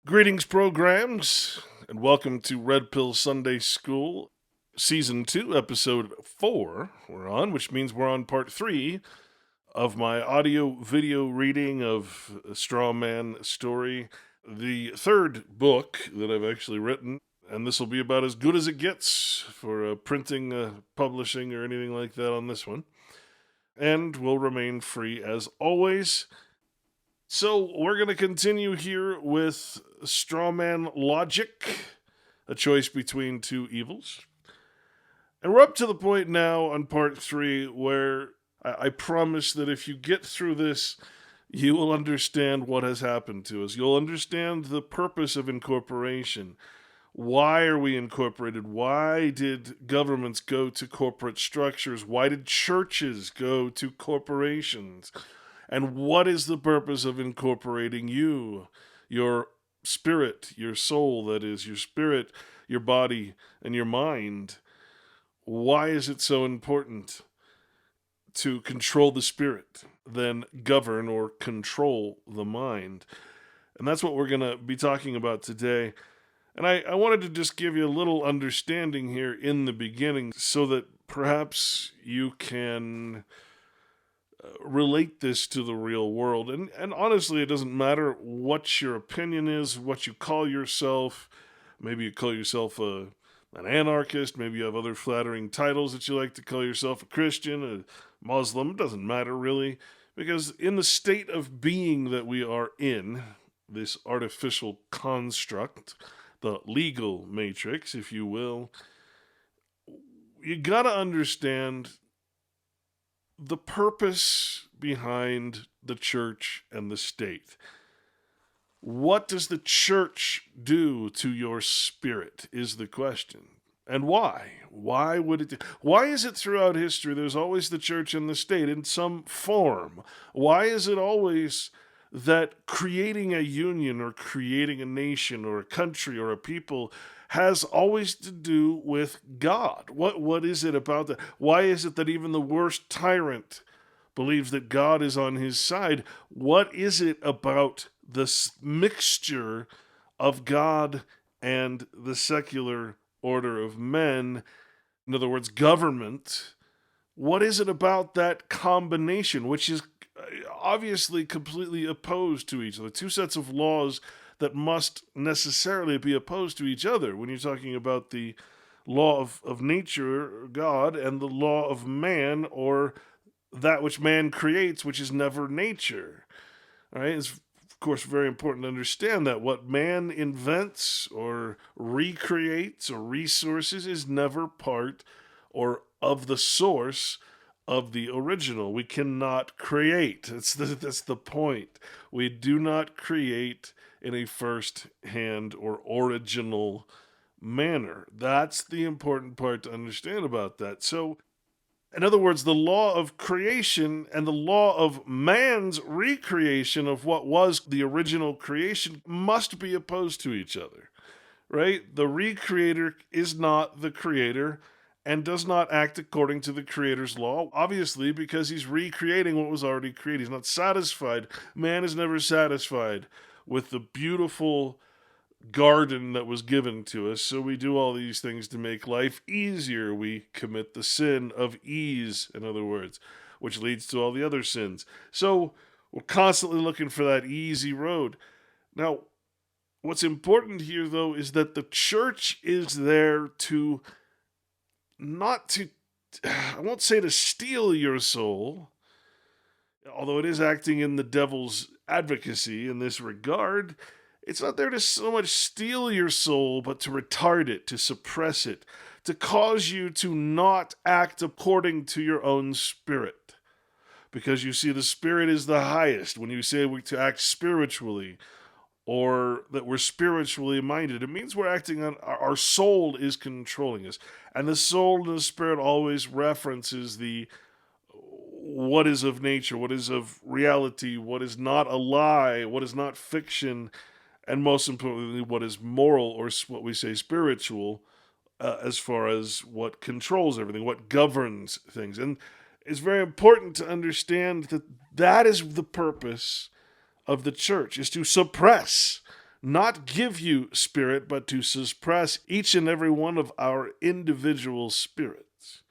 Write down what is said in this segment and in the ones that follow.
Greetings, programs, and welcome to Red Pill Sunday School, Season 2, Episode 4. We're on, which means we're on Part 3 of my audio-video reading of a Strawman story, the third book that I've actually written, and this will be about as good as it gets for printing, publishing, or anything like that on this one, and will remain free as always. So we're going to continue here with Strawman Logic, a choice between two evils. And we're up to the point now on part 3 where I promise that if you get through this, you will understand what has happened to us. You'll understand the purpose of incorporation. Why are we incorporated? Why did governments go to corporate structures? Why did churches go to corporations? And what is the purpose of incorporating you, your spirit, your soul, that is, your spirit, your body, and your mind? Why is it so important to control the spirit, then govern or control the mind? And that's what we're going to be talking about today. And I wanted to just give you a little understanding here in the beginning so that perhaps you can relate this to the real world. And honestly, it doesn't matter what your opinion is, what you call yourself. Maybe you call yourself an anarchist. Maybe you have other flattering titles that you like to call yourself, a Christian, a Muslim. It doesn't matter really, because in the state of being that we are in, this artificial construct, the legal matrix, if you will, you gotta understand the purpose behind the church and the state. What does the church do to your spirit is the question. And why? Why would it? Why is it throughout history there's always the church and the state in some form? Why is it always that creating a union or creating a nation or a country or a people has always to do with God? What is it about that? Why is it that even the worst tyrant believes that God is on his side? What is it about this mixture of God and the secular order of men? In other words, government. What is it about that combination, which is obviously completely opposed to each other? Two sets of laws that must necessarily be opposed to each other when you're talking about the law of nature, God, and the law of man, or that which man creates, which is never nature. All right? It's, of course, very important to understand that what man invents or recreates or resources is never part or of the source of the original. We cannot create. That's the point. We do not create in a first-hand or original manner. That's the important part to understand about that. So, in other words, the law of creation and the law of man's recreation of what was the original creation must be opposed to each other, right? The recreator is not the creator and does not act according to the creator's law, obviously, because he's recreating what was already created. He's not satisfied. Man is never satisfied with the beautiful garden that was given to us, so we do all these things to make life easier. We commit the sin of ease, in other words, which leads to all the other sins. So we're constantly looking for that easy road. Now, what's important here, though, is that the church is there to I won't say to steal your soul, although it is acting in the devil's advocacy in this regard. It's not there to so much steal your soul, but to retard it, to suppress it, to cause you to not act according to your own spirit. Because you see, the spirit is the highest. When you say to act spiritually, or that we're spiritually minded, it means we're acting on, our soul is controlling us. And the soul and the spirit always references what is of nature, what is of reality, what is not a lie, what is not fiction, and most importantly, what is moral, or what we say spiritual, as far as what controls everything, what governs things. And it's very important to understand that that is the purpose of the church, is to suppress not give you spirit, but to suppress each and every one of our individual spirits.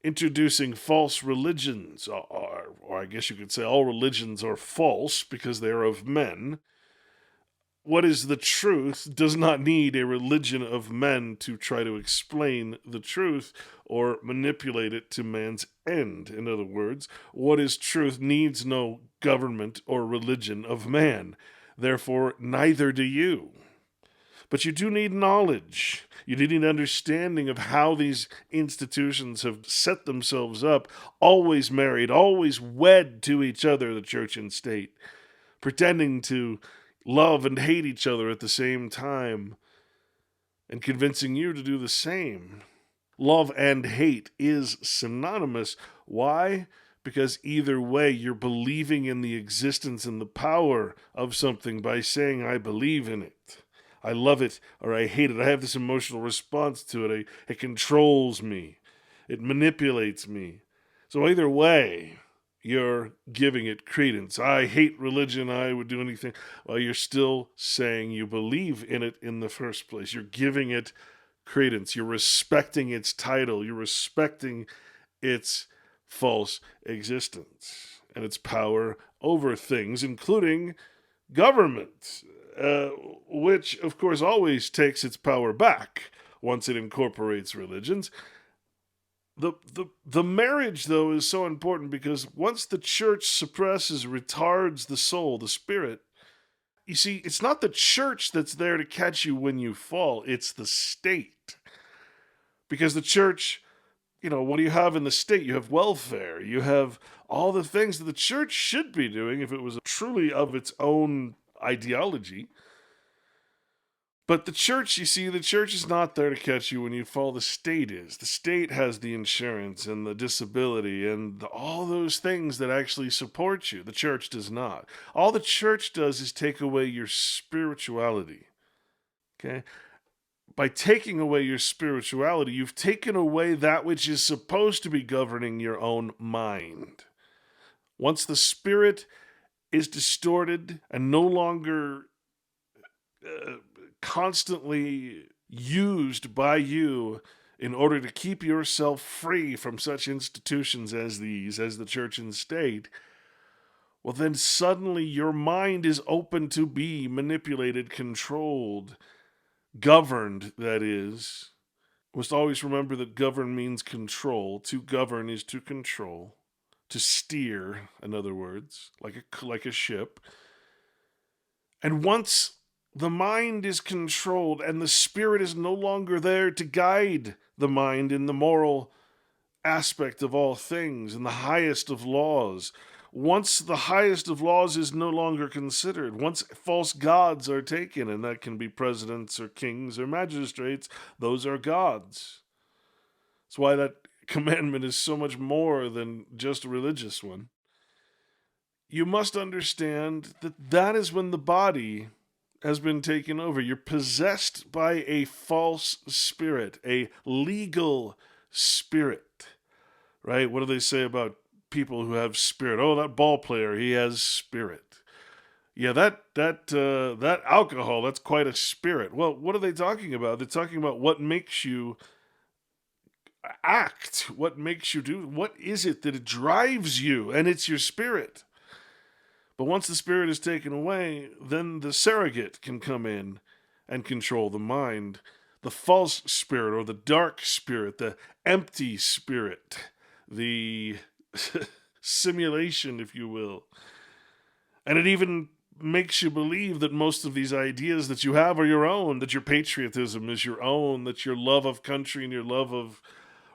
Introducing false religions, or I guess you could say all religions are false because they are of men. What is the truth does not need a religion of men to try to explain the truth or manipulate it to man's end. In other words, what is truth needs no government or religion of man. Therefore, neither do you. But you do need knowledge. You do need understanding of how these institutions have set themselves up, always married, always wed to each other, the church and state, pretending to love and hate each other at the same time, and convincing you to do the same. Love and hate is synonymous. Why? Because either way, you're believing in the existence and the power of something by saying, I believe in it. I love it or I hate it. I have this emotional response to it. It controls me. It manipulates me. So either way, you're giving it credence. I hate religion. I would do anything. Well, you're still saying you believe in it in the first place. You're giving it credence. You're respecting its title. You're respecting its false existence and its power over things, including government, which, of course, always takes its power back once it incorporates religions. The marriage, though, is so important because once the church suppresses, retards the soul, the spirit, you see, it's not the church that's there to catch you when you fall, it's the state. Because the church, what do you have in the state? You have welfare, you have all the things that the church should be doing if it was truly of its own ideology. But the church, you see, the church is not there to catch you when you fall. The state is. The state has the insurance and the disability and all those things that actually support you. The church does not. All the church does is take away your spirituality. Okay? By taking away your spirituality, you've taken away that which is supposed to be governing your own mind. Once the spirit is distorted and no longer constantly used by you in order to keep yourself free from such institutions as these, as the church and state, well, then suddenly your mind is open to be manipulated, controlled, governed, that is. Must always remember that govern means control. To govern is to control, to steer, in other words, like a ship. And once the mind is controlled and the spirit is no longer there to guide the mind in the moral aspect of all things and the highest of laws. Once the highest of laws is no longer considered, once false gods are taken, and that can be presidents or kings or magistrates, those are gods. That's why that commandment is so much more than just a religious one. You must understand that that is when the body has been taken over. You're possessed by a false spirit, a legal spirit, right? What do they say about people who have spirit? Oh, that ball player, he has spirit. Yeah, that alcohol, that's quite a spirit. Well, what are they talking about? They're talking about what makes you act, what makes you do, what is it that it drives you, and it's your spirit. But once the spirit is taken away, then the surrogate can come in and control the mind. The false spirit or the dark spirit, the empty spirit, the simulation, if you will. And it even makes you believe that most of these ideas that you have are your own, that your patriotism is your own, that your love of country and your love of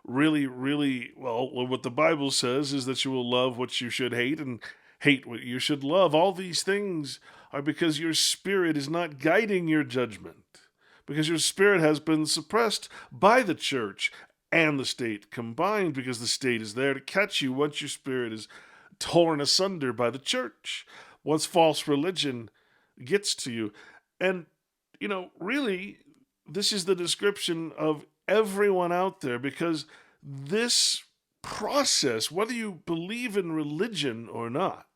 really, what the Bible says is that you will love what you should hate and hate what you should love. All these things are because your spirit is not guiding your judgment, because your spirit has been suppressed by the church and the state combined, because the state is there to catch you once your spirit is torn asunder by the church, once false religion gets to you. And, really, this is the description of everyone out there, because this process, whether you believe in religion or not,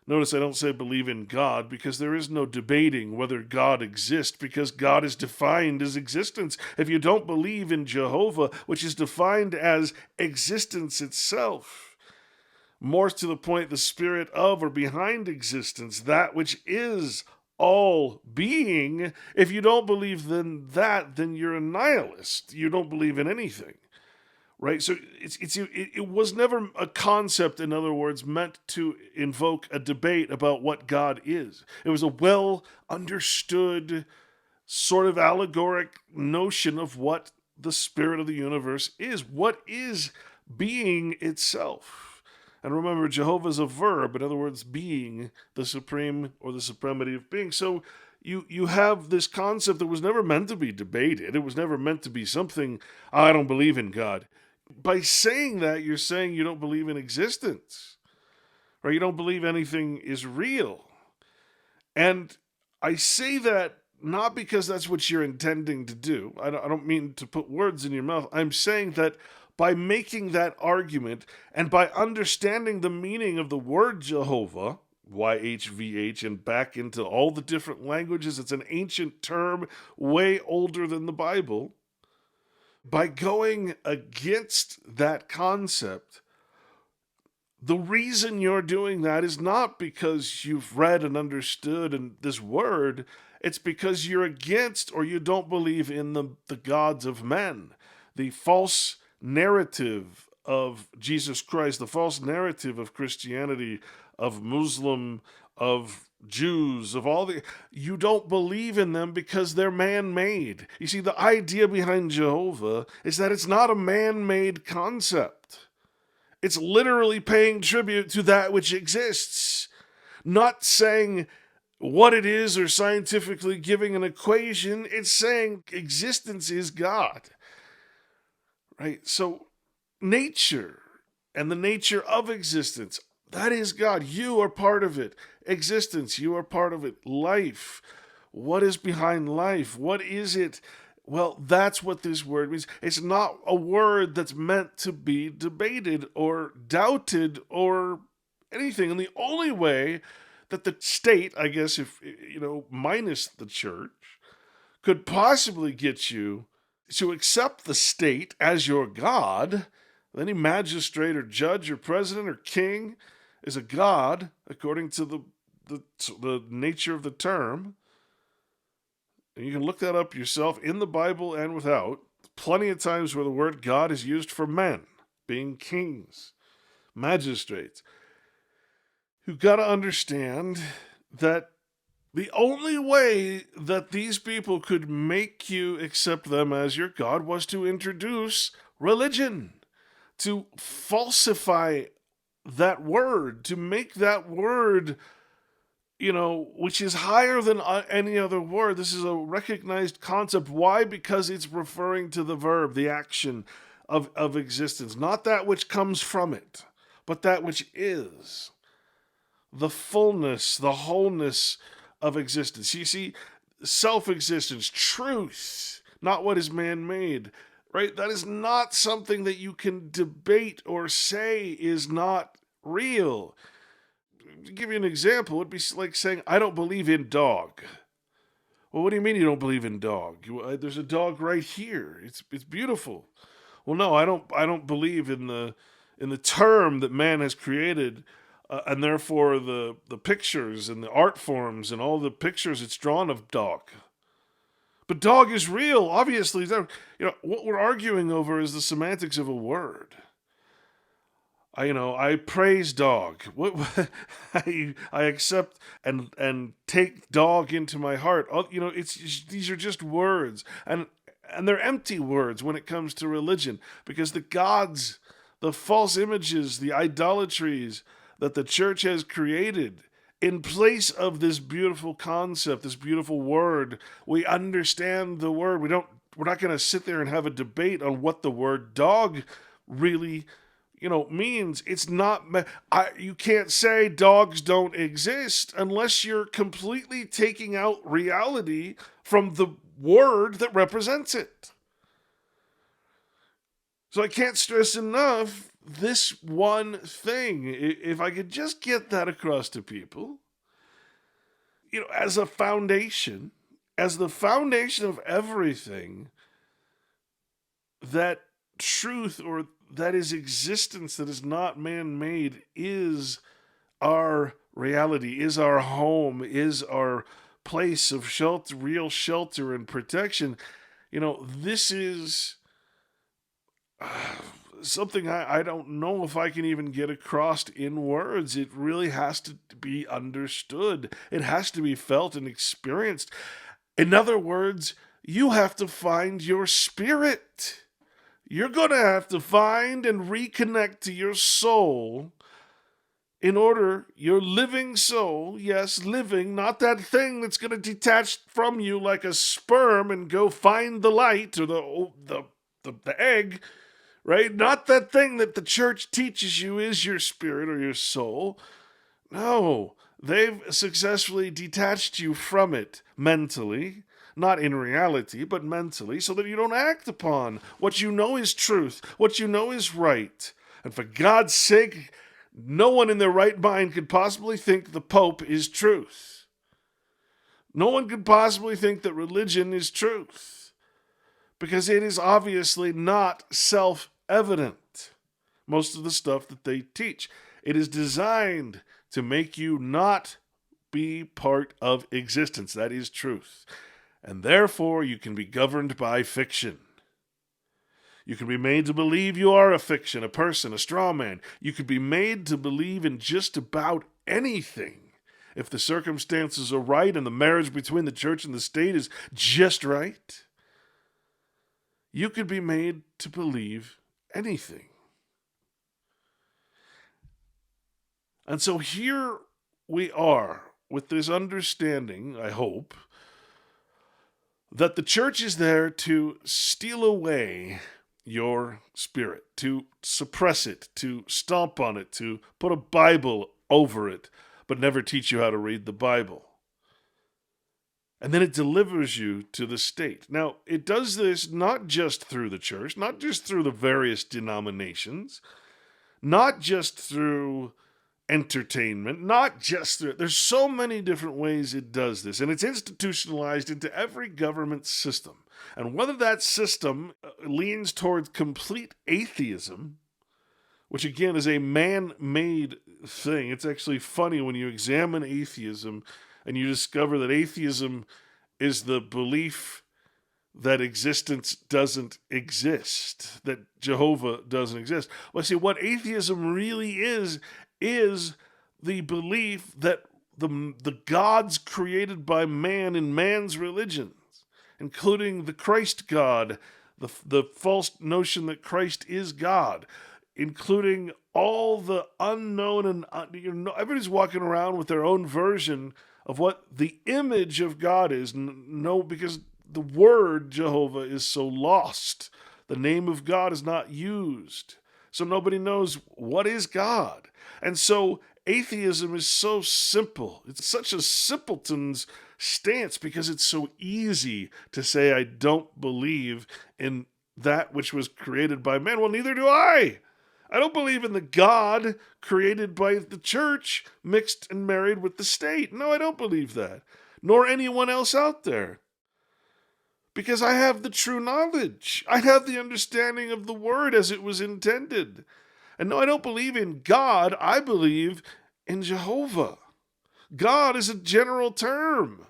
Notice I don't say believe in God, because there is no debating whether God exists, because God is defined as existence. If you don't believe in Jehovah, which is defined as existence itself, more to the point, the spirit of or behind existence, that which is all being, if you don't believe in that, then you're a nihilist. You don't believe in anything. Right, so it was never a concept, in other words, meant to invoke a debate about what God is. It was a well understood, sort of allegoric notion of what the spirit of the universe is. What is being itself? And remember, Jehovah is a verb, in other words, being, the supreme or the supremacy of being. So you have this concept that was never meant to be debated. It was never meant to be something, I don't believe in God. By saying that, you're saying you don't believe in existence, or you don't believe anything is real. And I say that not because that's what you're intending to do. I don't mean to put words in your mouth. I'm saying that by making that argument and by understanding the meaning of the word Jehovah, YHVH, and back into all the different languages, it's an ancient term, way older than the Bible. By going against that concept, the reason you're doing that is not because you've read and understood this word. It's because you're against, or you don't believe in the gods of men, the false narrative of Jesus Christ, the false narrative of Christianity, of Muslim, of Jews, of all the... You don't believe in them because they're man-made. You see, the idea behind Jehovah is that it's not a man-made concept. It's literally paying tribute to that which exists, not saying what it is or scientifically giving an equation. It's saying existence is God. Right? So nature and the nature of existence, that is God. You are part of it. Existence, you are part of it. Life, what is behind life? What is it? Well, that's what this word means. It's not a word that's meant to be debated or doubted or anything. And the only way that the state, I guess, if, minus the church, could possibly get you to accept the state as your God, any magistrate or judge or president or king is a god, according to the nature of the term. And you can look that up yourself in the Bible and without. Plenty of times where the word God is used for men, being kings, magistrates. You've got to understand that the only way that these people could make you accept them as your God was to introduce religion, to falsify that word, to make that word, which is higher than any other word. This is a recognized concept. Why? Because it's referring to the verb, the action of existence, not that which comes from it, but that which is. The fullness, the wholeness of existence. You see, self-existence, truth, not what is man-made, right? That is not something that you can debate or say is not real. To give you an example, it'd be like saying, I don't believe in dog. Well, what do you mean you don't believe in dog? There's a dog right here. It's beautiful. Well, no, I don't believe in the term that man has created, and therefore the pictures and the art forms and all the pictures it's drawn of dog. But dog is real, obviously. What we're arguing over is the semantics of a word. I praise dog. I accept and take dog into my heart. These are just words, and they're empty words when it comes to religion, because the gods, the false images, the idolatries that the church has created in place of this beautiful concept, this beautiful word. We understand the word. We're not going to sit there and have a debate on what the word dog really means. It's not, you can't say dogs don't exist unless you're completely taking out reality from the word that represents it. So I can't stress enough this one thing, if I could just get that across to people, as a foundation, as the foundation of everything, that truth, or that is existence that is not man-made, is our reality, is our home, is our place of shelter, real shelter and protection. This is something I don't know if I can even get across in words. It really has to be understood. It has to be felt and experienced. In other words, you have to find your spirit. You're going to have to find and reconnect to your soul in order, your living soul, yes, living, not that thing that's going to detach from you like a sperm and go find the light or the egg, right? Not that thing that the church teaches you is your spirit or your soul. No, they've successfully detached you from it mentally, not in reality, but mentally, so that you don't act upon what you know is truth, what you know is right. And for God's sake, no one in their right mind could possibly think the Pope is truth. No one could possibly think that religion is truth, because it is obviously not self-evident. Most of the stuff that they teach, it is designed to make you not be part of existence. That is truth. And therefore, you can be governed by fiction. You can be made to believe you are a fiction, a person, a straw man. You could be made to believe in just about anything. If the circumstances are right and the marriage between the church and the state is just right, you could be made to believe anything. And so here we are with this understanding, I hope, that the church is there to steal away your spirit, to suppress it, to stomp on it, to put a Bible over it, but never teach you how to read the Bible. And then it delivers you to the state. Now, it does this not just through the church, not just through the various denominations, not just through entertainment, not just through... There's so many different ways it does this, and it's institutionalized into every government system. And whether that system leans towards complete atheism, which again is a man-made thing. It's actually funny when you examine atheism and you discover that atheism is the belief that existence doesn't exist, that Jehovah doesn't exist. Well, see, what atheism really is the belief that the gods created by man in man's religions, including the Christ God, the false notion that Christ is God, including all the unknown, and everybody's walking around with their own version of what the image of God is. No, because the word Jehovah is so lost. The name of God is not used. So nobody knows what is God. And so atheism is so simple. It's such a simpleton's stance because it's so easy to say, I don't believe in that which was created by man. Well, neither do I. I don't believe in the God created by the church mixed and married with the state. No, I don't believe that. Nor anyone else out there. Because I have the true knowledge. I have the understanding of the word as it was intended. And no, I don't believe in God. I believe in Jehovah. God is a general term.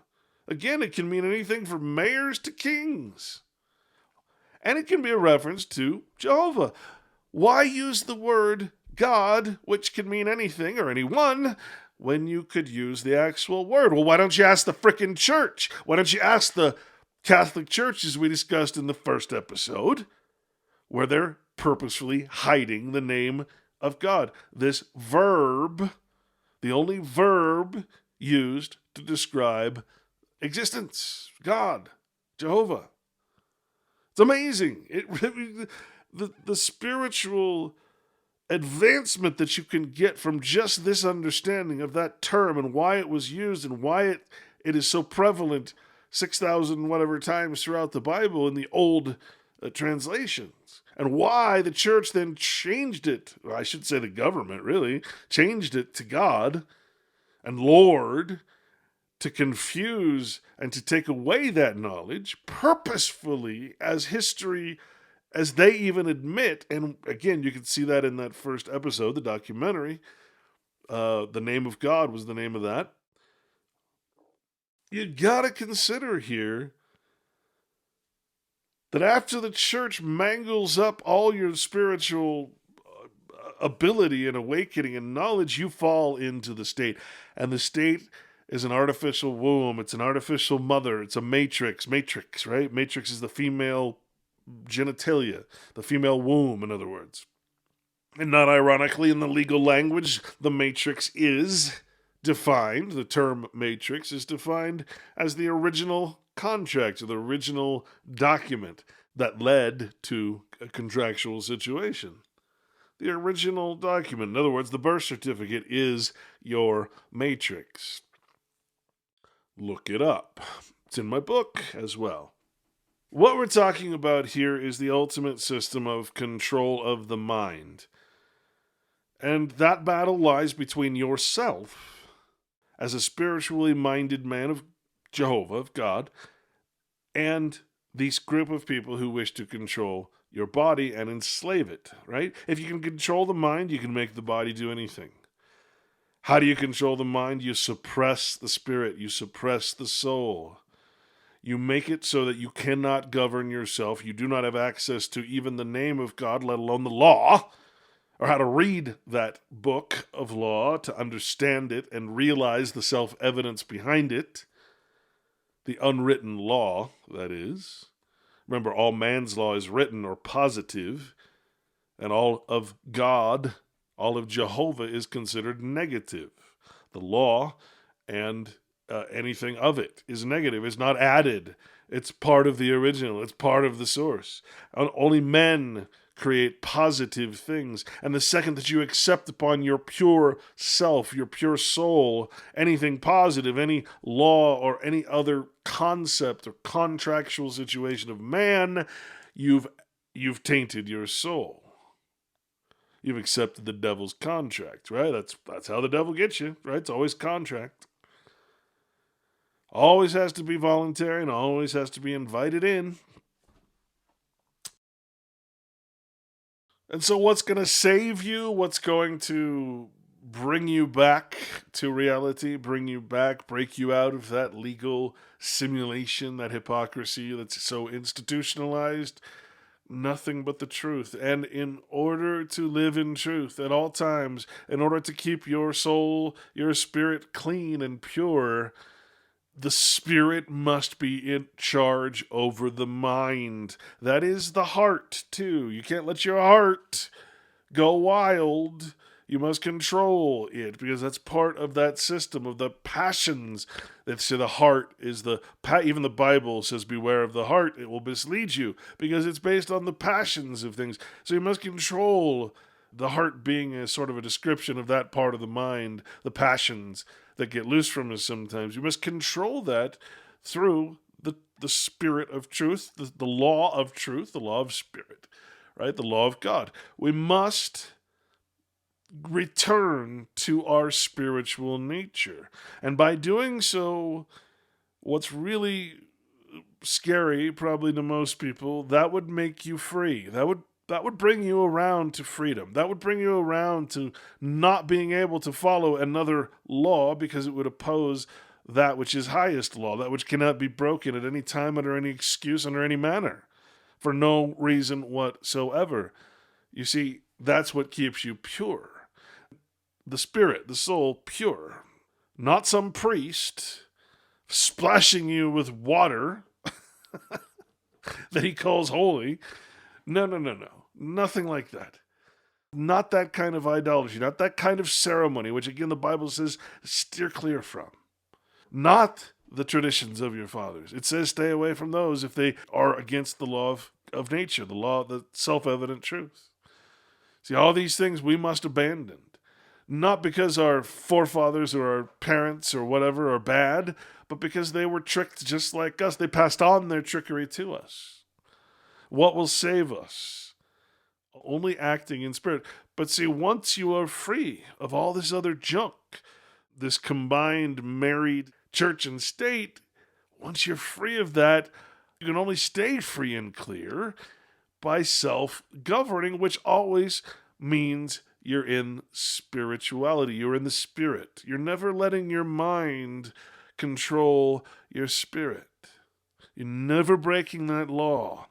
Again, it can mean anything from mayors to kings. And it can be a reference to Jehovah. Why use the word God, which can mean anything or anyone, when you could use the actual word? Well, why don't you ask the frickin' church? Why don't you ask the Catholic Church, as we discussed in the first episode, where they're purposefully hiding the name of God? This verb, the only verb used to describe existence, God, Jehovah. It's amazing. The spiritual advancement that you can get from just this understanding of that term and why it was used and why it is so prevalent 6,000 whatever times throughout the Bible in the old translations. And why the church then changed it, or I should say the government really, changed it to God and Lord to confuse and to take away that knowledge purposefully, as history, as they even admit. And again, you can see that in that first episode, the documentary. The name of God was the name of that. You gotta consider here that after the church mangles up all your spiritual ability and awakening and knowledge, you fall into the state. And the state is an artificial womb. It's an artificial mother. It's a matrix. Matrix, right? Matrix is the female genitalia, the female womb, in other words. And not ironically, in the legal language, the matrix is defined, the term matrix is defined as the original contract or the original document that led to a contractual situation. The original document, in other words, the birth certificate, is your matrix. Look it up. It's in my book as well. What we're talking about here is the ultimate system of control of the mind. And that battle lies between yourself, as a spiritually minded man of Jehovah, of God, and this group of people who wish to control your body and enslave it, right? If you can control the mind, you can make the body do anything. How do you control the mind? You suppress the spirit. You suppress the soul. You make it so that you cannot govern yourself. You do not have access to even the name of God, let alone the law, or how to read that book of law to understand it and realize the self-evidence behind it. The unwritten law, that is. Remember, all man's law is written or positive, and all of God, all of Jehovah is considered negative. The law and anything of it is negative. It's not added. It's part of the original. It's part of the source. Only men create positive things. And the second that you accept upon your pure self, your pure soul, anything positive, any law or any other concept or contractual situation of man, you've tainted your soul. You've accepted the devil's contract, right? That's how the devil gets you, right? It's always contract. Always has to be voluntary and always has to be invited in. And so what's going to save you? What's going to bring you back to reality, bring you back, break you out of that legal simulation, that hypocrisy that's so institutionalized? Nothing but the truth. And in order to live in truth at all times, in order to keep your soul, your spirit clean and pure, the spirit must be in charge over the mind. That is the heart, too. You can't let your heart go wild. You must control it, because that's part of that system of the passions. That say the heart is even the Bible says, beware of the heart, it will mislead you, because it's based on the passions of things. So you must control the heart, being a sort of a description of that part of the mind, the passions that get loose from us sometimes. You must control that through the spirit of truth, the law of truth, the law of spirit, right? The law of God. We must return to our spiritual nature. And by doing so, what's really scary, probably to most people, that would make you free. That would bring you around to freedom. That would bring you around to not being able to follow another law, because it would oppose that which is highest law, that which cannot be broken at any time, under any excuse, under any manner, for no reason whatsoever. You see, that's what keeps you pure. The spirit, the soul, pure. Not some priest splashing you with water that he calls holy. No. Nothing like that. Not that kind of idolatry, not that kind of ceremony, which again the Bible says steer clear from. Not the traditions of your fathers. It says stay away from those if they are against the law of nature, the law of the self-evident truth. See, all these things we must abandon. Not because our forefathers or our parents or whatever are bad, but because they were tricked just like us. They passed on their trickery to us. What will save us? only acting in spirit. But see, once you are free of all this other junk, this combined married church and state, once you're free of that, you can only stay free and clear by self-governing, which always means you're in spirituality. You're in the spirit. You're never letting your mind control your spirit. You're never breaking that law,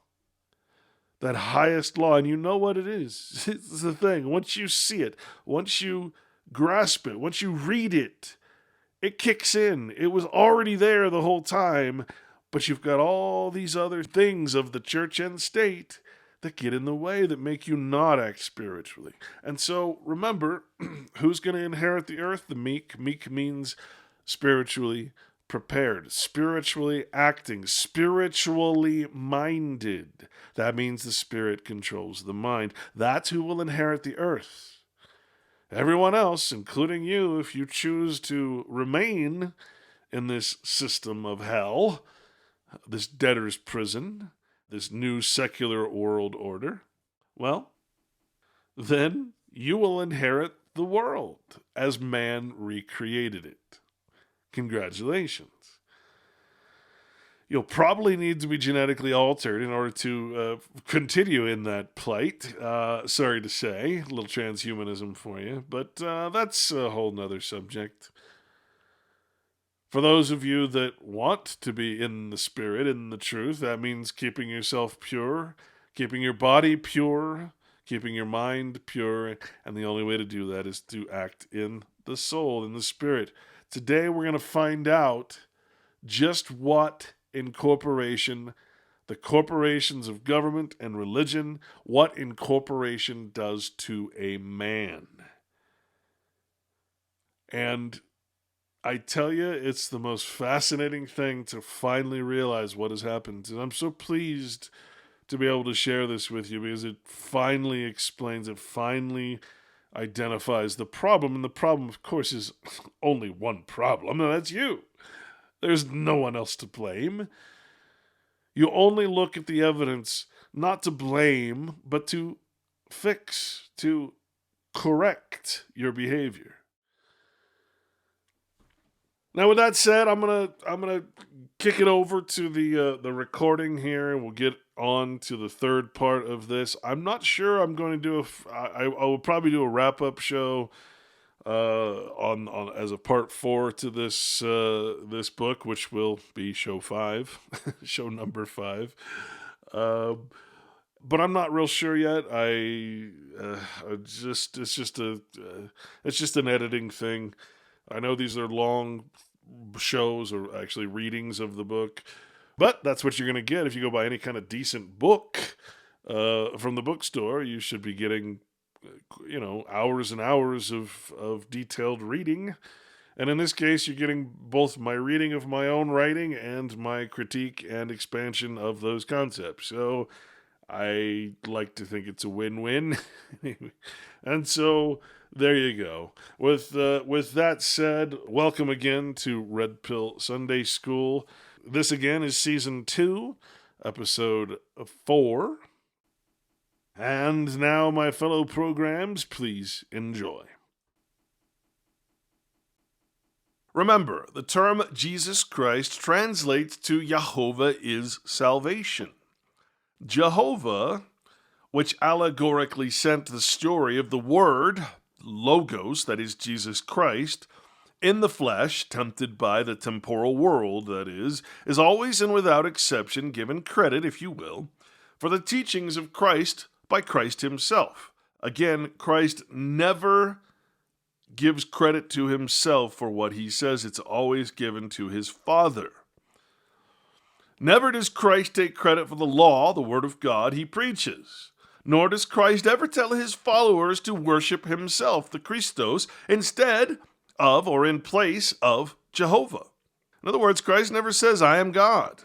that highest law. And you know what it is. It's the thing. Once you see it, once you grasp it, once you read it, it kicks in. It was already there the whole time, but you've got all these other things of the church and state that get in the way, that make you not act spiritually. And so remember, who's going to inherit the earth? The meek. Meek means spiritually prepared, spiritually acting, spiritually minded. That means the spirit controls the mind. That's who will inherit the earth. Everyone else, including you, if you choose to remain in this system of hell, this debtor's prison, this new secular world order, well, then you will inherit the world as man recreated it. Congratulations. You'll probably need to be genetically altered in order to continue in that plight. Sorry to say, a little transhumanism for you, but that's a whole nother subject. For those of you that want to be in the spirit, in the truth, that means keeping yourself pure, keeping your body pure, keeping your mind pure, and the only way to do that is to act in the soul, in the spirit. Today we're going to find out just what incorporation, the corporations of government and religion, what incorporation does to a man. And I tell you, it's the most fascinating thing to finally realize what has happened. And I'm so pleased to be able to share this with you because it finally explains, it finally identifies the problem. And the problem, of course, is only one problem, and that's you. There's no one else to blame. You only look at the evidence not to blame, but to fix, to correct your behavior. Now, with that said, I'm gonna kick it over to the recording here, and we'll get on to the third part of this. I'm not sure I'm going to do I will probably do a wrap up show on as a part 4 to this this book, which will be show 5, show number 5. But I'm not real sure yet. It's just an editing thing. I know these are long shows, or actually readings of the book, but that's what you're going to get if you go buy any kind of decent book from the bookstore. You should be getting, hours and hours of detailed reading. And in this case, you're getting both my reading of my own writing and my critique and expansion of those concepts. So I like to think it's a win-win. And so there you go. With that said, welcome again to Red Pill Sunday School. This again is Season 2, Episode 4. And now, my fellow programs, please enjoy. Remember, the term Jesus Christ translates to Jehovah is salvation. Jehovah, which allegorically sent the story of the Word, Logos, that is Jesus Christ, in the flesh, tempted by the temporal world, that is always and without exception given credit, if you will, for the teachings of Christ by Christ himself. Again, Christ never gives credit to himself for what he says. It's always given to his Father. Never does Christ take credit for the law, the word of God he preaches. Nor does Christ ever tell his followers to worship himself, the Christos, instead of or in place of Jehovah. In other words, Christ never says, I am God,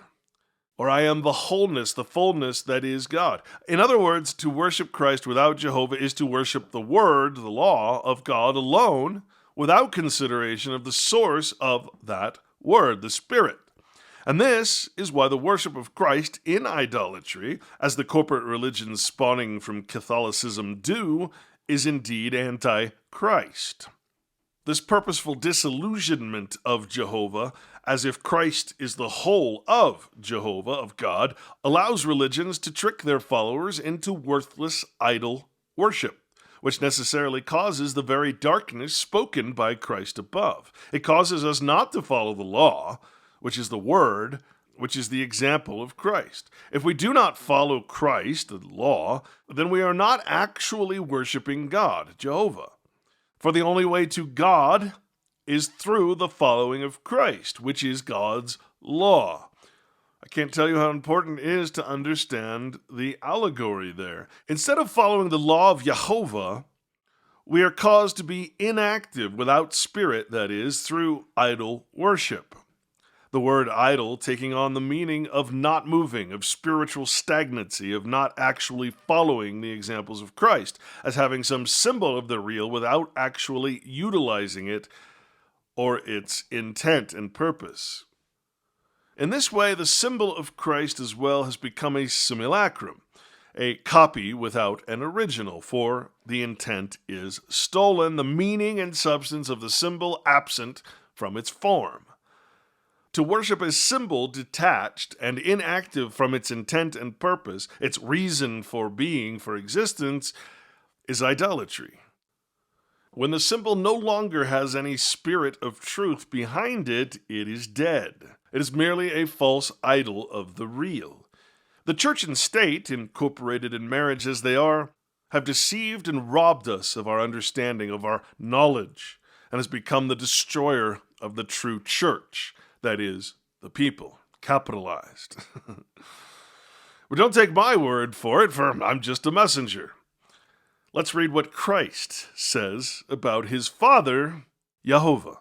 or I am the wholeness, the fullness that is God. In other words, to worship Christ without Jehovah is to worship the word, the law of God alone, without consideration of the source of that word, the Spirit. And this is why the worship of Christ in idolatry, as the corporate religions spawning from Catholicism do, is indeed anti-Christ. This purposeful disillusionment of Jehovah, as if Christ is the whole of Jehovah, of God, allows religions to trick their followers into worthless idol worship, which necessarily causes the very darkness spoken by Christ above. It causes us not to follow the law, which is the word, which is the example of Christ. If we do not follow Christ, the law, then we are not actually worshiping God, Jehovah. For the only way to God is through the following of Christ, which is God's law. I can't tell you how important it is to understand the allegory there. Instead of following the law of Jehovah, we are caused to be inactive, without spirit, that is, through idol worship. The word idol taking on the meaning of not moving, of spiritual stagnancy, of not actually following the examples of Christ, as having some symbol of the real without actually utilizing it or its intent and purpose. In this way, the symbol of Christ as well has become a simulacrum, a copy without an original, for the intent is stolen, the meaning and substance of the symbol absent from its form. To worship a symbol detached and inactive from its intent and purpose, its reason for being, for existence, is idolatry. When the symbol no longer has any spirit of truth behind it, it is dead. It is merely a false idol of the real. The church and state, incorporated in marriage as they are, have deceived and robbed us of our understanding, of our knowledge, and has become the destroyer of the true church. That is, the people, capitalized. But don't take my word for it, for I'm just a messenger. Let's read what Christ says about his Father, Jehovah.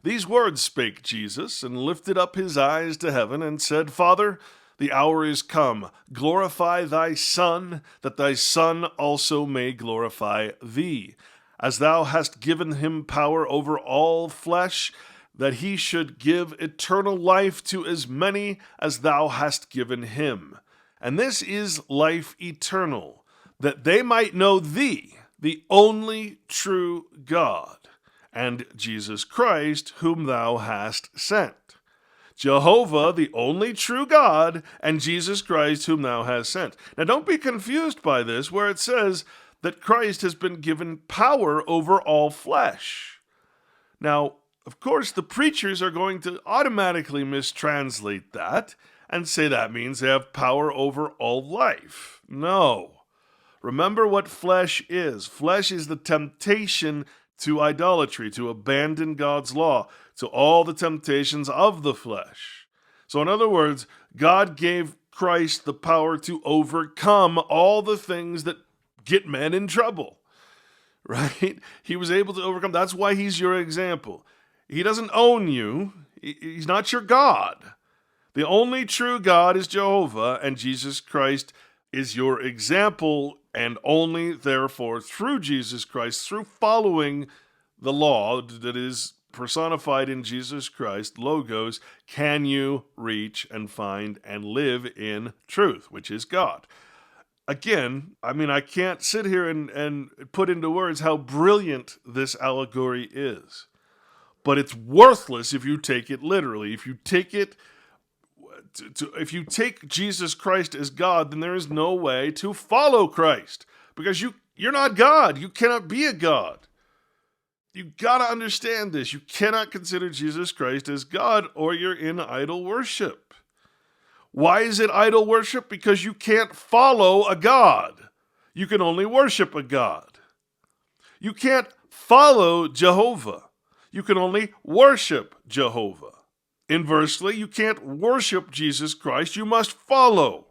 These words spake Jesus, and lifted up his eyes to heaven, and said, Father, the hour is come. Glorify thy Son, that thy Son also may glorify thee, as thou hast given him power over all flesh, that he should give eternal life to as many as thou hast given him. And this is life eternal, that they might know thee, the only true God, and Jesus Christ, whom thou hast sent. Jehovah, the only true God, and Jesus Christ, whom thou hast sent. Now don't be confused by this, where it says that Christ has been given power over all flesh. Now, of course, the preachers are going to automatically mistranslate that and say that means they have power over all life. No. Remember what flesh is. Flesh is the temptation to idolatry, to abandon God's law, to all the temptations of the flesh. So in other words, God gave Christ the power to overcome all the things that get men in trouble, right? He was able to overcome. That's why he's your example. He doesn't own you. He's not your God. The only true God is Jehovah, and Jesus Christ is your example, and only, therefore, through Jesus Christ, through following the law that is personified in Jesus Christ, Logos, can you reach and find and live in truth, which is God. Again, I can't sit here and put into words how brilliant this allegory is. But it's worthless if you take it literally. If you take it, if you take Jesus Christ as God, then there is no way to follow Christ, because you're not God. You cannot be a God. You gotta understand this. You cannot consider Jesus Christ as God, or you're in idol worship. Why is it idol worship? Because you can't follow a God. You can only worship a God. You can't follow Jehovah. You can only worship Jehovah. Inversely, you can't worship Jesus Christ. You must follow.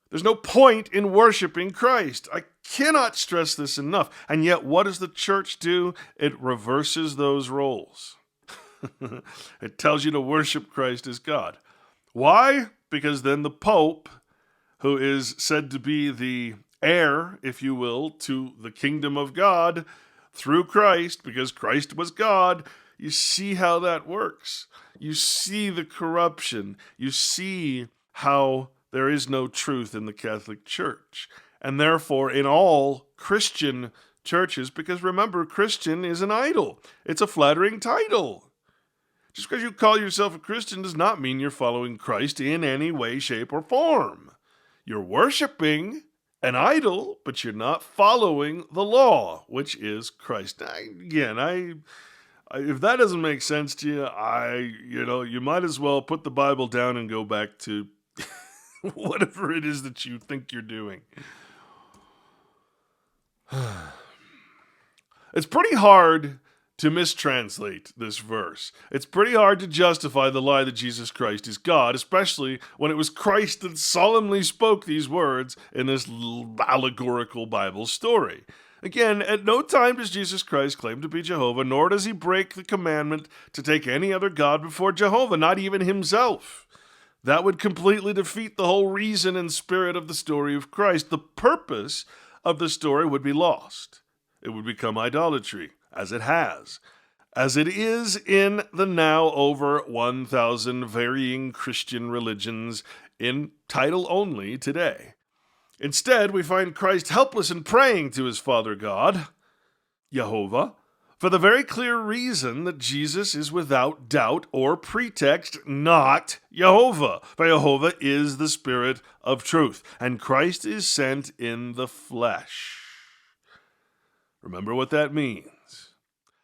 There's no point in worshiping Christ. I cannot stress this enough. And yet, what does the church do? It reverses those roles. It tells you to worship Christ as God. Why? Because then the Pope, who is said to be the heir, if you will, to the kingdom of God through Christ, because Christ was God, you see how that works. You see the corruption. You see how there is no truth in the Catholic Church. And therefore, in all Christian churches, because remember, Christian is an idol. It's a flattering title. Just because you call yourself a Christian does not mean you're following Christ in any way, shape, or form. You're worshiping an idol, but you're not following the law, which is Christ. If that doesn't make sense to you, you might as well put the Bible down and go back to whatever it is that you think you're doing. It's pretty hard to mistranslate this verse. It's pretty hard to justify the lie that Jesus Christ is God, especially when it was Christ that solemnly spoke these words in this allegorical Bible story. Again, at no time does Jesus Christ claim to be Jehovah, nor does he break the commandment to take any other god before Jehovah, not even himself. That would completely defeat the whole reason and spirit of the story of Christ. The purpose of the story would be lost. It would become idolatry, as it has, as it is in the now over 1,000 varying Christian religions in title only today. Instead, we find Christ helpless and praying to his Father God, Jehovah, for the very clear reason that Jesus is without doubt or pretext not Jehovah. For Jehovah is the Spirit of truth, and Christ is sent in the flesh. Remember what that means.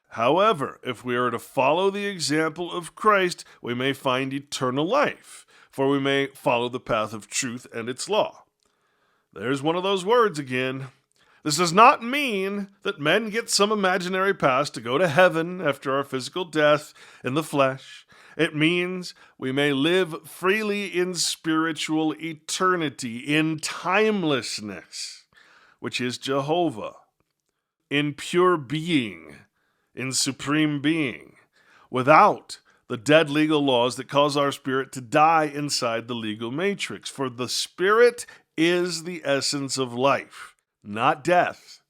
However, if we are to follow the example of Christ, we may find eternal life, for we may follow the path of truth and its law. There's one of those words again. This does not mean that men get some imaginary pass to go to heaven after our physical death in the flesh. It means we may live freely in spiritual eternity, in timelessness, which is Jehovah, in pure being, in supreme being, without the dead legal laws that cause our spirit to die inside the legal matrix. For the spirit is the essence of life, not death.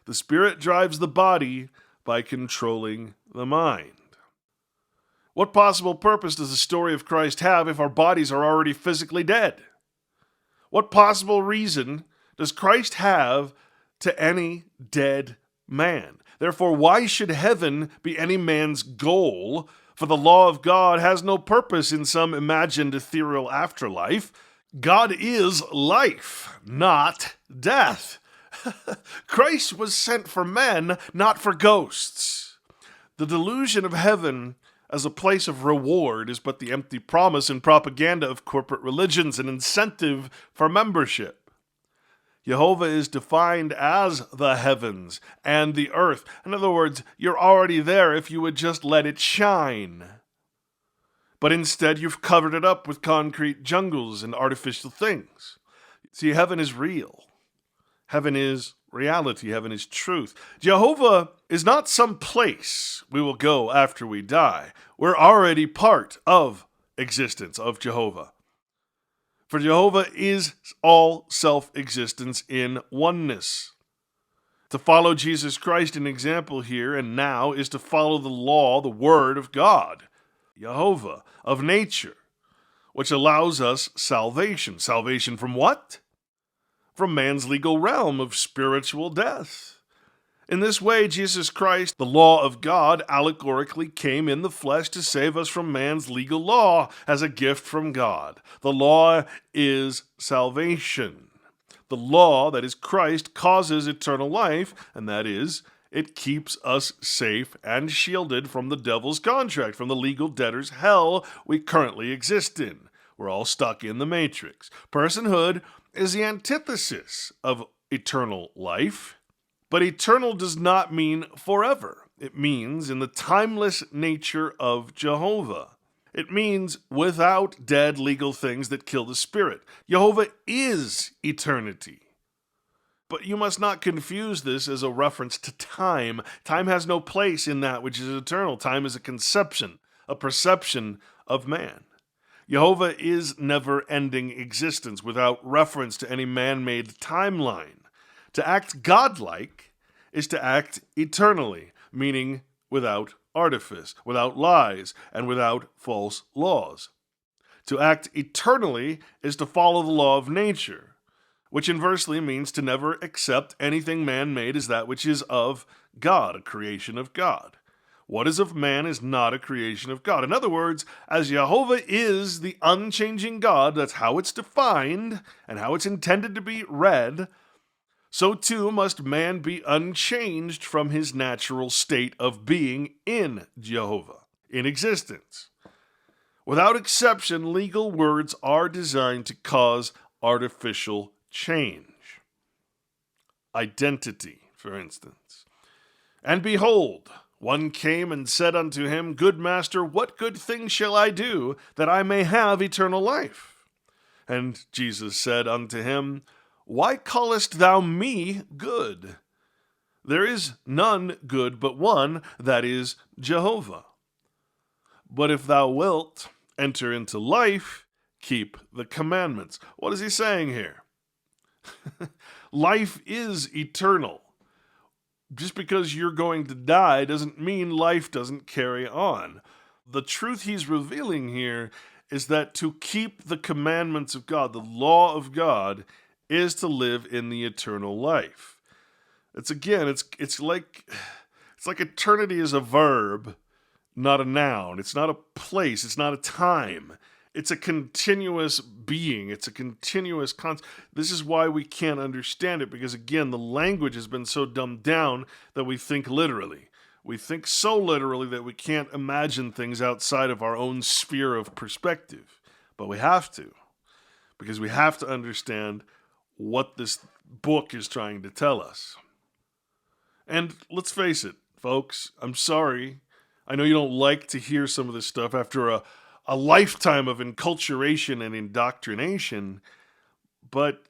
The spirit drives the body by controlling the mind. What possible purpose does the story of Christ have if our bodies are already physically dead? What possible reason does Christ have to any dead man? Therefore, why should heaven be any man's goal? For the law of God has no purpose in some imagined ethereal afterlife. God is life, not death. Christ was sent for men, not for ghosts. The delusion of heaven as a place of reward is but the empty promise and propaganda of corporate religions, an incentive for membership. Jehovah is defined as the heavens and the earth. In other words, you're already there if you would just let it shine. But instead, you've covered it up with concrete jungles and artificial things. See, heaven is real. Heaven is reality. Heaven is truth. Jehovah is not some place we will go after we die. We're already part of existence of Jehovah. For Jehovah is all self-existence in oneness. To follow Jesus Christ, an example here and now, is to follow the law, the word of God, Jehovah, of nature, which allows us salvation. Salvation from what? From man's legal realm of spiritual death. In this way, Jesus Christ, the law of God, allegorically came in the flesh to save us from man's legal law as a gift from God. The law is salvation. The law, that is Christ, causes eternal life, and that is, it keeps us safe and shielded from the devil's contract, from the legal debtor's hell we currently exist in. We're all stuck in the matrix. Personhood is the antithesis of eternal life. But eternal does not mean forever. It means in the timeless nature of Jehovah. It means without dead legal things that kill the spirit. Jehovah is eternity. But you must not confuse this as a reference to time. Time has no place in that which is eternal. Time is a conception, a perception of man. Jehovah is never-ending existence without reference to any man-made timeline. To act godlike is to act eternally, meaning without artifice, without lies, and without false laws. To act eternally is to follow the law of nature, which inversely means to never accept anything man-made as that which is of God, a creation of God. What is of man is not a creation of God. In other words, as Jehovah is the unchanging God, that's how it's defined and how it's intended to be read, so too must man be unchanged from his natural state of being in Jehovah, in existence. Without exception, legal words are designed to cause artificial change. Identity, for instance. And behold, one came and said unto him, Good master, what good thing shall I do, that I may have eternal life? And Jesus said unto him, Why callest thou me good? There is none good but one, that is Jehovah. But if thou wilt enter into life, keep the commandments. What is he saying here? Life is eternal. Just because you're going to die doesn't mean life doesn't carry on. The truth he's revealing here is that to keep the commandments of God, the law of God, is to live in the eternal life. It's like eternity is a verb, not a noun. It's not a place. It's not a time. It's a continuous being. It's a continuous concept. This is why we can't understand it, because, again, the language has been so dumbed down that we think literally. We think so literally that we can't imagine things outside of our own sphere of perspective. But we have to, because we have to understand what this book is trying to tell us. And let's face it, folks, I'm sorry. I know you don't like to hear some of this stuff after a lifetime of enculturation and indoctrination, but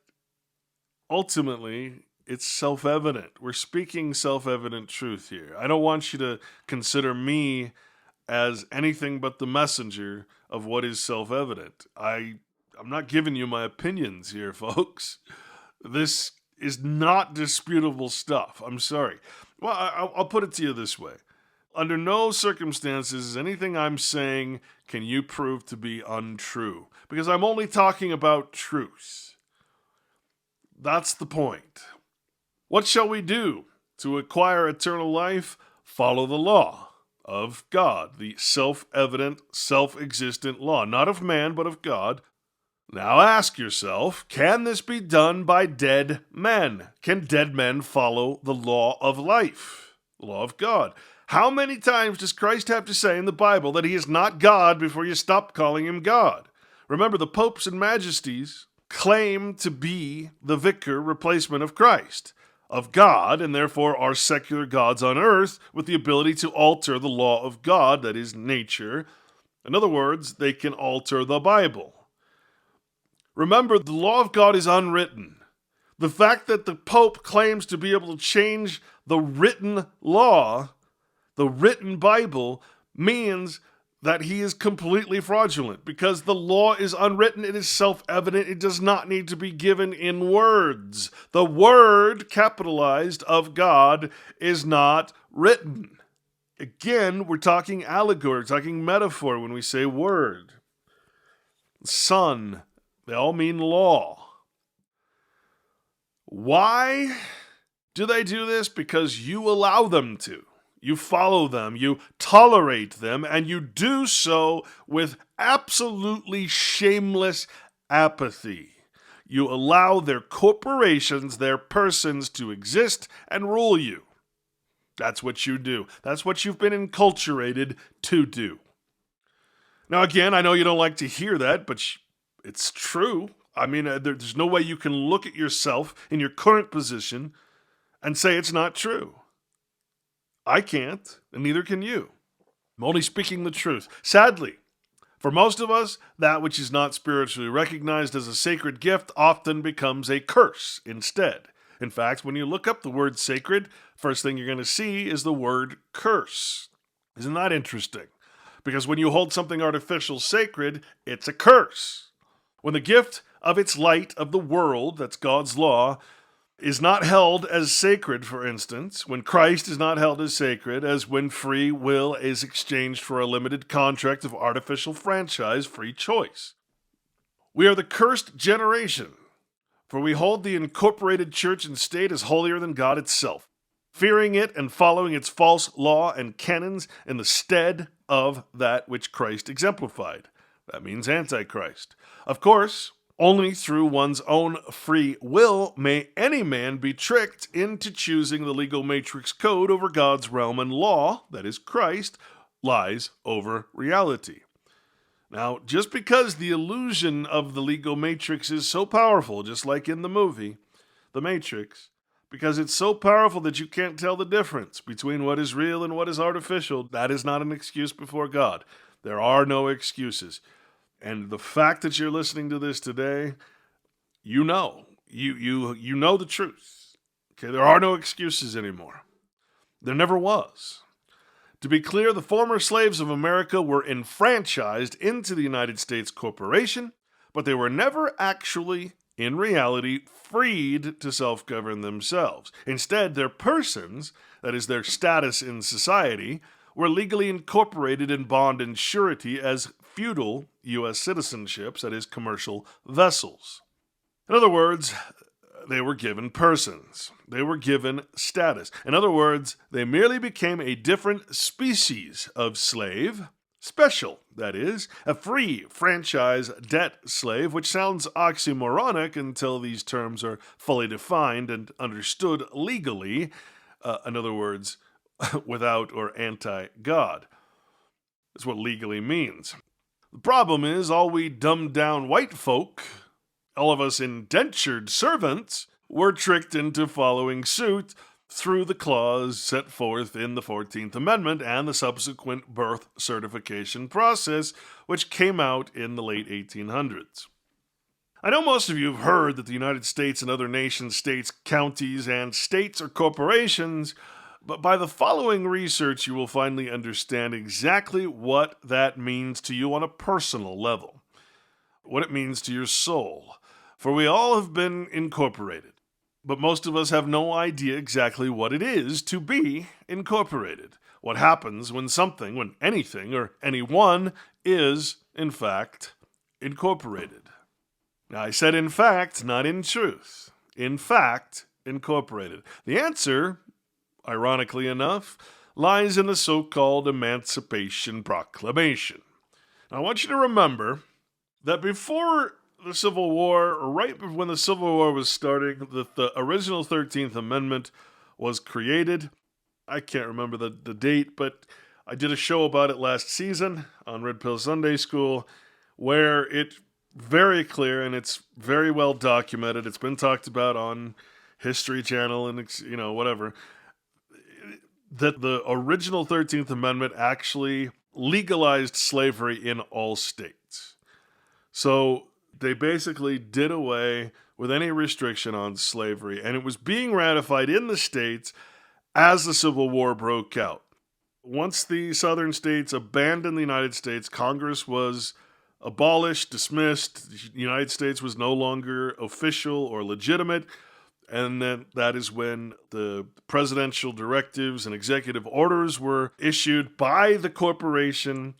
ultimately, it's self-evident. We're speaking self-evident truth here. I don't want you to consider me as anything but the messenger of what is self-evident. I'm not giving you my opinions here, folks. This is not disputable stuff. I'm sorry. Well, I'll put it to you this way. Under no circumstances is anything I'm saying can you prove to be untrue, because I'm only talking about truth. That's the point. What shall we do to acquire eternal life? Follow the law of God, the self-evident, self-existent law, not of man, but of God. Now ask yourself, can this be done by dead men? Can dead men follow the law of life, the law of God? How many times does Christ have to say in the Bible that he is not God before you stop calling him God? Remember, the popes and majesties claim to be the vicar replacement of Christ, of God, and therefore are secular gods on earth with the ability to alter the law of God, that is nature. In other words, they can alter the Bible. Remember, the law of God is unwritten. The fact that the Pope claims to be able to change the written law, the written Bible, means that he is completely fraudulent, because the law is unwritten. It is self-evident. It does not need to be given in words. The word, capitalized, of God is not written. Again, we're talking allegory, we're talking metaphor when we say word. Son, they all mean law. Why do they do this? Because you allow them to. You follow them, you tolerate them, and you do so with absolutely shameless apathy. You allow their corporations, their persons, to exist and rule you. That's what you do. That's what you've been enculturated to do. Now, again, I know you don't like to hear that, but it's true. I mean, there's no way you can look at yourself in your current position and say it's not true. I can't, and neither can you. I'm only speaking the truth. Sadly, for most of us, that which is not spiritually recognized as a sacred gift often becomes a curse instead. In fact, when you look up the word sacred, first thing you're going to see is the word curse. Isn't that interesting? Because when you hold something artificial sacred, it's a curse. When the gift of its light of the world, that's God's law, is not held as sacred, for instance, when Christ is not held as sacred as when free will is exchanged for a limited contract of artificial franchise free choice. We are the cursed generation, for we hold the incorporated church and state as holier than God itself, fearing it and following its false law and canons in the stead of that which Christ exemplified. That means Antichrist. Of course, only through one's own free will may any man be tricked into choosing the legal matrix code over God's realm, and law, that is Christ, lies over reality. Now, just because the illusion of the legal matrix is so powerful, just like in the movie, The Matrix, because it's so powerful that you can't tell the difference between what is real and what is artificial, that is not an excuse before God. There are no excuses. And the fact that you're listening to this today, you know. You know the truth. Okay, there are no excuses anymore. There never was. To be clear, the former slaves of America were enfranchised into the United States Corporation, but they were never actually, in reality, freed to self-govern themselves. Instead, their persons, that is, their status in society, were legally incorporated in bond and surety as feudal U.S. citizenships, that is, commercial vessels. In other words, they were given persons. They were given status. In other words, they merely became a different species of slave, special, that is, a free franchise debt slave, which sounds oxymoronic until these terms are fully defined and understood legally. In other words, without or anti-God. That's what legally means. The problem is, all we dumbed-down white folk, all of us indentured servants, were tricked into following suit through the clause set forth in the 14th Amendment and the subsequent birth certification process, which came out in the late 1800s. I know most of you have heard that the United States and other nation states, counties, and states are corporations, but by the following research you will finally understand exactly what that means to you on a personal level, what it means to your soul. For we all have been incorporated, but most of us have no idea exactly what it is to be incorporated. What happens when something, when anything, or anyone is, in fact, incorporated. Now, I said in fact, not in truth. In fact, incorporated. The answer, ironically enough, lies in the so-called Emancipation Proclamation. Now, I want you to remember that before the Civil War, or right when the Civil War was starting, the original 13th Amendment was created. I can't remember the date, but I did a show about it last season on Red Pill Sunday School, where it very clear and it's very well documented. It's been talked about on History Channel and whatever, that the original 13th Amendment actually legalized slavery in all states. So they basically did away with any restriction on slavery, and it was being ratified in the states as the Civil War broke out. Once the southern states abandoned the United States, Congress was abolished, dismissed. The United States was no longer official or legitimate, and then that is when the presidential directives and executive orders were issued by the corporation,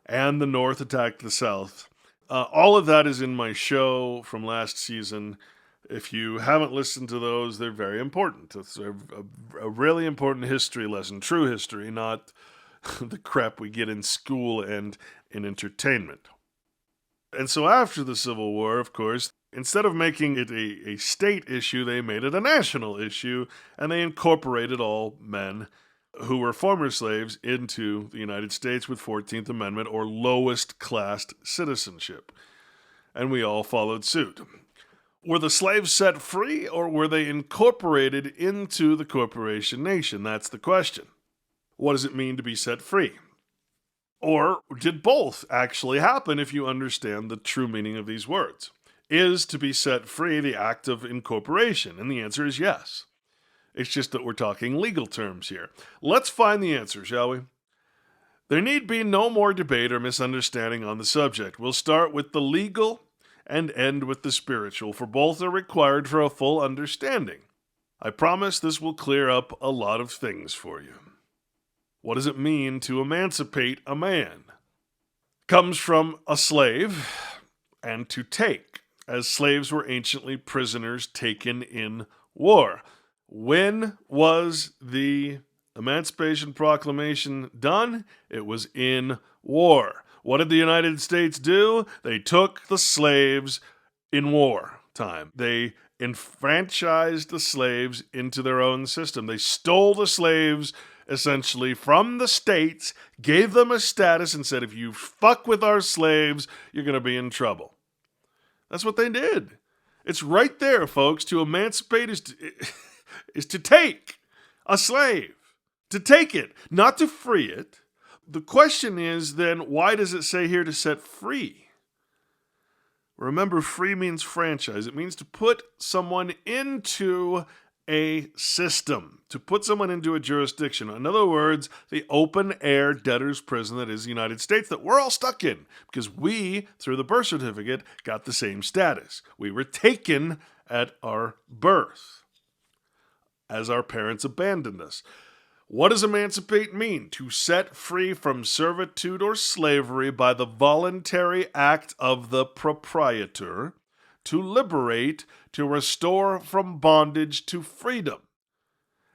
and the North attacked the South. All of that is in my show from last season. If you haven't listened to those, they're very important. It's a really important history lesson, true history, not the crap we get in school and in entertainment. And so after the Civil War, of course, instead of making it a state issue, they made it a national issue, and they incorporated all men who were former slaves into the United States with 14th Amendment or lowest class citizenship. And we all followed suit. Were the slaves set free, or were they incorporated into the corporation nation? That's the question. What does it mean to be set free? Or did both actually happen if you understand the true meaning of these words? Is to be set free the act of incorporation? And the answer is yes. It's just that we're talking legal terms here. Let's find the answer, shall we? There need be no more debate or misunderstanding on the subject. We'll start with the legal and end with the spiritual, for both are required for a full understanding. I promise this will clear up a lot of things for you. What does it mean to emancipate a man? Comes from a slave and to take, as slaves were anciently prisoners taken in war. When was the Emancipation Proclamation done? It was in war. What did the United States do? They took the slaves in war time. They enfranchised the slaves into their own system. They stole the slaves essentially from the states, gave them a status, and said, if you fuck with our slaves, you're going to be in trouble. That's what they did. It's right there, folks. To emancipate is to take a slave. To take it, not to free it. The question is then, why does it say here to set free? Remember, free means franchise. It means to put someone into a system, to put someone into a jurisdiction. In other words, the open-air debtor's prison that is the United States that we're all stuck in because we, through the birth certificate, got the same status. We were taken at our birth as our parents abandoned us. What does emancipate mean? To set free from servitude or slavery by the voluntary act of the proprietor, to liberate, to restore from bondage to freedom,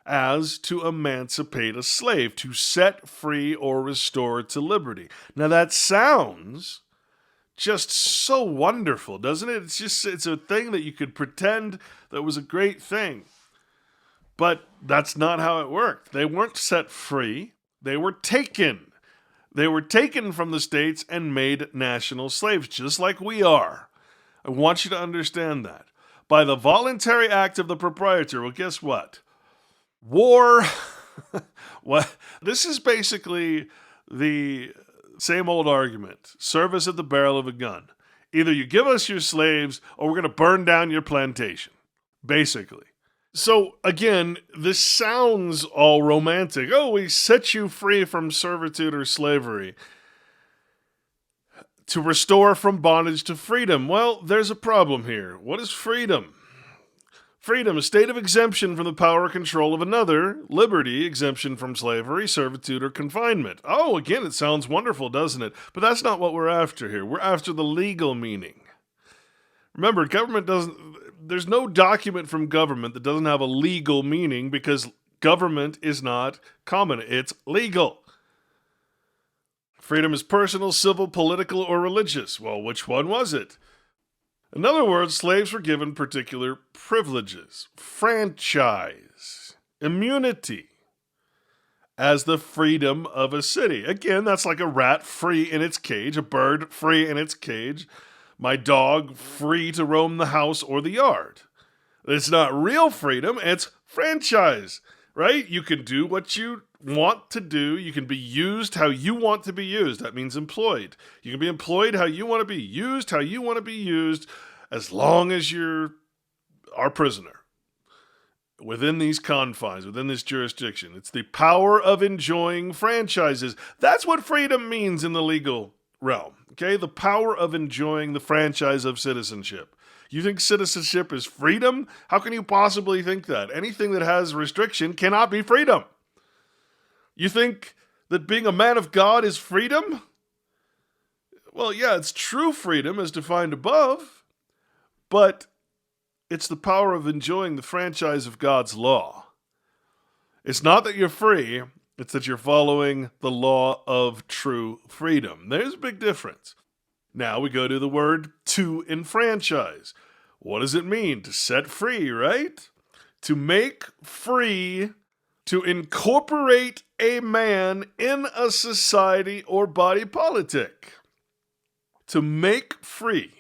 as to emancipate a slave, to set free or restore to liberty. Now that sounds just so wonderful, doesn't it? It's a thing that you could pretend that was a great thing. But that's not how it worked. They weren't set free. They were taken. They were taken from the states and made national slaves, just like we are. I want you to understand that. By the voluntary act of the proprietor. Well, guess what? War. What? This is basically the same old argument. Service at the barrel of a gun. Either you give us your slaves or we're going to burn down your plantation. Basically. So, again, this sounds all romantic. Oh, we set you free from servitude or slavery to restore from bondage to freedom. Well, there's a problem here. What is freedom? Freedom, a state of exemption from the power or control of another. Liberty, exemption from slavery, servitude, or confinement. Oh, again, it sounds wonderful, doesn't it? But that's not what we're after here. We're after the legal meaning. Remember, there's no document from government that doesn't have a legal meaning because government is not common. It's legal. Freedom is personal, civil, political, or religious. Well, which one was it? In other words, slaves were given particular privileges, franchise, immunity, as the freedom of a city. Again, that's like a rat free in its cage, a bird free in its cage, my dog free to roam the house or the yard. It's not real freedom, it's franchise, right? You can do what you want to do. You can be used how you want to be used. That means employed. You can be employed how you want to be, used how you want to be used, as long as you're our prisoner within these confines, within this jurisdiction. It's the power of enjoying franchises. That's what freedom means in the legal realm. Okay, the power of enjoying the franchise of citizenship. You think citizenship is freedom? How can you possibly think that? Anything that has restriction cannot be freedom. You think that being a man of God is freedom? Well, yeah, it's true freedom as defined above, but it's the power of enjoying the franchise of God's law. It's not that you're free, it's that you're following the law of true freedom. There's a big difference. Now we go to the word to enfranchise. What does it mean? To set free, right? To make free, to incorporate a man in a society or body politic. To make free.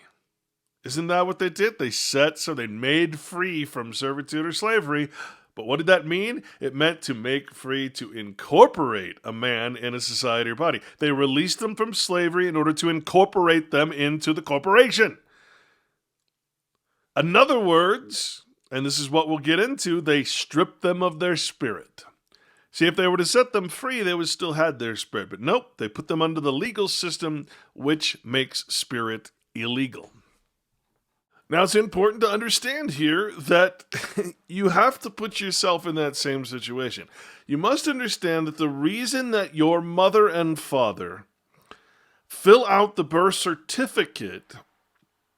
Isn't that what they did? They made free from servitude or slavery. But what did that mean? It meant to make free, to incorporate a man in a society or body. They released them from slavery in order to incorporate them into the corporation. In other words, and this is what we'll get into, they stripped them of their spirit. See, if they were to set them free, they would still have their spirit. But nope, they put them under the legal system, which makes spirit illegal. Now, it's important to understand here that you have to put yourself in that same situation. You must understand that the reason that your mother and father fill out the birth certificate,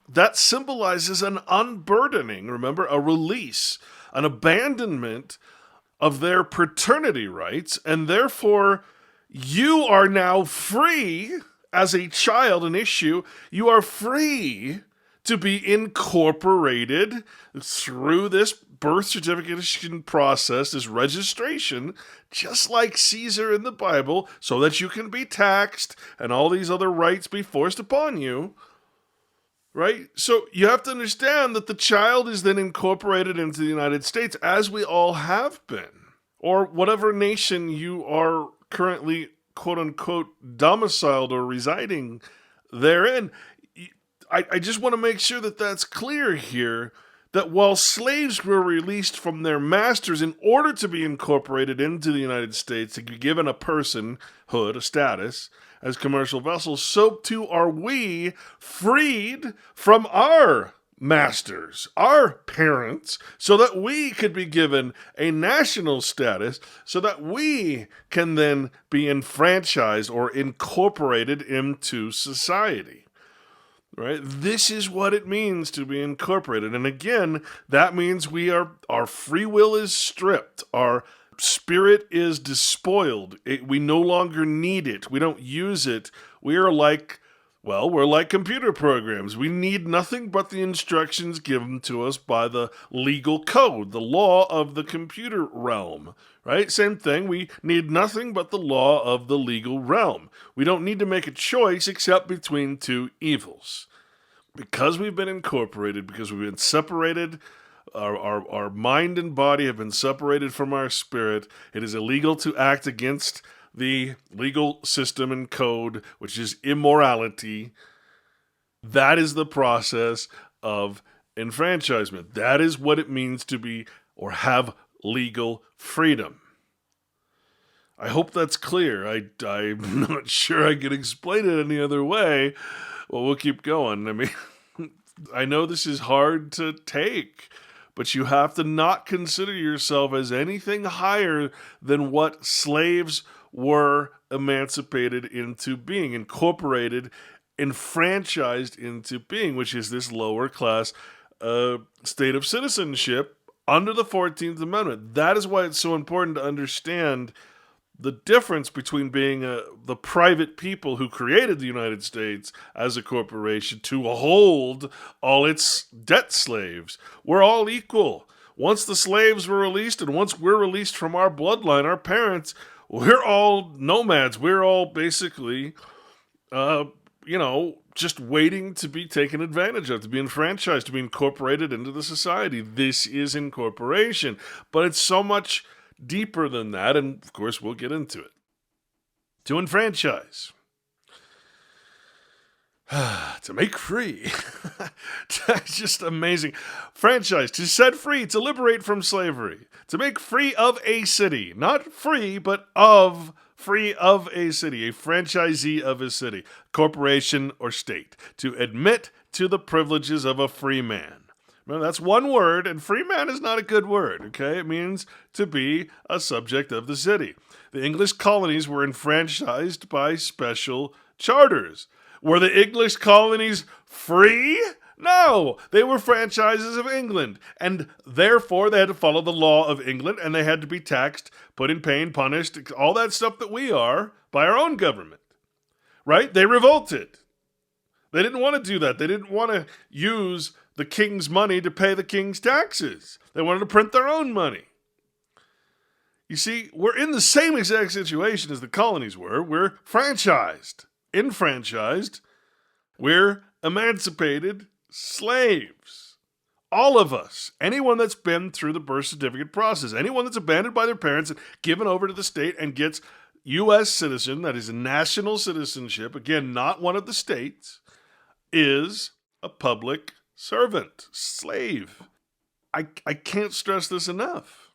that symbolizes an unburdening, remember, a release, an abandonment of their paternity rights, and therefore you are now free as a child, an issue, you are free to be incorporated through this birth certification process, this registration, just like Caesar in the Bible, so that you can be taxed and all these other rights be forced upon you. Right? So you have to understand that the child is then incorporated into the United States, as we all have been, or whatever nation you are currently, quote unquote, domiciled or residing therein. I just want to make sure that that's clear here, that while slaves were released from their masters in order to be incorporated into the United States, to be given a personhood, a status, as commercial vessels, so too are we freed from our masters, our parents, so that we could be given a national status, so that we can then be enfranchised or incorporated into society. Right? This is what it means to be incorporated. And again, that means our free will is stripped. Our spirit is despoiled. We no longer need it. We don't use it. We're like computer programs. We need nothing but the instructions given to us by the legal code, the law of the computer realm, right? Same thing. We need nothing but the law of the legal realm. We don't need to make a choice except between two evils. Because we've been incorporated, because we've been separated, our mind and body have been separated from our spirit, it is illegal to act against the legal system and code, which is immorality. That is the process of enfranchisement. That is what it means to be or have legal freedom. I hope that's clear. I'm not sure I can explain it any other way. Well, we'll keep going. I mean, I know this is hard to take, but you have to not consider yourself as anything higher than what slaves were emancipated into being, incorporated, enfranchised into being, which is this lower class state of citizenship under the 14th Amendment. That is why it's so important to understand the difference between being the private people who created the United States as a corporation to hold all its debt slaves. We're all equal. Once the slaves were released and once we're released from our bloodline, our parents, we're all nomads. We're all basically, just waiting to be taken advantage of, to be enfranchised, to be incorporated into the society. This is incorporation. But it's so much deeper than that, and of course we'll get into it. To enfranchise. To make free. That's just amazing. Franchise, to set free, to liberate from slavery. To make free of a city. Not free, but free of a city. A franchisee of a city, corporation, or state. To admit to the privileges of a free man. Remember, that's one word, and free man is not a good word, okay? It means to be a subject of the city. The English colonies were enfranchised by special charters. Were the English colonies free? No, they were franchises of England, and therefore they had to follow the law of England, and they had to be taxed, put in pain, punished, all that stuff that we are by our own government, right? They revolted. They didn't want to do that. They didn't want to use the king's money to pay the king's taxes. They wanted to print their own money. You see, we're in the same exact situation as the colonies were. We're franchised, enfranchised. We're emancipated slaves. All of us. Anyone that's been through the birth certificate process. Anyone that's abandoned by their parents and given over to the state and gets U.S. citizen, that is a national citizenship, again, not one of the states, is a public servant, slave. I can't stress this enough.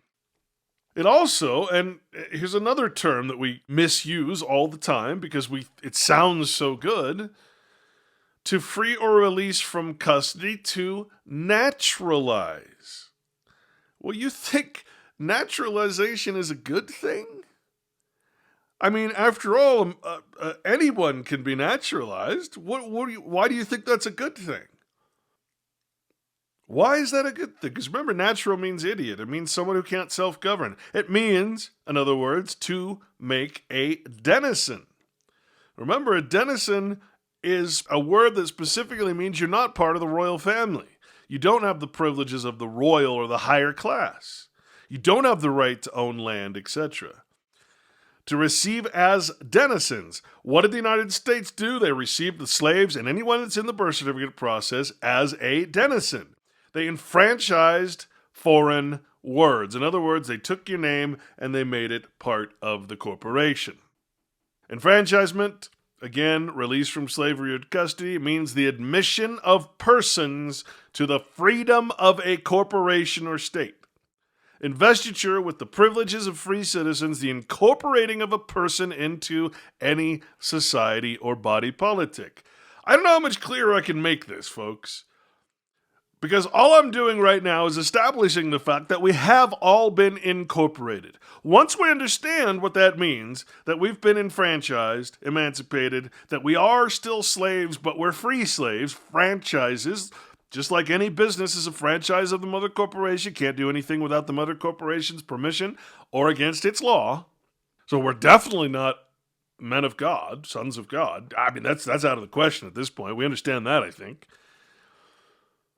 It also, and here's another term that we misuse all the time because it sounds so good, to free or release from custody, to naturalize. Well, you think naturalization is a good thing? I mean, after all, anyone can be naturalized. Why do you think that's a good thing? Why is that a good thing? Because remember, natural means idiot. It means someone who can't self-govern. It means, in other words, to make a denizen. Remember, a denizen is a word that specifically means you're not part of the royal family. You don't have the privileges of the royal or the higher class. You don't have the right to own land, etc. To receive as denizens. What did the United States do? They received the slaves and anyone that's in the birth certificate process as a denizen. They enfranchised foreign words. In other words, they took your name and they made it part of the corporation. Enfranchisement, again, release from slavery or custody, means the admission of persons to the freedom of a corporation or state. Investiture with the privileges of free citizens, the incorporating of a person into any society or body politic. I don't know how much clearer I can make this, folks. Because all I'm doing right now is establishing the fact that we have all been incorporated. Once we understand what that means, that we've been enfranchised, emancipated, that we are still slaves, but we're free slaves, franchises, just like any business is a franchise of the mother corporation, can't do anything without the mother corporation's permission or against its law. So we're definitely not men of God, sons of God. I mean, that's out of the question at this point. We understand that, I think.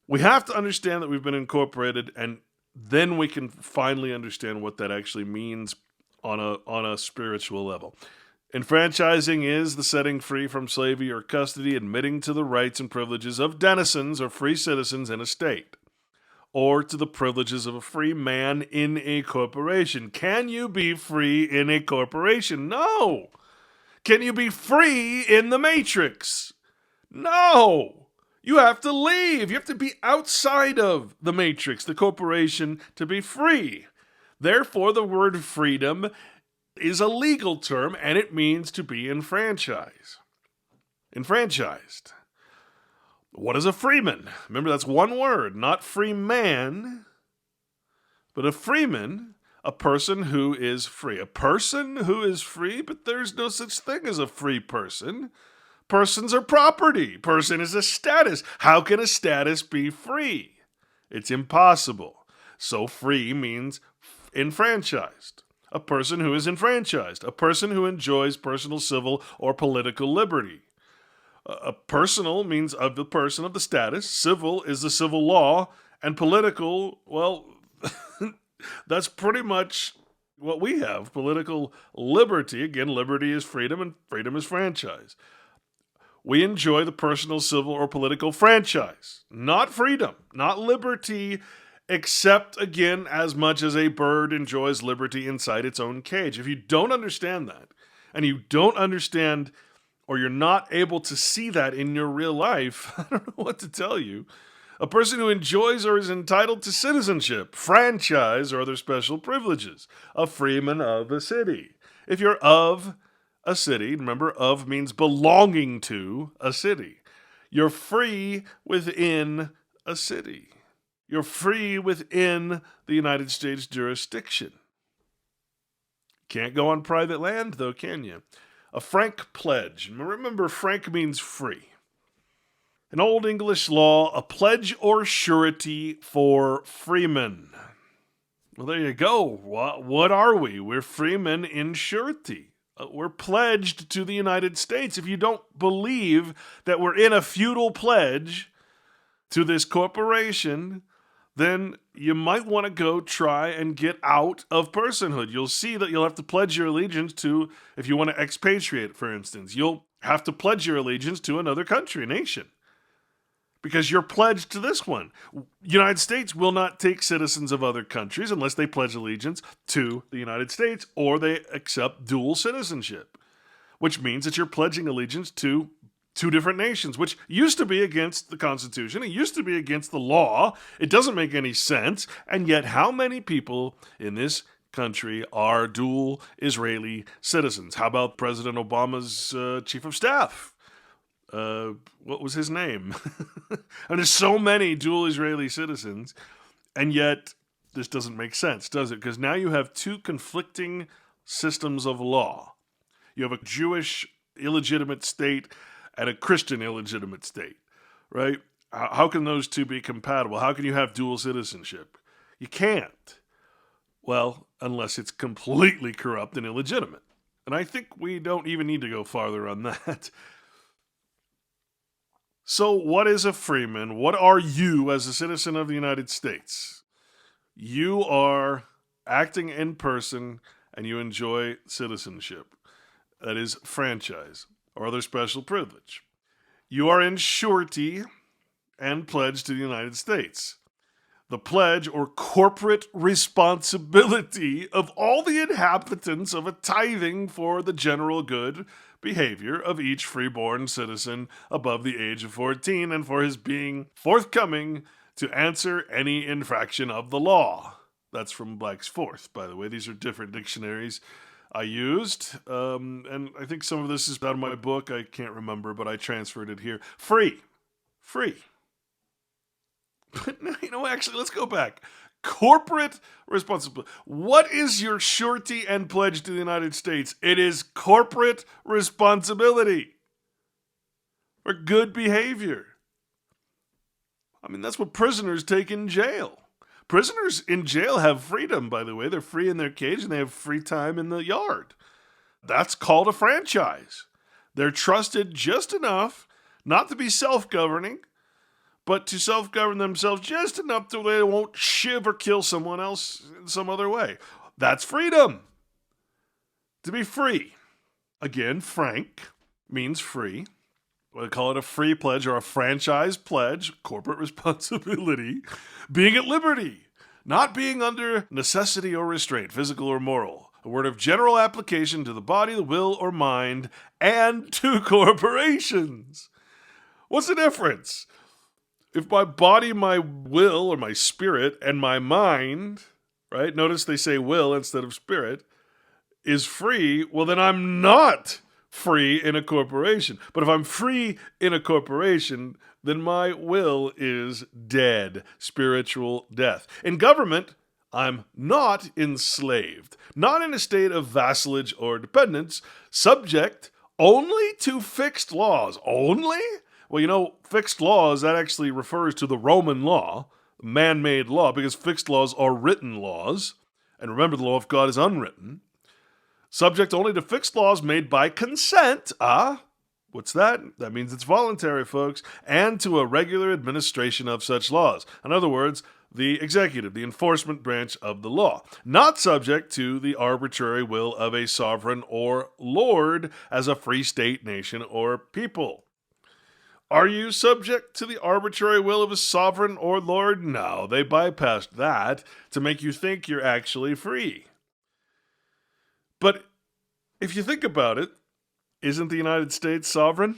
We have to understand that we've been incorporated, and then we can finally understand what that actually means on a spiritual level. Enfranchising is the setting free from slavery or custody, admitting to the rights and privileges of denizens or free citizens in a state, or to the privileges of a free man in a corporation. Can you be free in a corporation? No. Can you be free in the Matrix? No. You have to leave. You have to be outside of the Matrix, the corporation, to be free. Therefore, the word freedom is a legal term, and it means to be enfranchised. Enfranchised. What is a freeman? Remember, that's one word, not free man, but a freeman, a person who is free. A person who is free, but there's no such thing as a free person. Persons are property. Person is a status. How can a status be free? It's impossible. So free means enfranchised. A person who is enfranchised. A person who enjoys personal, civil, or political liberty. A personal means of the person, of the status. Civil is the civil law. And political, well, that's pretty much what we have. Political liberty. Again, liberty is freedom, and freedom is franchise. We enjoy the personal, civil, or political franchise. Not freedom, not liberty, except, again, as much as a bird enjoys liberty inside its own cage. If you don't understand that, and you don't understand, or you're not able to see that in your real life, I don't know what to tell you. A person who enjoys or is entitled to citizenship, franchise, or other special privileges. A freeman of a city. If you're of a city, remember, of means belonging to a city. You're free within a city. You're free within the United States jurisdiction. Can't go on private land, though, can you? A frank pledge. Remember, frank means free. In Old English law, a pledge or surety for freemen. Well, there you go. What are we? We're freemen in surety. We're pledged to the United States. If you don't believe that we're in a feudal pledge to this corporation, then you might want to go try and get out of personhood. You'll see that you'll have to pledge your allegiance to, if you want to expatriate, for instance, you'll have to pledge your allegiance to another country, nation, because you're pledged to this one. United States will not take citizens of other countries unless they pledge allegiance to the United States or they accept dual citizenship, which means that you're pledging allegiance to two different nations, which used to be against the Constitution. It used to be against the law. It doesn't make any sense. And yet, how many people in this country are dual Israeli citizens? How about President Obama's chief of staff? what was his name? And there's so many dual Israeli citizens, and yet this doesn't make sense, does it? Because now you have two conflicting systems of law. You have a Jewish illegitimate state and a Christian illegitimate state, right? How can those two be compatible? How can you have dual citizenship? You can't. Well, unless it's completely corrupt and illegitimate. And I think we don't even need to go farther on that. So, what is a freeman? What are you as a citizen of the United States? You are acting in person and you enjoy citizenship. That is franchise or other special privilege. You are in surety and pledge to the United States. The pledge or corporate responsibility of all the inhabitants of a tithing for the general good behavior of each freeborn citizen above the age of 14 and for his being forthcoming to answer any infraction of the law. That's from Black's Fourth, by the way. These are different dictionaries I used, and I think some of this is out of my book. I can't remember, but I transferred it here. Free. But actually, let's go back. Corporate responsibility. What is your surety and pledge to the United States? It is corporate responsibility for good behavior. I mean, that's what prisoners take in jail. Prisoners in jail have freedom, by the way. They're free in their cage and they have free time in the yard. That's called a franchise. They're trusted just enough not to be self-governing, but to self-govern themselves just enough so they won't shiv or kill someone else in some other way. That's freedom. To be free. Again, frank means free. We call it a free pledge or a franchise pledge, corporate responsibility. Being at liberty, not being under necessity or restraint, physical or moral. A word of general application to the body, the will, or mind, and to corporations. What's the difference? If my body, my will, or my spirit, and my mind, right? Notice they say will instead of spirit, is free, well then I'm not free in a corporation. But if I'm free in a corporation, then my will is dead, spiritual death. In government, I'm not enslaved, not in a state of vassalage or dependence, subject only to fixed laws. Only? Well, fixed laws, that actually refers to the Roman law, man-made law, because fixed laws are written laws. And remember, the law of God is unwritten. Subject only to fixed laws made by consent. What's that? That means it's voluntary, folks. And to a regular administration of such laws. In other words, the executive, the enforcement branch of the law. Not subject to the arbitrary will of a sovereign or lord as a free state, nation, or people. Are you subject to the arbitrary will of a sovereign or lord? No, they bypassed that to make you think you're actually free. But if you think about it, isn't the United States sovereign?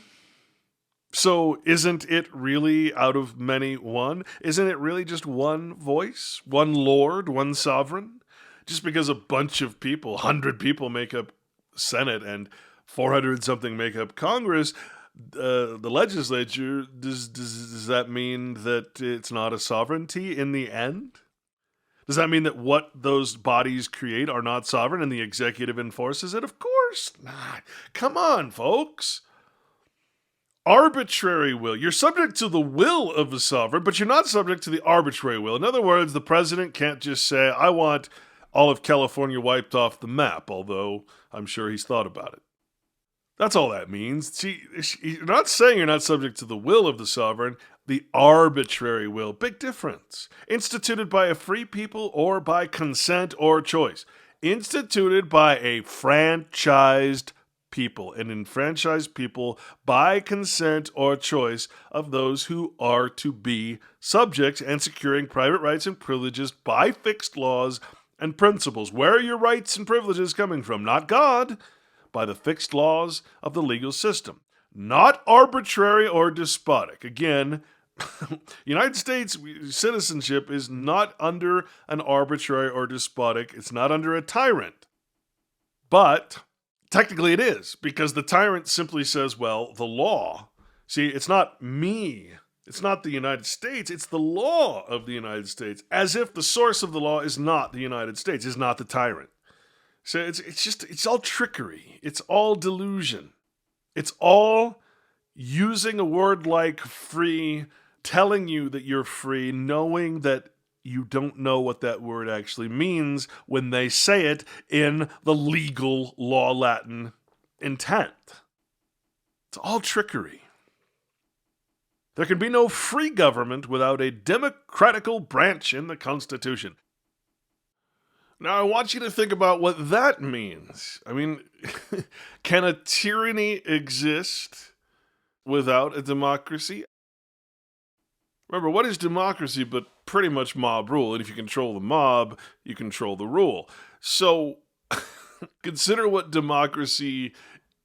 So isn't it really out of many one? Isn't it really just one voice, one lord, one sovereign? Just because a bunch of people, 100 people make up Senate and 400 something make up Congress, the legislature, does that mean that it's not a sovereignty in the end? Does that mean that what those bodies create are not sovereign and the executive enforces it? Of course not. Come on, folks. Arbitrary will. You're subject to the will of the sovereign, but you're not subject to the arbitrary will. In other words, the president can't just say, I want all of California wiped off the map, although I'm sure he's thought about it. That's all that means. See, you're not saying you're not subject to the will of the sovereign, the arbitrary will. Big difference. Instituted by a free people or by consent or choice. Instituted by a franchised people, an enfranchised people by consent or choice of those who are to be subjects and securing private rights and privileges by fixed laws and principles. Where are your rights and privileges coming from? Not God. By the fixed laws of the legal system. Not arbitrary or despotic. Again, United States citizenship is not under an arbitrary or despotic. It's not under a tyrant. But technically it is, because the tyrant simply says, well, the law See, it's not me. It's not the United States. It's the law of the United States, as if the source of the law is not the United States, is not the tyrant. So it's all trickery. It's all delusion. It's all using a word like free, telling you that you're free, knowing that you don't know what that word actually means when they say it in the legal law Latin intent. It's all trickery. There can be no free government without a democratical branch in the Constitution. Now, I want you to think about what that means. I mean, can a tyranny exist without a democracy? Remember, what is democracy but pretty much mob rule? And if you control the mob, you control the rule. So, consider what democracy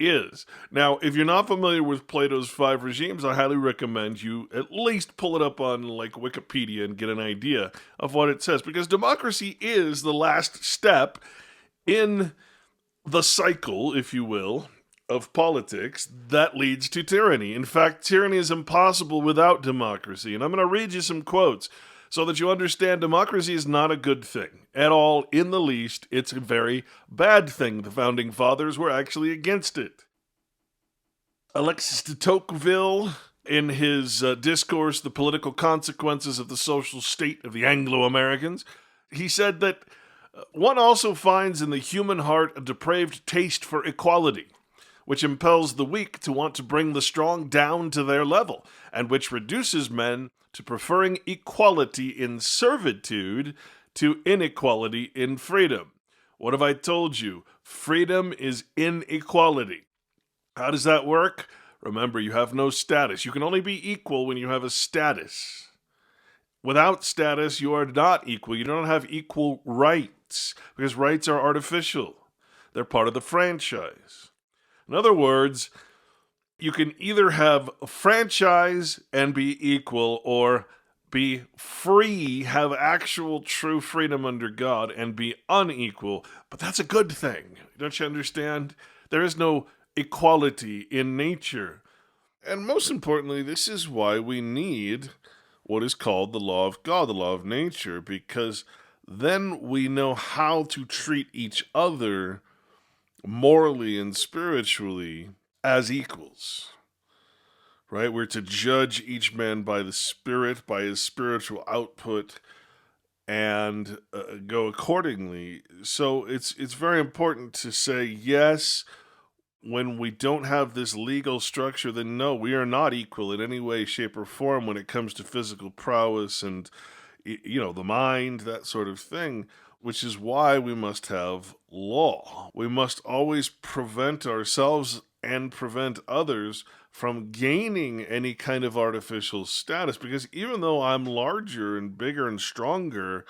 is. Now, if you're not familiar with Plato's 5 regimes, I highly recommend you at least pull it up on like Wikipedia and get an idea of what it says, because democracy is the last step in the cycle, if you will, of politics that leads to tyranny. In fact, tyranny is impossible without democracy. And I'm going to read you some quotes so that you understand democracy is not a good thing at all, in the least. It's a very bad thing. The founding fathers were actually against it. Alexis de Tocqueville, in his discourse, The Political Consequences of the Social State of the Anglo-Americans, he said that one also finds in the human heart a depraved taste for equality, which impels the weak to want to bring the strong down to their level, and which reduces men to preferring equality in servitude to inequality in freedom. What have I told you? Freedom is inequality. How does that work? Remember, you have no status. You can only be equal when you have a status. Without status, you are not equal. You don't have equal rights, because rights are artificial. They're part of the franchise. In other words, you can either have a franchise and be equal, or be free, have actual true freedom under God, and be unequal. But that's a good thing. Don't you understand? There is no equality in nature. And most importantly, this is why we need what is called the law of God, the law of nature, because then we know how to treat each other morally and spiritually as equals, right? We're to judge each man by the Spirit, by his spiritual output, and go accordingly. So it's very important to say, yes, when we don't have this legal structure, then no, we are not equal in any way, shape, or form when it comes to physical prowess and, the mind, that sort of thing, which is why we must have law. We must always prevent ourselves and prevent others from gaining any kind of artificial status, because even though I'm larger and bigger and stronger,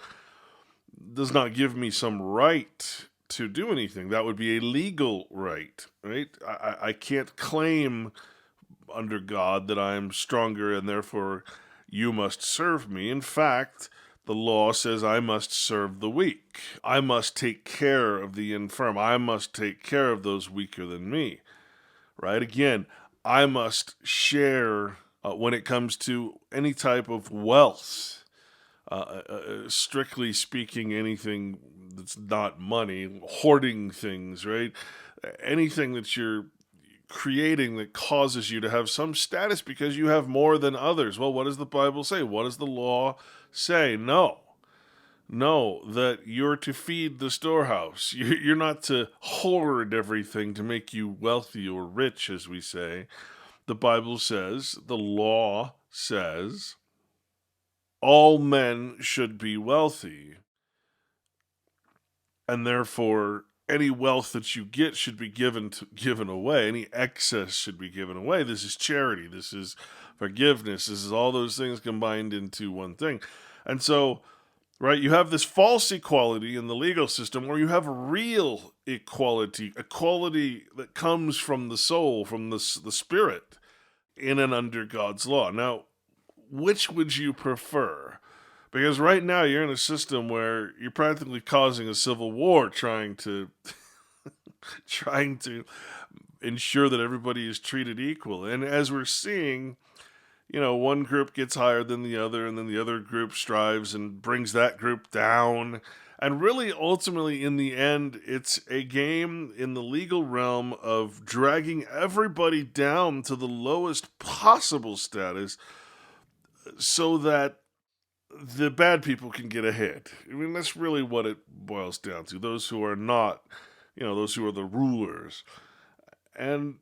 does not give me some right to do anything. That would be a legal right? I can't claim under God that I'm stronger and therefore you must serve me. In fact, the law says I must serve the weak. I must take care of the infirm. I must take care of those weaker than me, right? Again, I must share when it comes to any type of wealth. Strictly speaking, anything that's not money, hoarding things, right? Anything that you're creating that causes you to have some status because you have more than others. Well, what does the Bible say? What does the law say? No, that you're to feed the storehouse. You're not to hoard everything to make you wealthy or rich, as we say. The Bible says, the law says, all men should be wealthy, and therefore any wealth that you get should be given away. Any excess should be given away. This is charity. This is forgiveness. This is all those things combined into one thing. And so, right, you have this false equality in the legal system, where you have real equality that comes from the soul, from the spirit, in and under God's law. Now, which would you prefer? Because right now you're in a system where you're practically causing a civil war trying to ensure that everybody is treated equal. And as we're seeing, one group gets higher than the other, and then the other group strives and brings that group down. And really, ultimately, in the end, it's a game in the legal realm of dragging everybody down to the lowest possible status so that the bad people can get ahead. I mean, that's really what it boils down to. Those who are not, those who are the rulers. And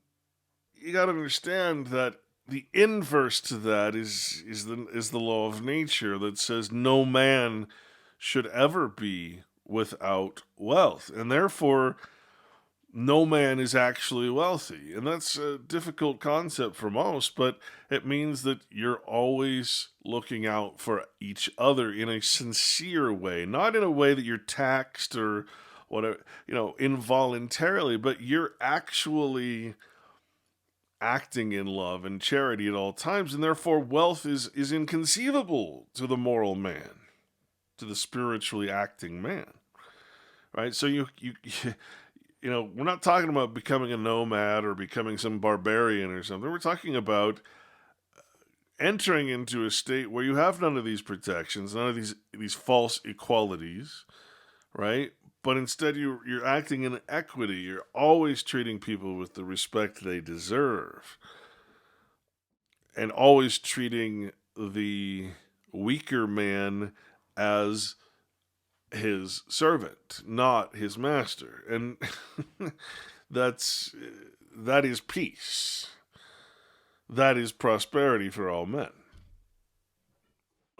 you got to understand that the inverse to that is the law of nature that says no man should ever be without wealth, and therefore no man is actually wealthy. And that's a difficult concept for most, but it means that you're always looking out for each other in a sincere way, not in a way that you're taxed or whatever, involuntarily, but you're actually acting in love and charity at all times, and therefore wealth is inconceivable to the moral man, to the spiritually acting man, right? So we're not talking about becoming a nomad or becoming some barbarian or something. We're talking about entering into a state where you have none of these protections, none of these false equalities, right? But instead, you're acting in equity. You're always treating people with the respect they deserve. And always treating the weaker man as his servant, not his master. And that is peace. That is prosperity for all men.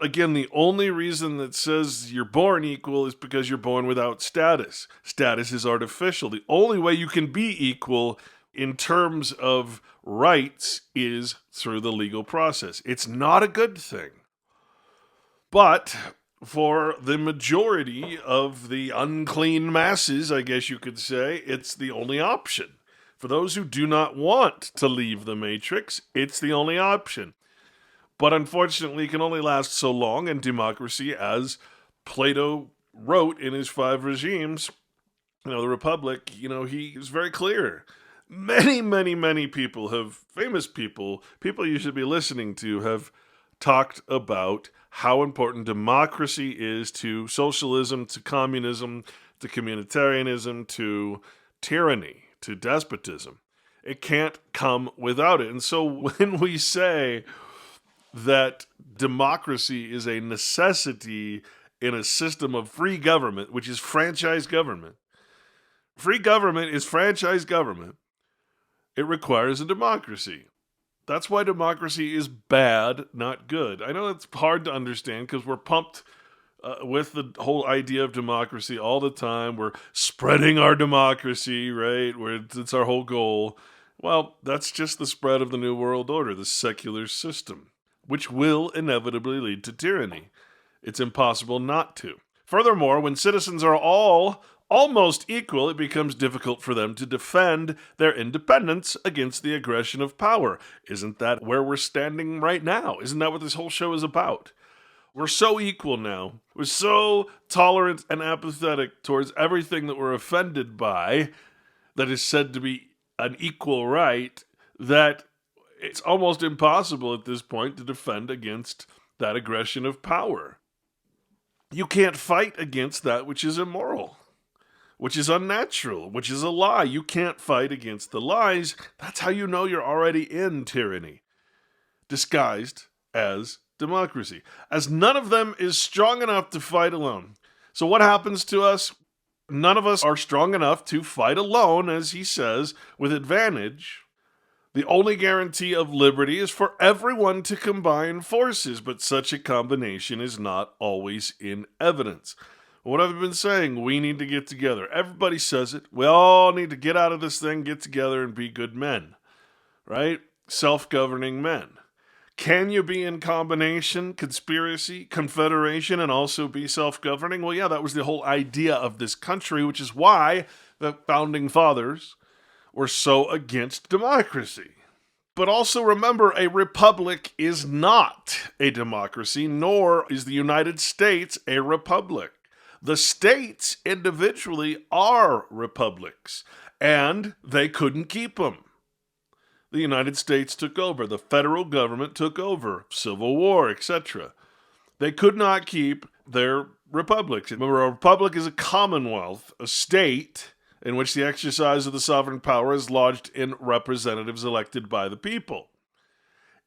Again, the only reason that says you're born equal is because you're born without status. Status is artificial. The only way you can be equal in terms of rights is through the legal process. It's not a good thing. But for the majority of the unclean masses, I guess you could say, it's the only option. For those who do not want to leave the matrix, it's the only option. But unfortunately, it can only last so long, and democracy, as Plato wrote in his 5 regimes, the Republic, he is very clear. Many, many, many people famous people you should be listening to, have talked about how important democracy is to socialism, to communism, to communitarianism, to tyranny, to despotism. It can't come without it. And so when we say that democracy is a necessity in a system of free government, which is franchise government. Free government is franchise government. It requires a democracy. That's why democracy is bad, not good. I know it's hard to understand because we're pumped with the whole idea of democracy all the time. We're spreading our democracy, right? It's our whole goal. Well, that's just the spread of the New World Order, the secular system, which will inevitably lead to tyranny. It's impossible not to. Furthermore, when citizens are all almost equal, it becomes difficult for them to defend their independence against the aggression of power. Isn't that where we're standing right now? Isn't that what this whole show is about? We're so equal now. We're so tolerant and apathetic towards everything that we're offended by that is said to be an equal right that it's almost impossible at this point to defend against that aggression of power. You can't fight against that which is immoral, which is unnatural, which is a lie. You can't fight against the lies. That's how you know you're already in tyranny, disguised as democracy, as none of them is strong enough to fight alone. So what happens to us? None of us are strong enough to fight alone, as he says, with advantage. The only guarantee of liberty is for everyone to combine forces, but such a combination is not always in evidence. What have I been saying? We need to get together. Everybody says it. We all need to get out of this thing, get together, and be good men, right? Self-governing men. Can you be in combination, conspiracy, confederation, and also be self-governing? Well, yeah, that was the whole idea of this country, which is why the founding fathers were so against democracy. But also remember, a republic is not a democracy, nor is the United States a republic. The states individually are republics, and they couldn't keep them. The United States took over. The federal government took over. Civil War, etc. They could not keep their republics. Remember, a republic is a commonwealth, a state in which the exercise of the sovereign power is lodged in representatives elected by the people.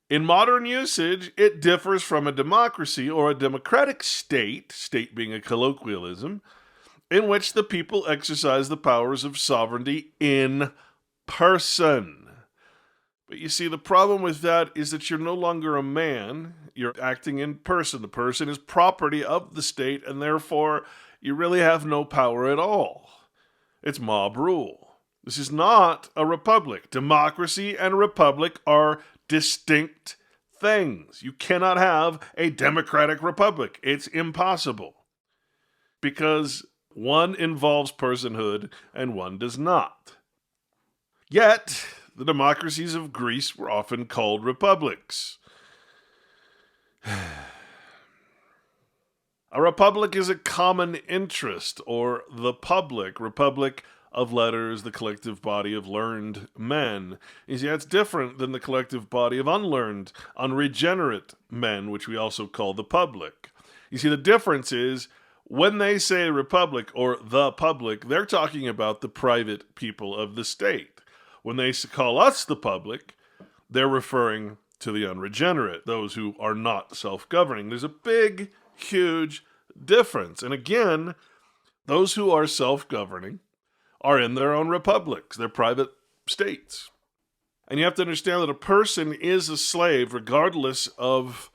In modern usage, it differs from a democracy or a democratic state being a colloquialism, in which the people exercise the powers of sovereignty in person. But you see, the problem with that is that you're no longer a man, you're acting in person. The person is property of the state, and therefore you really have no power at all. It's mob rule. This is not a republic. Democracy and republic are distinct things. You cannot have a democratic republic. It's impossible. Because one involves personhood and one does not. Yet, the democracies of Greece were often called republics. A republic is a common interest, or the public, republic of letters, the collective body of learned men. You see, that's different than the collective body of unlearned, unregenerate men, which we also call the public. You see, the difference is, when they say republic or the public, they're talking about the private people of the state. When they call us the public, they're referring to the unregenerate, those who are not self-governing. There's a big, huge difference. And again, those who are self-governing are in their own republics, their private states. And you have to understand that a person is a slave regardless of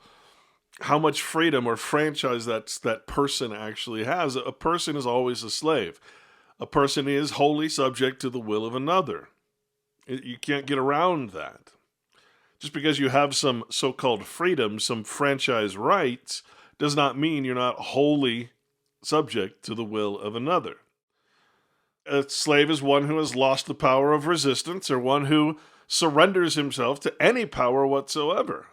how much freedom or franchise that person actually has. A person is always a slave. A person is wholly subject to the will of another. You can't get around that. Just because you have some so-called freedom, some franchise rights, does not mean you're not wholly subject to the will of another. A slave is one who has lost the power of resistance or one who surrenders himself to any power whatsoever.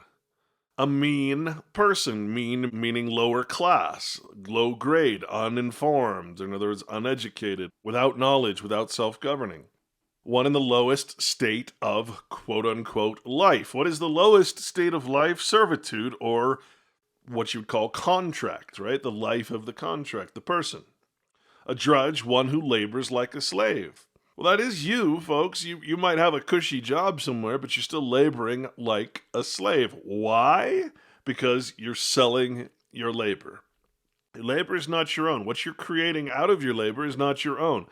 A mean person, mean meaning lower class, low grade, uninformed, in other words, uneducated, without knowledge, without self-governing. One in the lowest state of quote-unquote life. What is the lowest state of life? Servitude, or what you would call contract, right? The life of the contract, the person. A drudge, one who labors like a slave. Well, that is you, folks. You might have a cushy job somewhere, but you're still laboring like a slave. Why? Because you're selling your labor. Your labor is not your own. What you're creating out of your labor is not your own.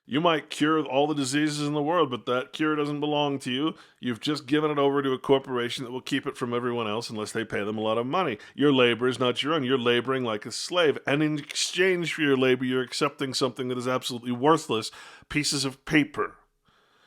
You might cure all the diseases in the world, but that cure doesn't belong to you. You've just given it over to a corporation that will keep it from everyone else unless they pay them a lot of money. Your labor is not your own. You're laboring like a slave. And in exchange for your labor, you're accepting something that is absolutely worthless, pieces of paper.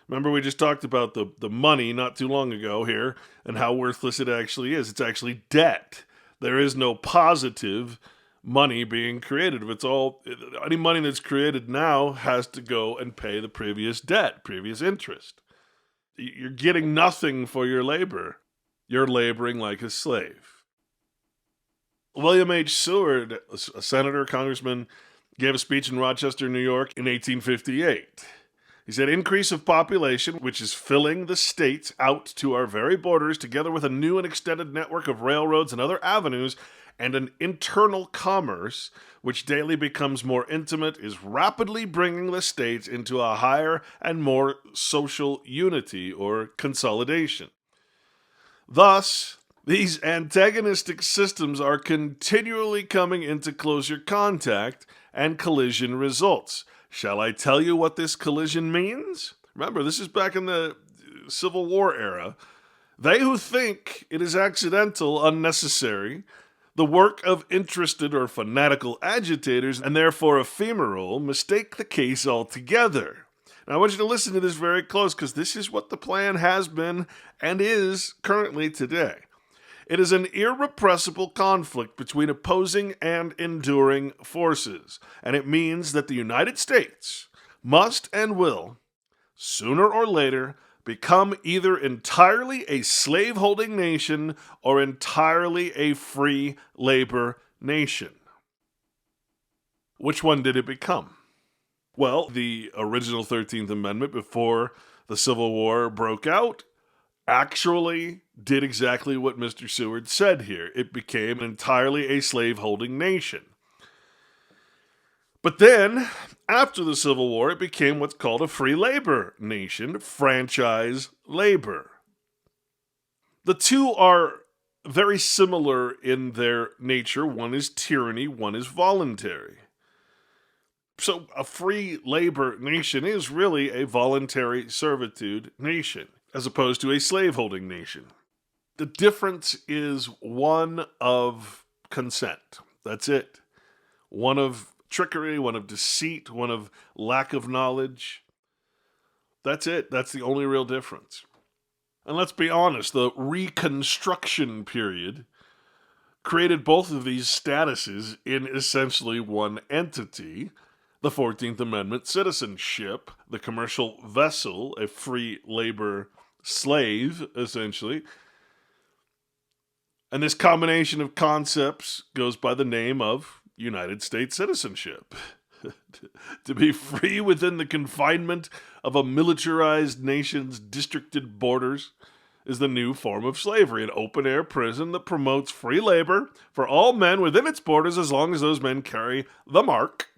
Remember, we just talked about the money not too long ago here and how worthless it actually is. It's actually debt. There is no positive money being created. If it's all, any money that's created now has to go and pay the previous debt, previous interest. You're getting nothing for your labor. You're laboring like a slave. William H. Seward, a senator, congressman, gave a speech in Rochester, New York in 1858. He said, "Increase of population, which is filling the states out to our very borders, together with a new and extended network of railroads and other avenues, and an internal commerce which daily becomes more intimate, is rapidly bringing the states into a higher and more social unity or consolidation. Thus, these antagonistic systems are continually coming into closer contact, and collision results. Shall I tell you what this collision means?" Remember, this is back in the Civil War era. "They who think it is accidental, unnecessary, the work of interested or fanatical agitators, and therefore ephemeral, mistake the case altogether." Now, I want you to listen to this very close, because this is what the plan has been and is currently today. "It is an irrepressible conflict between opposing and enduring forces, and it means that the United States must and will, sooner or later, become either entirely a slave-holding nation or entirely a free labor nation." Which one did it become? Well, the original 13th Amendment before the Civil War broke out actually did exactly what Mr. Seward said here. It became entirely a slaveholding nation. But then, after the Civil War, it became what's called a free labor nation, franchise labor. The two are very similar in their nature. One is tyranny, one is voluntary. So a free labor nation is really a voluntary servitude nation, as opposed to a slaveholding nation. The difference is one of consent. That's it. One of trickery, one of deceit, one of lack of knowledge. That's it. That's the only real difference. And let's be honest, the Reconstruction period created both of these statuses in essentially one entity. The 14th Amendment citizenship, the commercial vessel, a free labor slave, essentially. And this combination of concepts goes by the name of United States citizenship. To be free within the confinement of a militarized nation's districted borders is the new form of slavery, an open-air prison that promotes free labor for all men within its borders as long as those men carry the mark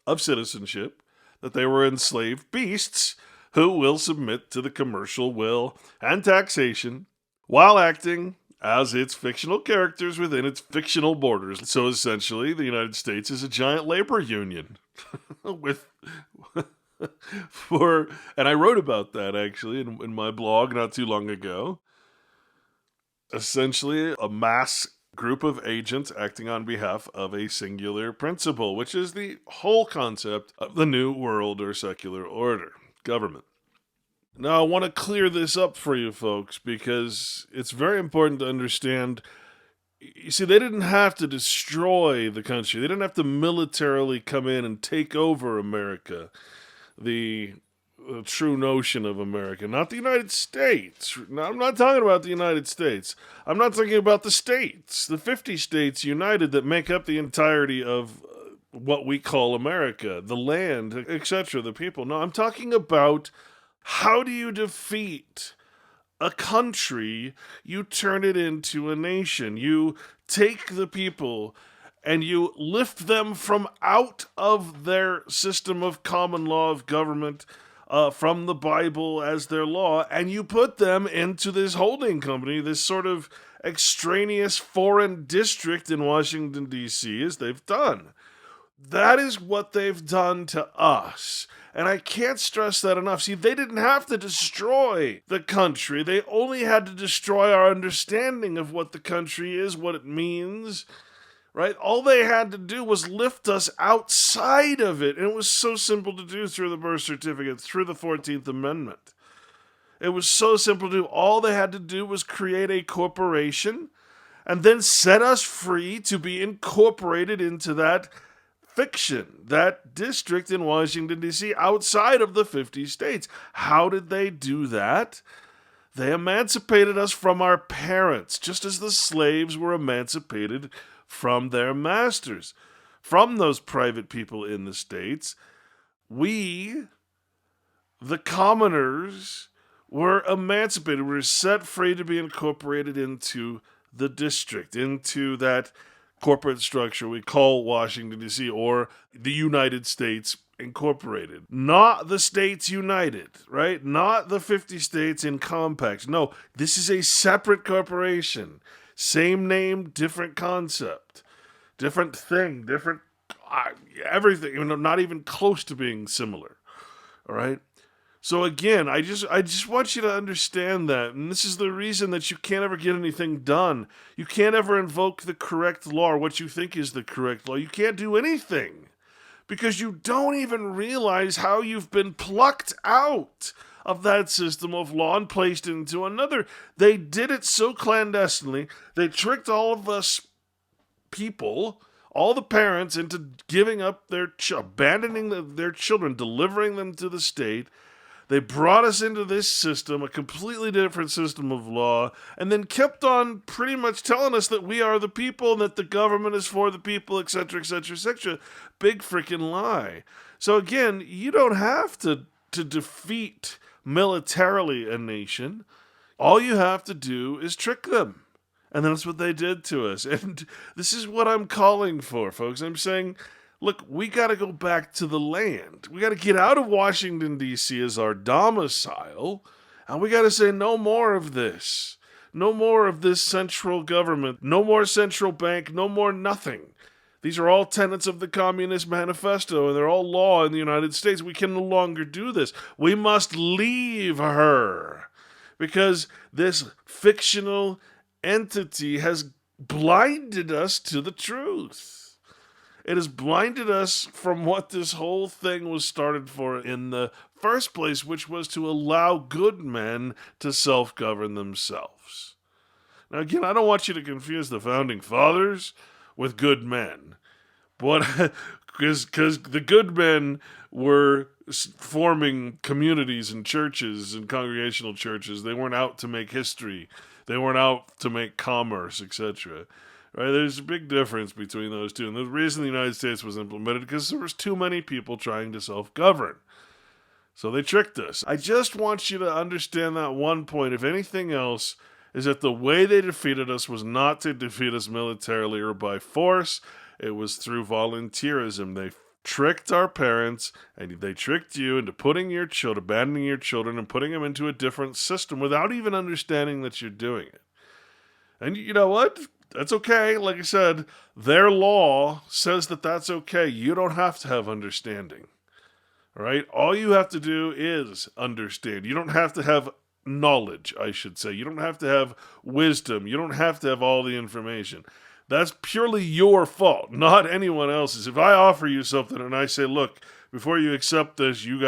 of citizenship that they were enslaved beasts who will submit to the commercial will and taxation while acting as its fictional characters within its fictional borders. So essentially, the United States is a giant labor union. And I wrote about that actually in my blog not too long ago. Essentially, a mass group of agents acting on behalf of a singular principle, which is the whole concept of the New World or secular order government. Now, I want to clear this up for you folks because it's very important to understand. You see, they didn't have to destroy the country. They didn't have to militarily come in and take over America, the true notion of America. Not the United States. No, I'm not talking about the United States. I'm not talking about the states, the 50 states united that make up the entirety of what we call America, the land, etc., the people. No, I'm talking about how do you defeat a country? You turn it into a nation. You take the people and you lift them from out of their system of common law of government, from the Bible as their law, and you put them into this holding company, this sort of extraneous foreign district in Washington, D.C., as they've done. That is what they've done to us. And I can't stress that enough. See, they didn't have to destroy the country. They only had to destroy our understanding of what the country is, what it means, right? All they had to do was lift us outside of it. And it was so simple to do through the birth certificate, through the 14th Amendment. It was so simple to do. All they had to do was create a corporation and then set us free to be incorporated into that fiction, that district in Washington, D.C., outside of the 50 states. How did they do that? They emancipated us from our parents, just as the slaves were emancipated from their masters, from those private people in the states. We, the commoners, were emancipated. We were set free to be incorporated into the district, into that corporate structure we call Washington, D.C., or the United States Incorporated. Not the States United, right? Not the 50 states in compacts. No, this is a separate corporation. Same name, different concept. Different thing, different everything. Not even close to being similar. All right? So again, I just want you to understand that, and this is the reason that you can't ever get anything done. You can't ever invoke the correct law or what you think is the correct law. You can't do anything because you don't even realize how you've been plucked out of that system of law and placed into another. They did it so clandestinely. They tricked all of us people, all the parents, into giving up abandoning their children, delivering them to the state. They brought us into this system, a completely different system of law, and then kept on pretty much telling us that we are the people and that the government is for the people, etc., etc., etc. Big freaking lie. So again, you don't have to defeat militarily a nation. All you have to do is trick them. And that's what they did to us. And this is what I'm calling for, folks. I'm saying, look, we got to go back to the land. We got to get out of Washington, D.C. as our domicile. And we got to say no more of this. No more of this central government. No more central bank. No more nothing. These are all tenets of the Communist Manifesto, and they're all law in the United States. We can no longer do this. We must leave her. Because this fictional entity has blinded us to the truth. It has blinded us from what this whole thing was started for in the first place, which was to allow good men to self-govern themselves. Now, again, I don't want you to confuse the Founding Fathers with good men. But because the good men were forming communities and churches and congregational churches. They weren't out to make history. They weren't out to make commerce, etc. Right? There's a big difference between those two. And the reason the United States was implemented because there was too many people trying to self-govern. So they tricked us. I just want you to understand that one point. If anything else, is that the way they defeated us was not to defeat us militarily or by force. It was through volunteerism. They tricked our parents, and they tricked you into putting your children, abandoning your children, and putting them into a different system without even understanding that you're doing it. And you know what? That's okay. Like I said, their law says that that's okay. You don't have to have understanding. All right? All you have to do is understand. You don't have to have knowledge, I should say. You don't have to have wisdom. You don't have to have all the information. That's purely your fault, not anyone else's. If I offer you something and I say, look, before you accept this, you're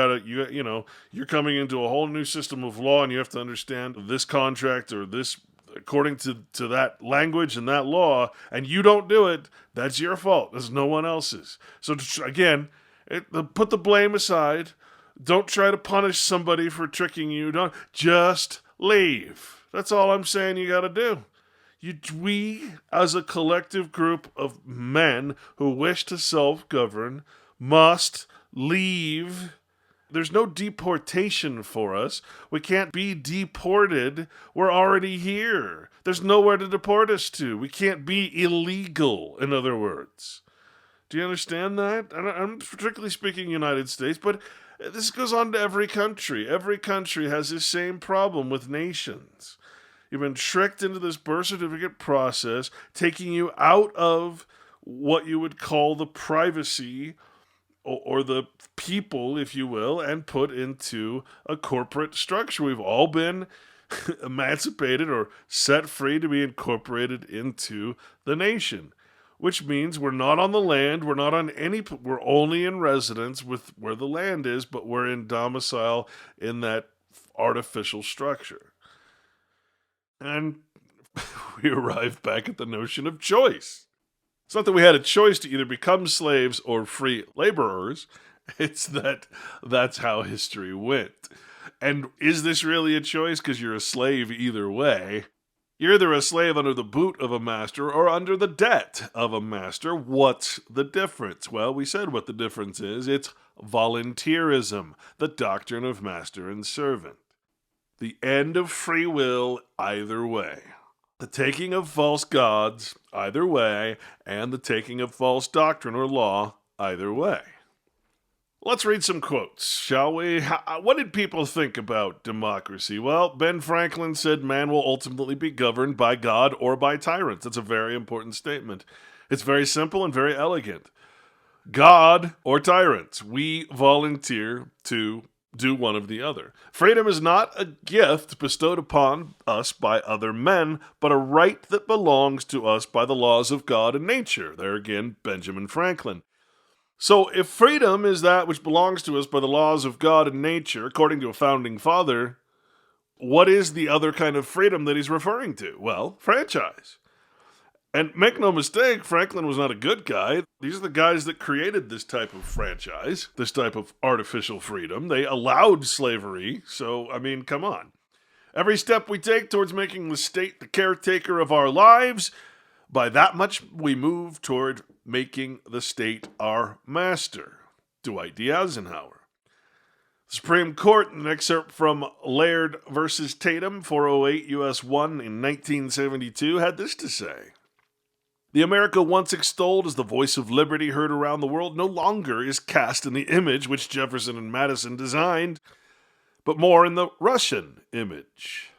coming into a whole new system of law and you have to understand this contract or this according to that language and that law, and you don't do it, that's your fault. That's no one else's. So again, put the blame aside. Don't try to punish somebody for tricking you. Don't just leave. That's all I'm saying you got to do. We, as a collective group of men who wish to self-govern, must leave. There's no deportation for us. We can't be deported. We're already here. There's nowhere to deport us to. We can't be illegal, in other words. Do you understand that? I'm particularly speaking United States, but this goes on to every country. Every country has this same problem with nations. You've been tricked into this birth certificate process, taking you out of what you would call the privacy or the people, if you will, and put into a corporate structure. We've all been emancipated or set free to be incorporated into the nation, which means we're not on the land, we're only in residence with where the land is, but we're in domicile in that artificial structure. And we arrive back at the notion of choice. It's not that we had a choice to either become slaves or free laborers. It's that's how history went. And is this really a choice? Because you're a slave either way. You're either a slave under the boot of a master or under the debt of a master. What's the difference? Well, we said what the difference is. It's volunteerism, the doctrine of master and servant. The end of free will either way. The taking of false gods either way, and the taking of false doctrine or law either way. Let's read some quotes, shall we? What did people think about democracy? Well, Ben Franklin said man will ultimately be governed by God or by tyrants. That's a very important statement. It's very simple and very elegant. God or tyrants. We volunteer to do one of the other. Freedom is not a gift bestowed upon us by other men, but a right that belongs to us by the laws of God and nature. There again, Benjamin Franklin. So if freedom is that which belongs to us by the laws of God and nature, according to a founding father, what is the other kind of freedom that he's referring to? Well, franchise. And make no mistake, Franklin was not a good guy. These are the guys that created this type of franchise, this type of artificial freedom. They allowed slavery, so, I mean, come on. Every step we take towards making the state the caretaker of our lives, by that much we move toward making the state our master. Dwight D. Eisenhower. Supreme Court, an excerpt from Laird versus Tatum, 408 U.S. 1 in 1972, had this to say. The America once extolled as the voice of liberty heard around the world no longer is cast in the image which Jefferson and Madison designed, but more in the Russian image.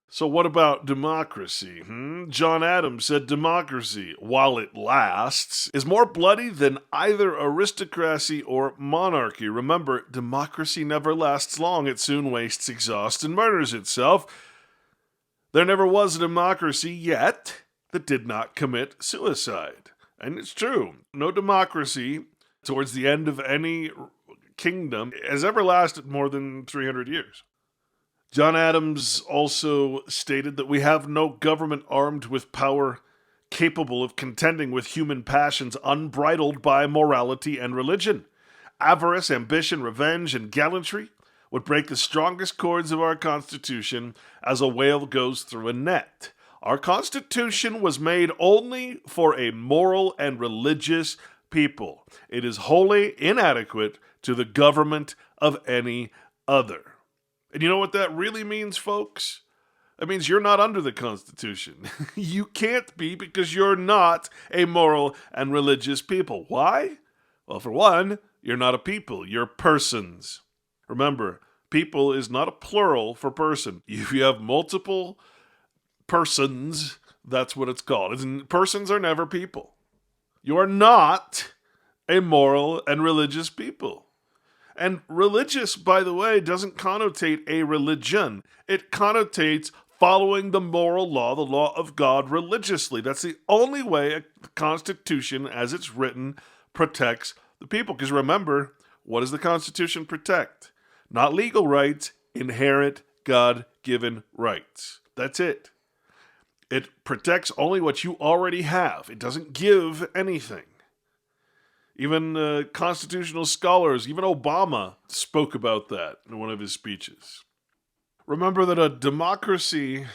So what about democracy? John Adams said democracy, while it lasts, is more bloody than either aristocracy or monarchy. Remember, democracy never lasts long. It soon wastes, exhausts, and murders itself. There never was a democracy yet that did not commit suicide. And it's true. No democracy towards the end of any kingdom has ever lasted more than 300 years. John Adams also stated that we have no government armed with power capable of contending with human passions unbridled by morality and religion. Avarice, ambition, revenge, and gallantry would break the strongest cords of our Constitution as a whale goes through a net. Our Constitution was made only for a moral and religious people. It is wholly inadequate to the government of any other. And you know what that really means, folks? That means you're not under the Constitution. You can't be because you're not a moral and religious people. Why? Well, for one, you're not a people. You're persons. Remember, people is not a plural for person. If you have multiple persons, that's what it's called. Persons are never people. You are not a moral and religious people. And religious, by the way, doesn't connotate a religion. It connotates following the moral law, the law of God, religiously. That's the only way a Constitution, as it's written, protects the people. Because remember, what does the Constitution protect? Not legal rights, inherent God-given rights. That's it. It protects only what you already have. It doesn't give anything. Even constitutional scholars, even Obama, spoke about that in one of his speeches. Remember that a democracy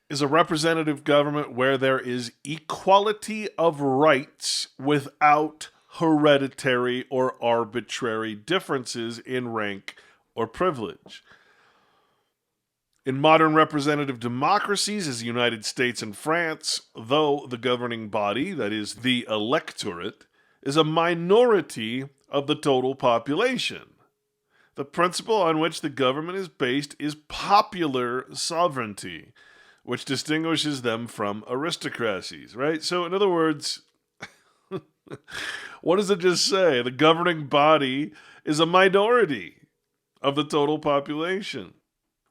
is a representative government where there is equality of rights without hereditary or arbitrary differences in rank or privilege. In modern representative democracies, as the United States and France, though the governing body, that is, the electorate, is a minority of the total population, the principle on which the government is based is popular sovereignty, which distinguishes them from aristocracies, right? So, in other words, what does it just say? The governing body is a minority of the total population.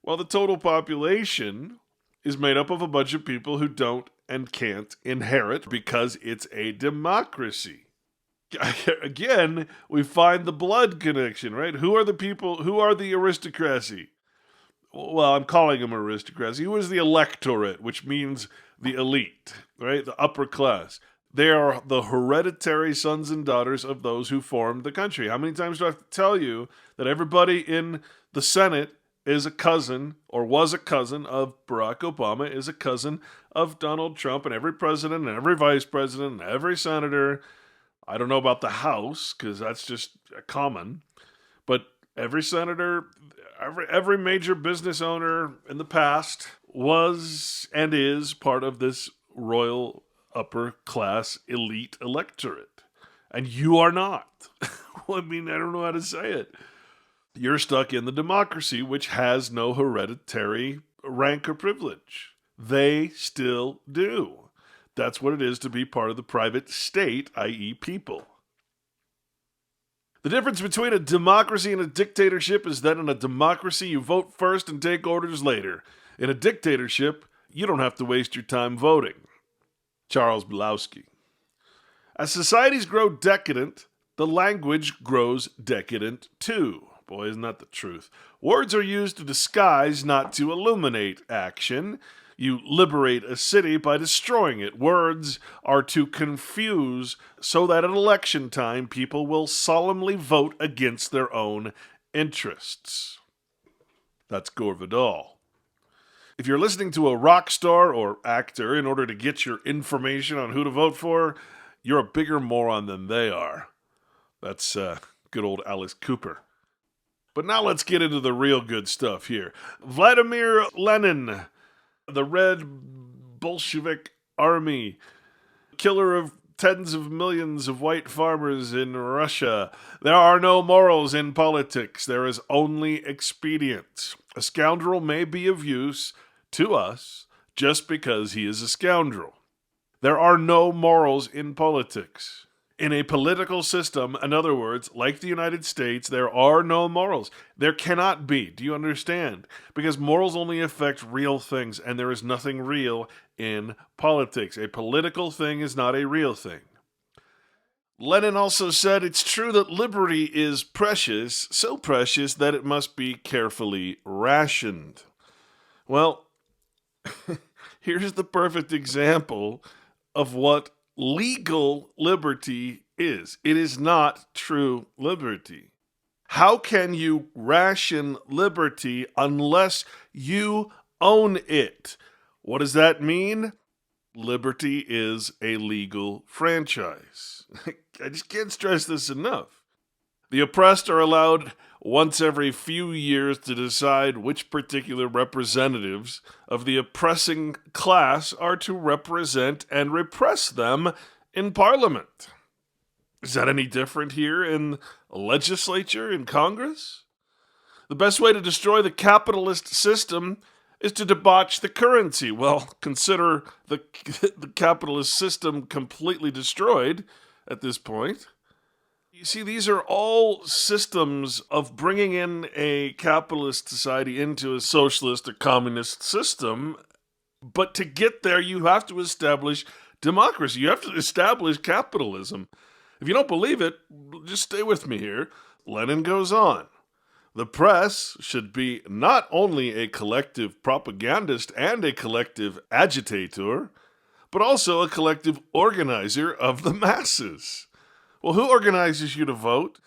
Well, the total population is made up of a bunch of people who don't and can't inherit because it's a democracy. Again, we find the blood connection, right? Who are the people, who are the aristocracy? Well, I'm calling them aristocracy. Who is the electorate, which means the elite, right? The upper class. They are the hereditary sons and daughters of those who formed the country. How many times do I have to tell you that everybody in the Senate is a cousin or was a cousin of Barack Obama, is a cousin of Donald Trump, and every president and every vice president and every senator, I don't know about the House because that's just common, but every senator, every major business owner in the past was and is part of this royal upper class elite electorate. And you are not. Well, I mean, I don't know how to say it. You're stuck in the democracy, which has no hereditary rank or privilege. They still do. That's what it is to be part of the private state, i.e. people. The difference between a democracy and a dictatorship is that in a democracy, you vote first and take orders later. In a dictatorship, you don't have to waste your time voting. Charles Bukowski. As societies grow decadent, the language grows decadent too. Boy, isn't that the truth? Words are used to disguise, not to illuminate action. You liberate a city by destroying it. Words are to confuse so that at election time people will solemnly vote against their own interests. That's Gore Vidal. If you're listening to a rock star or actor in order to get your information on who to vote for, you're a bigger moron than they are. That's Good old Alice Cooper. But now let's get into the real good stuff here. Vladimir Lenin, the Red Bolshevik Army, killer of tens of millions of white farmers in Russia. There are no morals in politics. There is only expedience. A scoundrel may be of use to us just because he is a scoundrel. There are no morals in politics. In a political system, in other words, like the United States, there are no morals. There cannot be. Do you understand? Because morals only affect real things, and there is nothing real in politics. A political thing is not a real thing. Lenin also said it's true that liberty is precious, so precious that it must be carefully rationed. Well, here's the perfect example of what legal liberty is. It is not true liberty. How can you ration liberty unless you own it? What does that mean? Liberty is a legal franchise. I just can't stress this enough. The oppressed are allowed once every few years to decide which particular representatives of the oppressing class are to represent and repress them in Parliament. Is that any different here in a legislature, in Congress? The best way to destroy the capitalist system is to debauch the currency. Well, consider the capitalist system completely destroyed at this point. You see, these are all systems of bringing in a capitalist society into a socialist or communist system. But to get there, you have to establish democracy. You have to establish capitalism. If you don't believe it, just stay with me here. Lenin goes on. The press should be not only a collective propagandist and a collective agitator, but also a collective organizer of the masses. Well, who organizes you to vote?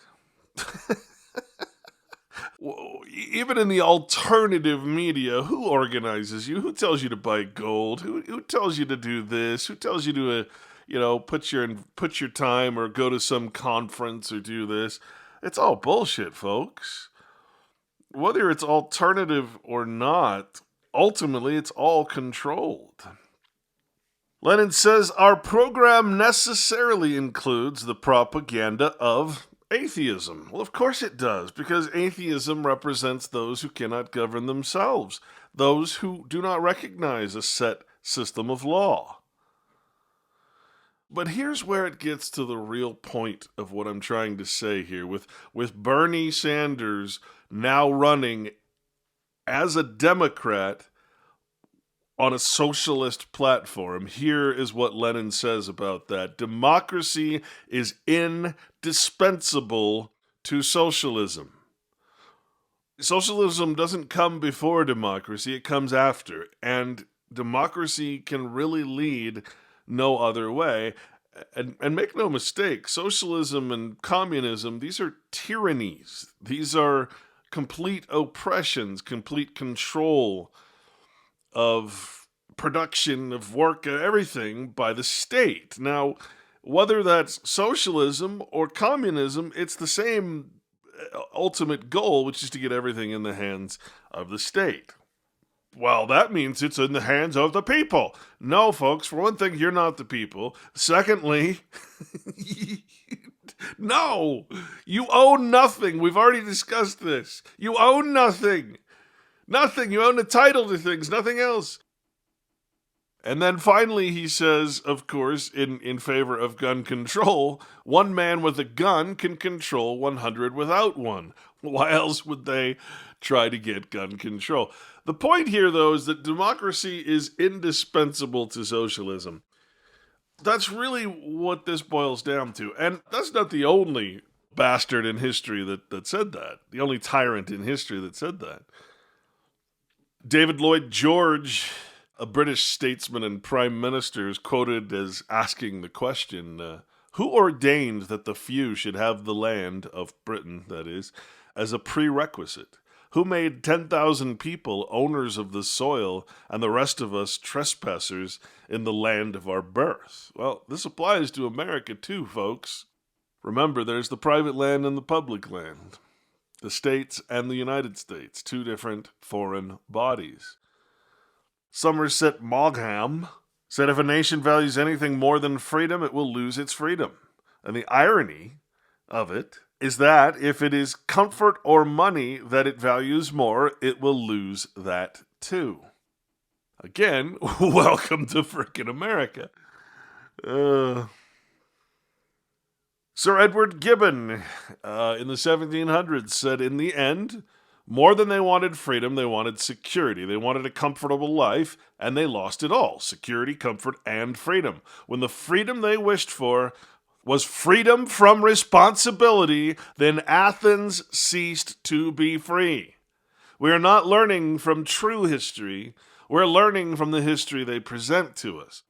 Even in the alternative media, who organizes you? Who tells you to buy gold? Who tells you to do this? Who tells you to, put your time or go to some conference or do this? It's all bullshit, folks. Whether it's alternative or not, ultimately it's all controlled. Lenin says our program necessarily includes the propaganda of atheism. Well, of course it does, because atheism represents those who cannot govern themselves, those who do not recognize a set system of law. But here's where it gets to the real point of what I'm trying to say here. With Bernie Sanders now running as a Democrat on a socialist platform, here is what Lenin says about that. Democracy is indispensable to socialism. Socialism doesn't come before democracy, it comes after. And democracy can really lead no other way. And make no mistake, socialism and communism, these are tyrannies. These are complete oppressions, complete control of production, of work, everything by the state. Now, whether that's socialism or communism, it's the same ultimate goal, which is to get everything in the hands of the state. Well, that means it's in the hands of the people. No, folks, for one thing, you're not the people. Secondly, no, you own nothing. We've already discussed this. You own nothing. Nothing. You own the title to things, nothing else. And then finally, he says, of course, in favor of gun control, one man with a gun can control 100 without one. Why else would they try to get gun control? The point here, though, is that democracy is indispensable to socialism. That's really what this boils down to. And that's not the only bastard in history that said that. The only tyrant in history that said that. David Lloyd George, a British statesman and prime minister, is quoted as asking the question, who ordained that the few should have the land, of Britain, that is, as a prerequisite? Who made 10,000 people owners of the soil and the rest of us trespassers in the land of our birth? Well, this applies to America too, folks. Remember, there's the private land and the public land. The states and the United States, two different foreign bodies. Somerset Maugham said if a nation values anything more than freedom, it will lose its freedom. And the irony of it is that if it is comfort or money that it values more, it will lose that too. Again, welcome to frickin' America. Sir Edward Gibbon in the 1700s said, in the end, more than they wanted freedom, they wanted security. They wanted a comfortable life, and they lost it all. Security, comfort, and freedom. When the freedom they wished for was freedom from responsibility, then Athens ceased to be free. We are not learning from true history. We're learning from the history they present to us.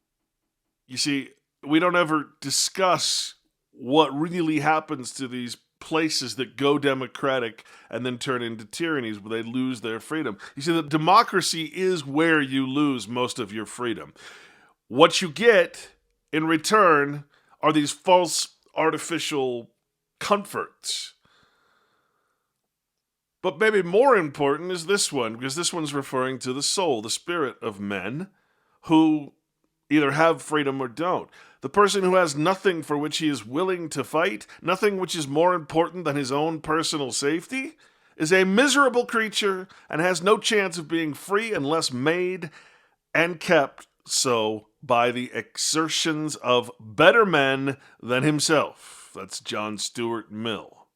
You see, we don't ever discuss what really happens to these places that go democratic and then turn into tyrannies where they lose their freedom. You see, the democracy is where you lose most of your freedom. What you get in return are these false artificial comforts. But maybe more important is this one, because this one's referring to the soul, the spirit of men who either have freedom or don't. The person who has nothing for which he is willing to fight, nothing which is more important than his own personal safety, is a miserable creature and has no chance of being free unless made and kept so by the exertions of better men than himself. That's John Stuart Mill.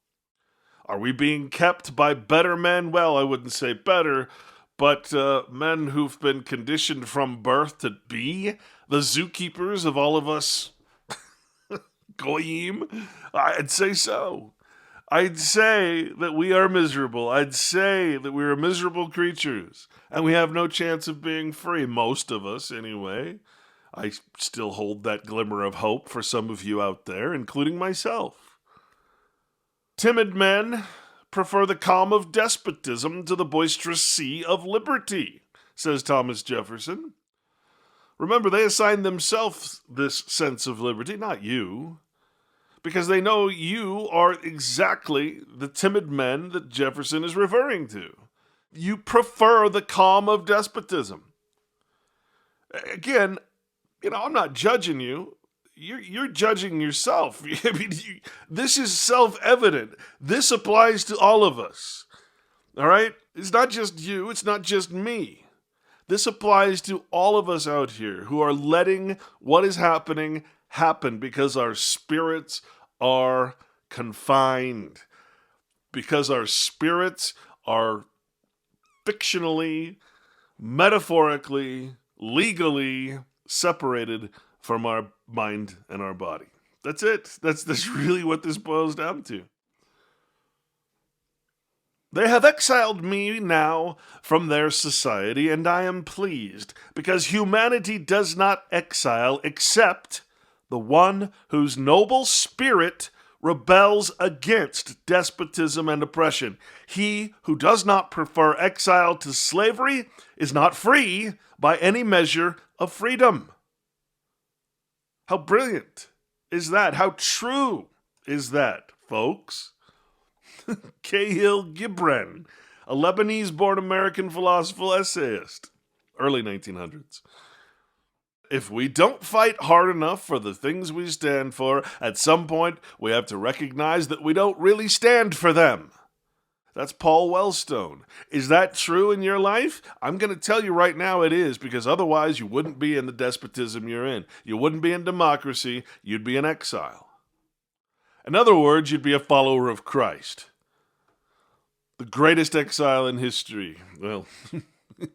Are we being kept by better men? Well, I wouldn't say better, but men who've been conditioned from birth to be the zookeepers of all of us goyim? I'd say so. I'd say that we are miserable. I'd say that we are miserable creatures, and we have no chance of being free, most of us anyway. I still hold that glimmer of hope for some of you out there, including myself. Timid men prefer the calm of despotism to the boisterous sea of liberty, says Thomas Jefferson. Remember, they assign themselves this sense of liberty, not you, because they know you are exactly the timid men that Jefferson is referring to. You prefer the calm of despotism. Again, I'm not judging you. You're judging yourself. I mean, this is self-evident. This applies to all of us. All right? It's not just you. It's not just me. This applies to all of us out here who are letting what is happening happen because our spirits are confined. Because our spirits are fictionally, metaphorically, legally separated from our mind and our body. That's it. That's really what this boils down to. They have exiled me now from their society, and I am pleased, because humanity does not exile except the one whose noble spirit rebels against despotism and oppression. He who does not prefer exile to slavery is not free by any measure of freedom. How brilliant is that? How true is that, folks? Cahill Gibran, a Lebanese-born American philosopher essayist, early 1900s. If we don't fight hard enough for the things we stand for, at some point we have to recognize that we don't really stand for them. That's Paul Wellstone. Is that true in your life? I'm going to tell you right now it is, because otherwise you wouldn't be in the despotism you're in. You wouldn't be in democracy. You'd be in exile. In other words, you'd be a follower of Christ. The greatest exile in history. Well,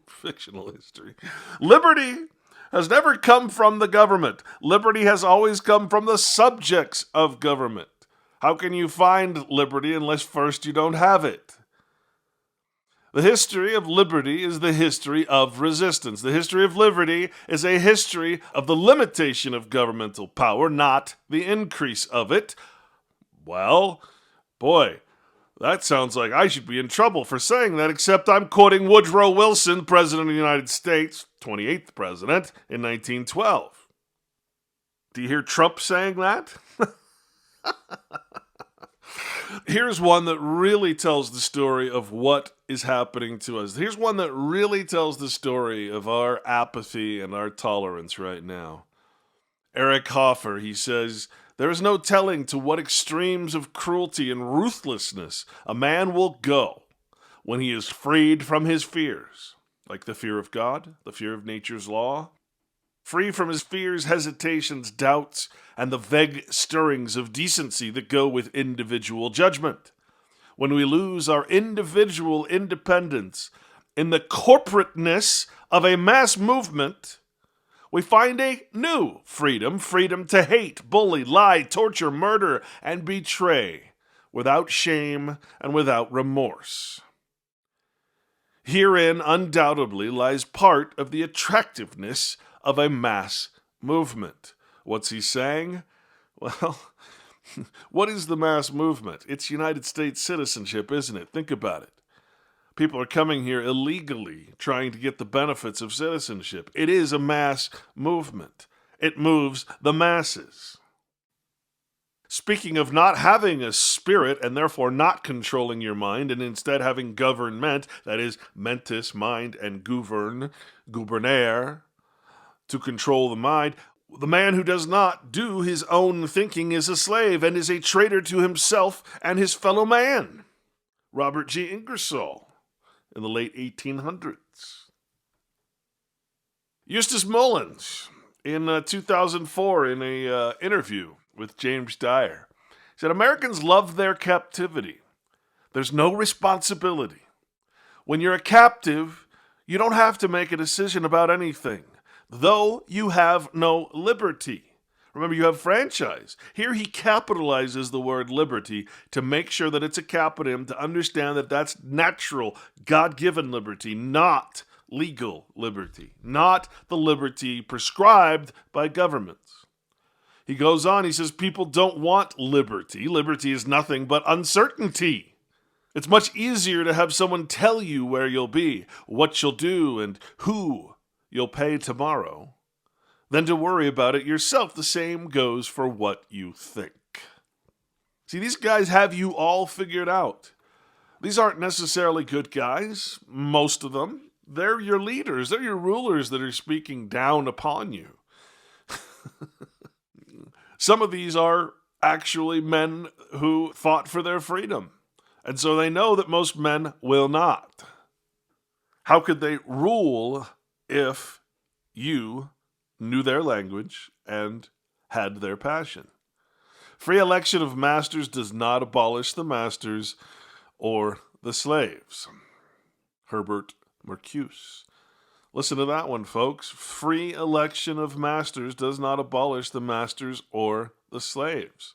fictional history. Liberty has never come from the government. Liberty has always come from the subjects of government. How can you find liberty unless first you don't have it? The history of liberty is the history of resistance. The history of liberty is a history of the limitation of governmental power, not the increase of it. Well, boy, that sounds like I should be in trouble for saying that, except I'm quoting Woodrow Wilson, President of the United States, 28th President, in 1912. Do you hear Trump saying that? Here's one that really tells the story of what is happening to us. Here's one that really tells the story of our apathy and our tolerance right now. Eric Hoffer, he says, "There is no telling to what extremes of cruelty and ruthlessness a man will go when he is freed from his fears, like the fear of God, the fear of nature's law, free from his fears, hesitations, doubts, and the vague stirrings of decency that go with individual judgment. When we lose our individual independence in the corporateness of a mass movement, we find a new freedom, freedom to hate, bully, lie, torture, murder, and betray, without shame and without remorse. Herein undoubtedly lies part of the attractiveness of a mass movement." What's he saying? Well, what is the mass movement? It's United States citizenship, isn't it? Think about it. People are coming here illegally, trying to get the benefits of citizenship. It is a mass movement. It moves the masses. Speaking of not having a spirit and therefore not controlling your mind and instead having government, that is, mentis, mind, and gouverner, to control the mind, the man who does not do his own thinking is a slave and is a traitor to himself and his fellow man. Robert G. Ingersoll in the late 1800s. Eustace Mullins in 2004 in an interview with James Dyer said, "Americans love their captivity. There's no responsibility. When you're a captive, you don't have to make a decision about anything, though you have no liberty." Remember, you have franchise. Here he capitalizes the word liberty to make sure that it's a capitum, to understand that that's natural, God-given liberty, not legal liberty, not the liberty prescribed by governments. He goes on, he says, people don't want liberty. Liberty is nothing but uncertainty. It's much easier to have someone tell you where you'll be, what you'll do, and who you'll pay tomorrow than to worry about it yourself. The same goes for what you think. See, these guys have you all figured out. These aren't necessarily good guys, most of them. They're your leaders. They're your rulers that are speaking down upon you. Some of these are actually men who fought for their freedom, and so they know that most men will not. How could they rule if you knew their language and had their passion? Free election of masters does not abolish the masters or the slaves. Herbert Marcuse. Listen to that one, folks. Free election of masters does not abolish the masters or the slaves.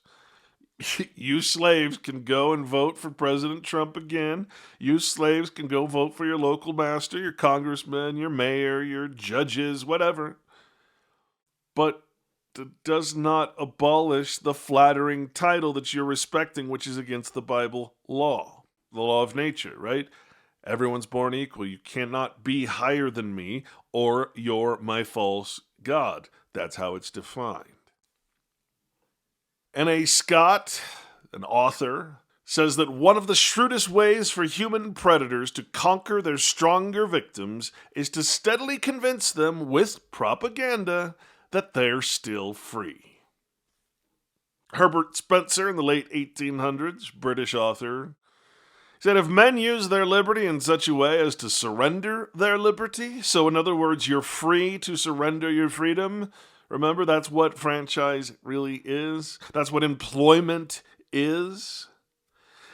You slaves can go and vote for President Trump again. You slaves can go vote for your local master, your congressman, your mayor, your judges, whatever. But it does not abolish the flattering title that you're respecting, which is against the Bible law, the law of nature, right? Everyone's born equal. You cannot be higher than me, or you're my false god. That's how it's defined. N.A. Scott, an author, says that one of the shrewdest ways for human predators to conquer their stronger victims is to steadily convince them with propaganda that they're still free. Herbert Spencer in the late 1800s, British author, said, if men use their liberty in such a way as to surrender their liberty, so in other words, you're free to surrender your freedom. Remember, that's what franchise really is. That's what employment is.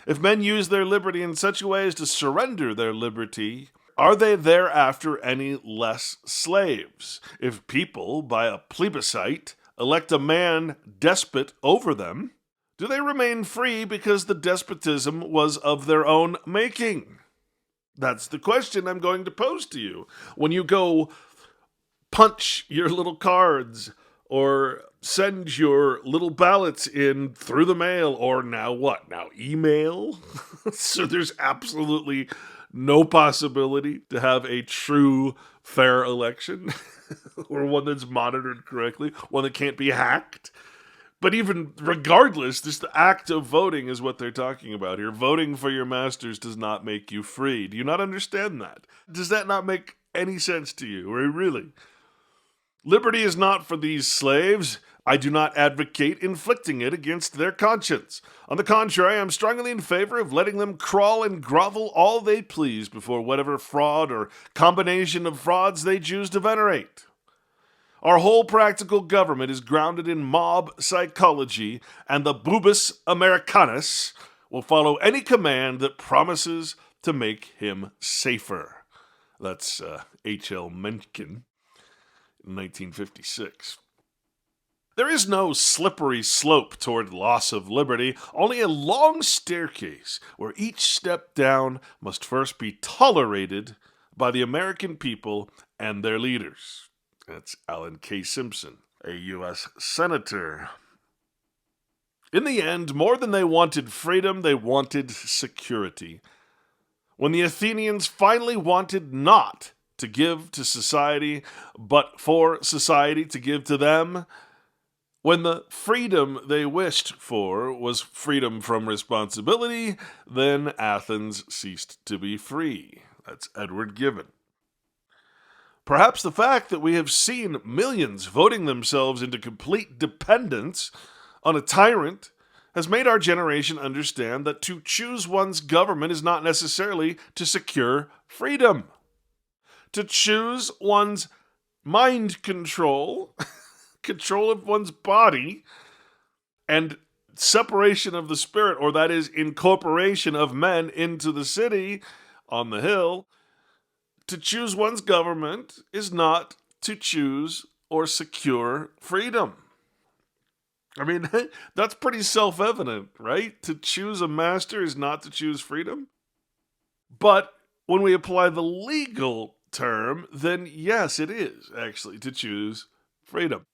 If men use their liberty in such a way as to surrender their liberty, are they thereafter any less slaves? If people, by a plebiscite, elect a man despot over them, do they remain free because the despotism was of their own making? That's the question I'm going to pose to you. When you go punch your little cards or send your little ballots in through the mail, or now what? Now email? So there's absolutely no possibility to have a true fair election or one that's monitored correctly, one that can't be hacked. But even regardless, just the act of voting is what they're talking about here. Voting for your masters does not make you free. Do you not understand that? Does that not make any sense to you? Or really? Liberty is not for these slaves. I do not advocate inflicting it against their conscience. On the contrary, I am strongly in favor of letting them crawl and grovel all they please before whatever fraud or combination of frauds they choose to venerate. Our whole practical government is grounded in mob psychology, and the bubus Americanus will follow any command that promises to make him safer. That's H.L. Mencken in 1956. There is no slippery slope toward loss of liberty, only a long staircase where each step down must first be tolerated by the American people and their leaders. That's Alan K. Simpson, a U.S. Senator. In the end, more than they wanted freedom, they wanted security. When the Athenians finally wanted not to give to society, but for society to give to them, when the freedom they wished for was freedom from responsibility, then Athens ceased to be free. That's Edward Gibbon. Perhaps the fact that we have seen millions voting themselves into complete dependence on a tyrant has made our generation understand that to choose one's government is not necessarily to secure freedom. To choose one's mind control, control of one's body, and separation of the spirit, or that is, incorporation of men into the city on the hill, to choose one's government is not to choose or secure freedom. I mean, that's pretty self-evident, right? To choose a master is not to choose freedom. But when we apply the legal term, then yes, it is actually to choose freedom.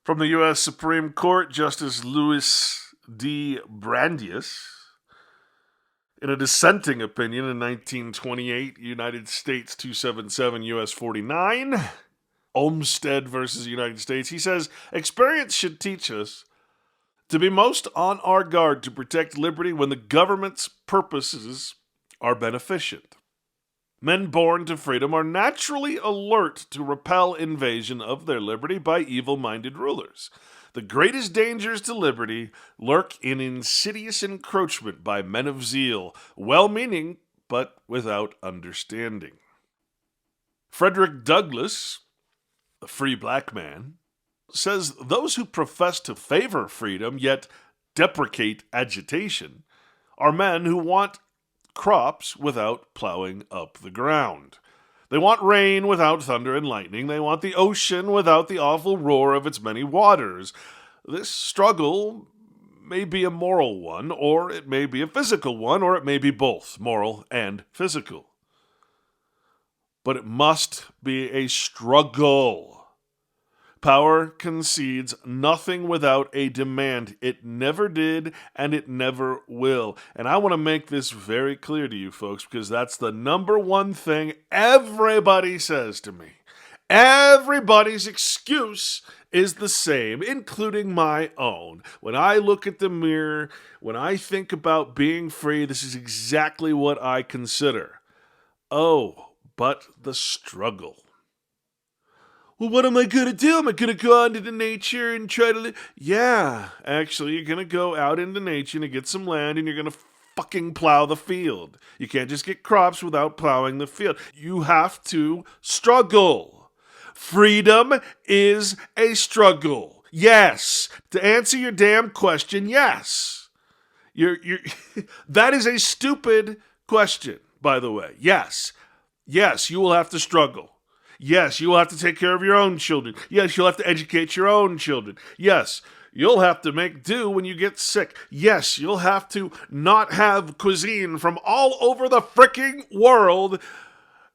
From the U.S. Supreme Court, Justice Louis D. Brandeis, in a dissenting opinion in 1928, United States 277 U.S. 49, Olmstead versus United States, he says, experience should teach us to be most on our guard to protect liberty when the government's purposes are beneficent. Men born to freedom are naturally alert to repel invasion of their liberty by evil-minded rulers. The greatest dangers to liberty lurk in insidious encroachment by men of zeal, well-meaning but without understanding. Frederick Douglass, the free black man, says those who profess to favor freedom yet deprecate agitation are men who want crops without plowing up the ground. They want rain without thunder and lightning. They want the ocean without the awful roar of its many waters. This struggle may be a moral one, or it may be a physical one, or it may be both, moral and physical. But it must be a struggle. Power concedes nothing without a demand. It never did, and it never will. And I want to make this very clear to you folks, because that's the number one thing everybody says to me. Everybody's excuse is the same, including my own. When I look at the mirror, when I think about being free, this is exactly what I consider. Oh, but the struggle. Well, what am I going to do? Am I going to go out into nature and try to live? Yeah, actually, you're going to go out into nature and get some land and you're going to fucking plow the field. You can't just get crops without plowing the field. You have to struggle. Freedom is a struggle. Yes. To answer your damn question, yes. That is a stupid question, by the way. Yes. Yes, you will have to struggle. Yes, you will have to take care of your own children. Yes, you'll have to educate your own children. Yes, you'll have to make do when you get sick. Yes, you'll have to not have cuisine from all over the fricking world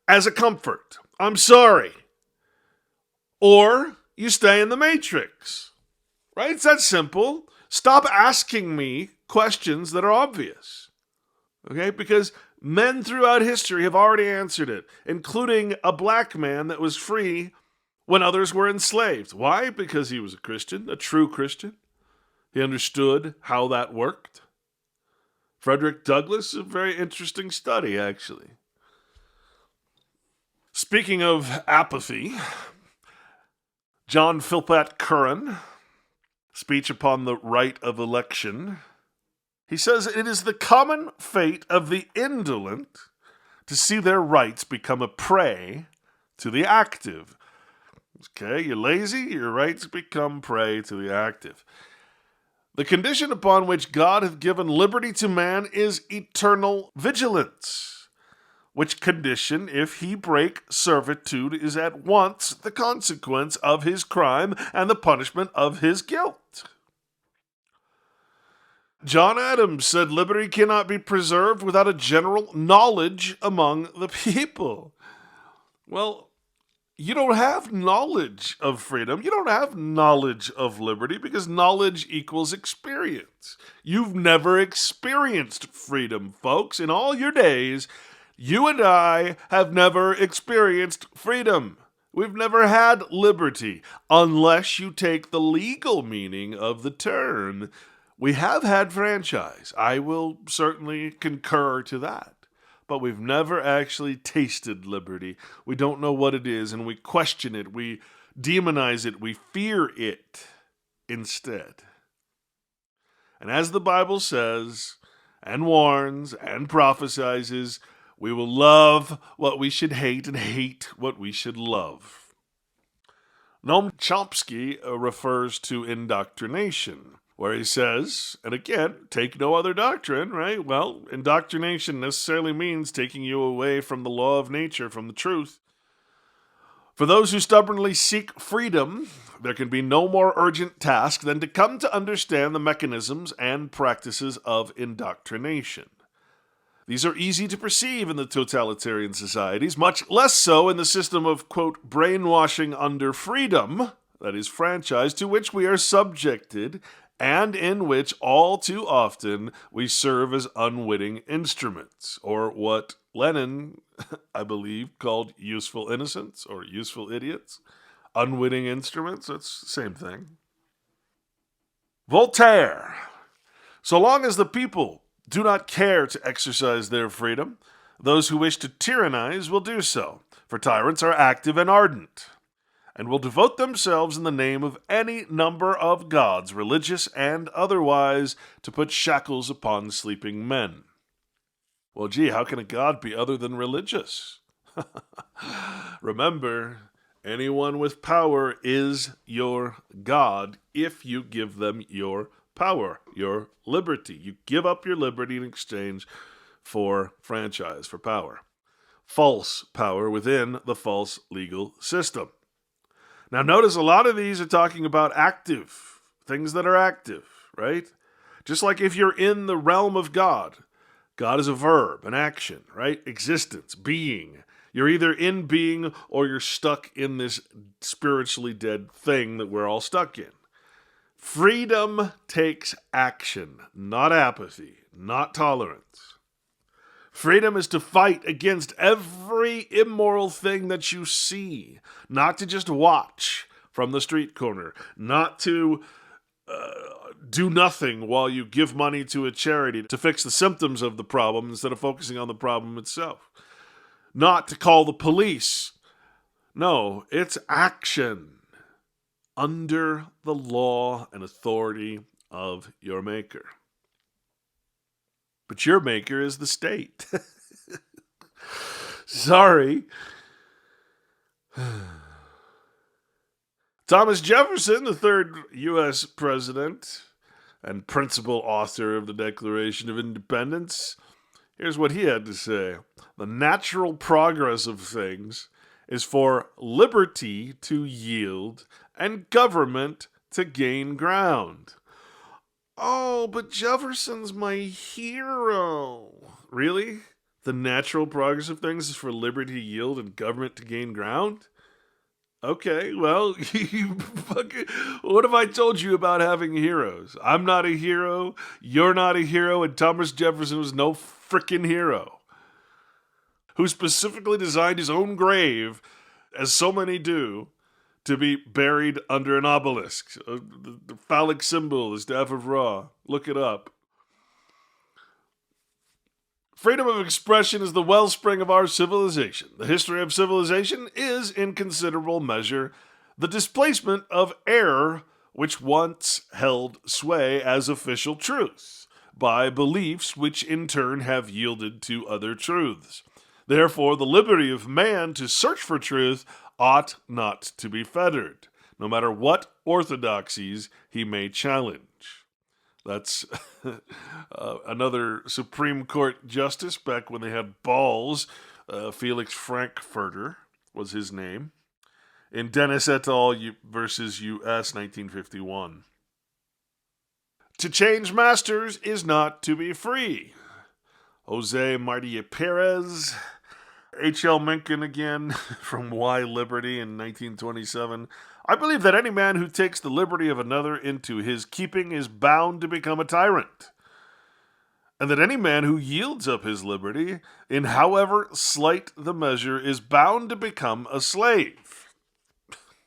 as a comfort. I'm sorry. Or you stay in the Matrix. Right? It's that simple. Stop asking me questions that are obvious. Okay? Because men throughout history have already answered it, including a black man that was free when others were enslaved. Why? Because he was a Christian, a true Christian. He understood how that worked. Frederick Douglass, a very interesting study, actually. Speaking of apathy, John Philpott Curran, speech upon the right of election, he says, "It is the common fate of the indolent to see their rights become a prey to the active." Okay, you're lazy, your rights become prey to the active. "The condition upon which God hath given liberty to man is eternal vigilance, which condition, if he break servitude, is at once the consequence of his crime and the punishment of his guilt." John Adams said liberty cannot be preserved without a general knowledge among the people. Well, you don't have knowledge of freedom. You don't have knowledge of liberty because knowledge equals experience. You've never experienced freedom, folks. In all your days, you and I have never experienced freedom. We've never had liberty, unless you take the legal meaning of the term. We have had franchise. I will certainly concur to that. But we've never actually tasted liberty. We don't know what it is, and we question it. We demonize it. We fear it instead. And as the Bible says, and warns, and prophesizes, we will love what we should hate and hate what we should love. Noam Chomsky refers to indoctrination, where he says, and again, take no other doctrine, right? Well, indoctrination necessarily means taking you away from the law of nature, from the truth. "For those who stubbornly seek freedom, there can be no more urgent task than to come to understand the mechanisms and practices of indoctrination. These are easy to perceive in the totalitarian societies, much less so in the system of, quote, brainwashing under freedom, that is franchise, to which we are subjected, and in which all too often we serve as unwitting instruments," or what Lenin, I believe, called useful innocents or useful idiots. Unwitting instruments, that's the same thing. Voltaire: "So long as the people do not care to exercise their freedom, those who wish to tyrannize will do so, for tyrants are active and ardent, and will devote themselves in the name of any number of gods, religious and otherwise, to put shackles upon sleeping men." Well, gee, how can a god be other than religious? Remember, anyone with power is your god if you give them your power, your liberty. You give up your liberty in exchange for franchise, for power. False power within the false legal system. Now, notice a lot of these are talking about active, things that are active, right? Just like if you're in the realm of God, God is a verb, an action, right? Existence, being. You're either in being or you're stuck in this spiritually dead thing that we're all stuck in. Freedom takes action, not apathy, not tolerance. Freedom is to fight against every immoral thing that you see, not to just watch from the street corner, not to do nothing while you give money to a charity to fix the symptoms of the problem instead of focusing on the problem itself, not to call the police. No, it's action under the law and authority of your maker. But your maker is the state. Sorry. Thomas Jefferson, the third U.S. president and principal author of the Declaration of Independence, here's what he had to say. "The natural progress of things is for liberty to yield and government to gain ground." Oh, but Jefferson's my hero. Really? The natural progress of things is for liberty to yield and government to gain ground? Okay, well, what have I told you about having heroes? I'm not a hero, you're not a hero, and Thomas Jefferson was no frickin' hero. Who specifically designed his own grave, as so many do, to be buried under an obelisk. The phallic symbol, the staff of Ra. Look it up. Freedom of expression is the wellspring of our civilization. The history of civilization is, in considerable measure, the displacement of error which once held sway as official truth by beliefs which in turn have yielded to other truths. Therefore, the liberty of man to search for truth ought not to be fettered, no matter what orthodoxies he may challenge. That's another Supreme Court justice back when they had balls. Felix Frankfurter was his name. In Dennis et al. Versus U.S. 1951. To change masters is not to be free. Jose Martí Pérez. H.L. Mencken again from Why Liberty in 1927. I believe that any man who takes the liberty of another into his keeping is bound to become a tyrant, and that any man who yields up his liberty, in however slight the measure, is bound to become a slave.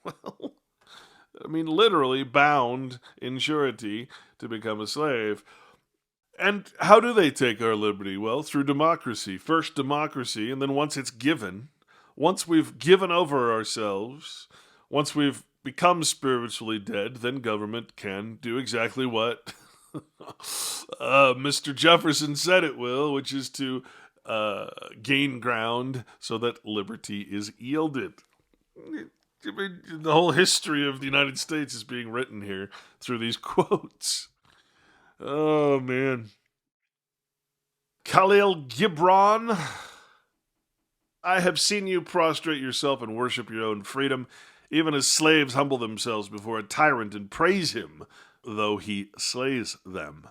Well, I mean, literally bound in surety to become a slave. And how do they take our liberty? Well, through democracy. First democracy, and then once it's given, once we've given over ourselves, once we've become spiritually dead, then government can do exactly what Mr. Jefferson said it will, which is to gain ground so that liberty is yielded. I mean, the whole history of the United States is being written here through these quotes. Oh, man. Khalil Gibran. I have seen you prostrate yourself and worship your own freedom, even as slaves humble themselves before a tyrant and praise him, though he slays them.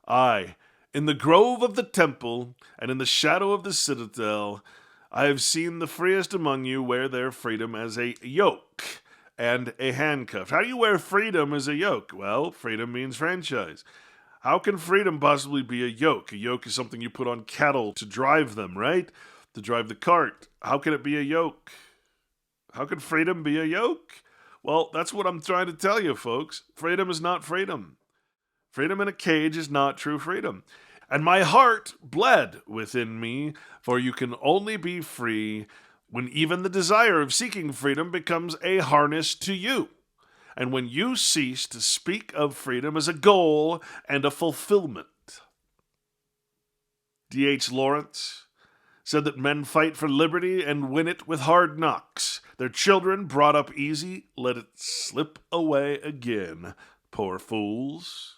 Aye, in the grove of the temple and in the shadow of the citadel, I have seen the freest among you wear their freedom as a yoke and a handcuff. How do you wear freedom as a yoke? Well, freedom means franchise. How can freedom possibly be a yoke? A yoke is something you put on cattle to drive them, right? To drive the cart. How can it be a yoke? How can freedom be a yoke? Well, that's what I'm trying to tell you, folks. Freedom is not freedom. Freedom in a cage is not true freedom. And my heart bled within me, for you can only be free when even the desire of seeking freedom becomes a harness to you, and when you cease to speak of freedom as a goal and a fulfillment. D.H. Lawrence said that men fight for liberty and win it with hard knocks. Their children, brought up easy, let it slip away again, poor fools.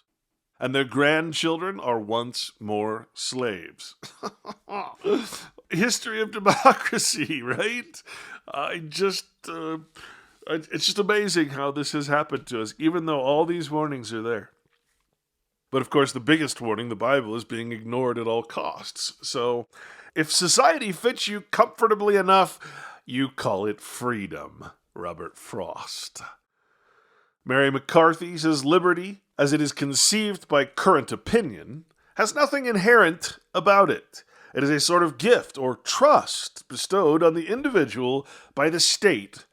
And their grandchildren are once more slaves. History of democracy, right? It's just amazing how this has happened to us, even though all these warnings are there. But of course, the biggest warning, the Bible, is being ignored at all costs. So, if society fits you comfortably enough, you call it freedom. Robert Frost. Mary McCarthy says liberty, as it is conceived by current opinion, has nothing inherent about it. It is a sort of gift or trust bestowed on the individual by the state,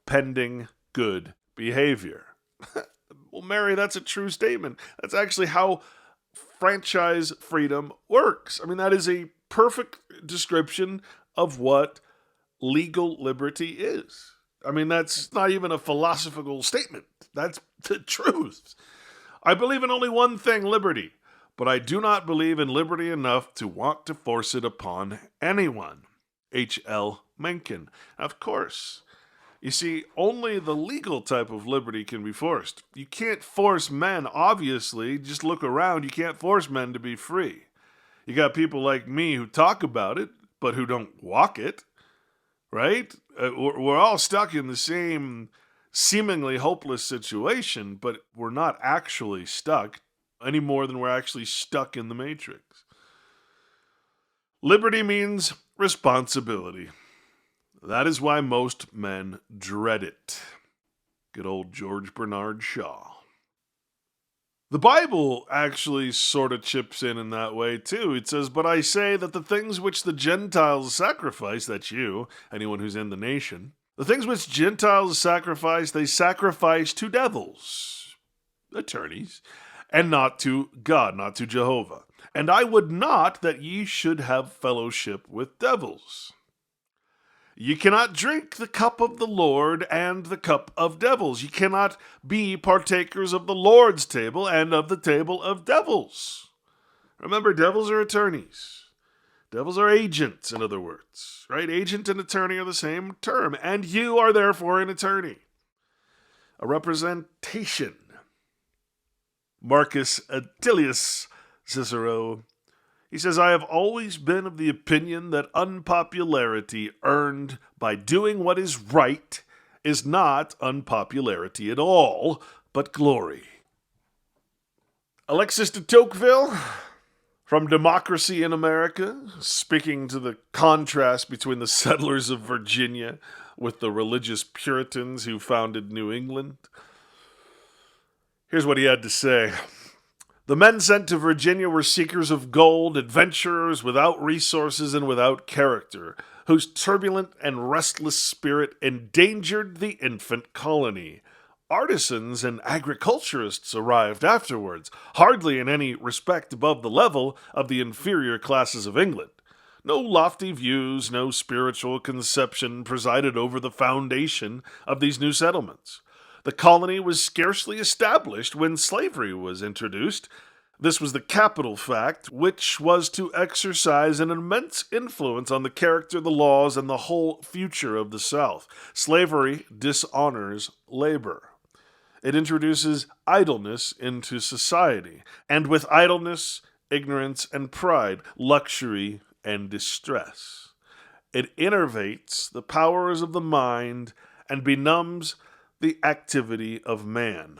pending good behavior. Well, Mary, that's a true statement. That's actually how franchise freedom works. I mean, that is a perfect description of what legal liberty is. I mean, that's not even a philosophical statement. That's the truth. I believe in only one thing, liberty, but I do not believe in liberty enough to want to force it upon anyone. H.L. Mencken. Of course. You see, only the legal type of liberty can be forced. You can't force men, obviously. Just look around. You can't force men to be free. You got people like me who talk about it, but who don't walk it, right? We're all stuck in the same seemingly hopeless situation, but we're not actually stuck any more than we're actually stuck in the Matrix. Liberty means responsibility. That is why most men dread it. Good old George Bernard Shaw. The Bible actually sort of chips in that way too. It says, "But I say that the things which the Gentiles sacrifice," that's you, anyone who's in the nation, The things which Gentiles sacrifice, they sacrifice to devils, attorneys, and not to God, not to Jehovah. And I would not that ye should have fellowship with devils. Ye cannot drink the cup of the Lord and the cup of devils. Ye cannot be partakers of the Lord's table and of the table of devils. Remember, devils are attorneys. Devils are agents, in other words. Right? Agent and attorney are the same term. And you are therefore an attorney. A representation. Marcus Atilius Cicero, he says, I have always been of the opinion that unpopularity earned by doing what is right is not unpopularity at all, but glory. Alexis de Tocqueville, from Democracy in America, speaking to the contrast between the settlers of Virginia with the religious Puritans who founded New England. Here's what he had to say. The men sent to Virginia were seekers of gold, adventurers without resources and without character, whose turbulent and restless spirit endangered the infant colony. Artisans and agriculturists arrived afterwards, hardly in any respect above the level of the inferior classes of England. No lofty views, no spiritual conception presided over the foundation of these new settlements. The colony was scarcely established when slavery was introduced. This was the capital fact, which was to exercise an immense influence on the character, the laws, and the whole future of the South. Slavery dishonors labor. It introduces idleness into society, and with idleness, ignorance and pride, luxury and distress. It innervates the powers of the mind and benumbs the activity of man.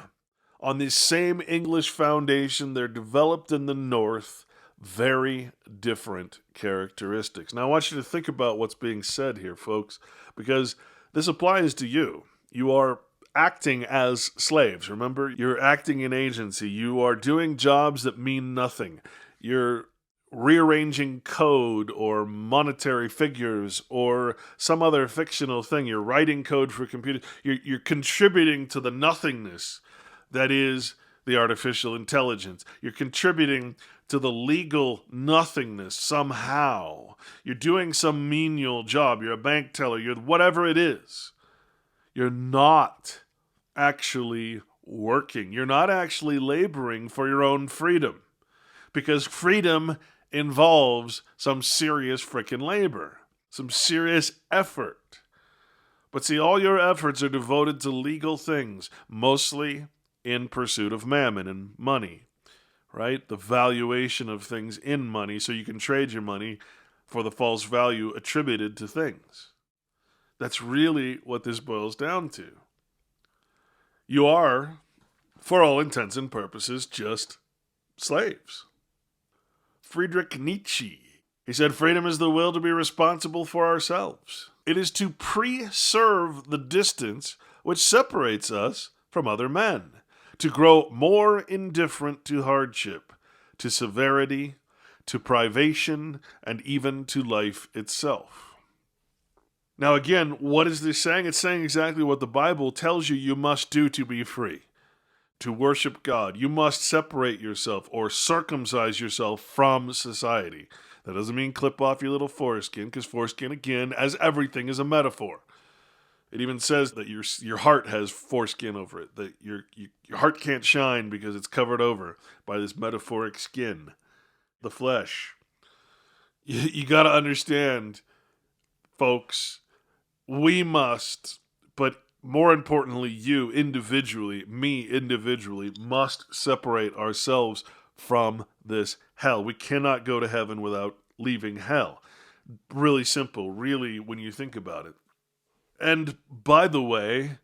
On this same English foundation, there developed in the North very different characteristics. Now, I want you to think about what's being said here, folks, because this applies to you. You are acting as slaves. Remember, you're acting in agency. You are doing jobs that mean nothing. You're rearranging code or monetary figures or some other fictional thing. You're writing code for computers. You're contributing to the nothingness that is the artificial intelligence. You're contributing to the legal nothingness somehow. You're doing some menial job. You're a bank teller. You're whatever it is. You're not actually working. You're not actually laboring for your own freedom. Because freedom involves some serious frickin' labor, some serious effort. But see, all your efforts are devoted to legal things, mostly in pursuit of mammon and money, right? The valuation of things in money, so you can trade your money for the false value attributed to things. That's really what this boils down to. You are, for all intents and purposes, just slaves. Friedrich Nietzsche, he said, freedom is the will to be responsible for ourselves. It is to preserve the distance which separates us from other men, to grow more indifferent to hardship, to severity, to privation, and even to life itself. Now again, what is this saying? It's saying exactly what the Bible tells you must do to be free. To worship God, you must separate yourself or circumcise yourself from society. That doesn't mean clip off your little foreskin, because foreskin, again, as everything, is a metaphor. It even says that your heart has foreskin over it, that your heart can't shine because it's covered over by this metaphoric skin, the flesh. You got to understand, folks, we must, but more importantly, you individually, me individually, must separate ourselves from this hell. We cannot go to heaven without leaving hell. Really simple, really, when you think about it. And by the way,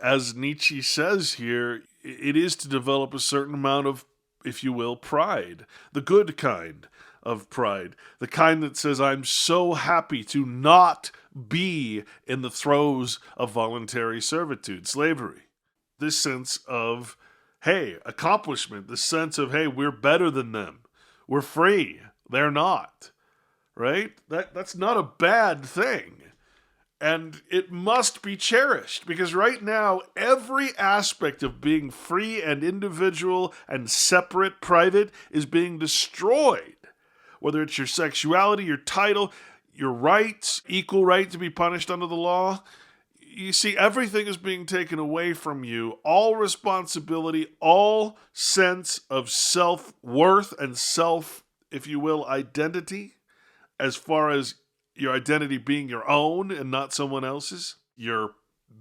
as Nietzsche says here, it is to develop a certain amount of, if you will, pride. The good kind of pride. The kind that says, I'm so happy to not be in the throes of voluntary servitude, slavery. This sense of, hey, accomplishment. This sense of, hey, we're better than them. We're free. They're not. Right? That's not a bad thing. And it must be cherished, because right now, every aspect of being free and individual and separate, private, is being destroyed. Whether it's your sexuality, your title, your rights, equal right to be punished under the law. You see, everything is being taken away from you. All responsibility, all sense of self-worth and self, if you will, identity, as far as your identity being your own and not someone else's. Your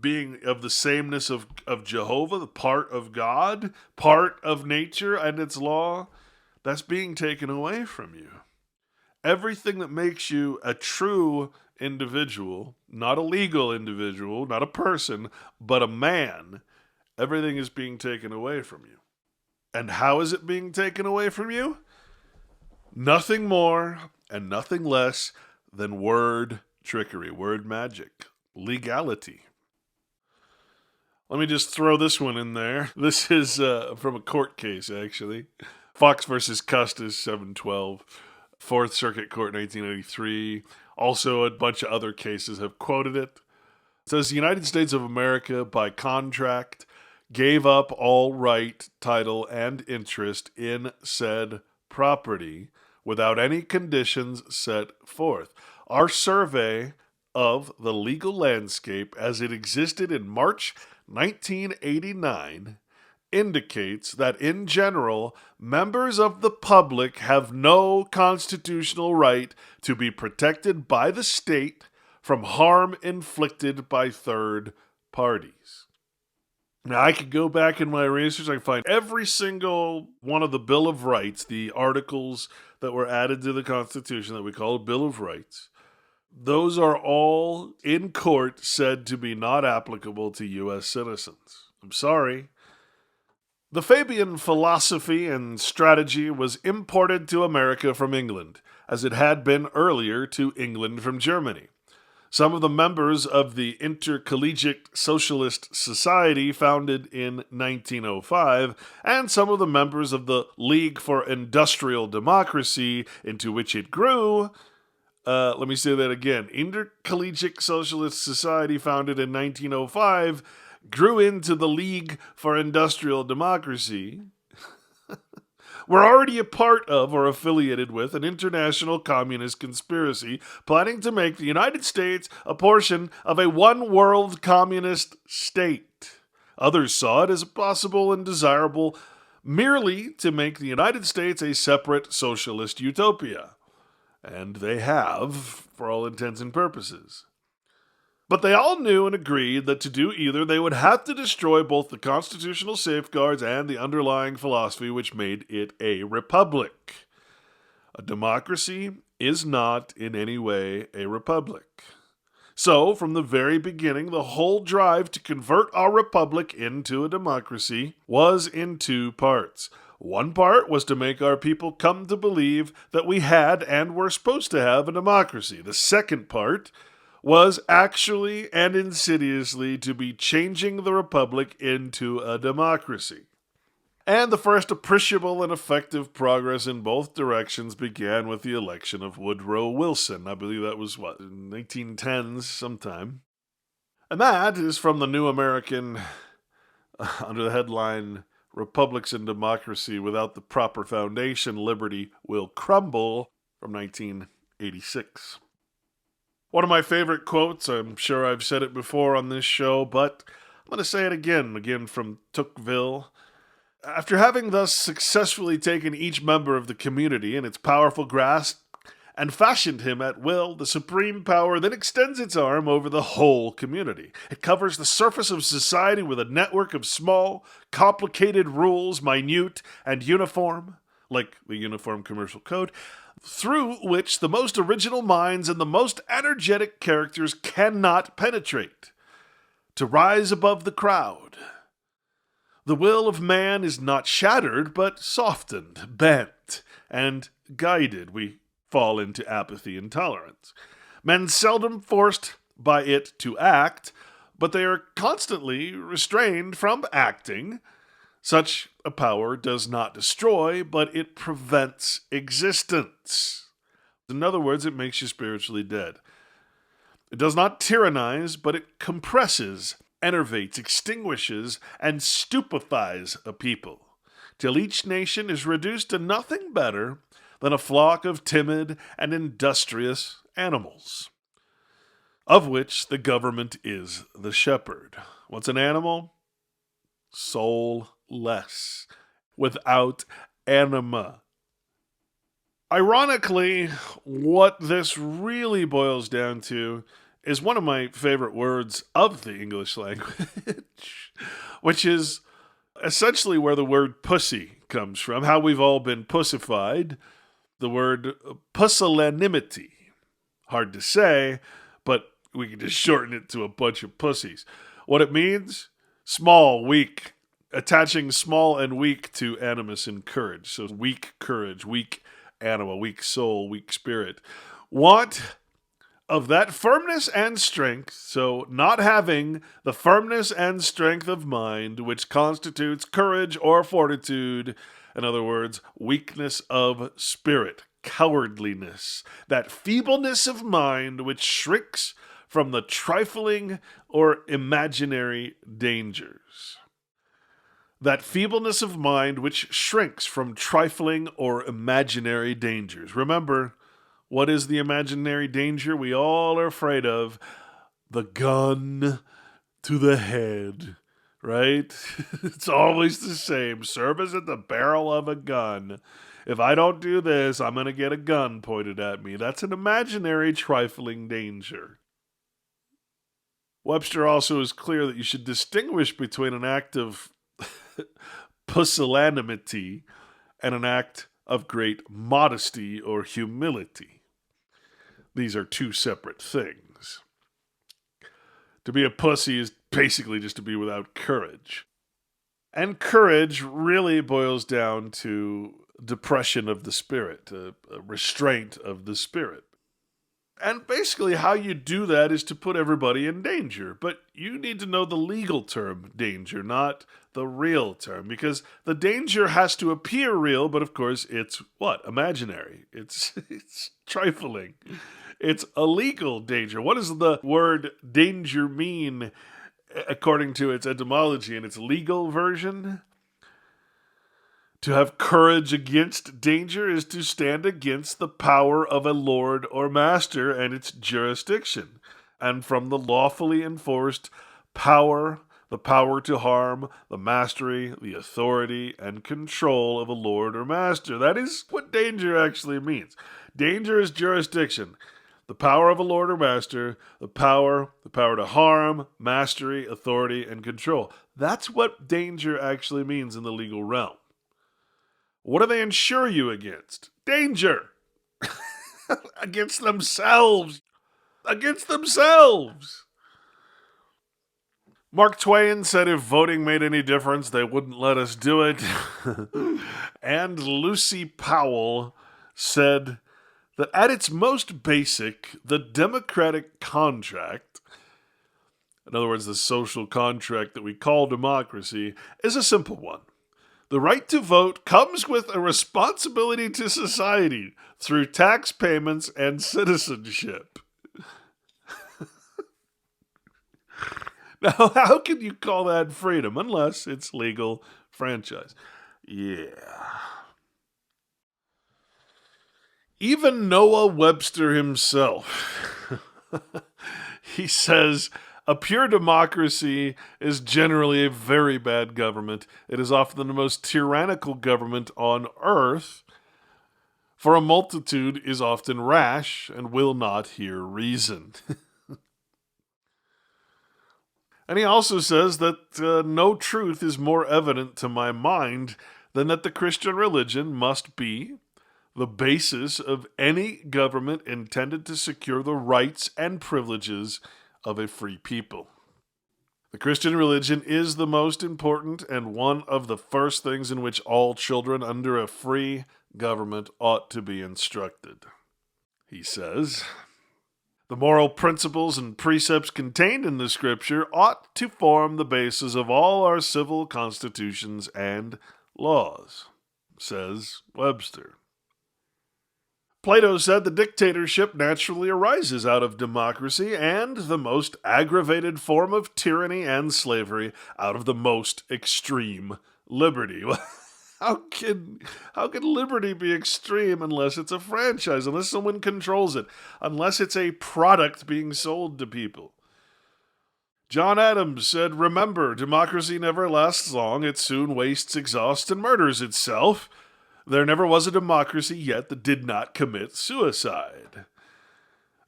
being of the sameness of Jehovah, the part of God, part of nature and its law, that's being taken away from you. Everything that makes you a true individual, not a legal individual, not a person, but a man, everything is being taken away from you. And how is it being taken away from you? Nothing more and nothing less than word trickery, word magic, legality. Let me just throw this one in there. This is from a court case, actually. Fox versus Custis, 712. Fourth Circuit Court, 1983. Also, a bunch of other cases have quoted it. It says, the United States of America, by contract, gave up all right, title, and interest in said property without any conditions set forth. Our survey of the legal landscape as it existed in March 1989 indicates that, in general, members of the public have no constitutional right to be protected by the state from harm inflicted by third parties. Now, I could go back in my research, I can find every single one of the Bill of Rights, the articles that were added to the Constitution that we call a Bill of Rights. Those are all in court said to be not applicable to U.S. citizens. I'm sorry. The Fabian philosophy and strategy was imported to America from England, as it had been earlier to England from Germany. Some of the members of the Intercollegiate Socialist Society, founded in 1905, and some of the members of the League for Industrial Democracy, into which it grew. Let me say that again. Intercollegiate Socialist Society, founded in 1905, grew into the League for Industrial Democracy. We're already a part of or affiliated with an international communist conspiracy planning to make the United States a portion of a one-world communist state. Others saw it as possible and desirable merely to make the United States a separate socialist utopia. And they have, for all intents and purposes. But they all knew and agreed that to do either, they would have to destroy both the constitutional safeguards and the underlying philosophy which made it a republic. A democracy is not in any way a republic. So, from the very beginning, the whole drive to convert our republic into a democracy was in two parts. One part was to make our people come to believe that we had and were supposed to have a democracy. The second part was actually and insidiously to be changing the republic into a democracy. And the first appreciable and effective progress in both directions began with the election of Woodrow Wilson. I believe that was, in 1910s sometime. And that is from the New American, under the headline, Republics and Democracy Without the Proper Foundation, Liberty Will Crumble, from 1986. One of my favorite quotes, I'm sure I've said it before on this show, but I'm going to say it again from Tocqueville. After having thus successfully taken each member of the community in its powerful grasp and fashioned him at will, the supreme power then extends its arm over the whole community. It covers the surface of society with a network of small, complicated rules, minute and uniform, like the Uniform Commercial Code, through which the most original minds and the most energetic characters cannot penetrate. To rise above the crowd. The will of man is not shattered, but softened, bent, and guided. We fall into apathy and tolerance. Men seldom forced by it to act, but they are constantly restrained from acting. Such a power does not destroy, but it prevents existence. In other words, it makes you spiritually dead. It does not tyrannize, but it compresses, enervates, extinguishes, and stupefies a people, till each nation is reduced to nothing better than a flock of timid and industrious animals, of which the government is the shepherd. What's an animal? Soulless, without anima. Ironically, what this really boils down to is one of my favorite words of the English language, which is essentially where the word pussy comes from, how we've all been pussified. The word pusillanimity. Hard to say, but we can just shorten it to a bunch of pussies. What it means? Small, weak, attaching small and weak to animus and courage. So weak courage, weak anima, weak soul, weak spirit. Want of that firmness and strength, so not having the firmness and strength of mind which constitutes courage or fortitude, in other words, weakness of spirit, cowardliness, that feebleness of mind which shrinks from the trifling or imaginary dangers. That feebleness of mind which shrinks from trifling or imaginary dangers. Remember, what is the imaginary danger we all are afraid of? The gun to the head, right? It's always the same. Service at the barrel of a gun. If I don't do this, I'm going to get a gun pointed at me. That's an imaginary trifling danger. Webster also is clear that you should distinguish between an act of pusillanimity and an act of great modesty or humility. These are two separate things. To be a pussy is basically just to be without courage. And courage really boils down to depression of the spirit, a restraint of the spirit. And basically how you do that is to put everybody in danger. But you need to know the legal term danger, not the real term. Because the danger has to appear real, but of course it's what? Imaginary. It's trifling. It's a legal danger. What does the word danger mean according to its etymology in its legal version? To have courage against danger is to stand against the power of a lord or master and its jurisdiction, and from the lawfully enforced power, the power to harm, the mastery, the authority, and control of a lord or master. That is what danger actually means. Danger is jurisdiction. The power of a lord or master, the power to harm, mastery, authority, and control. That's what danger actually means in the legal realm. What do they insure you against? Danger! Against themselves! Against themselves! Mark Twain said if voting made any difference, they wouldn't let us do it. And Lucy Powell said that at its most basic, the democratic contract, in other words, the social contract that we call democracy, is a simple one. The right to vote comes with a responsibility to society through tax payments and citizenship. Now, how can you call that freedom unless it's legal franchise? Yeah. Even Noah Webster himself, he says, a pure democracy is generally a very bad government. It is often the most tyrannical government on earth, for a multitude is often rash and will not hear reason. And he also says that no truth is more evident to my mind than that the Christian religion must be the basis of any government intended to secure the rights and privileges of a free people. The Christian religion is the most important and one of the first things in which all children under a free government ought to be instructed. He says, the moral principles and precepts contained in the Scripture ought to form the basis of all our civil constitutions and laws, says Webster. Plato said the dictatorship naturally arises out of democracy, and the most aggravated form of tyranny and slavery out of the most extreme liberty. How can liberty be extreme unless it's a franchise, unless someone controls it, unless it's a product being sold to people? John Adams said, "Remember, democracy never lasts long. It soon wastes, exhausts, and murders itself. There never was a democracy yet that did not commit suicide."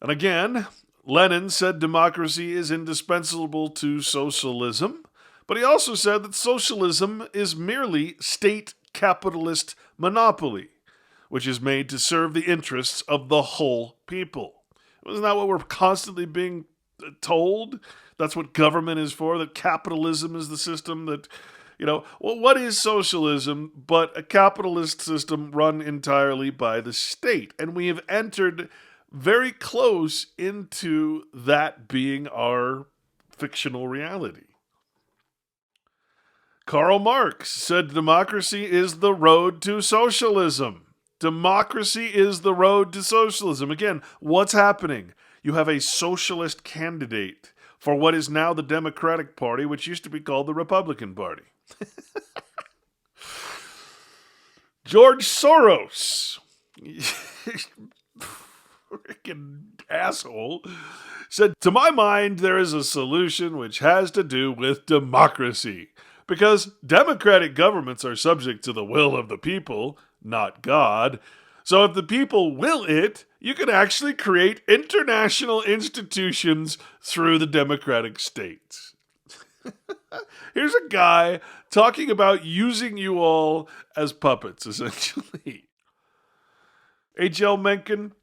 And again, Lenin said democracy is indispensable to socialism, but he also said that socialism is merely state capitalist monopoly, which is made to serve the interests of the whole people. Isn't that what we're constantly being told? That's what government is for, that capitalism is the system that, well, what is socialism but a capitalist system run entirely by the state? And we have entered very close into that being our fictional reality. Karl Marx said democracy is the road to socialism. Democracy is the road to socialism. Again, what's happening? You have a socialist candidate for what is now the Democratic Party, which used to be called the Republican Party. George Soros, freaking asshole, said, "To my mind, there is a solution which has to do with democracy. Because democratic governments are subject to the will of the people, not God. So if the people will it, you can actually create international institutions through the democratic states." Here's a guy talking about using you all as puppets, essentially. H.L. Mencken,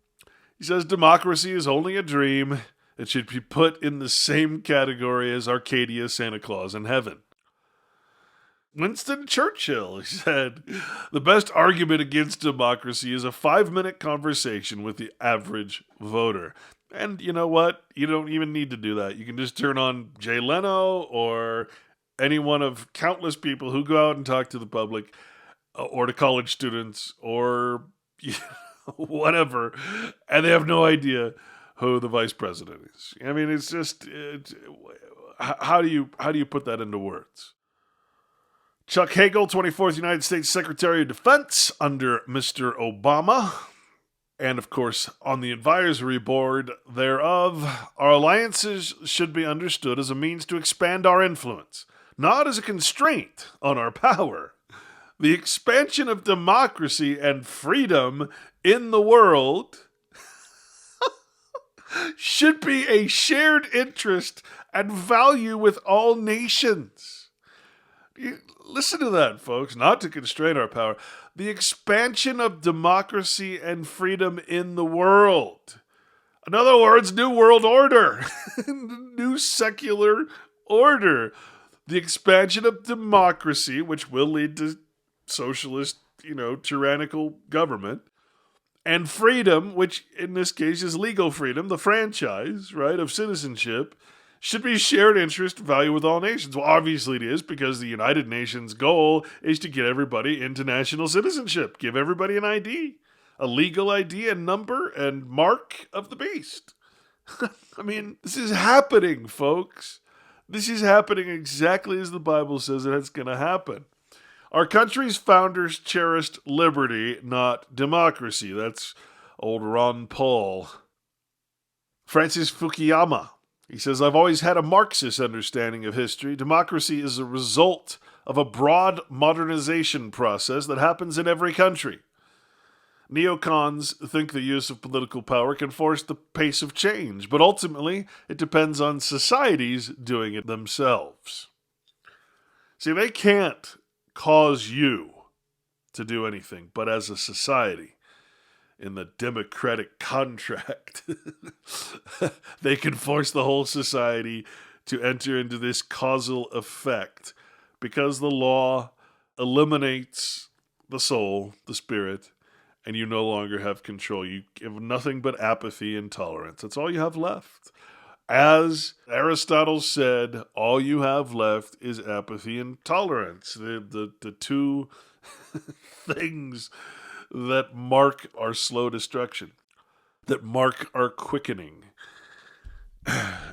he says, "Democracy is only a dream. It should be put in the same category as Arcadia, Santa Claus, and heaven." Winston Churchill, he said, "The best argument against democracy is a 5-minute conversation with the average voter." And you know what? You don't even need to do that. You can just turn on Jay Leno or any one of countless people who go out and talk to the public or to college students or whatever, and they have no idea who the vice president is. I mean, it's just, how do you put that into words? Chuck Hagel, 24th United States Secretary of Defense under Mr. Obama, and of course on the advisory board thereof, "Our alliances should be understood as a means to expand our influence, not as a constraint on our power. The expansion of democracy and freedom in the world should be a shared interest and value with all nations." Listen to that, folks. Not to constrain our power. The expansion of democracy and freedom in the world. In other words, new world order. New secular order. The expansion of democracy, which will lead to socialist, tyrannical government. And freedom, which in this case is legal freedom, the franchise, right, of citizenship, should be shared interest value with all nations. Well, obviously it is, because the United Nations goal is to get everybody into national citizenship. Give everybody an ID, a legal ID and number and mark of the beast. I mean, this is happening, folks. This is happening exactly as the Bible says it's going to happen. Our country's founders cherished liberty, not democracy. That's old Ron Paul. Francis Fukuyama, he says, "I've always had a Marxist understanding of history. Democracy is a result of a broad modernization process that happens in every country. Neocons think the use of political power can force the pace of change, but ultimately it depends on societies doing it themselves." See, they can't cause you to do anything, but as a society, in the democratic contract, they can force the whole society to enter into this causal effect, because the law eliminates the soul, the spirit, and you no longer have control. You have nothing but apathy and tolerance. That's all you have left. As Aristotle said, all you have left is apathy and tolerance. The two things that mark our slow destruction, that mark our quickening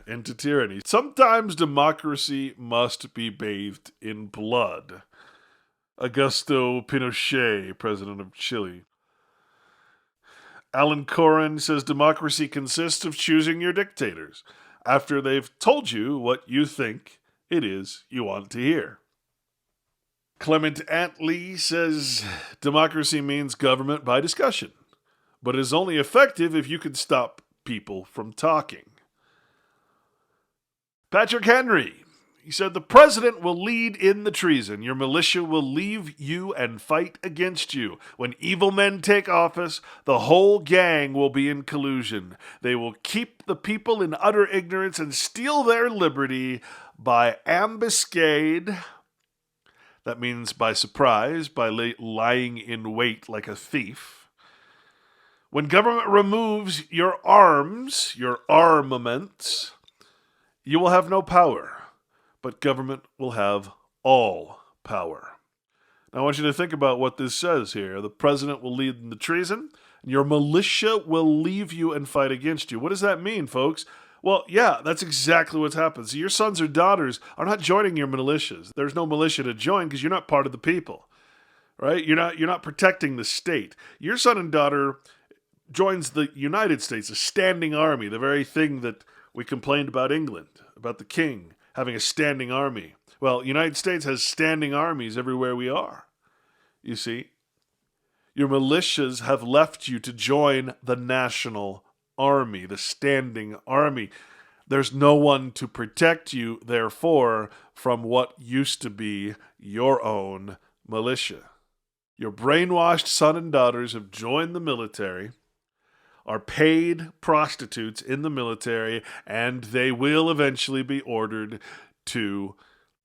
into tyranny. Sometimes democracy must be bathed in blood. Augusto Pinochet, president of Chile. Alan Coren says democracy consists of choosing your dictators after they've told you what you think it is you want to hear. Clement Antley says democracy means government by discussion, but it is only effective if you can stop people from talking. Patrick Henry, he said, the president will lead in the treason. Your militia will leave you and fight against you. When evil men take office, the whole gang will be in collusion. They will keep the people in utter ignorance and steal their liberty by ambuscade. That means by surprise, by lying in wait like a thief. When government removes your arms, your armaments, you will have no power. But government will have all power. Now, I want you to think about what this says here. The president will lead in the treason, and your militia will leave you and fight against you. What does that mean, folks? Well, yeah, that's exactly what's happened. So your sons or daughters are not joining your militias. There's no militia to join because you're not part of the people, right? You're not protecting the state. Your son and daughter joins the United States, a standing army, the very thing that we complained about England, about the king having a standing army. Well, the United States has standing armies everywhere we are. You see, your militias have left you to join the national army, the standing army. There's no one to protect you, therefore, from what used to be your own militia. Your brainwashed son and daughters have joined the military, are paid prostitutes in the military, and they will eventually be ordered to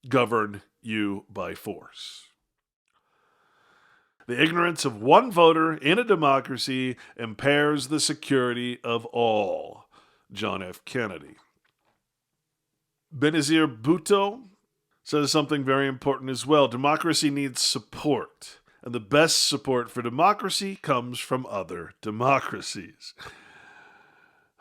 govern you by force. The ignorance of one voter in a democracy impairs the security of all. John F. Kennedy. Benazir Bhutto says something very important as well. Democracy needs support. And the best support for democracy comes from other democracies.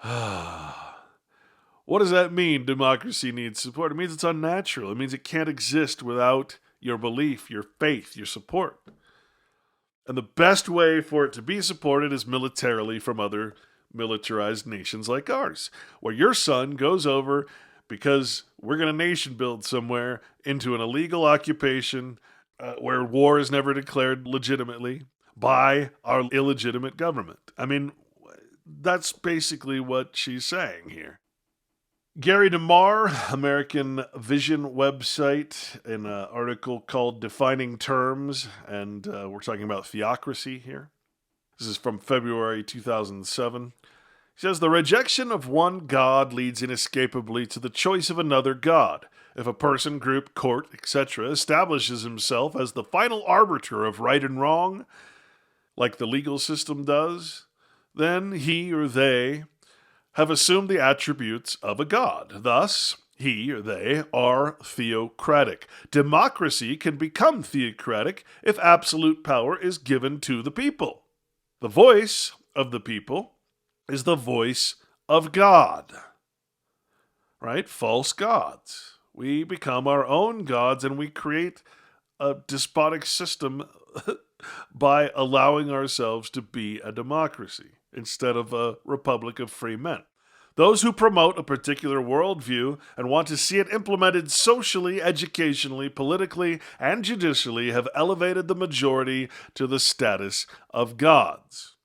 What does that mean, democracy needs support? It means it's unnatural. It means it can't exist without your belief, your faith, your support. And the best way for it to be supported is militarily from other militarized nations like ours, where your son goes over because we're going to nation build somewhere into an illegal occupation where war is never declared legitimately by our illegitimate government. I mean, that's basically what she's saying here. Gary DeMar, American Vision website, in an article called Defining Terms, and we're talking about theocracy here. This is from February 2007. He says, the rejection of one God leads inescapably to the choice of another God. If a person, group, court, etc. establishes himself as the final arbiter of right and wrong, like the legal system does, then he or they have assumed the attributes of a god. Thus, he or they are theocratic. Democracy can become theocratic if absolute power is given to the people. The voice of the people is the voice of God. Right? False gods. We become our own gods and we create a despotic system by allowing ourselves to be a democracy instead of a republic of free men. Those who promote a particular worldview and want to see it implemented socially, educationally, politically, and judicially have elevated the majority to the status of gods.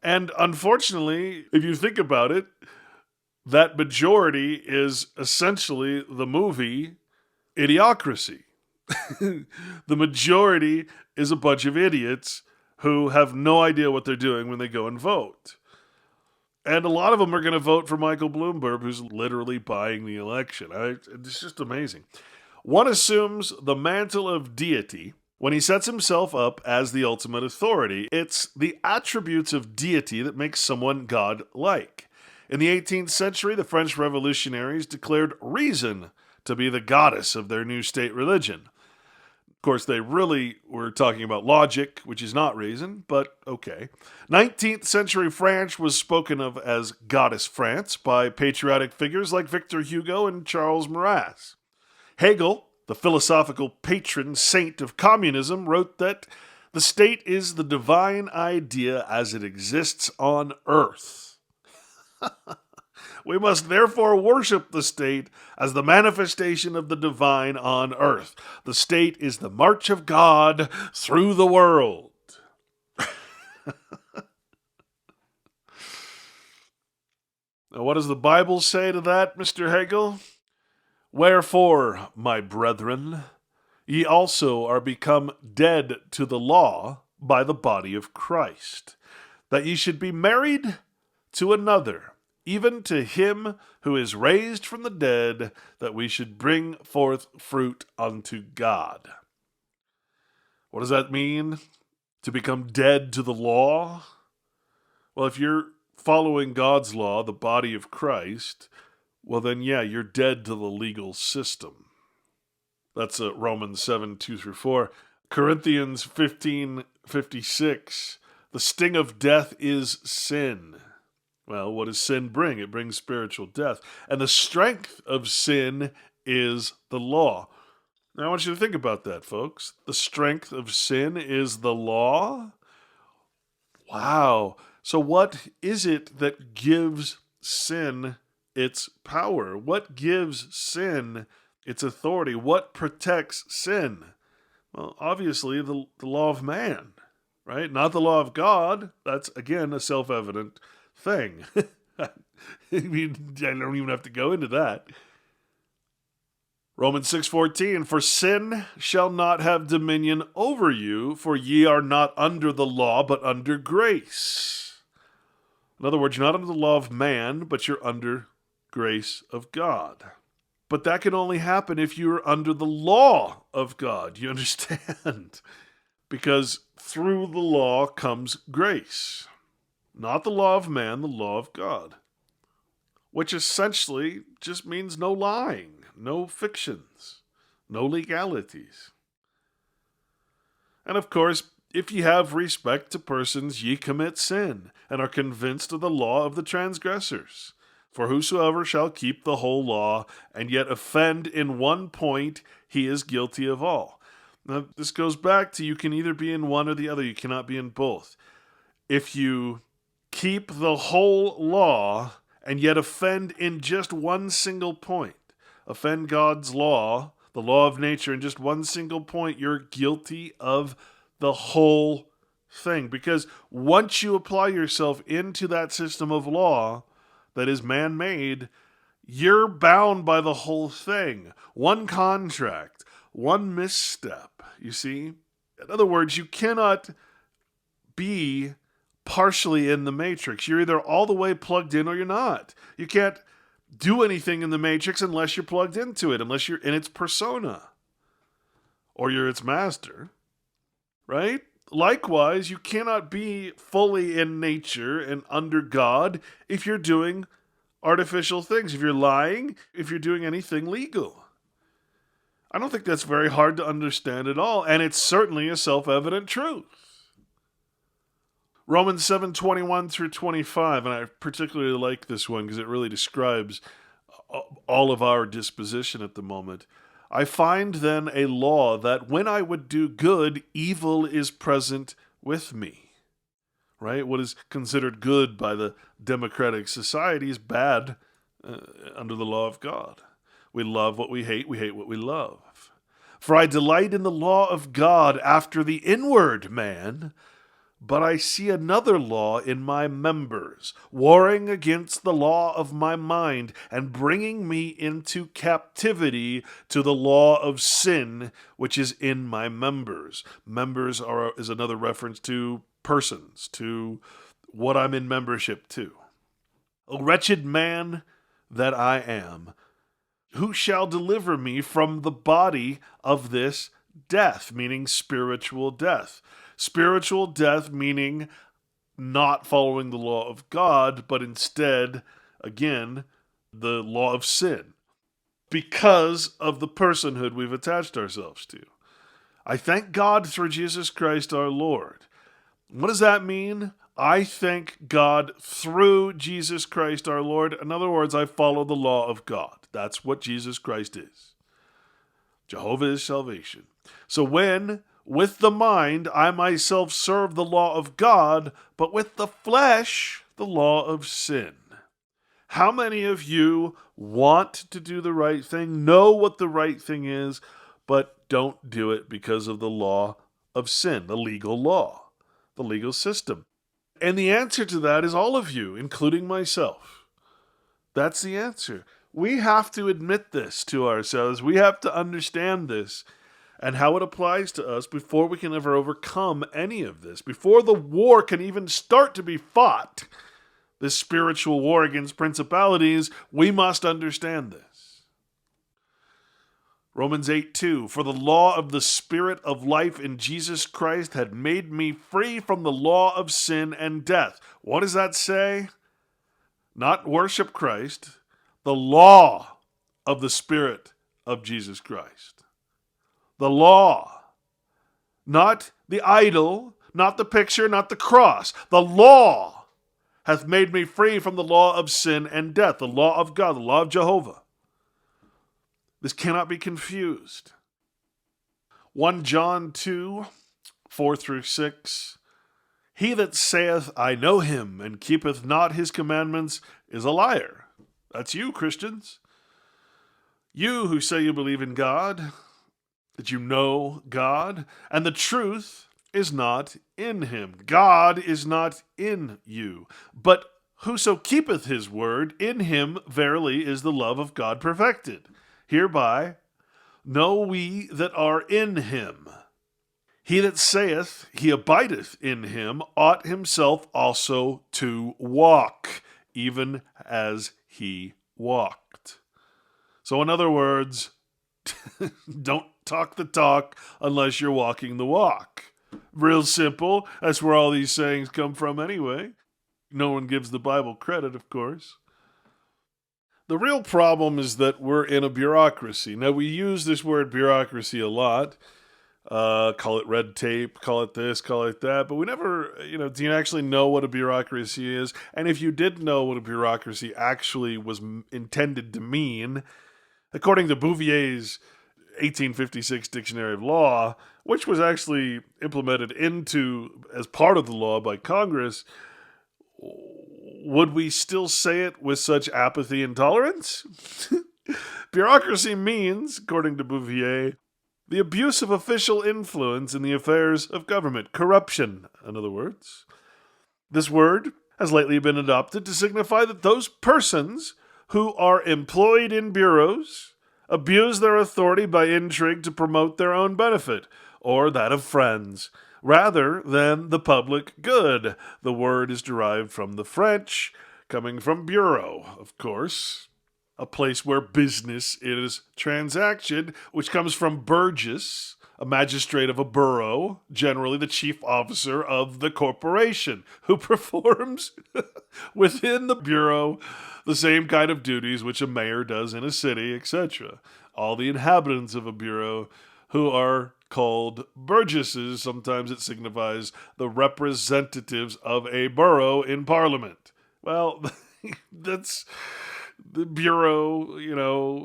And unfortunately, if you think about it, that majority is essentially the movie Idiocracy. The majority is a bunch of idiots who have no idea what they're doing when they go and vote. And a lot of them are going to vote for Michael Bloomberg, who's literally buying the election. It's just amazing. One assumes the mantle of deity when he sets himself up as the ultimate authority. It's the attributes of deity that make someone God-like. In the 18th century, the French revolutionaries declared reason to be the goddess of their new state religion. Of course, they really were talking about logic, which is not reason, but okay. 19th century France was spoken of as Goddess France by patriotic figures like Victor Hugo and Charles Maurras. Hegel, the philosophical patron saint of communism, wrote that the state is the divine idea as it exists on earth. We must therefore worship the state as the manifestation of the divine on earth. The state is the march of God through the world. Now, what does the Bible say to that, Mr. Hegel? Wherefore, my brethren, ye also are become dead to the law by the body of Christ, that ye should be married to another, even to him who is raised from the dead, that we should bring forth fruit unto God. What does that mean? To become dead to the law? Well, if you're following God's law, the body of Christ, well then, yeah, you're dead to the legal system. That's Romans 7, 2-4. Corinthians 15:56. The sting of death is sin. Well, what does sin bring? It brings spiritual death. And the strength of sin is the law. Now, I want you to think about that, folks. The strength of sin is the law? Wow. So what is it that gives sin its power? What gives sin its authority? What protects sin? Well, obviously, the law of man, right? Not the law of God. That's, again, a self-evident thing. I mean, I don't even have to go into that. Romans 6:14, for sin shall not have dominion over you, for ye are not under the law, but under grace. In other words, you're not under the law of man, but you're under grace of God. But that can only happen if you're under the law of God. You understand? Because through the law comes grace. Not the law of man, the law of God. Which essentially just means no lying, no fictions, no legalities. And of course, if ye have respect to persons, ye commit sin, and are convinced of the law of the transgressors. For whosoever shall keep the whole law, and yet offend in one point, he is guilty of all. Now, this goes back to you can either be in one or the other. You cannot be in both. If you keep the whole law, and yet offend in just one single point, offend God's law, the law of nature, in just one single point, you're guilty of the whole thing. Because once you apply yourself into that system of law that is man-made, you're bound by the whole thing. One contract, one misstep, you see? In other words, you cannot be partially in the matrix. You're either all the way plugged in or you're not. You can't do anything in the matrix unless you're plugged into it, unless you're in its persona or you're its master, right? Likewise, you cannot be fully in nature and under God if you're doing artificial things, if you're lying, if you're doing anything legal. I don't think that's very hard to understand at all, and it's certainly a self-evident truth. Romans 7:21-25, and I particularly like this one because it really describes all of our disposition at the moment. I find then a law that when I would do good, evil is present with me. Right? What is considered good by the democratic society is bad under the law of God. We love what we hate what we love. For I delight in the law of God after the inward man, but I see another law in my members, warring against the law of my mind, and bringing me into captivity to the law of sin, which is in my members. Members is another reference to persons, to what I'm in membership to. O wretched man that I am, who shall deliver me from the body of this death, meaning spiritual death? Spiritual death meaning not following the law of God, but instead, again, the law of sin. Because of the personhood we've attached ourselves to. I thank God through Jesus Christ our Lord. What does that mean? I thank God through Jesus Christ our Lord. In other words, I follow the law of God. That's what Jesus Christ is. Jehovah is salvation. So when, with the mind, I myself serve the law of God, but with the flesh, the law of sin. How many of you want to do the right thing, know what the right thing is, but don't do it because of the law of sin, the legal law, the legal system? And the answer to that is all of you, including myself. That's the answer. We have to admit this to ourselves. We have to understand this and how it applies to us before we can ever overcome any of this. Before the war can even start to be fought, this spiritual war against principalities, we must understand this. Romans 8:2, for the law of the Spirit of life in Jesus Christ had made me free from the law of sin and death. What does that say? Not worship Christ, the law of the Spirit of Jesus Christ. The law, not the idol, not the picture, not the cross. The law hath made me free from the law of sin and death, the law of God, the law of Jehovah. This cannot be confused. 1 John 2, 4 through 6. He that saith, I know him, and keepeth not his commandments, is a liar. That's you, Christians. You who say you believe in God, that you know God, and the truth is not in him. God is not in you. But whoso keepeth his word, in him verily is the love of God perfected. Hereby know we that are in him. He that saith he abideth in him ought himself also to walk, even as he walked. So in other words, don't talk the talk unless you're walking the walk. Real simple. That's where all these sayings come from anyway. No one gives the Bible credit, of course. The real problem is that we're in a bureaucracy. Now, we use this word bureaucracy a lot. Call it red tape, call it this, call it that. But we never, do you actually know what a bureaucracy is? And if you did know what a bureaucracy actually was intended to mean, according to Bouvier's 1856 Dictionary of Law, which was actually implemented as part of the law by Congress, would we still say it with such apathy and tolerance? Bureaucracy means, according to Bouvier, the abuse of official influence in the affairs of government. Corruption, in other words. This word has lately been adopted to signify that those persons who are employed in bureaus abuse their authority by intrigue to promote their own benefit, or that of friends, rather than the public good. The word is derived from the French, coming from bureau, of course, a place where business is transacted, which comes from burgess, a magistrate of a borough, generally the chief officer of the corporation, who performs within the bureau the same kind of duties which a mayor does in a city, etc. All the inhabitants of a bureau who are called burgesses, sometimes it signifies the representatives of a borough in Parliament. Well, that's the bureau,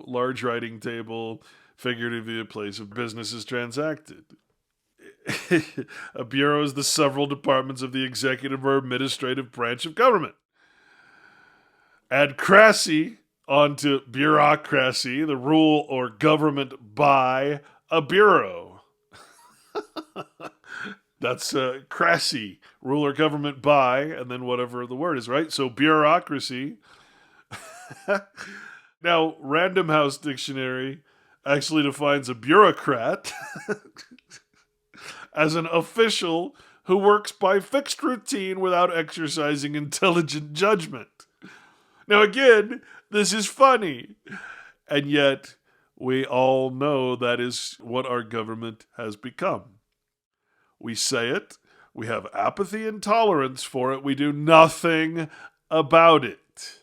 large writing table, figuratively a place of business is transacted. A bureau is the several departments of the executive or administrative branch of government. Add crassy onto bureaucracy, the rule or government by a bureau. That's crassy, rule or government by, and then whatever the word is, right? So bureaucracy. Now, Random House Dictionary actually defines a bureaucrat as an official who works by fixed routine without exercising intelligent judgment. Now, again, this is funny, and yet we all know that is what our government has become. We say it, we have apathy and tolerance for it, we do nothing about it.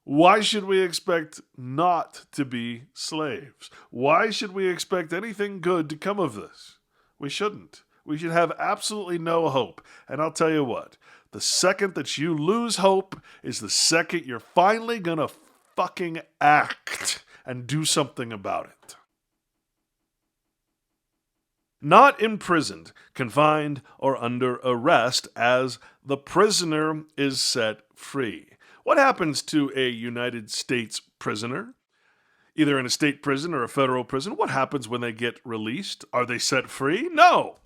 Why should we expect not to be slaves? Why should we expect anything good to come of this? We shouldn't. We should have absolutely no hope. And I'll tell you what, the second that you lose hope is the second you're finally gonna fucking act and do something about it. Not imprisoned, confined, or under arrest as the prisoner is set free. What happens to a United States prisoner, either in a state prison or a federal prison? What happens when they get released? Are they set free? No.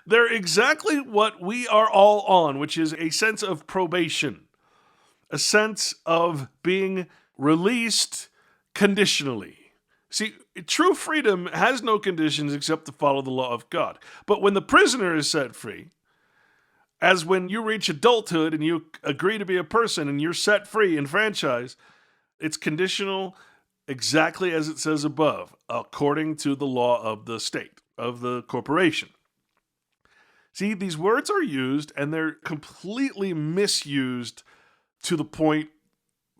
They're exactly what we are all on, which is a sense of probation, a sense of being released conditionally. See, true freedom has no conditions except to follow the law of God. But when the prisoner is set free, as when you reach adulthood and you agree to be a person and you're set free in franchise, it's conditional exactly as it says above, according to the law of the state, of the corporation. See, these words are used and they're completely misused to the point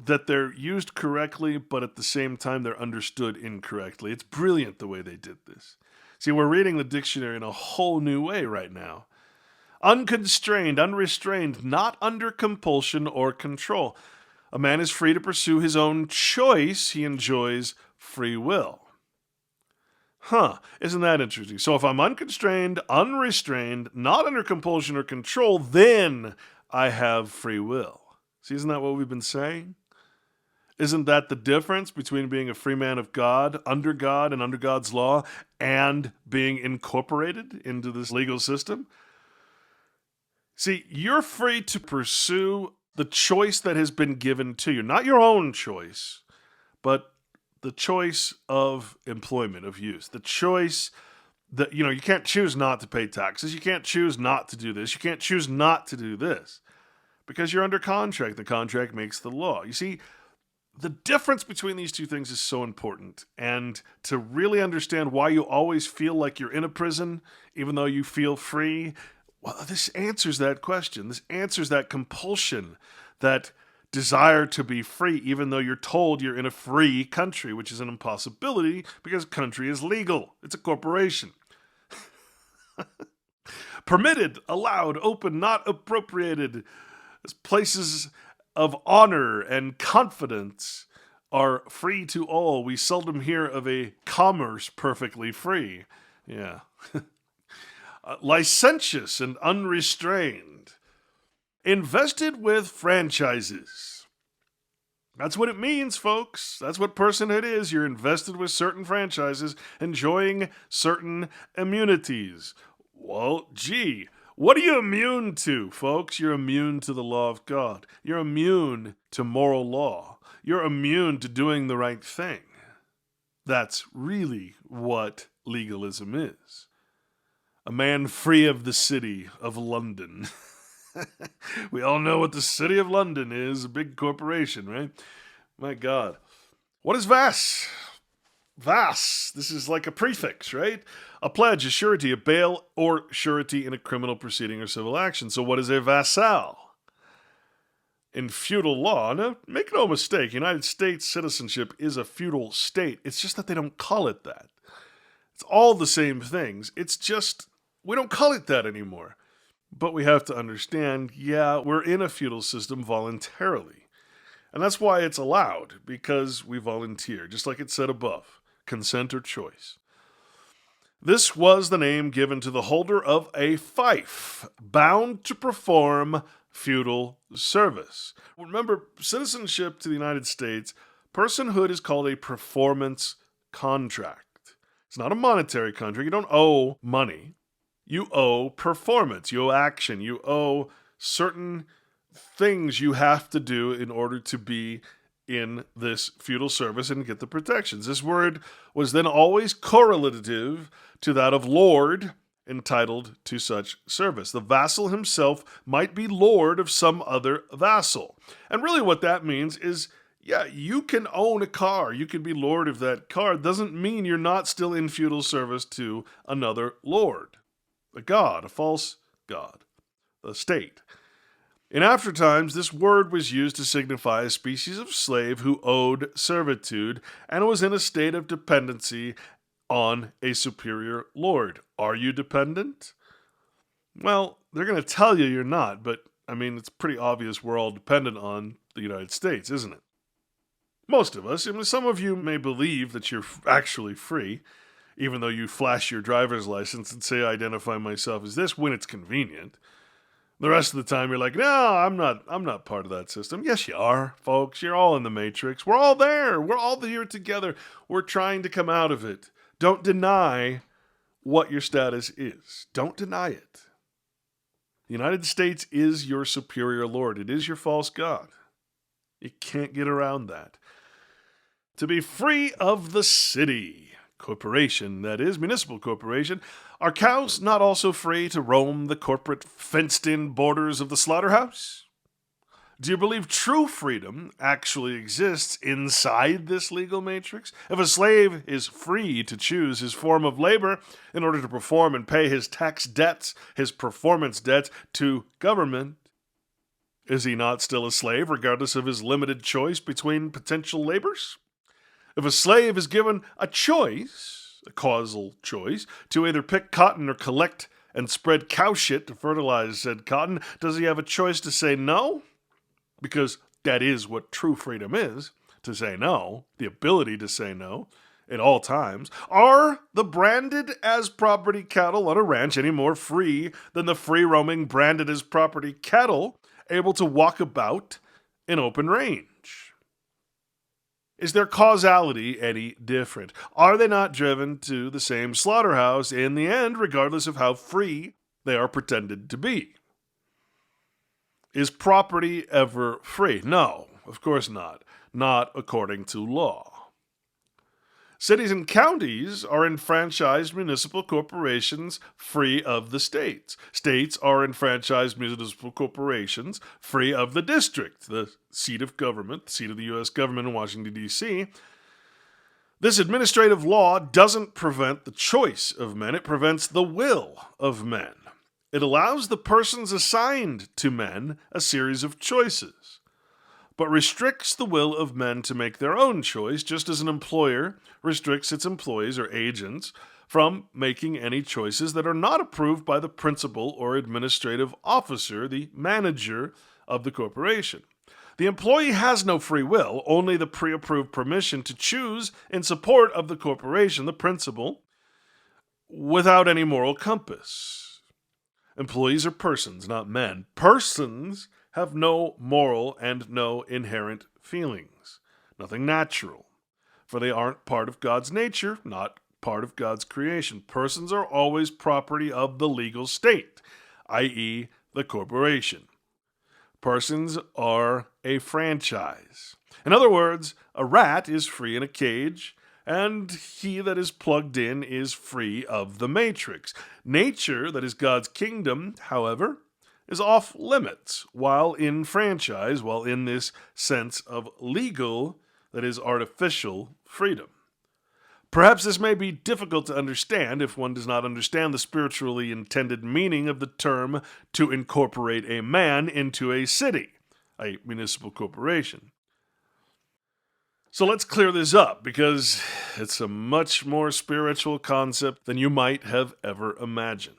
that they're used correctly, but at the same time they're understood incorrectly. It's brilliant the way they did this. See, we're reading the dictionary in a whole new way right now. Unconstrained, unrestrained, not under compulsion or control. A man is free to pursue his own choice. He enjoys free will. Isn't that interesting? So if I'm unconstrained, unrestrained, not under compulsion or control, then I have free will. See, isn't that what we've been saying? Isn't that the difference between being a free man of God and under God's law and being incorporated into this legal system? See, you're free to pursue the choice that has been given to you. Not your own choice, but the choice of employment, of use. The choice that, you can't choose not to pay taxes. You can't choose not to do this. You can't choose not to do this. Because you're under contract. The contract makes the law. You see, the difference between these two things is so important. And to really understand why you always feel like you're in a prison, even though you feel free, well, this answers that question. This answers that compulsion, that desire to be free, even though you're told you're in a free country, which is an impossibility because country is legal. It's a corporation. Permitted, allowed, open, not appropriated. Places of honor and confidence are free to all. We seldom hear of a commerce perfectly free. Yeah. Licentious and unrestrained. Invested with franchises. That's what it means, folks. That's what personhood is. You're invested with certain franchises, enjoying certain immunities. Well, gee, what are you immune to, folks? You're immune to the law of God. You're immune to moral law. You're immune to doing the right thing. That's really what legalism is. A man free of the city of London. We all know what the city of London is, a big corporation, right? My God. What is vas? Vas. This is like a prefix, right? A pledge, a surety, a bail, or surety in a criminal proceeding or civil action. So what is a vassal? In feudal law, now make no mistake, United States citizenship is a feudal state. It's just that they don't call it that. It's all the same things. It's just, we don't call it that anymore. But we have to understand, we're in a feudal system voluntarily. And that's why it's allowed, because we volunteer, just like it said above, consent or choice. This was the name given to the holder of a fief, bound to perform feudal service. Remember, citizenship to the United States, personhood is called a performance contract. It's not a monetary contract. You don't owe money. You owe performance. You owe action. You owe certain things you have to do in order to be in this feudal service and get the protections. This word was then always correlative to that of lord, entitled to such service. The vassal himself might be lord of some other vassal. And really what that means is, you can own a car. You can be lord of that car. It doesn't mean you're not still in feudal service to another lord. A god, a false god, a state. In after times, this word was used to signify a species of slave who owed servitude and was in a state of dependency on a superior lord. Are you dependent? Well, they're going to tell you you're not, but it's pretty obvious we're all dependent on the United States, isn't it? Most of us. Some of you may believe that you're actually free, even though you flash your driver's license and say, I identify myself as this when it's convenient. The rest of the time, you're like, no, I'm not part of that system. Yes, you are, folks. You're all in the Matrix. We're all there. We're all here together. We're trying to come out of it. Don't deny what your status is. Don't deny it. The United States is your superior lord. It is your false god. You can't get around that. To be free of the city, corporation, that is, municipal corporation, are cows not also free to roam the corporate fenced-in borders of the slaughterhouse? Do you believe true freedom actually exists inside this legal matrix? If a slave is free to choose his form of labor in order to perform and pay his tax debts, his performance debts to government, is he not still a slave regardless of his limited choice between potential labors? If a slave is given a choice, a causal choice, to either pick cotton or collect and spread cow shit to fertilize said cotton, does he have a choice to say no? Because that is what true freedom is, to say no, the ability to say no at all times. Are the branded as property cattle on a ranch any more free than the free-roaming branded as property cattle able to walk about in open range? Is their causality any different? Are they not driven to the same slaughterhouse in the end, regardless of how free they are pretended to be? Is property ever free? No, of course not. Not according to law. Cities and counties are enfranchised municipal corporations free of the states. States are enfranchised municipal corporations free of the district, the seat of government, the seat of the U.S. government in Washington, D.C. This administrative law doesn't prevent the choice of men, it prevents the will of men. It allows the persons assigned to men a series of choices, but restricts the will of men to make their own choice, just as an employer restricts its employees or agents from making any choices that are not approved by the principal or administrative officer, the manager of the corporation. The employee has no free will, only the pre-approved permission to choose in support of the corporation, the principal, without any moral compass. Employees are persons, not men. Persons have no moral and no inherent feelings. Nothing natural. For they aren't part of God's nature, not part of God's creation. Persons are always property of the legal state, i.e., the corporation. Persons are a franchise. In other words, a rat is free in a cage, and he that is plugged in is free of the matrix. Nature, that is God's kingdom, however, is off limits while in franchise, while in this sense of legal, that is artificial, freedom. Perhaps this may be difficult to understand if one does not understand the spiritually intended meaning of the term to incorporate a man into a city, a municipal corporation. So let's clear this up, because it's a much more spiritual concept than you might have ever imagined.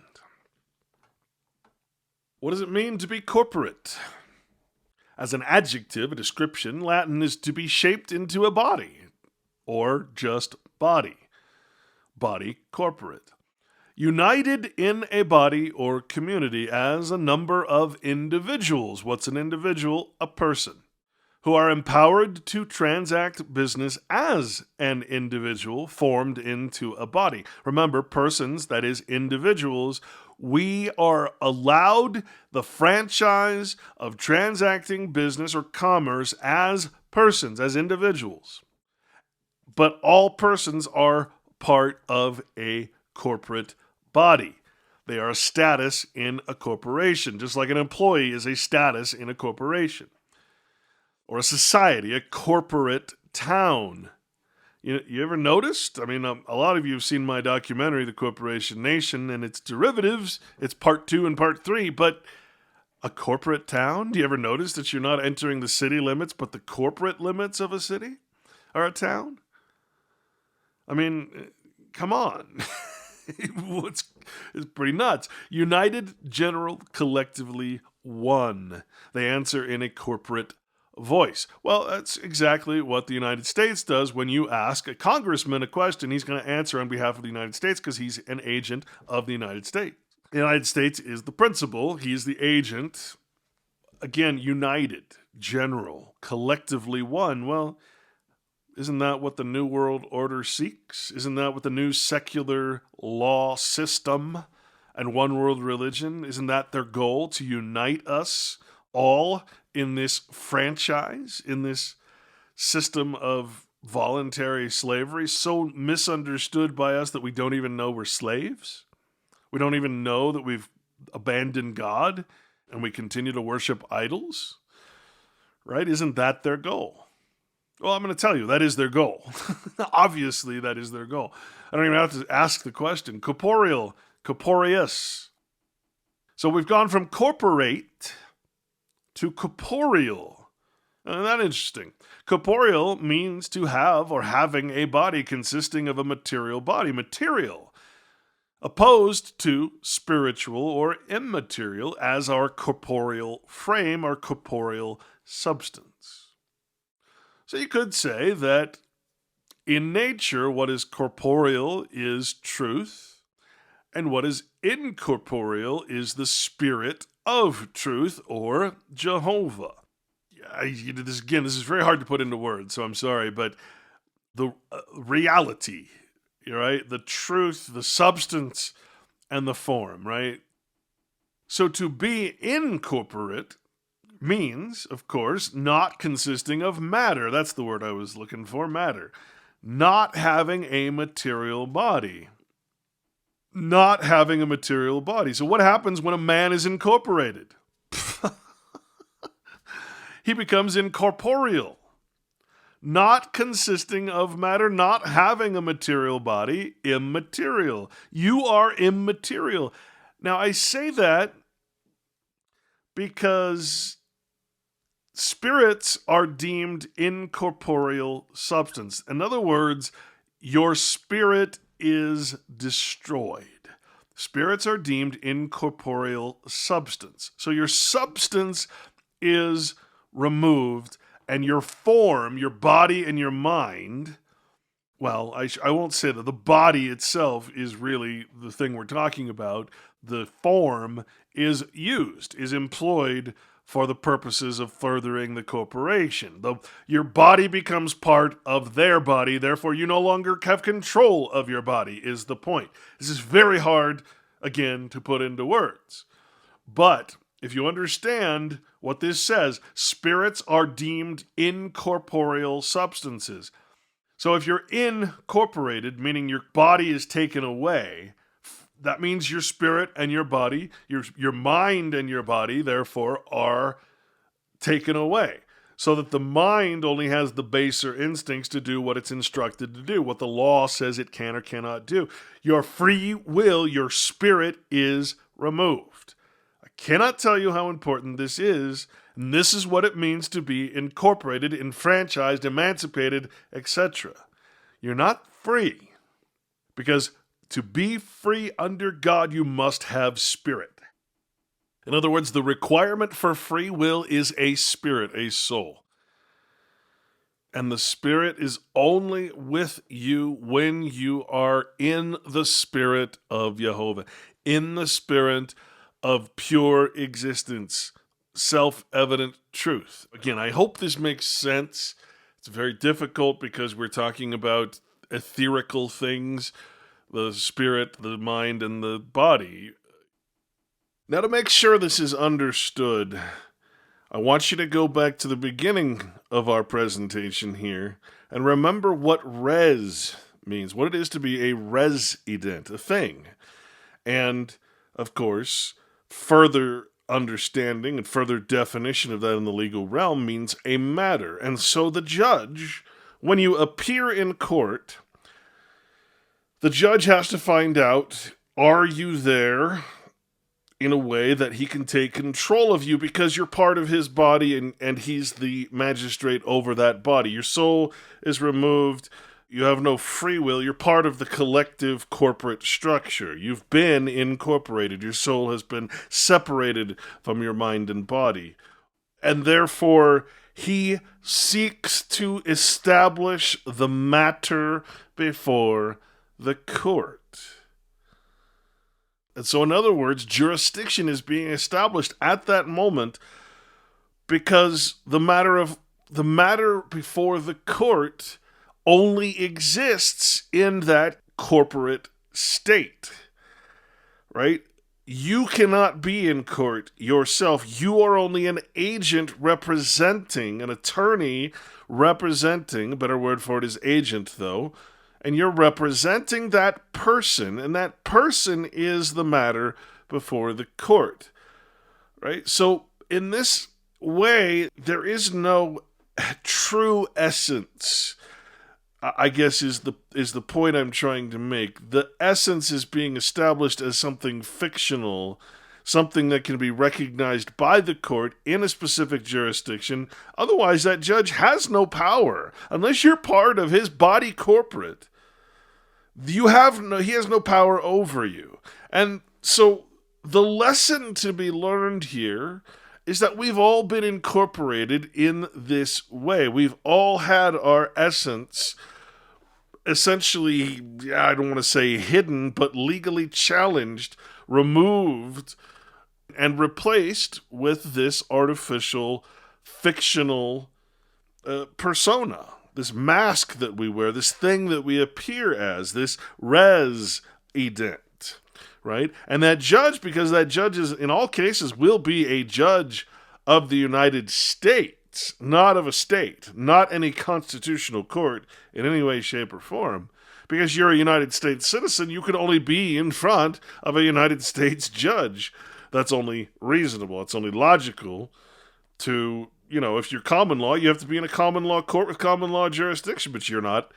What does it mean to be corporate? As an adjective, a description, Latin is to be shaped into a body, or just body. Body corporate. United in a body or community as a number of individuals. What's an individual? A person. Who are empowered to transact business as an individual formed into a body. Remember, persons, that is individuals, we are allowed the franchise of transacting business or commerce as persons, as individuals. But all persons are part of a corporate body. They are a status in a corporation, just like an employee is a status in a corporation. Or a society, a corporate town. You ever noticed? A lot of you have seen my documentary, The Corporation Nation, and its derivatives. It's part 2 and part 3, but A corporate town? Do you ever notice that you're not entering the city limits, but the corporate limits of a city or a town? I mean, come on. It's pretty nuts. United, general, collectively, one. They answer in a corporate voice. Well, that's exactly what the United States does when you ask a congressman a question. He's going to answer on behalf of the United States because he's an agent of the United States. The United States is the principal. He's the agent. Again, united, general, collectively one. Well, isn't that what the New World Order seeks? Isn't that what the new secular law system and one world religion, isn't that their goal, to unite us all in this franchise, in this system of voluntary slavery, so misunderstood by us that we don't even know we're slaves? We don't even know that we've abandoned God and we continue to worship idols? Right? Isn't that their goal? Well, I'm going to tell you, that is their goal. Obviously, that is their goal. I don't even have to ask the question. Corporeal, corporeus. So we've gone from corporate to corporeal. Isn't that interesting? Corporeal means to have or having a body consisting of a material body. Material, opposed to spiritual or immaterial as our corporeal frame, our corporeal substance. So you could say that in nature, what is corporeal is truth, and what is incorporeal is the spirit of truth, or Jehovah. This is very hard to put into words, so I'm sorry, but the reality, right? The truth, the substance, and the form, right? So to be incorporate means, of course, not consisting of matter. That's the word I was looking for, matter. Not having a material body. Not having a material body. So what happens when a man is incorporated? He becomes incorporeal. Not consisting of matter, not having a material body, immaterial. You are immaterial. Now, I say that because spirits are deemed incorporeal substance. In other words, your spirit is destroyed. Spirits are deemed incorporeal substance. So your substance is removed, and your form, your body and your mind, well, I won't say that. The body itself is really the thing we're talking about. The form is used, is employed for the purposes of furthering the corporation. Your body becomes part of their body, therefore you no longer have control of your body, is the point. This is very hard, again, to put into words. But if you understand what this says, spirits are deemed incorporeal substances. So if you're incorporated, meaning your body is taken away, that means your spirit and your body, your mind and your body, therefore, are taken away. So that the mind only has the baser instincts to do what it's instructed to do, what the law says it can or cannot do. Your free will, your spirit is removed. I cannot tell you how important this is, and this is what it means to be incorporated, enfranchised, emancipated, etc. You're not free, because to be free under God, you must have spirit. In other words, the requirement for free will is a spirit, a soul. And the spirit is only with you when you are in the spirit of Jehovah, in the spirit of pure existence, self-evident truth. Again, I hope this makes sense. It's very difficult because we're talking about etherical things, the spirit, the mind, and the body. Now, to make sure this is understood, I want you to go back to the beginning of our presentation here and remember what res means, what it is to be a resident, a thing. And, of course, further understanding and further definition of that in the legal realm means a matter. And so the judge, when you appear in court, the judge has to find out, are you there in a way that he can take control of you because you're part of his body and he's the magistrate over that body. Your soul is removed. You have no free will. You're part of the collective corporate structure. You've been incorporated. Your soul has been separated from your mind and body. And therefore, he seeks to establish the matter before the court. And so, in other words, jurisdiction is being established at that moment because the matter before the court only exists in that corporate state, right? You cannot be in court yourself. You are only an agent representing, an attorney representing, a better word for it is agent, though, and you're representing that person, and that person is the matter before the court, right? So in this way, there is no true essence, I guess is the point I'm trying to make. The essence is being established as something fictional, something that can be recognized by the court in a specific jurisdiction. Otherwise, that judge has no power. Unless you're part of his body corporate, he has no power over you. And so the lesson to be learned here is that we've all been incorporated in this way. We've all had our essence essentially, I don't want to say hidden, but legally challenged, removed, and replaced with this artificial, fictional persona, this mask that we wear, this thing that we appear as, this res ident, right? And that judge, because that judge is, in all cases, will be a judge of the United States, not of a state, not any constitutional court in any way, shape, or form. Because you're a United States citizen, you can only be in front of a United States judge. That's only reasonable. It's only logical to, if you're common law, you have to be in a common law court with common law jurisdiction, but you're not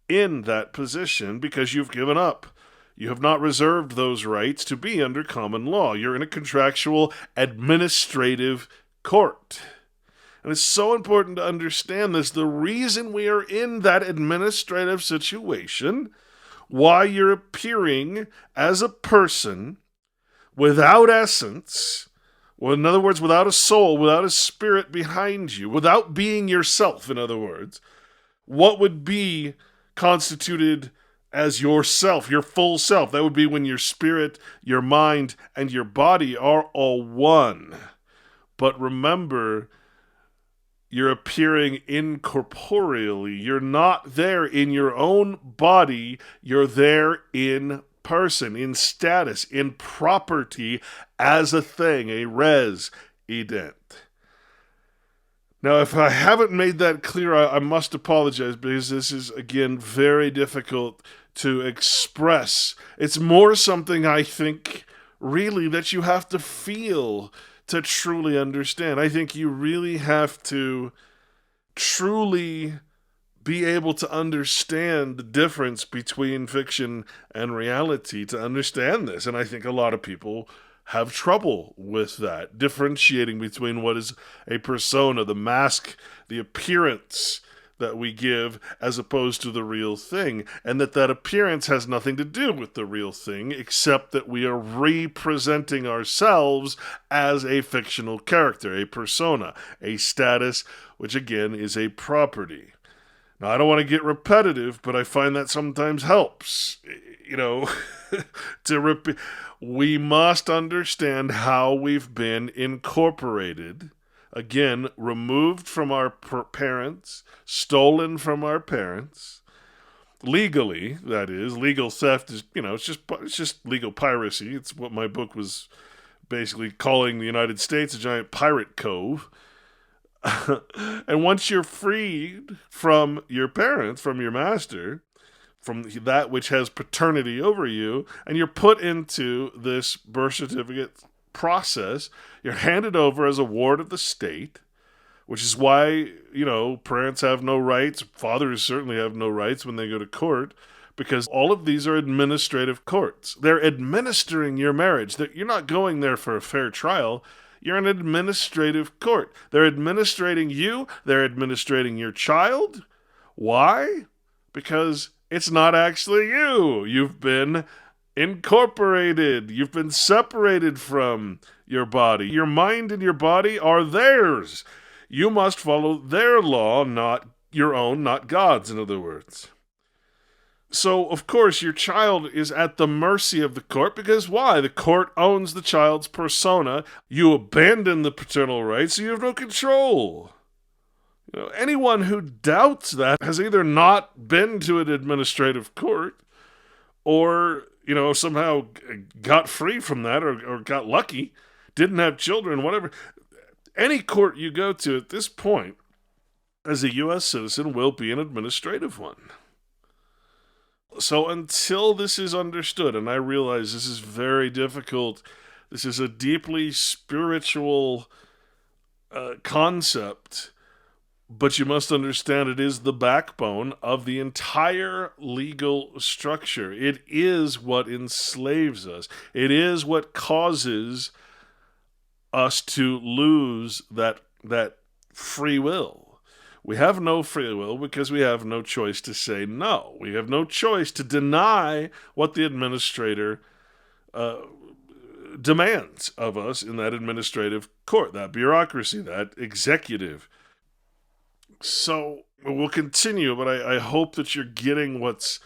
in that position because you've given up. You have not reserved those rights to be under common law. You're in a contractual administrative court. And it's so important to understand this. The reason we are in that administrative situation, why you're appearing as a person without essence, well, in other words, without a soul, without a spirit behind you, without being yourself, in other words, what would be constituted as yourself, your full self? That would be when your spirit, your mind, and your body are all one. But remember, you're appearing incorporeally. You're not there in your own body. You're there in person, in status, in property, as a thing, a res ident. Now, if I haven't made that clear, I must apologize because this is, again, very difficult to express. It's more something I think, really, that you have to feel to truly understand. I think you really have to truly be able to understand the difference between fiction and reality to understand this. And I think a lot of people have trouble with that, differentiating between what is a persona, the mask, the appearance that we give, as opposed to the real thing, and that appearance has nothing to do with the real thing, except that we are representing ourselves as a fictional character, a persona, a status, which again is a property. Now, I don't want to get repetitive, but I find that sometimes helps, we must understand how we've been incorporated. Again, removed from our parents, stolen from our parents, legally, that is. Legal theft is, it's just legal piracy. It's what my book was basically calling the United States a giant pirate cove. And once you're freed from your parents, from your master, from that which has paternity over you, and you're put into this birth certificate process, you're handed over as a ward of the state, which is why, parents have no rights, fathers certainly have no rights when they go to court, because all of these are administrative courts. They're administering your marriage. You're not going there for a fair trial. You're an administrative court. They're administrating you. They're administrating your child. Why? Because it's not actually you. You've been incorporated. You've been separated from your body. Your mind and your body are theirs. You must follow their law, not your own, not God's, in other words. So, of course, your child is at the mercy of the court, because why? The court owns the child's persona. You abandon the paternal rights, so you have no control. Anyone who doubts that has either not been to an administrative court or, somehow got free from that or got lucky, didn't have children, whatever. Any court you go to at this point as a U.S. citizen will be an administrative one. So until this is understood, and I realize this is very difficult, this is a deeply spiritual concept, but you must understand it is the backbone of the entire legal structure. It is what enslaves us. It is what causes us to lose that free will. We have no free will because we have no choice to say no. We have no choice to deny what the administrator demands of us in that administrative court, that bureaucracy, that executive. So we'll continue, but I hope that you're getting what's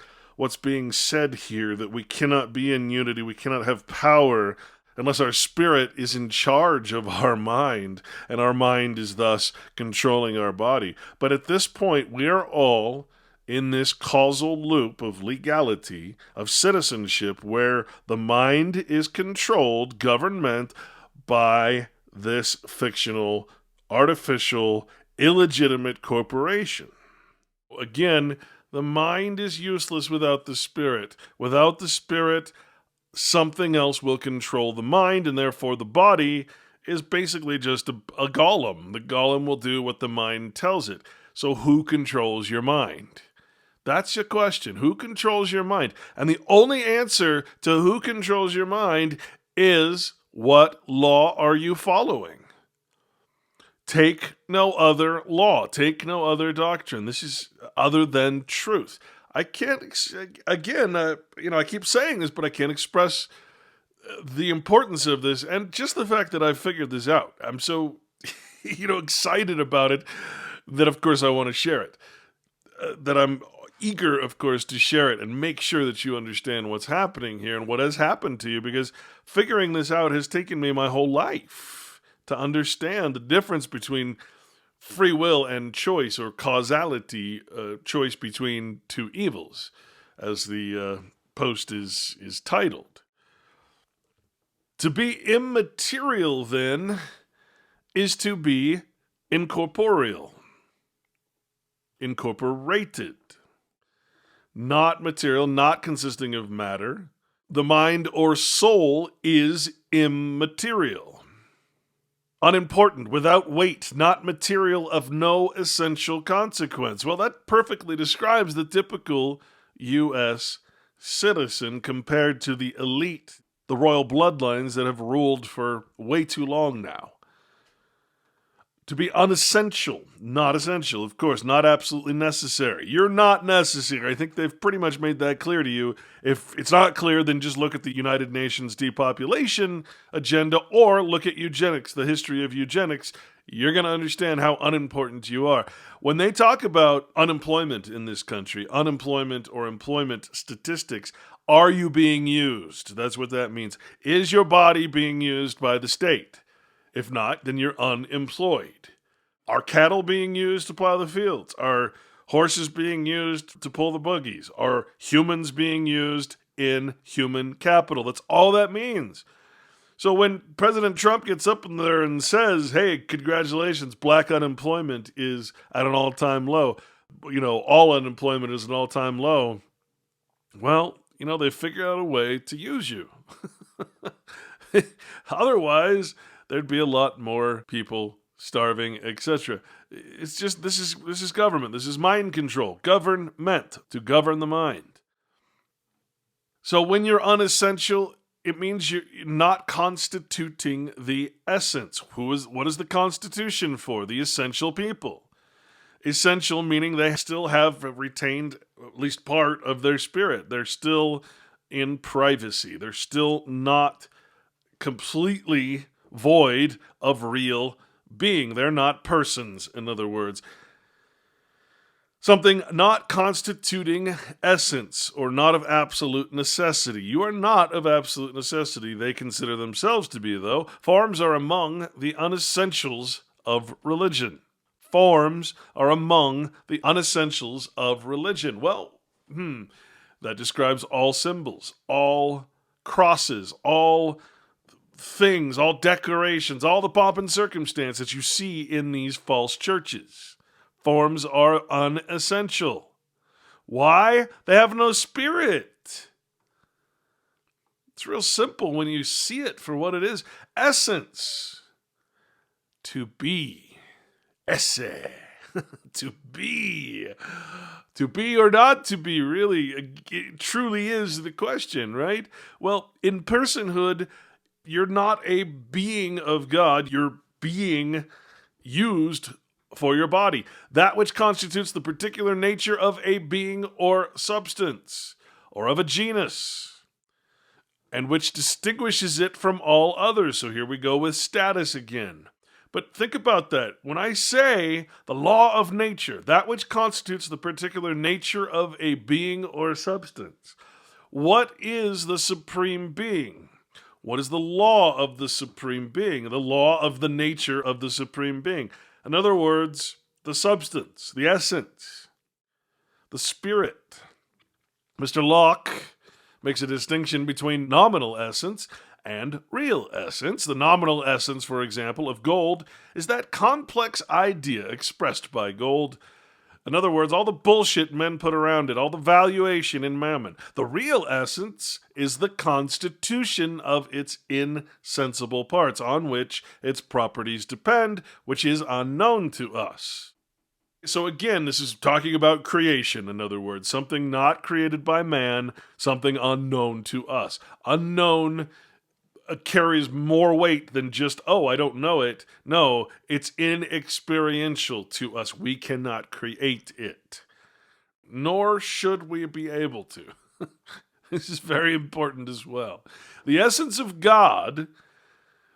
being said here, that we cannot be in unity, we cannot have power unless our spirit is in charge of our mind, and our mind is thus controlling our body. But at this point, we are all in this causal loop of legality, of citizenship, where the mind is controlled, government, by this fictional, artificial, illegitimate corporation. Again, the mind is useless without the spirit. Without the spirit, something else will control the mind, and therefore the body is basically just a golem. The golem will do what the mind tells it. So who controls your mind? That's your question. Who controls your mind? And the only answer to who controls your mind is, what law are you following? Take no other law. Take no other doctrine. This is other than truth. I can't, again, I keep saying this, but I can't express the importance of this, and just the fact that I've figured this out. I'm so, excited about it that, of course, I want to share it. That I'm eager, of course, to share it and make sure that you understand what's happening here and what has happened to you, because figuring this out has taken me my whole life to understand the difference between free will and choice, or causality, choice between two evils, as the post is titled. To be immaterial, then, is to be incorporeal, incorporated, not material, not consisting of matter. The mind or soul is immaterial, unimportant, without weight, not material, of no essential consequence. Well, that perfectly describes the typical U.S. citizen compared to the elite, the royal bloodlines that have ruled for way too long now. To be unessential, not essential, of course, not absolutely necessary. You're not necessary. I think they've pretty much made that clear to you. If it's not clear, then just look at the United Nations depopulation agenda, or look at eugenics, the history of eugenics. You're going to understand how unimportant you are. When they talk about unemployment in this country, unemployment or employment statistics, are you being used? That's what that means. Is your body being used by the state? If not, then you're unemployed. Are cattle being used to plow the fields? Are horses being used to pull the buggies? Are humans being used in human capital? That's all that means. So when President Trump gets up in there and says, hey, congratulations, black unemployment is at an all-time low, all unemployment is an all-time low, well, they figure out a way to use you. Otherwise, there'd be a lot more people starving, etc. It's just, this is government. This is mind control. Government, to govern the mind. So when you're unessential, it means you're not constituting the essence. What is the Constitution for? The essential people. Essential meaning they still have retained at least part of their spirit. They're still in privacy. They're still not completely void of real being. They're not persons, in other words. Something not constituting essence or not of absolute necessity. You are not of absolute necessity. They consider themselves to be, though. Forms are among the unessentials of religion. Forms are among the unessentials of religion. Well, that describes all symbols, all crosses, all things, all decorations, all the pomp and circumstance that you see in these false churches. Forms are unessential. Why? They have no spirit. It's real simple when you see it for what it is. Essence. To be. Esse. To be. To be or not to be, really, it truly is the question, right? Well, in personhood, you're not a being of God. You're being used for your body. That which constitutes the particular nature of a being or substance, or of a genus, and which distinguishes it from all others. So here we go with status again. But think about that. When I say the law of nature, that which constitutes the particular nature of a being or substance, what is the supreme being? What is the law of the supreme being? The law of the nature of the supreme being. In other words, the substance, the essence, the spirit. Mr. Locke makes a distinction between nominal essence and real essence. The nominal essence, for example, of gold is that complex idea expressed by gold. In other words, all the bullshit men put around it, all the valuation in mammon. The real essence is the constitution of its insensible parts, on which its properties depend, which is unknown to us. So again, this is talking about creation, in other words, something not created by man, something unknown to us. Unknown carries more weight than just, I don't know it. No, it's inexperiential to us. We cannot create it. Nor should we be able to. This is very important as well. The essence of God, in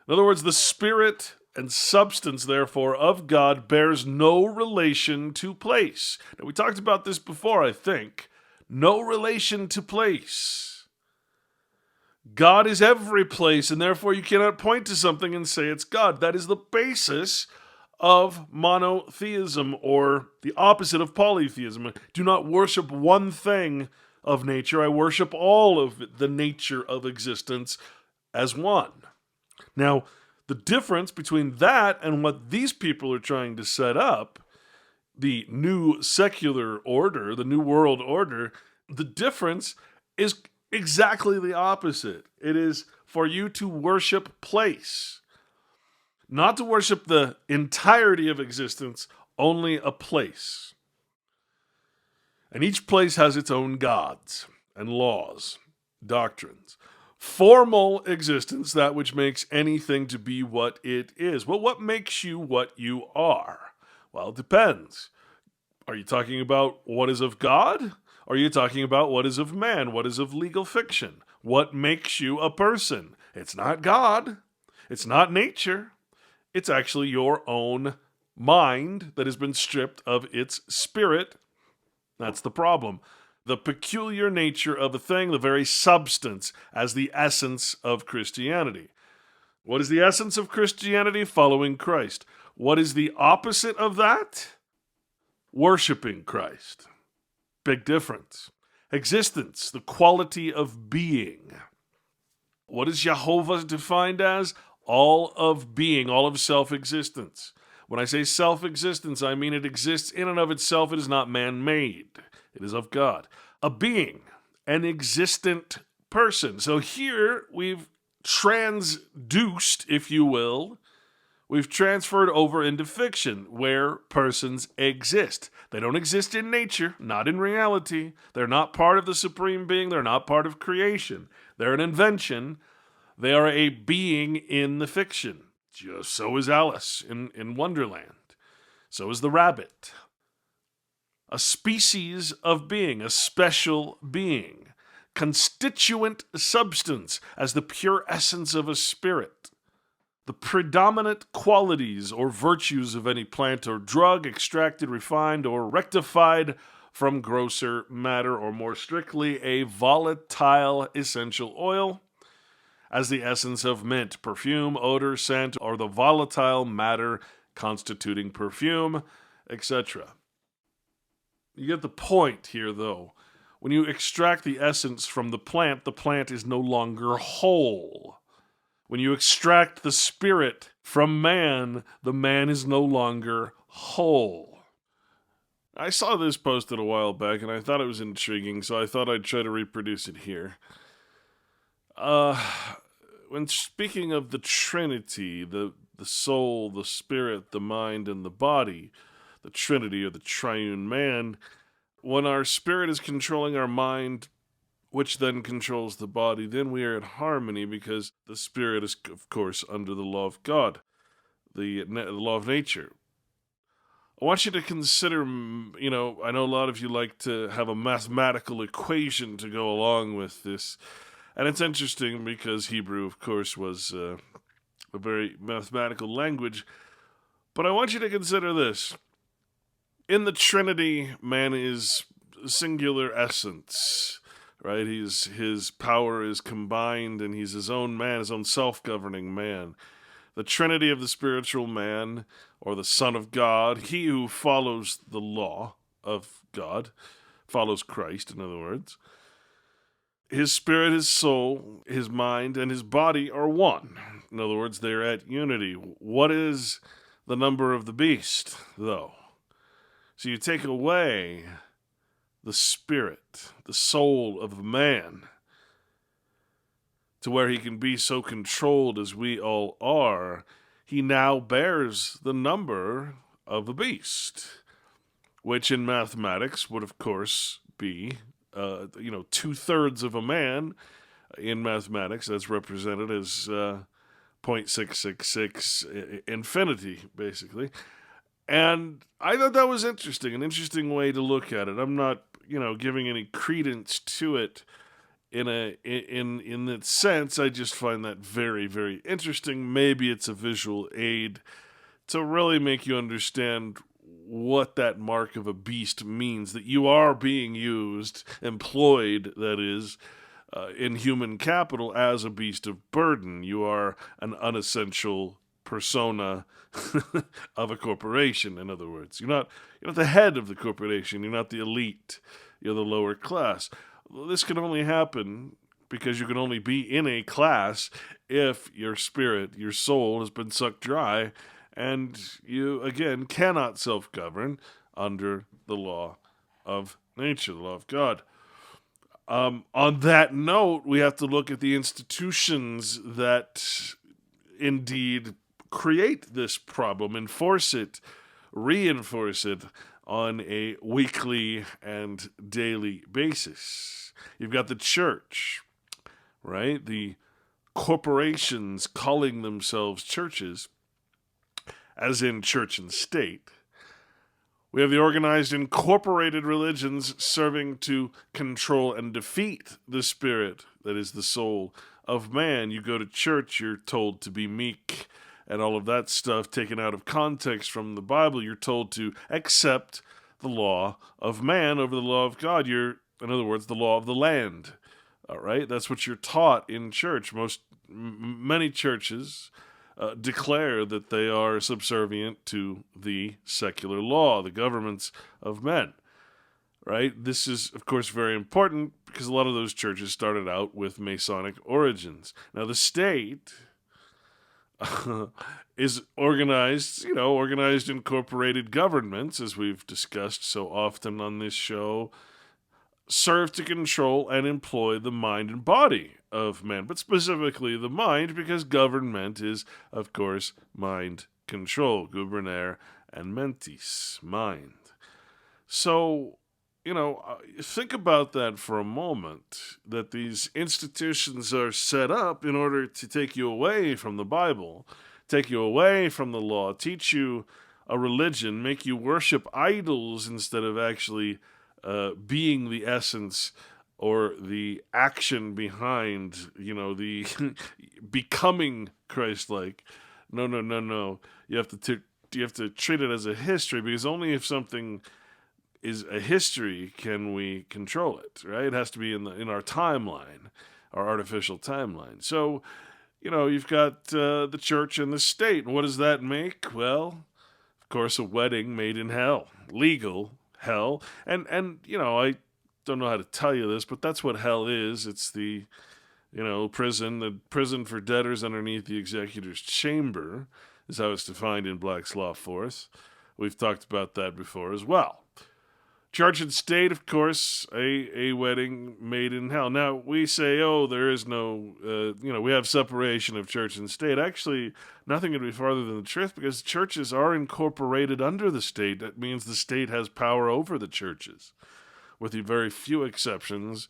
other words, the spirit and substance, therefore, of God bears no relation to place. Now, we talked about this before, I think. No relation to place. God is every place, and therefore you cannot point to something and say it's God. That is the basis of monotheism, or the opposite of polytheism. I do not worship one thing of nature. I worship all of the nature of existence as one. Now, the difference between that and what these people are trying to set up, the new secular order, the new world order, the difference is exactly the opposite. It is for you to worship place. Not to worship the entirety of existence, only a place. And each place has its own gods and laws, doctrines. Formal existence, that which makes anything to be what it is. Well, what makes you what you are? Well, it depends. Are you talking about what is of God? Or are you talking about what is of man? What is of legal fiction? What makes you a person? It's not God. It's not nature. It's actually your own mind that has been stripped of its spirit. That's the problem. The peculiar nature of a thing, the very substance, as the essence of Christianity. What is the essence of Christianity? Following Christ. What is the opposite of that? Worshiping Christ. Big difference. Existence, the quality of being. What is Jehovah defined as? All of being, all of self-existence. When I say self-existence, I mean it exists in and of itself. It is not man-made. It is of God. A being, an existent person. So here we've transduced, if you will, We've transferred over into fiction, where persons exist. They don't exist in nature, not in reality. They're not part of the supreme being. They're not part of creation. They're an invention. They are a being in the fiction. Just so is Alice in Wonderland. So is the rabbit. A species of being, a special being. Constituent substance as the pure essence of a spirit. The predominant qualities or virtues of any plant or drug extracted, refined, or rectified from grosser matter, or more strictly, a volatile essential oil, as the essence of mint, perfume, odor, scent, or the volatile matter constituting perfume, etc. You get the point here, though. When you extract the essence from the plant is no longer whole. When you extract the spirit from man, the man is no longer whole. I saw this posted a while back, and I thought it was intriguing, so I thought I'd try to reproduce it here. When speaking of the Trinity, the soul, the spirit, the mind, and the body, the Trinity or the triune man, when our spirit is controlling our mind, which then controls the body, then we are in harmony, because the spirit is, of course, under the law of God, the law of nature. I want you to consider, I know a lot of you like to have a mathematical equation to go along with this, and it's interesting because Hebrew, of course, was a very mathematical language, but I want you to consider this. In the Trinity, man is singular essence. Right, his power is combined, and he's his own man, his own self-governing man. The Trinity of the spiritual man, or the Son of God, he who follows the law of God, follows Christ, in other words. His spirit, his soul, his mind, and his body are one. In other words, they're at unity. What is the number of the beast, though? So you take away the spirit, the soul of man, to where he can be so controlled as we all are, he now bears the number of a beast, which in mathematics would, of course, be, 2/3 of a man. In mathematics, that's represented as 0.666 infinity, basically. And I thought that was interesting, an interesting way to look at it. I'm not giving any credence to it in that sense. I just find that very, very interesting. Maybe it's a visual aid to really make you understand what that mark of a beast means, that you are being used, employed, that is, in human capital as a beast of burden. You are an unessential persona of a corporation, in other words. You're not the head of the corporation. You're not the elite. You're the lower class. This can only happen because you can only be in a class if your spirit, your soul, has been sucked dry, and you, again, cannot self-govern under the law of nature, the law of God. On that note, we have to look at the institutions that indeed create this problem, enforce it, reinforce it on a weekly and daily basis. You've got the church, right? The corporations calling themselves churches, as in church and state. We have the organized, incorporated religions serving to control and defeat the spirit, that is the soul of man. You go to church, you're told to be meek, and all of that stuff taken out of context from the Bible. You're told to accept the law of man over the law of God. In other words, the law of the land. All right, that's what you're taught in church. Many churches declare that they are subservient to the secular law, the governments of men. Right? This is, of course, very important because a lot of those churches started out with Masonic origins. Now, the state is organized incorporated governments, as we've discussed so often on this show, serve to control and employ the mind and body of man, but specifically the mind, because government is, of course, mind control, gubernare and mentis, mind. So, think about that for a moment, that these institutions are set up in order to take you away from the Bible, take you away from the law, teach you a religion, make you worship idols instead of actually being the essence or the action behind, the becoming Christ-like. No, no, no, no. You have to treat it as a history, because only if something is a history can we control it, right? It has to be in our timeline, our artificial timeline. So, you've got the church and the state. And what does that make? Well, of course, a wedding made in hell, legal hell. And I don't know how to tell you this, but that's what hell is. It's the prison for debtors underneath the executor's chamber is how it's defined in Black's Law Fourth. We've talked about that before as well. Church and state, of course, a wedding made in hell. Now, we say, there is no, we have separation of church and state. Actually, nothing could be farther than the truth, because churches are incorporated under the state. That means the state has power over the churches, with the very few exceptions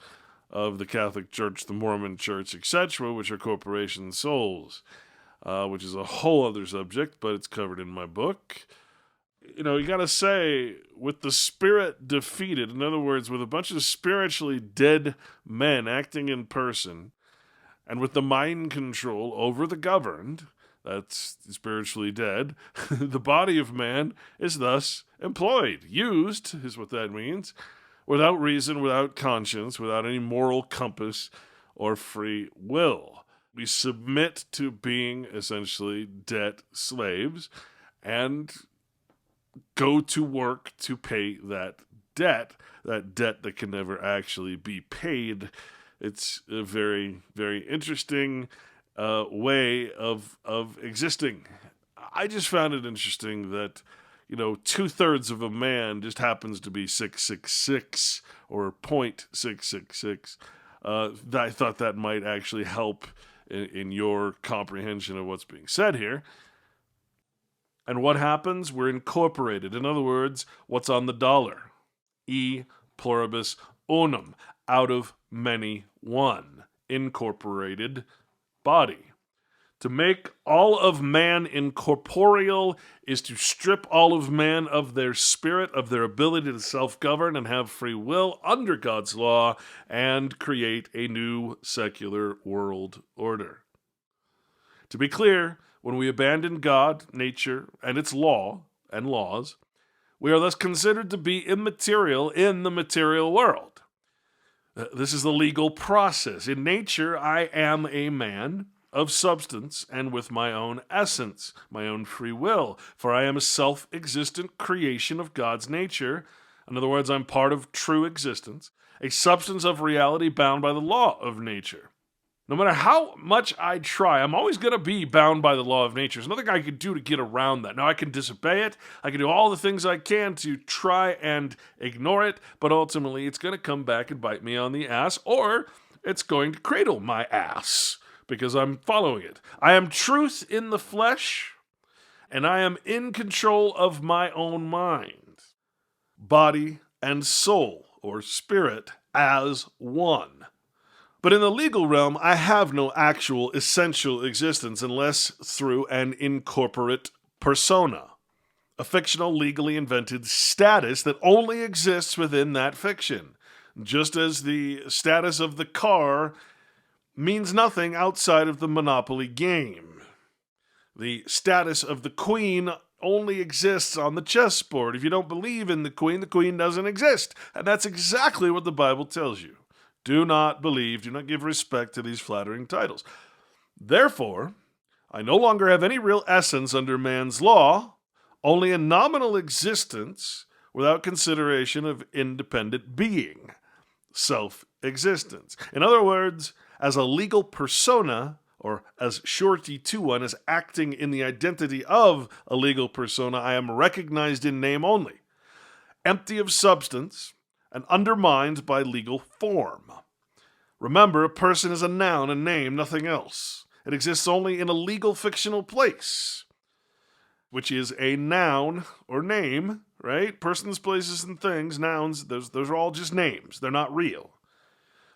of the Catholic Church, the Mormon Church, etc., which are corporation souls, which is a whole other subject, but it's covered in my book. You got to say, with the spirit defeated, in other words, with a bunch of spiritually dead men acting in person, and with the mind control over the governed, that's spiritually dead, the body of man is thus employed. Used is what that means, without reason, without conscience, without any moral compass or free will. We submit to being essentially debt slaves and go to work to pay that debt that can never actually be paid. It's a very, very interesting way of existing. I just found it interesting that, 2/3 of a man just happens to be 666 or 0.666. I thought that might actually help in your comprehension of what's being said here. And what happens? We're incorporated. In other words, what's on the dollar? E pluribus unum, out of many one. Incorporated body. To make all of man incorporeal is to strip all of man of their spirit, of their ability to self-govern and have free will under God's law, and create a new secular world order. To be clear, when we abandon God, nature, and its law and laws, we are thus considered to be immaterial in the material world. This is the legal process. In nature, I am a man of substance and with my own essence, my own free will, for I am a self-existent creation of God's nature. In other words, I'm part of true existence, a substance of reality bound by the law of nature. No matter how much I try, I'm always going to be bound by the law of nature. There's nothing I can do to get around that. Now, I can disobey it. I can do all the things I can to try and ignore it, but ultimately it's going to come back and bite me on the ass, or it's going to cradle my ass because I'm following it. I am truth in the flesh, and I am in control of my own mind, body, and soul, or spirit, as one. But in the legal realm, I have no actual essential existence unless through an incorporate persona, a fictional, legally invented status that only exists within that fiction, just as the status of the car means nothing outside of the Monopoly game. The status of the queen only exists on the chessboard. If you don't believe in the queen doesn't exist. And that's exactly what the Bible tells you. Do not believe, do not give respect to these flattering titles. Therefore, I no longer have any real essence under man's law, only a nominal existence without consideration of independent being, self-existence. In other words, as a legal persona, or as surety to one, as acting in the identity of a legal persona, I am recognized in name only, empty of substance, and undermined by legal form. Remember, a person is a noun, a name, nothing else. It exists only in a legal fictional place. which is a noun or name, right? Persons, places, and things, nouns, those are all just names. They're not real.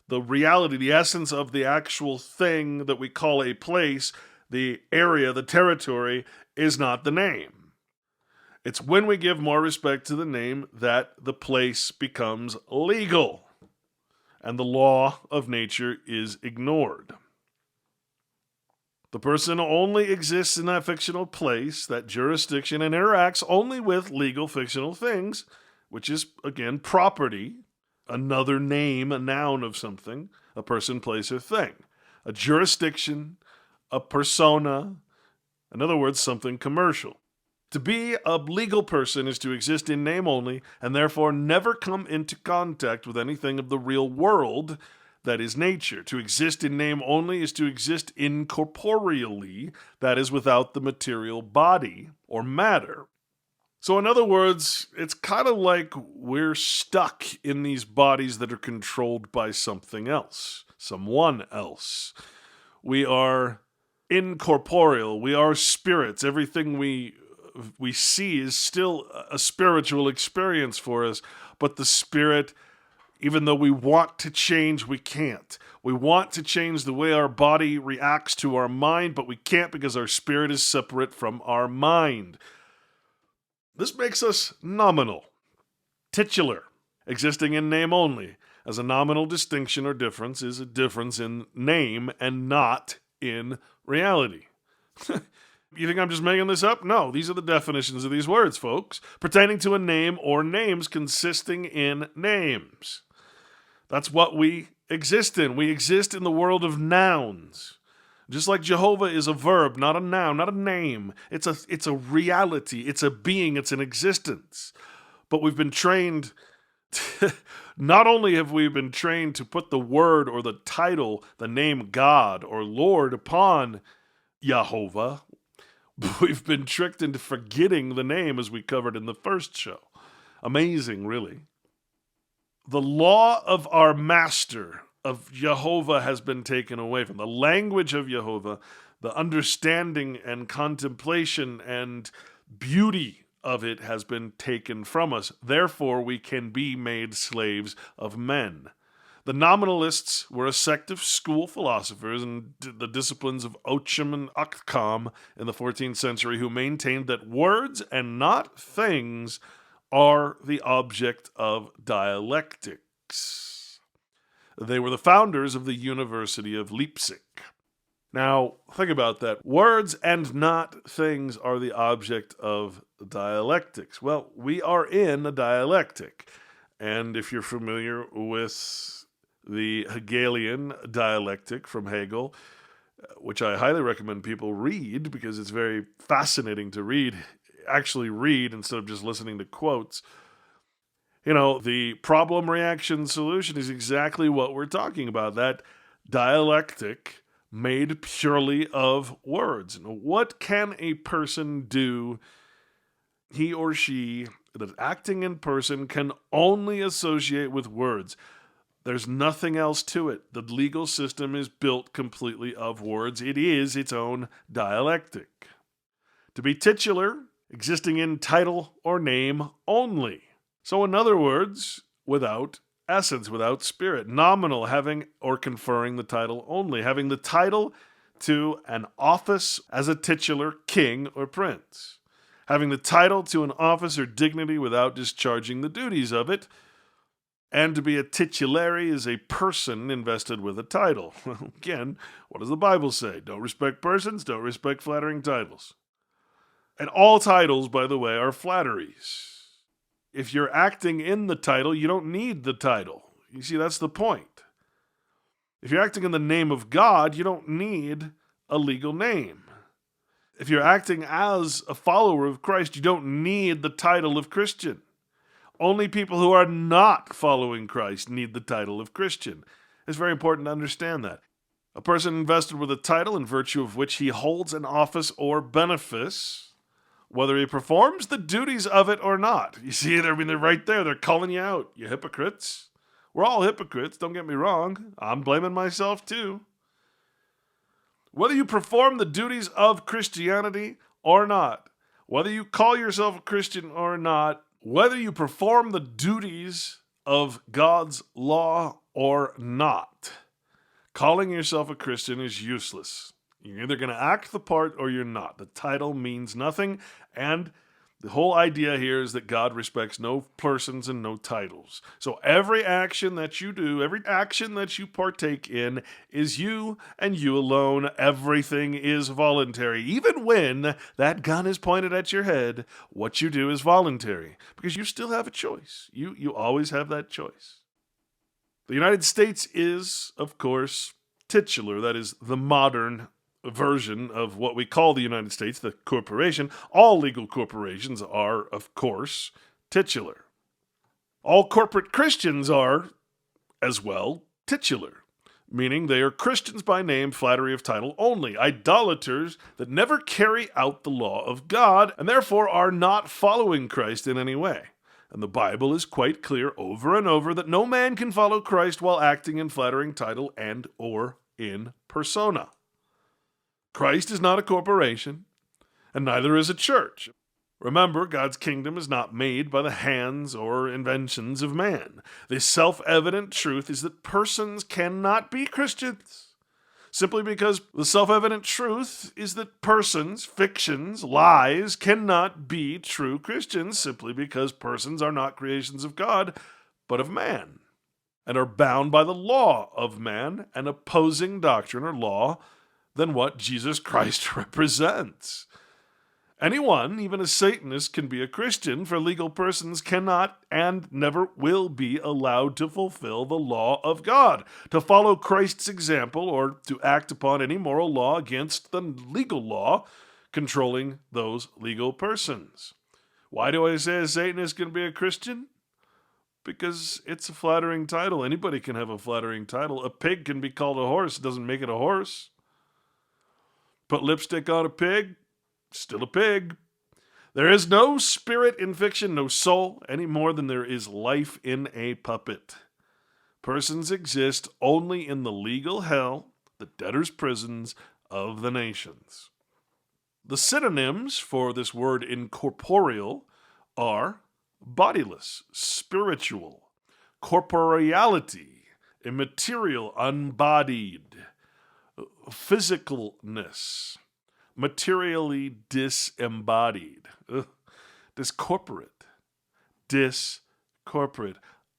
The reality, the essence of the actual thing that we call a place, the area, the territory, is not the name. It's when we give more respect to the name that the place becomes legal and the law of nature is ignored. The person only exists in that fictional place, that jurisdiction, and interacts only with legal fictional things, which is, again, property, another name, a noun of something, a person, place, or thing. A jurisdiction, a persona, in other words, something commercial. To be a legal person is to exist in name only, and therefore never come into contact with anything of the real world that is nature. To exist in name only is to exist incorporeally, that is, without the material body or matter. So in other words, it's kind of like we're stuck in these bodies that are controlled by something else, someone else. We are incorporeal. We are spirits. Everything we see is still a spiritual experience for us, but the spirit, even though we want to change, we can't. We want to change the way our body reacts to our mind, but we can't because our spirit is separate from our mind. This makes us nominal, titular, existing in name only, as a nominal distinction or difference is a difference in name and not in reality. You think I'm just making this up? No, these are the definitions of these words, folks. Pertaining to a name or names consisting in names. That's what we exist in. We exist in the world of nouns. Just like Jehovah is a verb, not a noun, not a name. It's a reality. It's a being. It's an existence. But we've been trained not only have we been trained to put the word or the title, the name God or Lord upon Jehovah, but we've been tricked into forgetting the name as we covered in the first show. Amazing, really. The law of our master, of Jehovah, has been taken away from the language of Jehovah, the understanding and contemplation and beauty of it has been taken from us. Therefore, we can be made slaves of men. The nominalists were a sect of school philosophers in the disciplines of Ockham and Occam in the 14th century who maintained that words and not things are the object of dialectics. They were the founders of the University of Leipzig. Now, think about that. Words and not things are the object of dialectics. Well, we are in a dialectic. And if you're familiar with the Hegelian dialectic from Hegel, which I highly recommend people read because it's very fascinating to read, actually read instead of just listening to quotes. You know, the problem, reaction, solution is exactly what we're talking about. That dialectic made purely of words. What can a person do, he or she, that acting in person can only associate with words? There's nothing else to it. The legal system is built completely of words. It is its own dialectic. To be titular, existing in title or name only. So in other words, without essence, without spirit. Nominal, having or conferring the title only. Having the title to an office as a titular king or prince. Having the title to an office or dignity without discharging the duties of it. And to be a titulary is a person invested with a title. Again, what does the Bible say? Don't respect persons, don't respect flattering titles. And all titles, by the way, are flatteries. If you're acting in the title, you don't need the title. You see, that's the point. If you're acting in the name of God, you don't need a legal name. If you're acting as a follower of Christ, you don't need the title of Christian. Only people who are not following Christ need the title of Christian. It's very important to understand that. A person invested with a title in virtue of which he holds an office or benefice, whether he performs the duties of it or not. You see, they're right there. They're calling you out, you hypocrites. We're all hypocrites, don't get me wrong. I'm blaming myself too. Whether you perform the duties of Christianity or not, Whether you call yourself a Christian or not, whether you perform the duties of God's law or not, calling yourself a Christian is useless. You're either going to act the part or you're not. The title means nothing, and the whole idea here is that God respects no persons and no titles. So every action that you do, every action that you partake in is you and you alone. Everything is voluntary. Even when that gun is pointed at your head, what you do is voluntary because you still have a choice. You always have that choice. The United States is, of course, titular. That is the modern version of what we call the United States, the corporation. All legal corporations are, of course, titular. All corporate Christians are, as well, titular, meaning they are Christians by name, flattery of title only, idolaters that never carry out the law of God and therefore are not following Christ in any way. And the Bible is quite clear over and over that no man can follow Christ while acting in flattering title and or in persona. Christ is not a corporation, and neither is a church. Remember, God's kingdom is not made by the hands or inventions of man. The self-evident truth is that persons cannot be Christians, simply because the self-evident truth is that persons, fictions, lies cannot be true Christians simply because persons are not creations of God, but of man, and are bound by the law of man, an opposing doctrine or law than what Jesus Christ represents. Anyone, even a Satanist, can be a Christian, for legal persons cannot and never will be allowed to fulfill the law of God, to follow Christ's example, or to act upon any moral law against the legal law controlling those legal persons. Why do I say a Satanist can be a Christian? Because it's a flattering title. Anybody can have a flattering title. A pig can be called a horse. It doesn't make it a horse. Put lipstick on a pig, still a pig. There is no spirit in fiction, no soul, any more than there is life in a puppet. Persons exist only in the legal hell, the debtors' prisons of the nations. The synonyms for this word incorporeal are bodiless, spiritual, corporeality, immaterial, unbodied, physicalness, materially disembodied, discorporate,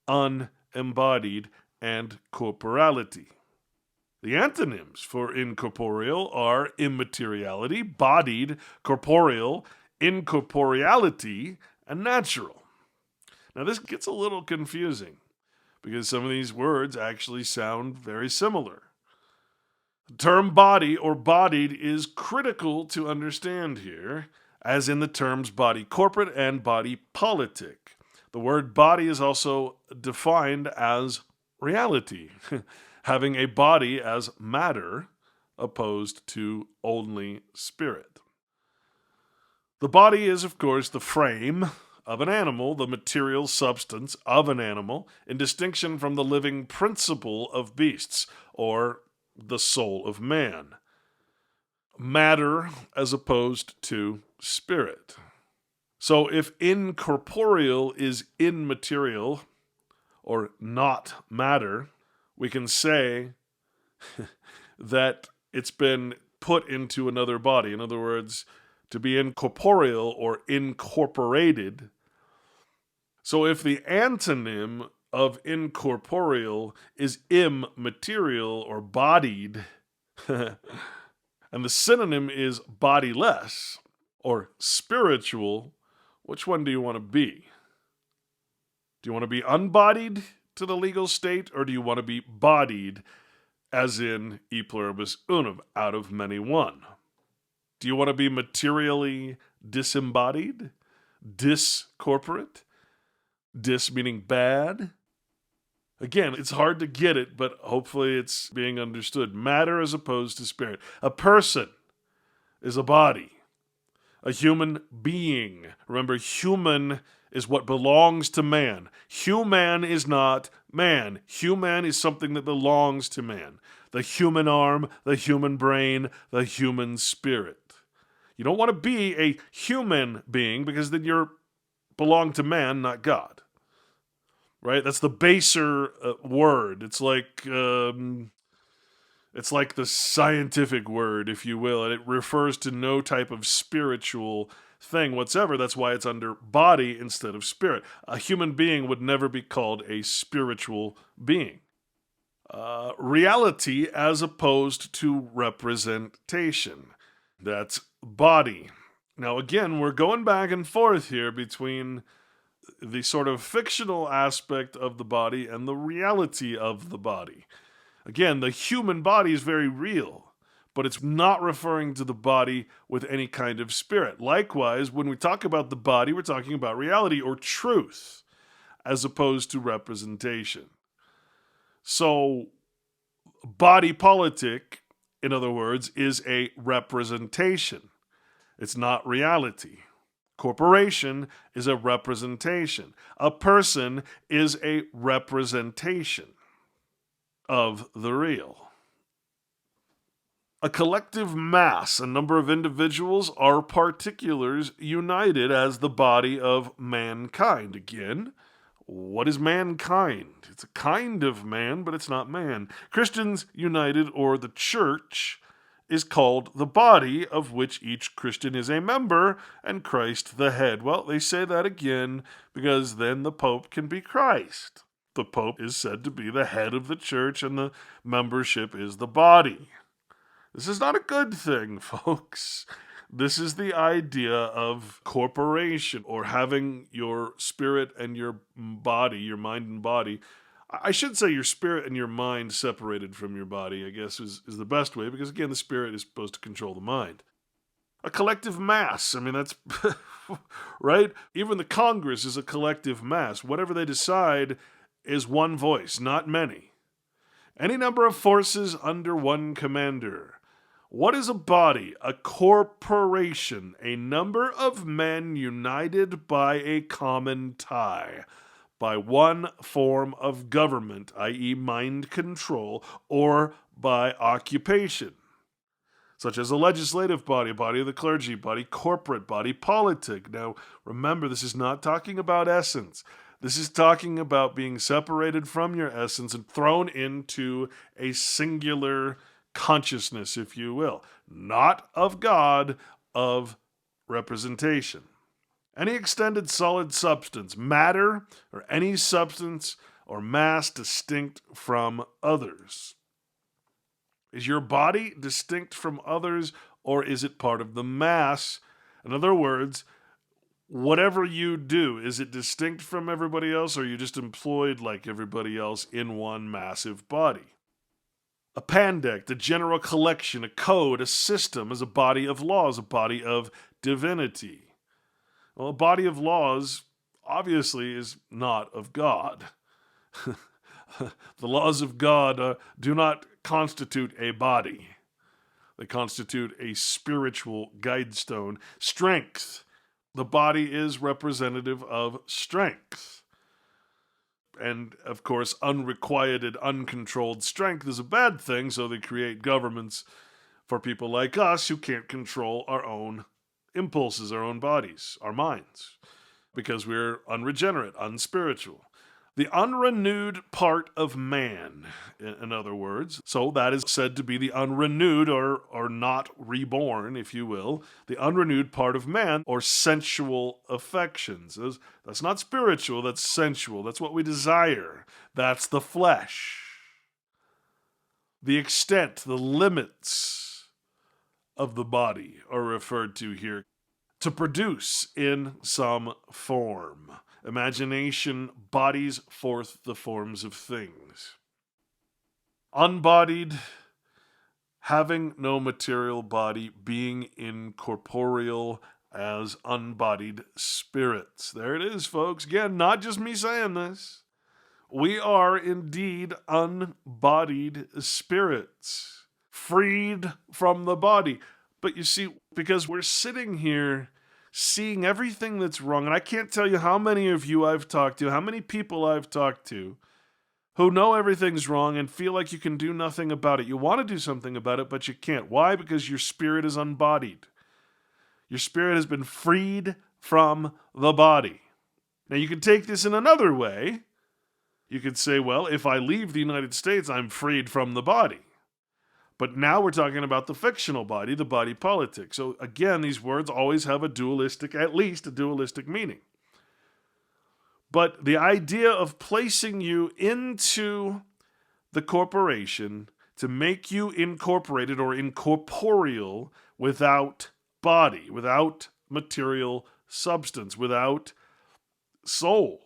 unembodied, and corporality. The antonyms for incorporeal are immateriality, bodied, corporeal, incorporeality, and natural. Now this gets a little confusing because some of these words actually sound very similar. The term body or bodied is critical to understand here, as in the terms body corporate and body politic. The word body is also defined as reality, having a body as matter opposed to only spirit. The body is, of course, the frame of an animal, the material substance of an animal, in distinction from the living principle of beasts, or the soul of man. Matter as opposed to spirit. So if incorporeal is immaterial or not matter, we can say that it's been put into another body. In other words, to be incorporeal or incorporated. So if the antonym of incorporeal is immaterial or bodied, and the synonym is bodiless or spiritual, which one do you want to be? Do you want to be unbodied to the legal state, or do you want to be bodied, as in e pluribus unum, out of many one? Do you want to be materially disembodied, discorporate? Dis meaning bad? Again, it's hard to get it, but hopefully it's being understood. Matter as opposed to spirit. A person is a body. A human being. Remember, human is what belongs to man. Human is not man. Human is something that belongs to man. The human arm, the human brain, the human spirit. You don't want to be a human being because then you belong to man, not God. Right? That's the baser word. It's like the scientific word, if you will, and it refers to no type of spiritual thing whatsoever. That's why it's under body instead of spirit. A human being would never be called a spiritual being. Reality as opposed to representation. That's body. Now, again, we're going back and forth here between the sort of fictional aspect of the body and the reality of the body. Again, the human body is very real, but it's not referring to the body with any kind of spirit. Likewise, when we talk about the body, we're talking about reality or truth as opposed to representation. So, body politic, in other words, is a representation. It's not reality. Corporation is a representation. A person is a representation of the real. A collective mass, a number of individuals, are particulars united as the body of mankind. Again, what is mankind? It's a kind of man, but it's not man. Christians united, or the church, is called the body of which each Christian is a member and Christ the head. Well, they say that again because then the Pope can be Christ. The Pope is said to be the head of the church and the membership is the body. This is not a good thing, folks. This is the idea of corporation, or having your spirit and your body, your mind and body. I should say your spirit and your mind separated from your body, I guess, is the best way, because again, the spirit is supposed to control the mind. A collective mass, I mean, that's, right? Even the Congress is a collective mass. Whatever they decide is one voice, not many. Any number of forces under one commander. What is a body? A corporation, a number of men united by a common tie, by one form of government, i.e. mind control, or by occupation, such as a legislative body, body of the clergy, body corporate, body politic. Now, remember, this is not talking about essence. This is talking about being separated from your essence and thrown into a singular consciousness, if you will, not of God, of representation. Any extended solid substance, matter, or any substance or mass distinct from others. Is your body distinct from others, or is it part of the mass? In other words, whatever you do, is it distinct from everybody else, or are you just employed like everybody else in one massive body? A pandect, a general collection, a code, a system is a body of laws, a body of divinity. Well, a body of laws obviously is not of God. The laws of God do not constitute a body. They constitute a spiritual guidestone. Strength. The body is representative of strength. And, of course, unrequited, uncontrolled strength is a bad thing, so they create governments for people like us who can't control our own impulses, our own bodies, our minds, because we're unregenerate, unspiritual. The unrenewed part of man, in other words. So that is said to be the unrenewed, or not reborn, if you will. The unrenewed part of man, or sensual affections. That's not spiritual, that's sensual. That's what we desire. That's the flesh. The extent, the limits of the body are referred to here. To produce in some form. Imagination bodies forth the forms of things. Unbodied, having no material body, being incorporeal as unbodied spirits. There it is, folks. Again, not just me saying this. We are indeed unbodied spirits, freed from the body. But you see, because we're sitting here seeing everything that's wrong, and I can't tell you how many of you I've talked to, how many people I've talked to, who know everything's wrong and feel like you can do nothing about it. You want to do something about it, but you can't. Why? Because your spirit is unbodied. Your spirit has been freed from the body. Now, you can take this in another way. You could say, well, if I leave the United States, I'm freed from the body. But now we're talking about the fictional body, the body politic. So again, these words always have a dualistic, at least a dualistic meaning. But the idea of placing you into the corporation to make you incorporated or incorporeal without body, without material substance, without soul.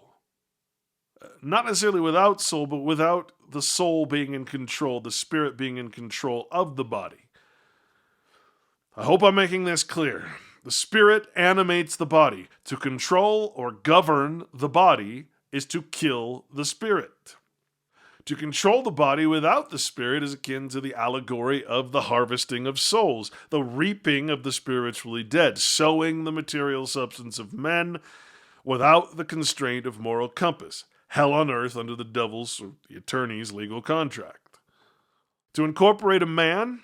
Not necessarily without soul, but without the soul being in control, the spirit being in control of the body. I hope I'm making this clear. The spirit animates the body. To control or govern the body is to kill the spirit. To control the body without the spirit is akin to the allegory of the harvesting of souls, the reaping of the spiritually dead, sowing the material substance of men without the constraint of moral compass. Hell on earth under the devil's or the attorney's legal contract. To incorporate a man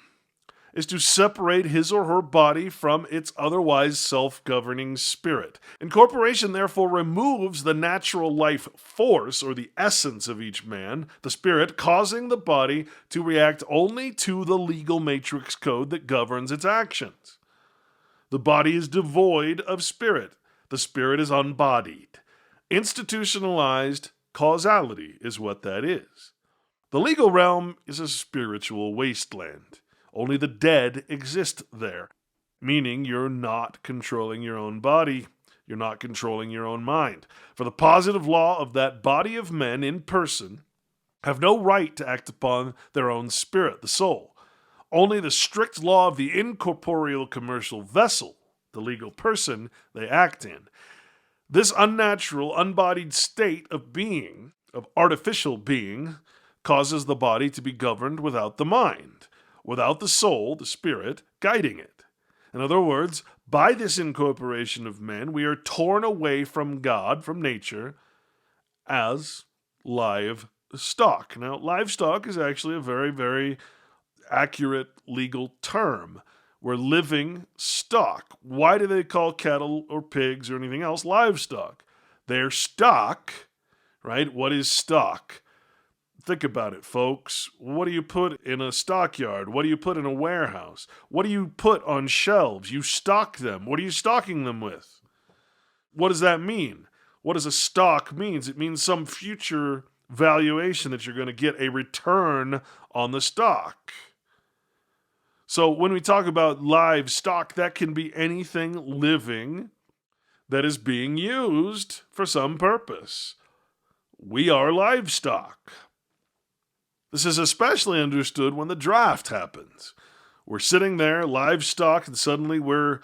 is to separate his or her body from its otherwise self-governing spirit. Incorporation therefore removes the natural life force or the essence of each man, the spirit, causing the body to react only to the legal matrix code that governs its actions. The body is devoid of spirit. The spirit is unbodied. Institutionalized causality is what that is. The legal realm is a spiritual wasteland. Only the dead exist there, meaning you're not controlling your own body, you're not controlling your own mind. For the positive law of that body of men in person have no right to act upon their own spirit, the soul. Only the strict law of the incorporeal commercial vessel, the legal person, they act in. This unnatural, unbodied state of being, of artificial being, causes the body to be governed without the mind, without the soul, the spirit, guiding it. In other words, by this incorporation of men, we are torn away from God, from nature, as live stock. Now, livestock is actually a very, very accurate legal term. We're living stock. Why do they call cattle or pigs or anything else livestock? They're stock, right? What is stock? Think about it, folks. What do you put in a stockyard? What do you put in a warehouse? What do you put on shelves? You stock them. What are you stocking them with? What does that mean? What does a stock mean? It means some future valuation that you're going to get a return on the stock. So when we talk about livestock, that can be anything living that is being used for some purpose. We are livestock. This is especially understood when the draft happens. We're sitting there, livestock, and suddenly we're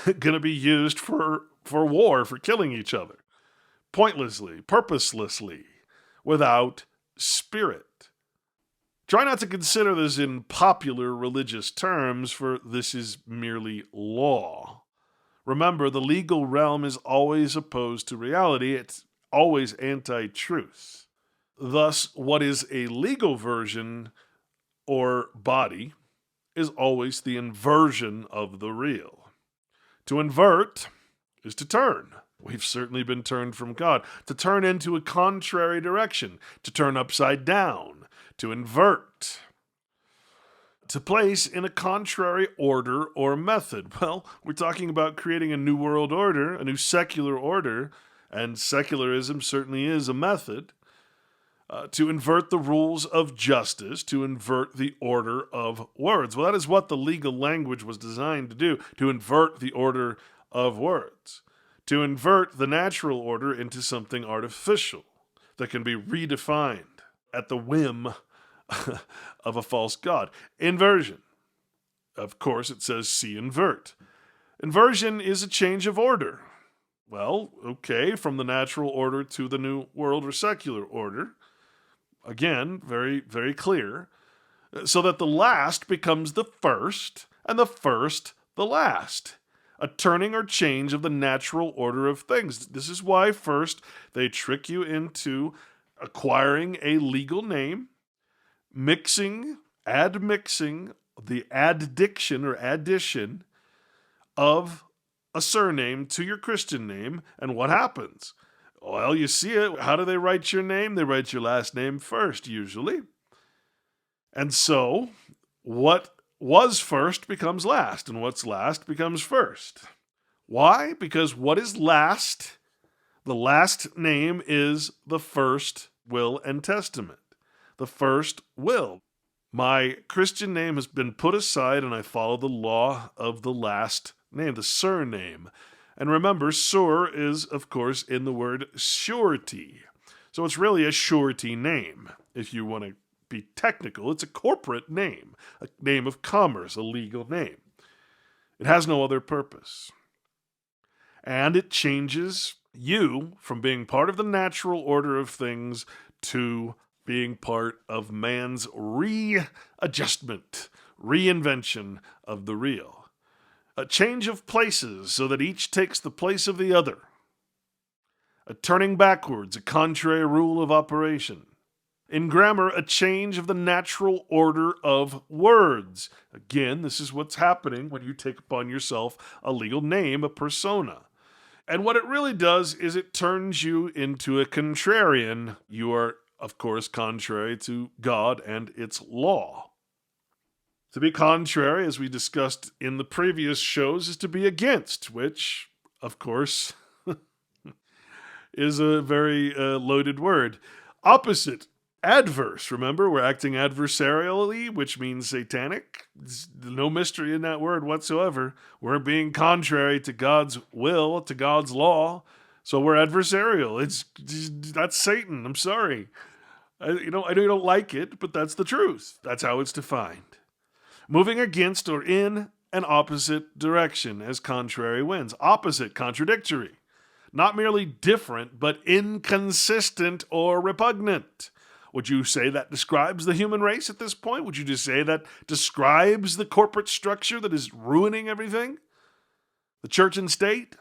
going to be used for war, for killing each other. Pointlessly, purposelessly, without spirit. Try not to consider this in popular religious terms, for this is merely law. Remember, the legal realm is always opposed to reality. It's always anti-truth. Thus, what is a legal version or body is always the inversion of the real. To invert is to turn. We've certainly been turned from God. To turn into a contrary direction. To turn upside down. To invert. To place in a contrary order or method. Well, we're talking about creating a new world order, a new secular order, and secularism certainly is a method. To invert the rules of justice, to invert the order of words. Well, that is what the legal language was designed to do, to invert the order of words. To invert the natural order into something artificial that can be redefined at the whim of a false god. Inversion. Of course, it says see invert. Inversion is a change of order. Well, okay, from the natural order to the new world or secular order. Again, very, very clear. So that the last becomes the first, and the first the last. A turning or change of the natural order of things. This is why first they trick you into acquiring a legal name, admixing the addiction or addition of a surname to your Christian name, and what happens? Well, you see it. How do they write your name? They write your last name first, usually. And so, what was first becomes last, and what's last becomes first. Why? Because what is last, the last name is the first will and testament. The first will. My Christian name has been put aside, and I follow the law of the last name, the surname. And remember, sur is, of course, in the word surety. So it's really a surety name. If you want to be technical, it's a corporate name, a name of commerce, a legal name. It has no other purpose. And it changes you from being part of the natural order of things to being part of man's readjustment, reinvention of the real. A change of places so that each takes the place of the other. A turning backwards, a contrary rule of operation. In grammar, a change of the natural order of words. Again, this is what's happening when you take upon yourself a legal name, a persona. And what it really does is it turns you into a contrarian. You are, of course, contrary to God and its law. To be contrary, as we discussed in the previous shows, is to be against, which, of course, is a very loaded word. Opposite, adverse. Remember, we're acting adversarially, which means satanic. There's no mystery in that word whatsoever. We're being contrary to God's will, to God's law, so we're adversarial. That's Satan. I'm sorry. I know you don't like it, but that's the truth. That's how it's defined. Moving against or in an opposite direction as contrary wins. Opposite, contradictory. Not merely different, but inconsistent or repugnant. Would you say that describes the human race at this point? Would you just say that describes the corporate structure that is ruining everything? The church and state?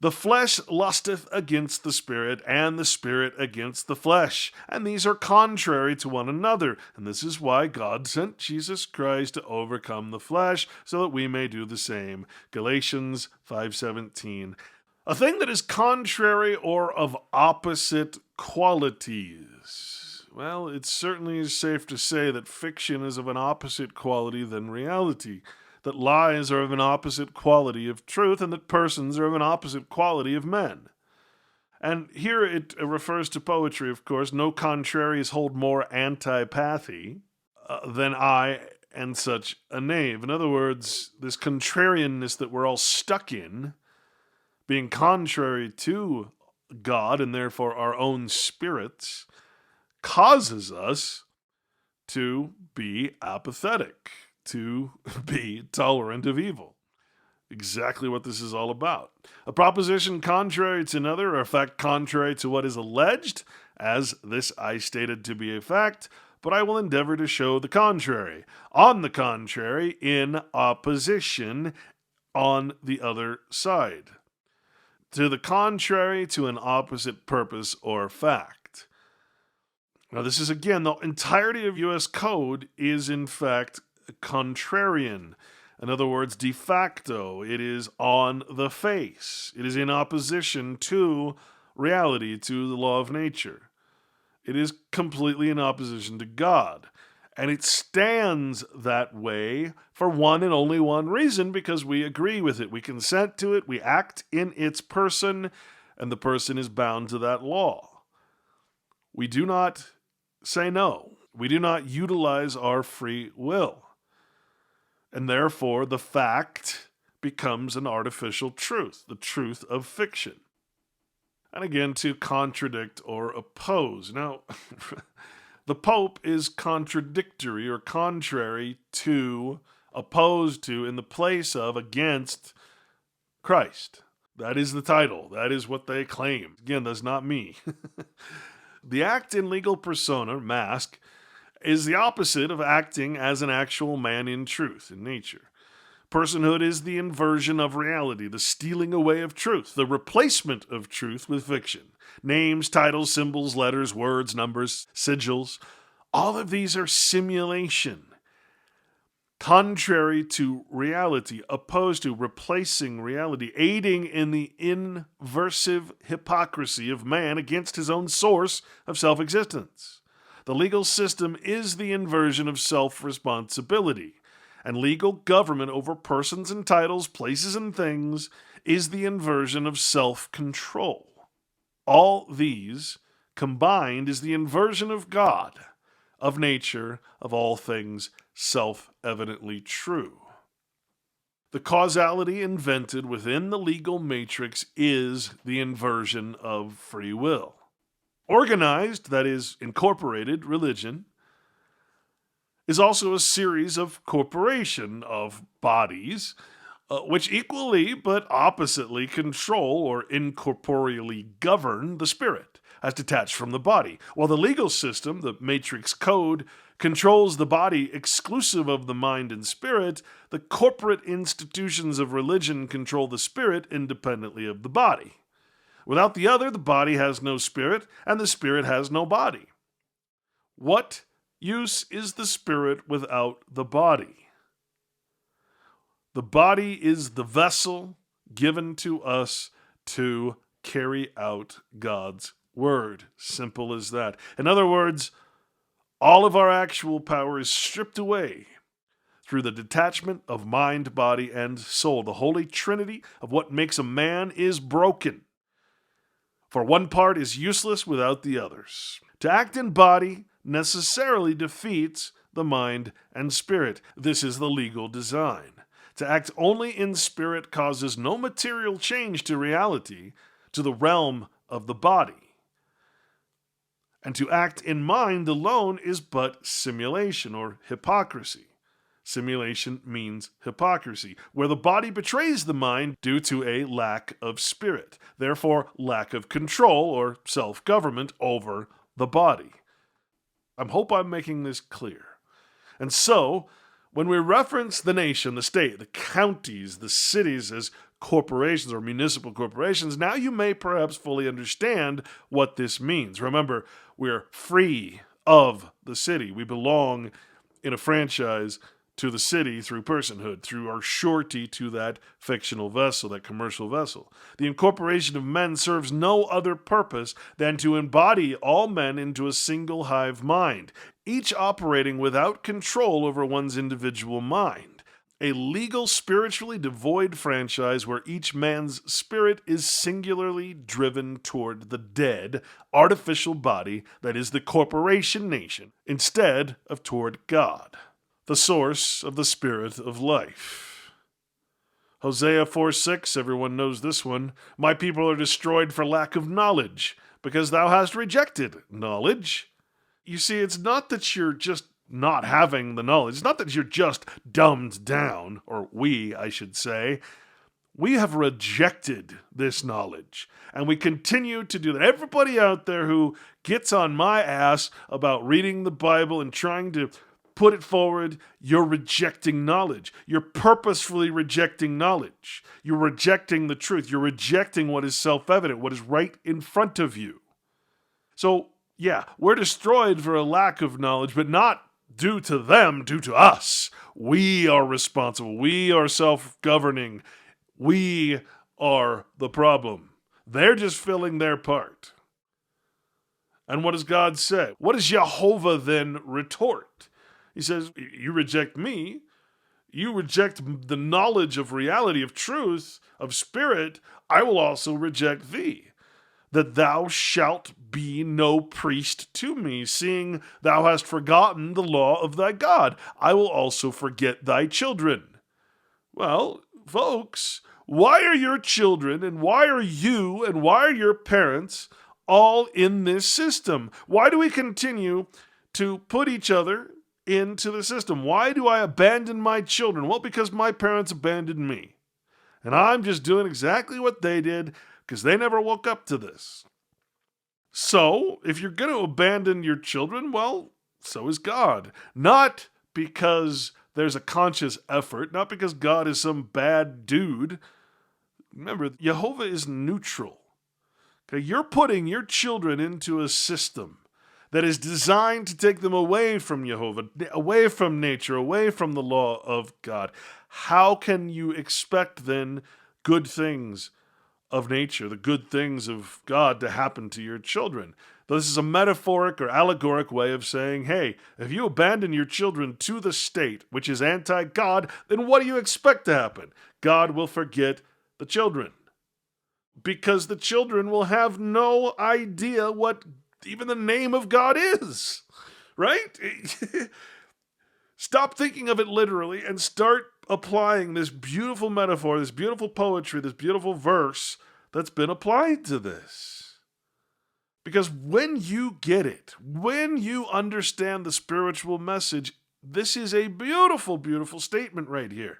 The flesh lusteth against the spirit, and the spirit against the flesh. And these are contrary to one another. And this is why God sent Jesus Christ to overcome the flesh, so that we may do the same. Galatians 5:17. A thing that is contrary or of opposite qualities. Well, it certainly is safe to say that fiction is of an opposite quality than reality, that lies are of an opposite quality of truth, and that persons are of an opposite quality of men. And here it refers to poetry, of course. No contraries hold more antipathy than I and such a knave. In other words, this contrarianness that we're all stuck in, being contrary to God and therefore our own spirits, causes us to be apathetic, to be tolerant of evil. Exactly what this is all about. A proposition contrary to another, or a fact contrary to what is alleged, as this I stated to be a fact, but I will endeavor to show the contrary. On the contrary, in opposition, on the other side. To the contrary, to an opposite purpose or fact. Now, this is, again, the entirety of U.S. code is, in fact, contrarian. In other words, de facto. It is on the face. It is in opposition to reality, to the law of nature. It is completely in opposition to God. And it stands that way for one and only one reason, because we agree with it. We consent to it. We act in its person, and the person is bound to that law. We do not say no. We do not utilize our free will. And therefore, the fact becomes an artificial truth, the truth of fiction. And again, to contradict or oppose. Now, the Pope is contradictory or contrary to, opposed to, in the place of, against Christ. That is the title. That is what they claim. Again, that's not me. The act in legal persona, mask, is the opposite of acting as an actual man in truth, in nature. Personhood is the inversion of reality, the stealing away of truth, the replacement of truth with fiction. Names, titles, symbols, letters, words, numbers, sigils, all of these are simulation. contrary to reality, opposed to, replacing reality, aiding in the inversive hypocrisy of man against his own source of self-existence. The legal system is the inversion of self-responsibility, and legal government over persons and titles, places and things is the inversion of self-control. All these combined is the inversion of God, of nature, of all things self-evidently true. The causality invented within the legal matrix is the inversion of free will. Organized, that is, incorporated religion, is also a series of corporation of bodies, which equally but oppositely control or incorporeally govern the spirit, as detached from the body. While the legal system, the matrix code, controls the body exclusive of the mind and spirit, the corporate institutions of religion control the spirit independently of the body. Without the other, the body has no spirit, and the spirit has no body. What use is the spirit without the body? The body is the vessel given to us to carry out God's word. Simple as that. In other words, all of our actual power is stripped away through the detachment of mind, body, and soul. The holy trinity of what makes a man is broken. For one part is useless without the others. To act in body necessarily defeats the mind and spirit. This is the legal design. To act only in spirit causes no material change to reality, to the realm of the body. And to act in mind alone is but simulation or hypocrisy. Simulation means hypocrisy, where the body betrays the mind due to a lack of spirit, therefore lack of control or self-government over the body. I hope I'm making this clear. And so, when we reference the nation, the state, the counties, the cities as corporations or municipal corporations, now you may perhaps fully understand what this means. Remember, we're free of the city. We belong in a franchise to the city through personhood, through our surety to that fictional vessel, that commercial vessel. The incorporation of men serves no other purpose than to embody all men into a single hive mind, each operating without control over one's individual mind. A legal, spiritually devoid franchise where each man's spirit is singularly driven toward the dead, artificial body that is the corporation nation, instead of toward God, the source of the spirit of life. Hosea 4:6, everyone knows this one. My people are destroyed for lack of knowledge, because thou hast rejected knowledge. You see, it's not that you're just not having the knowledge. It's not that you're just dumbed down, or we, I should say. We have rejected this knowledge, and we continue to do that. Everybody out there who gets on my ass about reading the Bible and trying to put it forward, you're rejecting knowledge. You're purposefully rejecting knowledge. You're rejecting the truth. You're rejecting what is self-evident, what is right in front of you. So, yeah, we're destroyed for a lack of knowledge, but not due to them, due to us. We are responsible. We are self-governing. We are the problem. They're just filling their part. And what does God say? What does Jehovah then retort? He says, you reject me, you reject the knowledge of reality, of truth, of spirit, I will also reject thee, that thou shalt be no priest to me, seeing thou hast forgotten the law of thy God. I will also forget thy children. Well, folks, why are your children, and why are you, and why are your parents all in this system? Why do we continue to put each other into the system? Why do I abandon my children? Well, because my parents abandoned me. And I'm just doing exactly what they did because they never woke up to this. So, if you're going to abandon your children, well, so is God. Not because there's a conscious effort, not because God is some bad dude. Remember, Jehovah is neutral. Okay, you're putting your children into a system that is designed to take them away from Jehovah, away from nature, away from the law of God. How can you expect then good things of nature, the good things of God to happen to your children? This is a metaphoric or allegoric way of saying, hey, if you abandon your children to the state, which is anti-God, then what do you expect to happen? God will forget the children, because the children will have no idea what even the name of God is, right? Stop thinking of it literally and start applying this beautiful metaphor, this beautiful poetry, this beautiful verse that's been applied to this. Because when you get it, when you understand the spiritual message, this is a beautiful, beautiful statement right here.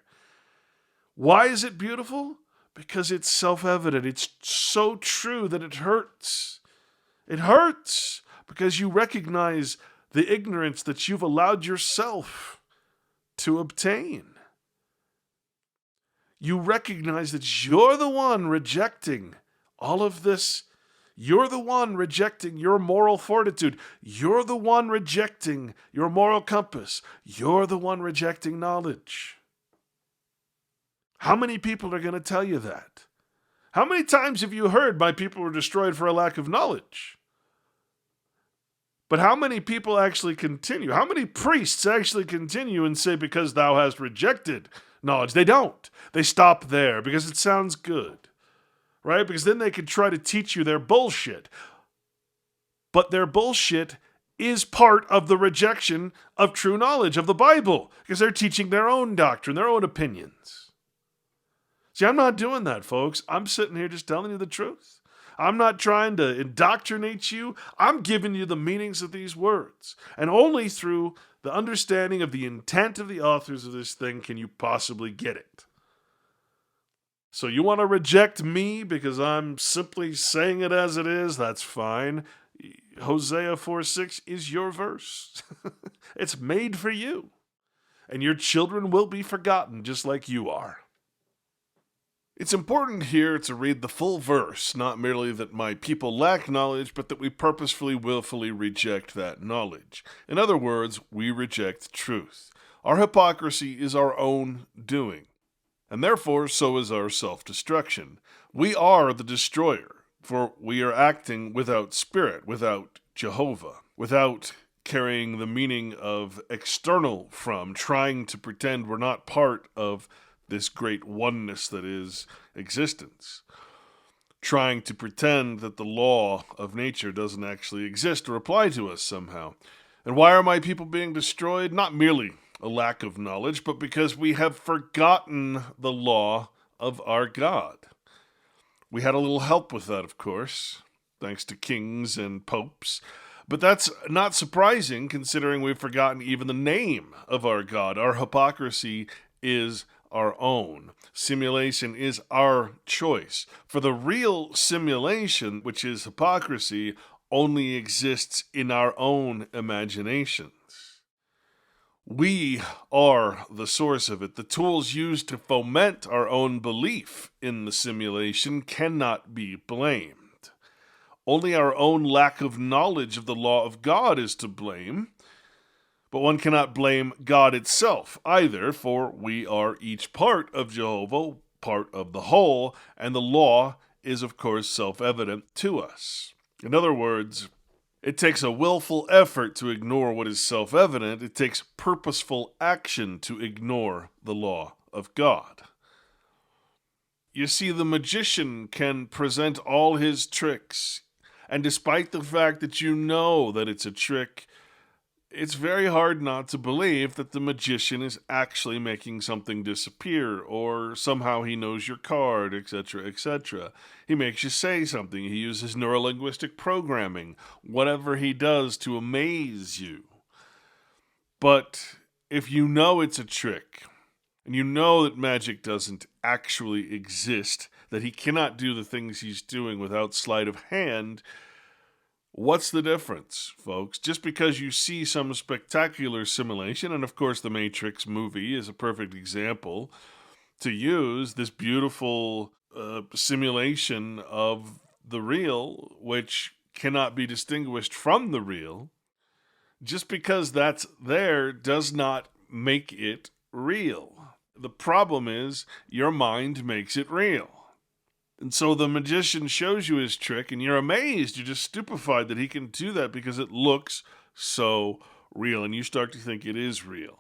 Why is it beautiful? Because it's self-evident. It's so true that it hurts. It hurts because you recognize the ignorance that you've allowed yourself to obtain. You recognize that you're the one rejecting all of this. You're the one rejecting your moral fortitude. You're the one rejecting your moral compass. You're the one rejecting knowledge. How many people are going to tell you that? How many times have you heard my people were destroyed for a lack of knowledge? But how many people actually continue? How many priests actually continue and say, because thou hast rejected knowledge? They don't. They stop there because it sounds good, right? Because then they can try to teach you their bullshit. But their bullshit is part of the rejection of true knowledge of the Bible, because they're teaching their own doctrine, their own opinions. See, I'm not doing that, folks. I'm sitting here just telling you the truth. I'm not trying to indoctrinate you. I'm giving you the meanings of these words. And only through the understanding of the intent of the authors of this thing can you possibly get it. So you want to reject me because I'm simply saying it as it is? That's fine. Hosea 4:6 is your verse. It's made for you. And your children will be forgotten just like you are. It's important here to read the full verse, not merely that my people lack knowledge, but that we purposefully, willfully reject that knowledge. In other words, we reject truth. Our hypocrisy is our own doing, and therefore so is our self-destruction. We are the destroyer, for we are acting without spirit, without Jehovah, without carrying the meaning of external from, trying to pretend we're not part of this great oneness that is existence, trying to pretend that the law of nature doesn't actually exist or apply to us somehow. And why are my people being destroyed? Not merely a lack of knowledge, but because we have forgotten the law of our God. We had a little help with that, of course, thanks to kings and popes. But that's not surprising, considering we've forgotten even the name of our God. Our hypocrisy is our own. Simulation is our choice. For the real simulation, which is hypocrisy, only exists in our own imaginations. We are the source of it. The tools used to foment our own belief in the simulation cannot be blamed. Only our own lack of knowledge of the law of God is to blame. But one cannot blame God itself either, for we are each part of Jehovah, part of the whole, and the law is, of course, self-evident to us. In other words, it takes a willful effort to ignore what is self-evident. It takes purposeful action to ignore the law of God. You see, the magician can present all his tricks, and despite the fact that you know that it's a trick, it's very hard not to believe that the magician is actually making something disappear, or somehow he knows your card, etc., etc. He makes you say something. He uses neurolinguistic programming, whatever he does to amaze you. But if you know it's a trick, and you know that magic doesn't actually exist, that he cannot do the things he's doing without sleight of hand, what's the difference, folks? Just because you see some spectacular simulation, and of course the Matrix movie is a perfect example to use, this beautiful simulation of the real, which cannot be distinguished from the real, Just because that's there does not make it real. The problem is your mind makes it real. And so the magician shows you his trick, and you're amazed. You're just stupefied that he can do that because it looks so real, and you start to think it is real.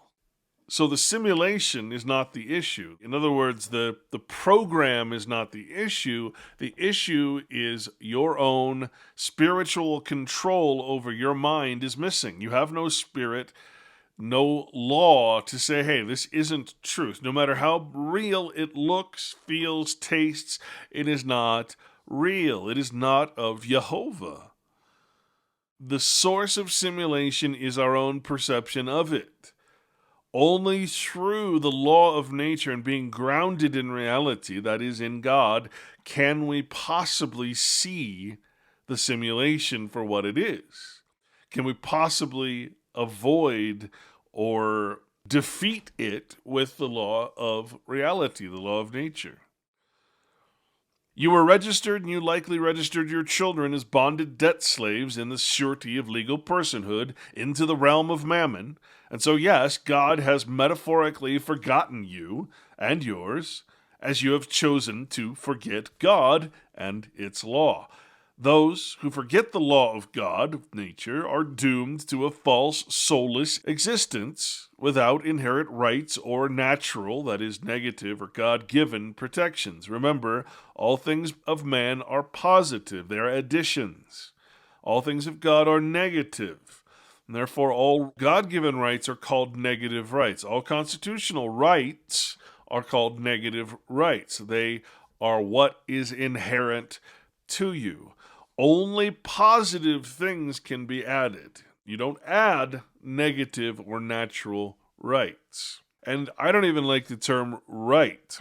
So the simulation is not the issue. In other words, the program is not the issue. The issue is your own spiritual control over your mind is missing. You have no spirit, no law to say, hey, this isn't truth. No matter how real it looks, feels, tastes, it is not real. It is not of Jehovah. The source of simulation is our own perception of it. Only through the law of nature and being grounded in reality, that is, in God, can we possibly see the simulation for what it is. Can we possibly avoid or defeat it with the law of reality, the law of nature? You were registered, and you likely registered your children as bonded debt slaves in the surety of legal personhood into the realm of mammon. And so, yes, God has metaphorically forgotten you and yours as you have chosen to forget God and its law. Those who forget the law of God, of nature, are doomed to a false, soulless existence without inherent rights or natural, that is, negative or God-given protections. Remember, all things of man are positive. They are additions. All things of God are negative. And therefore, all God-given rights are called negative rights. All constitutional rights are called negative rights. They are what is inherent to you. Only positive things can be added. You don't add negative or natural rights. And I don't even like the term right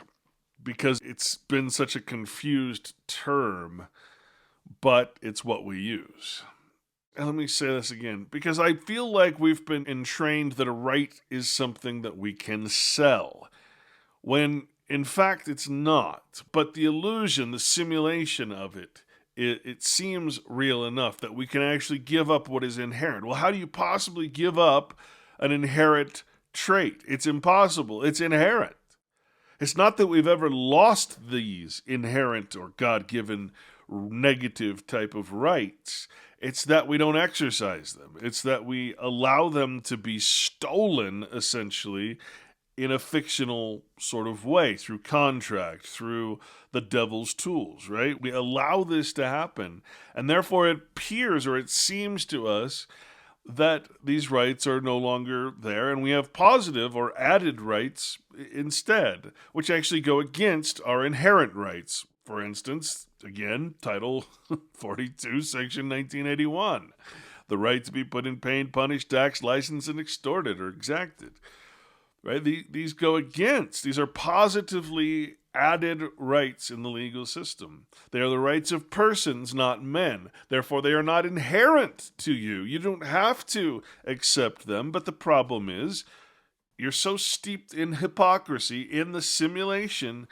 because it's been such a confused term, but it's what we use. And let me say this again, because I feel like we've been entrained that a right is something that we can sell, when in fact it's not. But the illusion, the simulation of it seems real enough that we can actually give up what is inherent. Well, how do you possibly give up an inherent trait? It's impossible. It's inherent. It's not that we've ever lost these inherent or God-given negative type of rights. It's that we don't exercise them. It's that we allow them to be stolen, essentially, in a fictional sort of way, through contract, through the devil's tools, right? We allow this to happen, and therefore it appears, or it seems to us, that these rights are no longer there, and we have positive or added rights instead, which actually go against our inherent rights. For instance, again, Title 42, Section 1981, the right to be put in pain, punished, taxed, licensed, and extorted or exacted. Right? These go against. These are positively added rights in the legal system. They are the rights of persons, not men. Therefore, they are not inherent to you. You don't have to accept them, but the problem is you're so steeped in hypocrisy, in the simulation,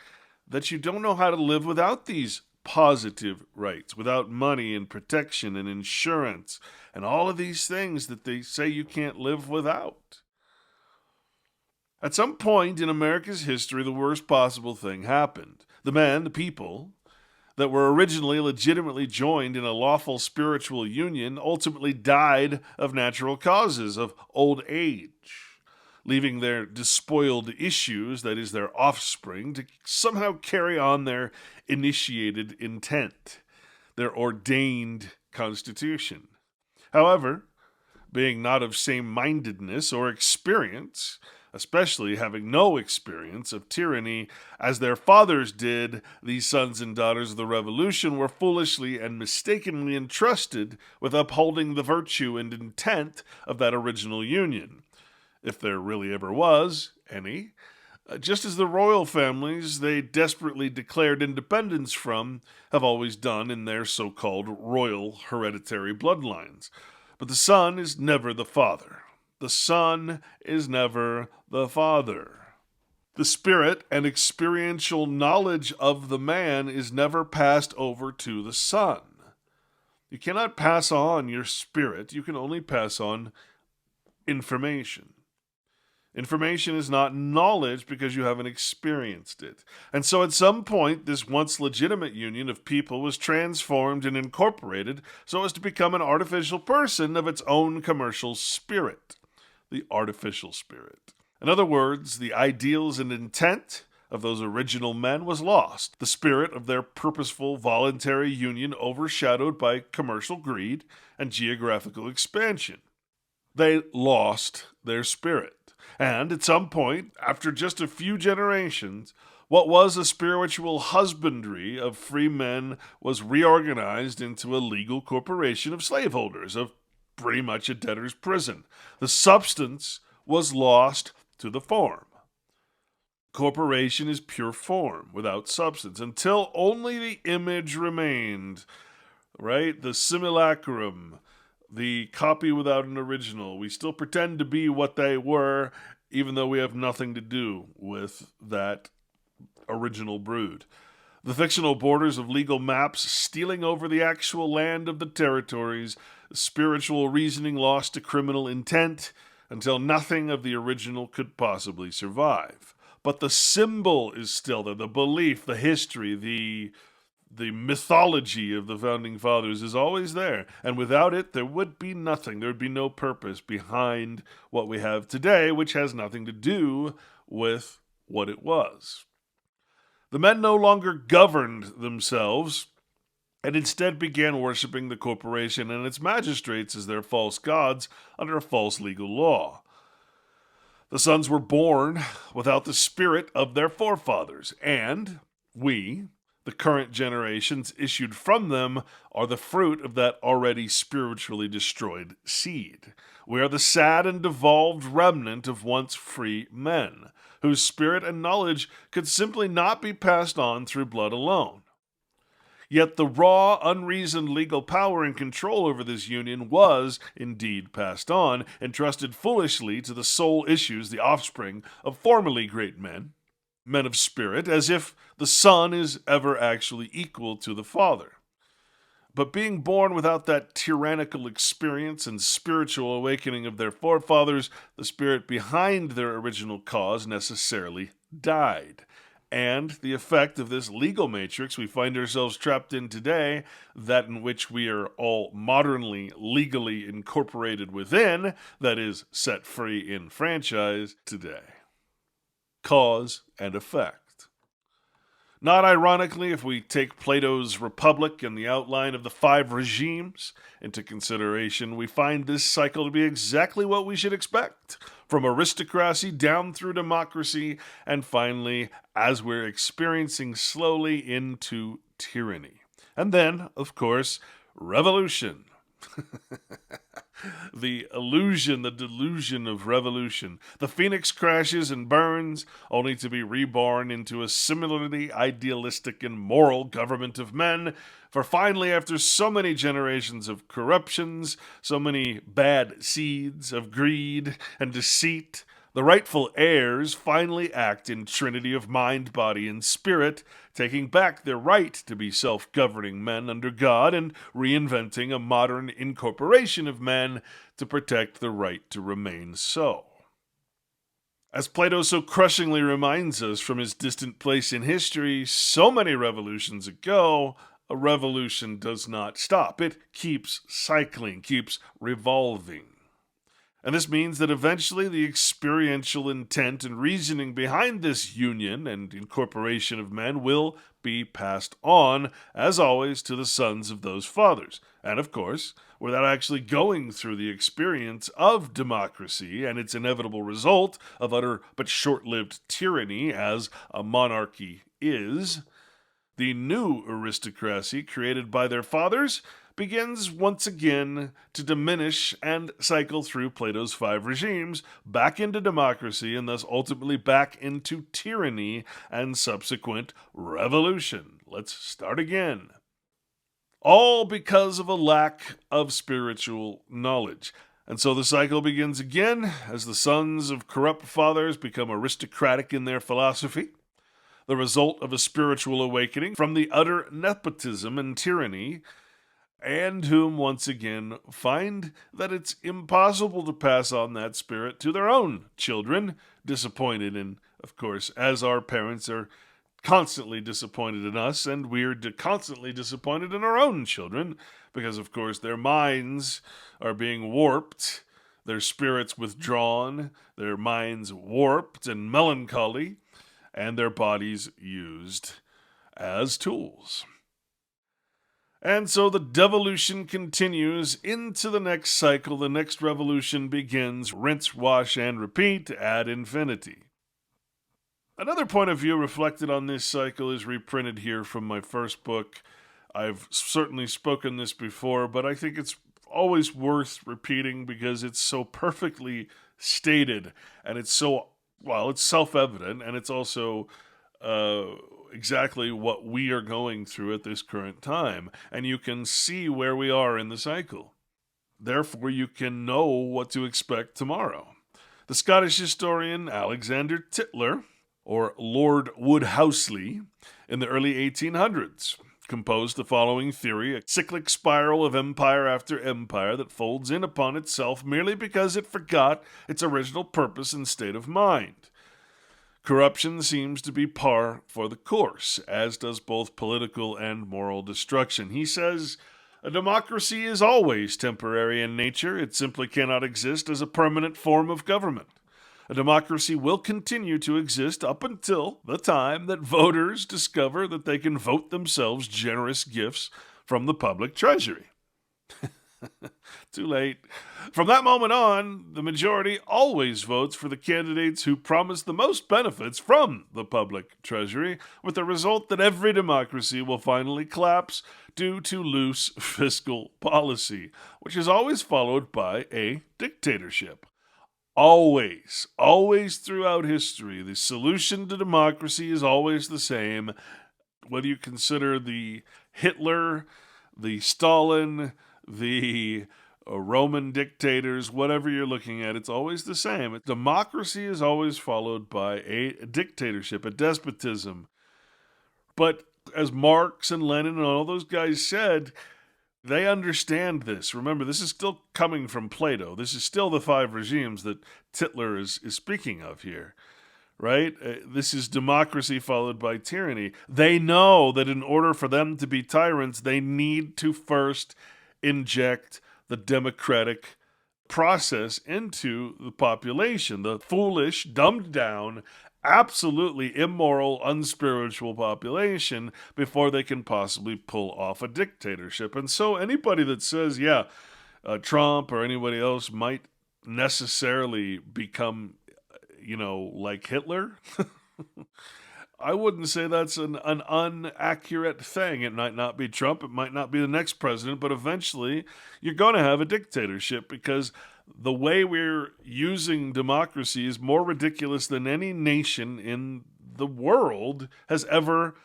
that you don't know how to live without these positive rights, without money and protection and insurance and all of these things that they say you can't live without. At some point in America's history, the worst possible thing happened. The men, the people, that were originally legitimately joined in a lawful spiritual union ultimately died of natural causes, of old age, leaving their despoiled issues, that is, their offspring, to somehow carry on their initiated intent, their ordained constitution. However, being not of same-mindedness or experience, especially having no experience of tyranny, as their fathers did, these sons and daughters of the Revolution were foolishly and mistakenly entrusted with upholding the virtue and intent of that original union, if there really ever was any, just as the royal families they desperately declared independence from have always done in their so-called royal hereditary bloodlines. But the son is never the father. The son is never the father. The spirit and experiential knowledge of the man is never passed over to the son. You cannot pass on your spirit. You can only pass on information. Information is not knowledge because you haven't experienced it. And so at some point, this once legitimate union of people was transformed and incorporated so as to become an artificial person of its own commercial spirit. The artificial spirit. In other words, the ideals and intent of those original men was lost. The spirit of their purposeful, voluntary union overshadowed by commercial greed and geographical expansion. They lost their spirit. And at some point, after just a few generations, what was a spiritual husbandry of free men was reorganized into a legal corporation of slaveholders, of pretty much a debtor's prison. The substance was lost to the form. Corporation is pure form, without substance, until only the image remained, right? The simulacrum, the copy without an original. We still pretend to be what they were, even though we have nothing to do with that original brood. The fictional borders of legal maps stealing over the actual land of the territories, spiritual reasoning lost to criminal intent, until nothing of the original could possibly survive. But the symbol is still there, the belief, the history, the mythology of the Founding Fathers is always there. And without it, there would be nothing. There would be no purpose behind what we have today, which has nothing to do with what it was. The men no longer governed themselves and instead began worshiping the corporation and its magistrates as their false gods under a false legal law. The sons were born without the spirit of their forefathers, and we, the current generations issued from them, are the fruit of that already spiritually destroyed seed. We are the sad and devolved remnant of once free men, whose spirit and knowledge could simply not be passed on through blood alone. Yet the raw, unreasoned legal power and control over this union was, indeed, passed on, entrusted foolishly to the sole issues, the offspring of formerly great men, men of spirit, as if the son is ever actually equal to the father. But being born without that tyrannical experience and spiritual awakening of their forefathers, the spirit behind their original cause necessarily died. And the effect of this legal matrix we find ourselves trapped in today, that in which we are all modernly, legally incorporated within, that is, set free in franchise today. Cause and effect. Not ironically, if we take Plato's Republic and the outline of the 5 regimes into consideration, we find this cycle to be exactly what we should expect, from aristocracy down through democracy, and finally, as we're experiencing slowly, into tyranny. And then, of course, revolution. The illusion, the delusion of revolution. The phoenix crashes and burns, only to be reborn into a similarly idealistic and moral government of men. For finally, after so many generations of corruptions, so many bad seeds of greed and deceit, the rightful heirs finally act in trinity of mind, body, and spirit, taking back their right to be self-governing men under God and reinventing a modern incorporation of men to protect the right to remain so. As Plato so crushingly reminds us from his distant place in history so many revolutions ago, a revolution does not stop. It keeps cycling, keeps revolving. And this means that eventually the experiential intent and reasoning behind this union and incorporation of men will be passed on, as always, to the sons of those fathers. And of course, without actually going through the experience of democracy and its inevitable result of utter but short-lived tyranny, as a monarchy is, the new aristocracy created by their fathers begins once again to diminish and cycle through Plato's 5 regimes back into democracy and thus ultimately back into tyranny and subsequent revolution. Let's start again. All because of a lack of spiritual knowledge. And so the cycle begins again as the sons of corrupt fathers become aristocratic in their philosophy, the result of a spiritual awakening from the utter nepotism and tyranny and whom once again find that it's impossible to pass on that spirit to their own children, disappointed in, of course, as our parents are constantly disappointed in us, and we're constantly disappointed in our own children, because, of course, their minds are being warped, their spirits withdrawn, their minds warped and melancholy, and their bodies used as tools. And so the devolution continues into the next cycle. The next revolution begins. Rinse, wash, and repeat ad infinity. Another point of view reflected on this cycle is reprinted here from my first book. I've certainly spoken this before, but I think it's always worth repeating because it's so perfectly stated, and it's so, well, it's self-evident, and it's also exactly what we are going through at this current time, and you can see where we are in the cycle. Therefore, you can know what to expect tomorrow. The Scottish historian Alexander Tytler, or Lord Woodhouseley, in the early 1800s, composed the following theory: a cyclic spiral of empire after empire that folds in upon itself merely because it forgot its original purpose and state of mind. Corruption seems to be par for the course, as does both political and moral destruction. He says, a democracy is always temporary in nature. It simply cannot exist as a permanent form of government. A democracy will continue to exist up until the time that voters discover that they can vote themselves generous gifts from the public treasury. Too late. From that moment on, the majority always votes for the candidates who promise the most benefits from the public treasury, with the result that every democracy will finally collapse due to loose fiscal policy, which is always followed by a dictatorship. Always throughout history, the solution to democracy is always the same. Whether you consider the Hitler, the Stalin, the Roman dictators, whatever you're looking at, it's always the same. Democracy is always followed by a dictatorship, a despotism. But as Marx and Lenin and all those guys said, they understand this. Remember, this is still coming from Plato. This is still the five regimes that Tytler is speaking of here, right? This is democracy followed by tyranny. They know that in order for them to be tyrants, they need to first inject the democratic process into the population, the foolish, dumbed down, absolutely immoral, unspiritual population, before they can possibly pull off a dictatorship. And so anybody that says, Trump or anybody else might necessarily become, like Hitler, I wouldn't say that's an inaccurate thing. It might not be Trump, it might not be the next president, but eventually you're going to have a dictatorship, because the way we're using democracy is more ridiculous than any nation in the world has ever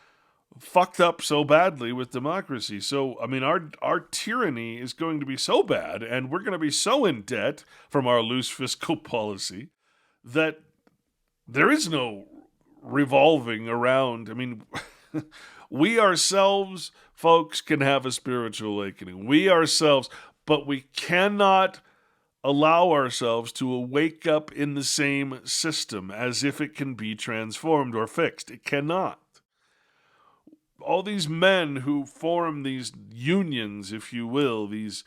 fucked up so badly with democracy. So, I mean, our tyranny is going to be so bad, and we're going to be so in debt from our loose fiscal policy that there is no revolving around. I mean, we ourselves, folks, can have a spiritual awakening. We ourselves, but we cannot allow ourselves to wake up in the same system as if it can be transformed or fixed. It cannot. All these men who form these unions, if you will, these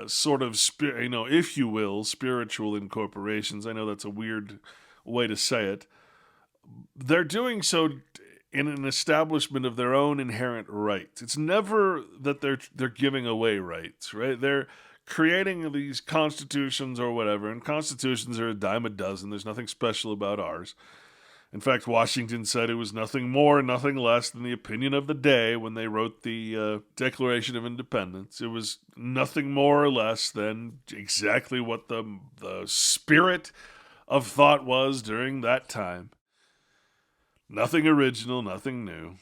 sort of, if you will, spiritual incorporations. I know that's a weird way to say it. They're doing so in an establishment of their own inherent rights. It's never that they're giving away rights, right? They're creating these constitutions or whatever, and constitutions are a dime a dozen. There's nothing special about ours. In fact, Washington said it was nothing more, nothing less than the opinion of the day when they wrote the Declaration of Independence. It was nothing more or less than exactly what the spirit of thought was during that time. Nothing original, nothing new.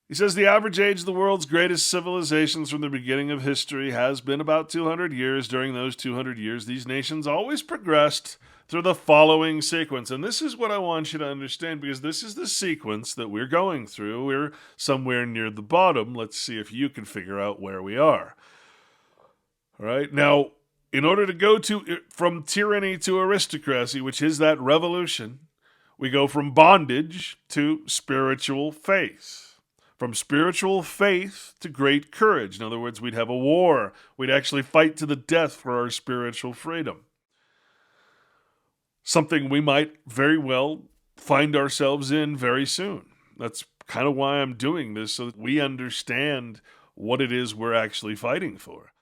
He says the average age of the world's greatest civilizations from the beginning of history has been about 200 years. During those 200 years, these nations always progressed through the following sequence. And this is what I want you to understand, because this is the sequence that we're going through. We're somewhere near the bottom. Let's see if you can figure out where we are. All right. Now, in order to go from tyranny to aristocracy, which is that revolution, we go from bondage to spiritual faith. From spiritual faith to great courage. In other words, we'd have a war. We'd actually fight to the death for our spiritual freedom. Something we might very well find ourselves in very soon. That's kind of why I'm doing this, so that we understand what it is we're actually fighting for.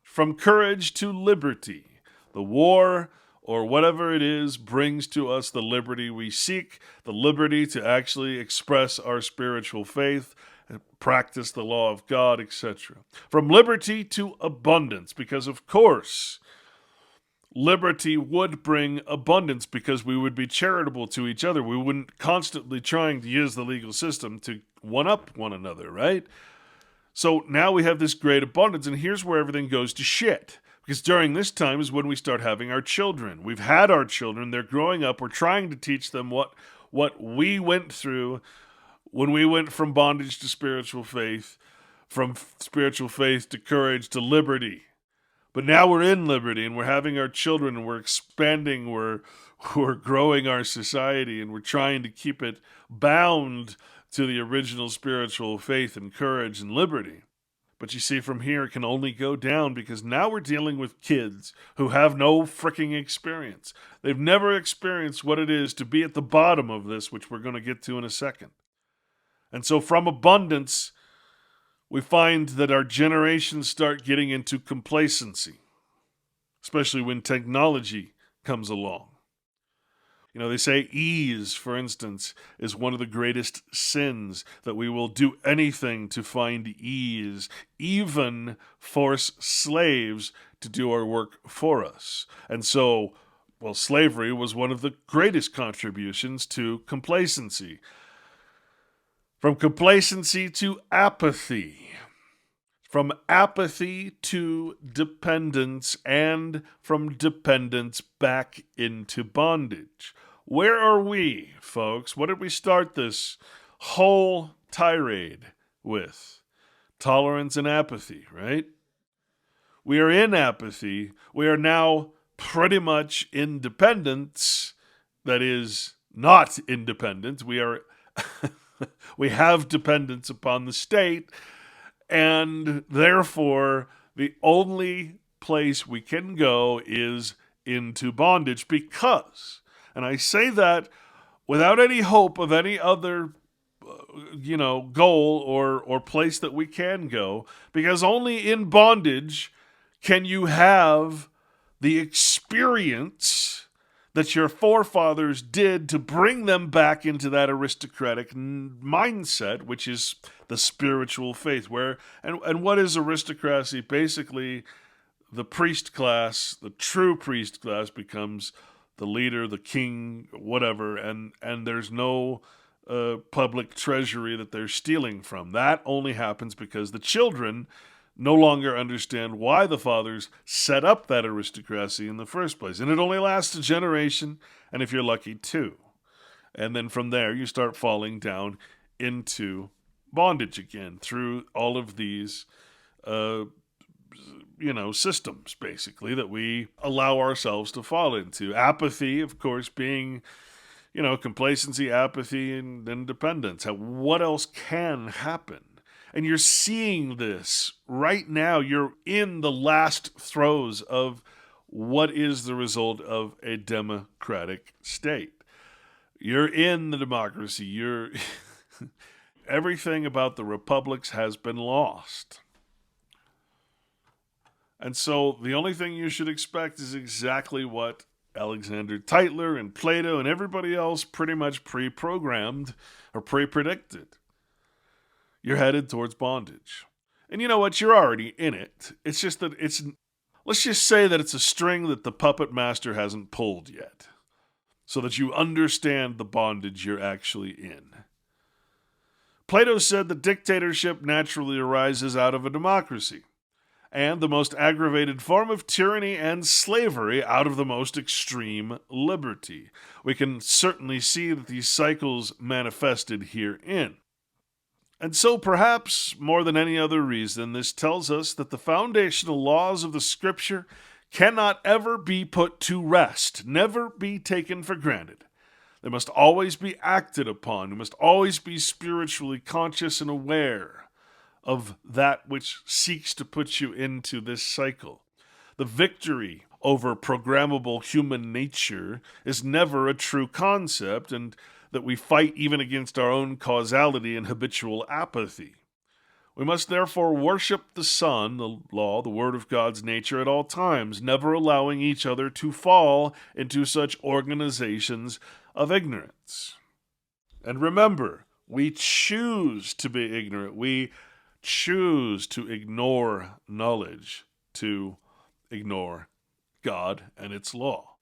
From courage to liberty. The war, or whatever it is, brings to us the liberty we seek, the liberty to actually express our spiritual faith, and practice the law of God, etc. From liberty to abundance, because of course, liberty would bring abundance, because we would be charitable to each other. We wouldn't constantly trying to use the legal system to one-up one another, right? So now we have this great abundance, and here's where everything goes to shit. Because during this time is when we start having our children. We've had our children. They're growing up. We're trying to teach them what we went through when we went from bondage to spiritual faith, from spiritual faith to courage to liberty. But now we're in liberty, and we're having our children, and we're expanding, we're growing our society, and we're trying to keep it bound to the original spiritual faith and courage and liberty. But you see, from here it can only go down, because now we're dealing with kids who have no freaking experience. They've never experienced what it is to be at the bottom of this, which we're going to get to in a second. And so from abundance, we find that our generations start getting into complacency, especially when technology comes along. You know, they say ease, for instance, is one of the greatest sins, that we will do anything to find ease, even force slaves to do our work for us. And so, well, slavery was one of the greatest contributions to complacency. From complacency to apathy. From apathy to dependence, and from dependence back into bondage. Where are we, folks? What did we start this whole tirade with? Tolerance and apathy, right? We are in apathy. We are now pretty much in dependence. That is, not independent. We are we have dependence upon the state, and therefore the only place we can go is into bondage, because, and I say that without any hope of any other goal or place that we can go, because only in bondage can you have the experience that your forefathers did to bring them back into that aristocratic mindset, which is the spiritual faith. And what is aristocracy? Basically, the priest class, the true priest class, becomes the leader, the king, whatever, and there's no public treasury that they're stealing from. That only happens because the children no longer understand why the fathers set up that aristocracy in the first place. And it only lasts a generation, and if you're lucky, two. And then from there, you start falling down into bondage again through all of these, systems, basically, that we allow ourselves to fall into. Apathy, of course, being, complacency, apathy, and independence. What else can happen? And you're seeing this right now. You're in the last throes of what is the result of a democratic state. You're in the democracy. Everything about the republics has been lost. And so the only thing you should expect is exactly what Alexander Tytler and Plato and everybody else pretty much pre-programmed or pre-predicted. You're headed towards bondage. And you know what? You're already in it. It's just that let's just say that it's a string that the puppet master hasn't pulled yet, so that you understand the bondage you're actually in. Plato said that dictatorship naturally arises out of a democracy, and the most aggravated form of tyranny and slavery out of the most extreme liberty. We can certainly see that these cycles manifested herein. And so, perhaps more than any other reason, this tells us that the foundational laws of the Scripture cannot ever be put to rest, never be taken for granted. They must always be acted upon. We must always be spiritually conscious and aware of that which seeks to put you into this cycle. The victory over programmable human nature is never a true concept, and that we fight even against our own causality and habitual apathy. We must therefore worship the Son, the law, the Word of God's nature at all times, never allowing each other to fall into such organizations of ignorance. And remember, we choose to be ignorant. We choose to ignore knowledge, to ignore God and its law.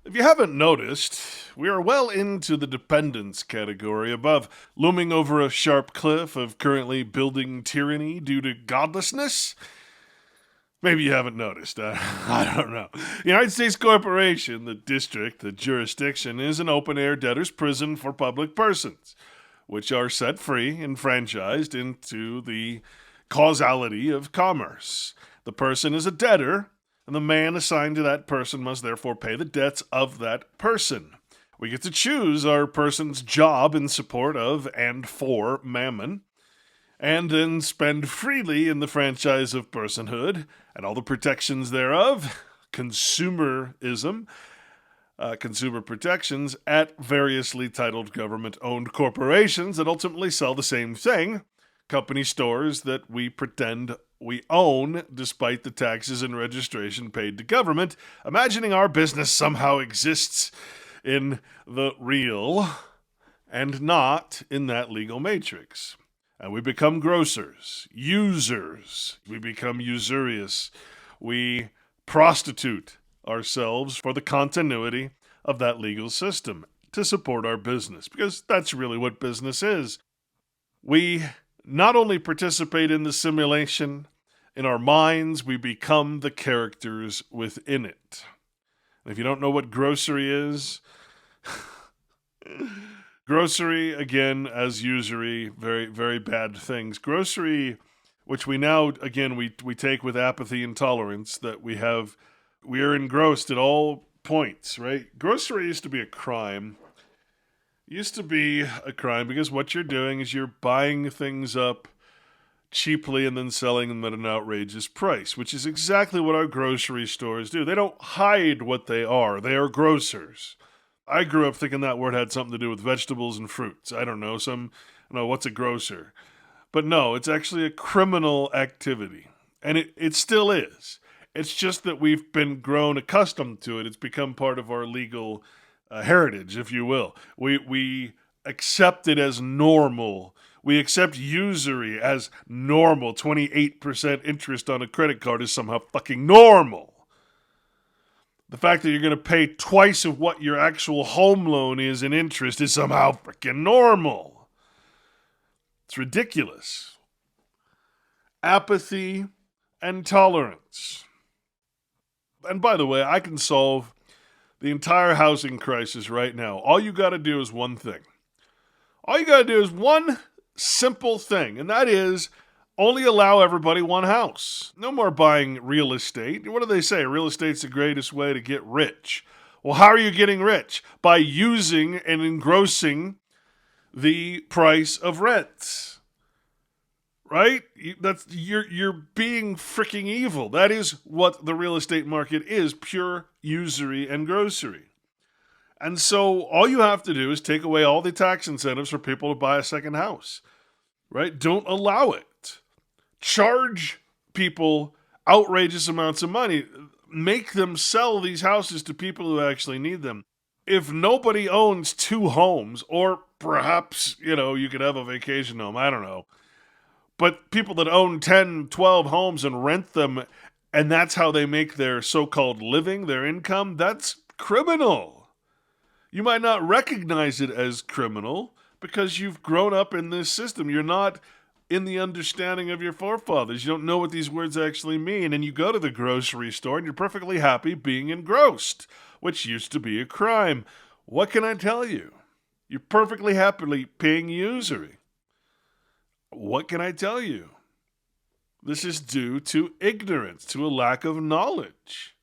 If you haven't noticed, we are well into the dependence category, above looming over a sharp cliff of currently building tyranny due to godlessness. Maybe you haven't noticed. I don't know. The United States Corporation, the district, the jurisdiction, is an open-air debtor's prison for public persons, which are set free and franchised into the causality of commerce. The person is a debtor, and the man assigned to that person must therefore pay the debts of that person. We get to choose our person's job in support of and for mammon, and then spend freely in the franchise of personhood and all the protections thereof, consumerism, consumer protections, at variously titled government-owned corporations that ultimately sell the same thing, company stores that we pretend we own despite the taxes and registration paid to government, imagining our business somehow exists in the real and not in that legal matrix. And we become grocers, users. We become usurious. We prostitute ourselves for the continuity of that legal system to support our business, because that's really what business is. We not only participate in the simulation, in our minds, we become the characters within it. And if you don't know what grocery is, grocery, again, as usury, very, very bad things. Grocery, which we now, again, we take with apathy and tolerance, that we are engrossed at all points, right? Grocery used to be a crime. It used to be a crime because what you're doing is you're buying things up cheaply and then selling them at an outrageous price, which is exactly what our grocery stores do. They don't hide what they are. They are grocers. I grew up thinking that word had something to do with vegetables and fruits. I don't know, what's a grocer? But no, it's actually a criminal activity. And it still is. It's just that we've been grown accustomed to it. It's become part of our legal heritage, if you will. We accept it as normal. We accept usury as normal. 28% interest on a credit card is somehow fucking normal. The fact that you're going to pay twice of what your actual home loan is in interest is somehow freaking normal. It's ridiculous. Apathy and tolerance. And by the way, I can solve the entire housing crisis right now. All you got to do is one thing. All you got to do is one simple thing, and that is only allow everybody one house. No more buying real estate. What do they say? Real estate's the greatest way to get rich. Well, how are you getting rich? By using and engrossing the price of rents. Right? You're being freaking evil. That is what the real estate market is, pure usury and grocery. And so all you have to do is take away all the tax incentives for people to buy a second house. Right? Don't allow it. Charge people outrageous amounts of money. Make them sell these houses to people who actually need them. If nobody owns two homes, or perhaps, you could have a vacation home, I don't know. But people that own 10, 12 homes and rent them, and that's how they make their so-called living, their income, that's criminal. You might not recognize it as criminal, because you've grown up in this system. You're not in the understanding of your forefathers. You don't know what these words actually mean. And you go to the grocery store and you're perfectly happy being engrossed, which used to be a crime. What can I tell you? You're perfectly happily paying usury. What can I tell you? This is due to ignorance, to a lack of knowledge.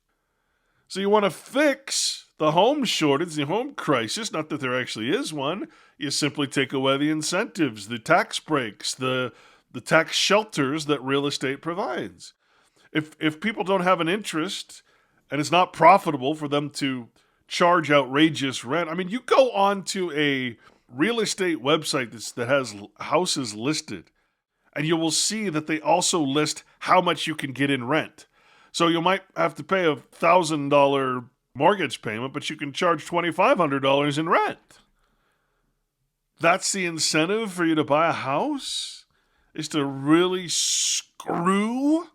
So you want to fix the home shortage, the home crisis, not that there actually is one. You simply take away the incentives, the tax breaks, the tax shelters that real estate provides. If people don't have an interest and it's not profitable for them to charge outrageous rent, I mean, you go on to a real estate website that has houses listed, and you will see that they also list how much you can get in rent. So you might have to pay $1,000 mortgage payment, but you can charge $2,500 in rent. That's the incentive for you to buy a house, is to really screw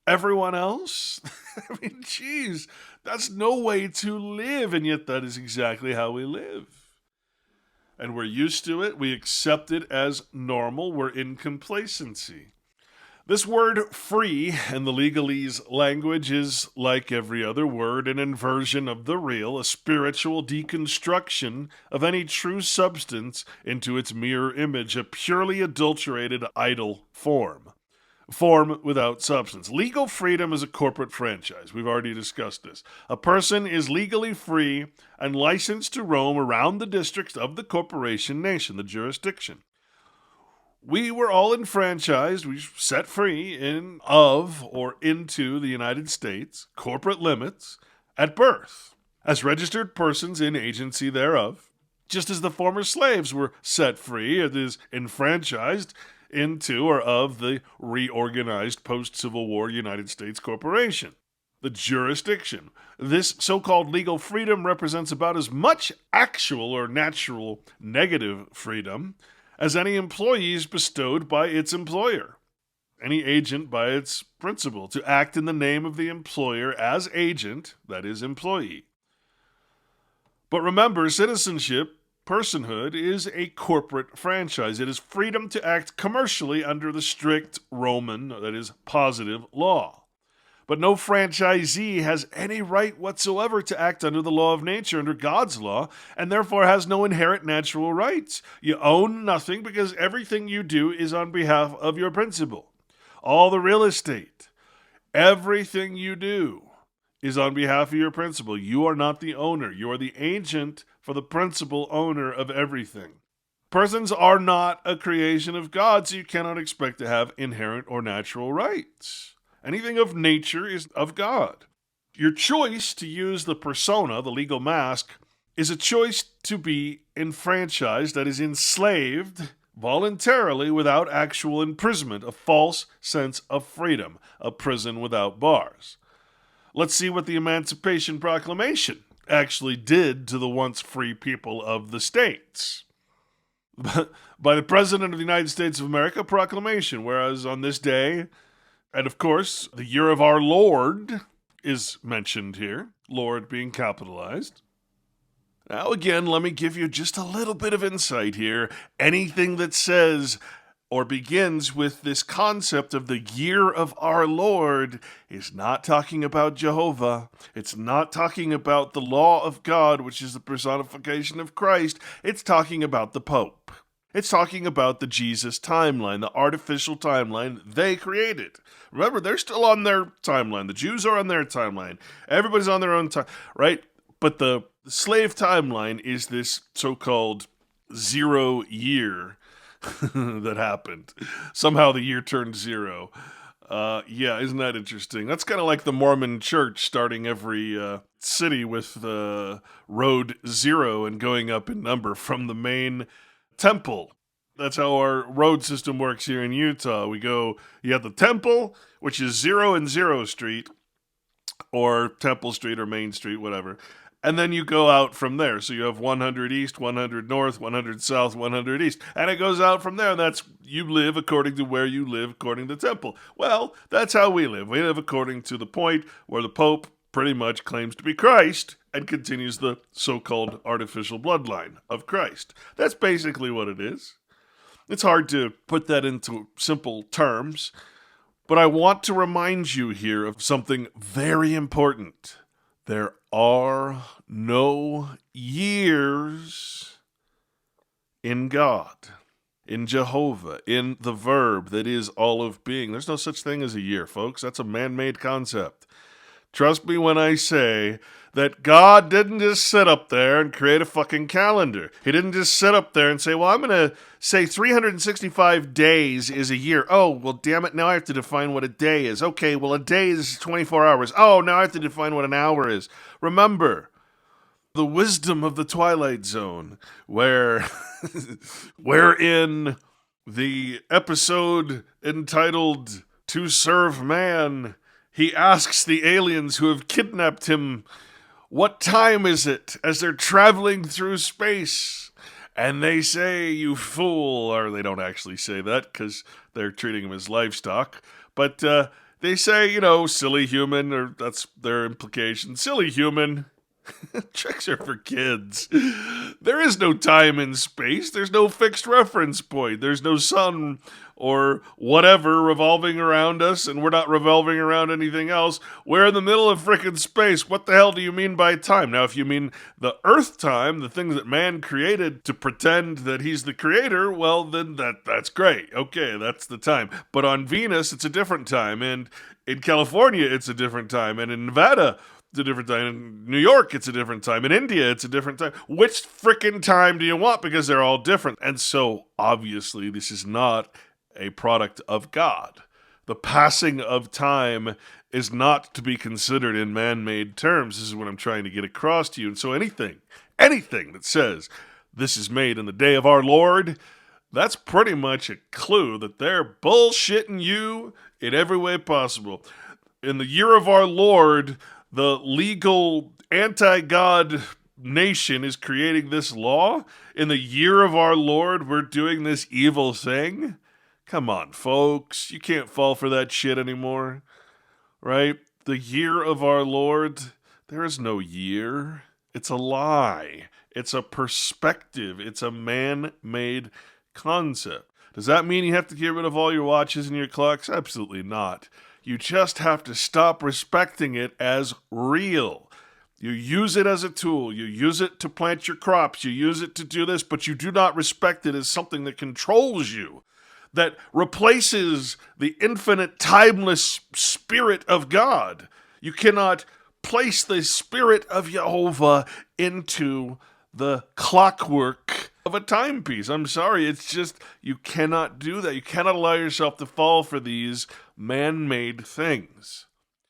everyone else? I mean, geez, that's no way to live, and yet that is exactly how we live. And we're used to it. We accept it as normal. We're in complacency. This word free in the legalese language is, like every other word, an inversion of the real, a spiritual deconstruction of any true substance into its mirror image, a purely adulterated idle form. Form without substance. Legal freedom is a corporate franchise. We've already discussed this. A person is legally free and licensed to roam around the districts of the corporation nation, the jurisdiction. We were all enfranchised, we set free into the United States, corporate limits, at birth, as registered persons in agency thereof, just as the former slaves were set free, it is enfranchised into or of the reorganized post-Civil War United States Corporation. The jurisdiction. This so-called legal freedom represents about as much actual or natural negative freedom as any employees bestowed by its employer, any agent by its principal, to act in the name of the employer as agent, that is, employee. But remember, citizenship, personhood, is a corporate franchise. It is freedom to act commercially under the strict Roman, that is, positive law. But no franchisee has any right whatsoever to act under the law of nature, under God's law, and therefore has no inherent natural rights. You own nothing because everything you do is on behalf of your principal. All the real estate, everything you do is on behalf of your principal. You are not the owner. You are the agent for the principal owner of everything. Persons are not a creation of God, so you cannot expect to have inherent or natural rights. Anything of nature is of God. Your choice to use the persona, the legal mask, is a choice to be enfranchised, that is, enslaved voluntarily without actual imprisonment, a false sense of freedom, a prison without bars. Let's see what the Emancipation Proclamation actually did to the once free people of the states. By the President of the United States of America, proclamation, whereas on this day, and of course, the year of our Lord is mentioned here, Lord being capitalized. Now again, let me give you just a little bit of insight here. Anything that says or begins with this concept of the year of our Lord is not talking about Jehovah. It's not talking about the law of God, which is the personification of Christ. It's talking about the Pope. It's talking about the Jesus timeline, the artificial timeline they created. Remember, they're still on their timeline. The Jews are on their timeline. Everybody's on their own time, right? But the slave timeline is this so-called 0 year that happened. Somehow the year turned 0. Yeah, isn't that interesting? That's kind of like the Mormon church starting every city with road 0 and going up in number from the main temple. That's how our road system works here in Utah. You have the temple, which is 0 and 0 Street, or Temple Street or Main Street, whatever. And then you go out from there. So you have 100 East, 100 North, 100 South, 100 East. And it goes out from there. That's, you live according to where you live, according to the temple. Well, that's how we live. We live according to the point where the Pope pretty much claims to be Christ and continues the so-called artificial bloodline of Christ. That's basically what it is. It's hard to put that into simple terms, but I want to remind you here of something very important. There are no years in God, in Jehovah, in the verb that is all of being. There's no such thing as a year, folks. That's a man-made concept. Trust me when I say that God didn't just sit up there and create a fucking calendar. He didn't just sit up there and say, well, I'm going to say 365 days is a year. Oh, well, damn it, now I have to define what a day is. Okay, well, a day is 24 hours. Oh, now I have to define what an hour is. Remember, the wisdom of the Twilight Zone, wherein the episode entitled To Serve Man, he asks the aliens who have kidnapped him, what time is it, as they're traveling through space? And they say, you fool, or they don't actually say that because they're treating him as livestock, but they say, silly human, or that's their implication, silly human. Tricks are for kids. There is no time in space. There's no fixed reference point. There's no sun or whatever revolving around us, and we're not revolving around anything else. We're in the middle of frickin' space. What the hell do you mean by time? Now, if you mean the Earth time, the things that man created to pretend that he's the creator, well, then that's great. Okay, that's the time. But on Venus, it's a different time, and in California, it's a different time, and in Nevada, it's a different time. In New York, it's a different time. In India, it's a different time. Which frickin' time do you want? Because they're all different. And so, obviously, this is not a product of God. The passing of time is not to be considered in man-made terms. This is what I'm trying to get across to you. And so anything that says this is made in the day of our Lord, that's pretty much a clue that they're bullshitting you in every way possible. In the year of our Lord, the legal anti-God nation is creating this law. In the year of our Lord, we're doing this evil thing. Come on, folks. You can't fall for that shit anymore, right? The year of our Lord, there is no year. It's a lie. It's a perspective. It's a man-made concept. Does that mean you have to get rid of all your watches and your clocks? Absolutely not. You just have to stop respecting it as real. You use it as a tool. You use it to plant your crops. You use it to do this, but you do not respect it as something that controls you, that replaces the infinite, timeless Spirit of God. You cannot place the Spirit of Jehovah into the clockwork of a timepiece. I'm sorry, it's just, you cannot do that. You cannot allow yourself to fall for these man-made things.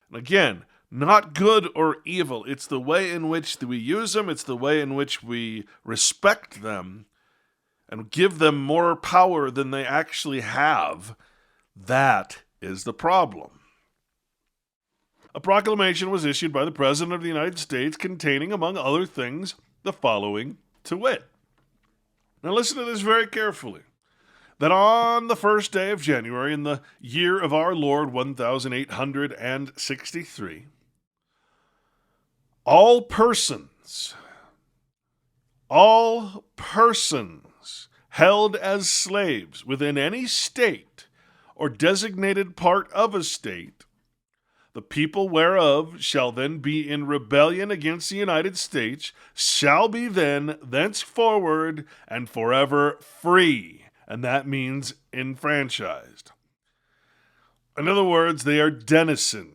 And again, not good or evil. It's the way in which we use them. It's the way in which we respect them and give them more power than they actually have. That is the problem. A proclamation was issued by the President of the United States containing, among other things, the following, to wit. Now listen to this very carefully. That on the first day of January in the year of our Lord 1863, all persons held as slaves within any state or designated part of a state, the people whereof shall then be in rebellion against the United States, shall be then, thenceforward, and forever free. And that means enfranchised. In other words, they are denizened.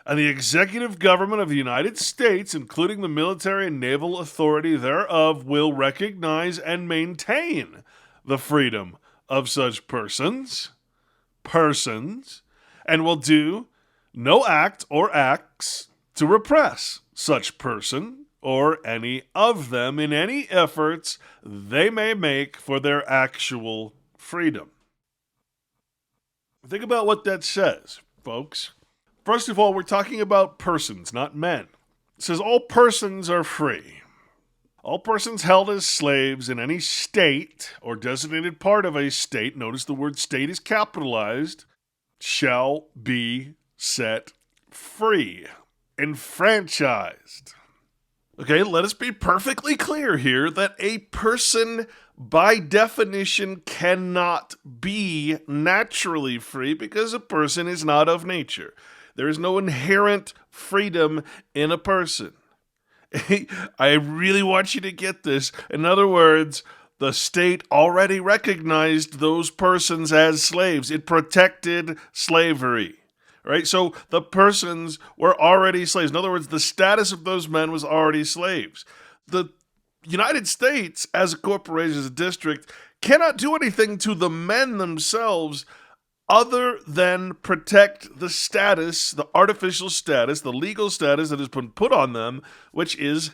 And the executive government of the United States, including the military and naval authority thereof, will recognize and maintain the freedom of such persons, and will do no act or acts to repress such person or any of them in any efforts they may make for their actual freedom. Think about what that says, folks. First of all, we're talking about persons, not men. It says all persons are free. All persons held as slaves in any state or designated part of a state, notice the word state is capitalized, shall be set free. enfranchised. Okay, let us be perfectly clear here that a person, by definition, cannot be naturally free because a person is not of nature. There is no inherent freedom in a person. I really want you to get this. In other words, the state already recognized those persons as slaves. It protected slavery. Right? So the persons were already slaves. In other words, the status of those men was already slaves. The United States, as a corporation, as a district, cannot do anything to the men themselves other than protect the status, the artificial status, the legal status that has been put on them, which is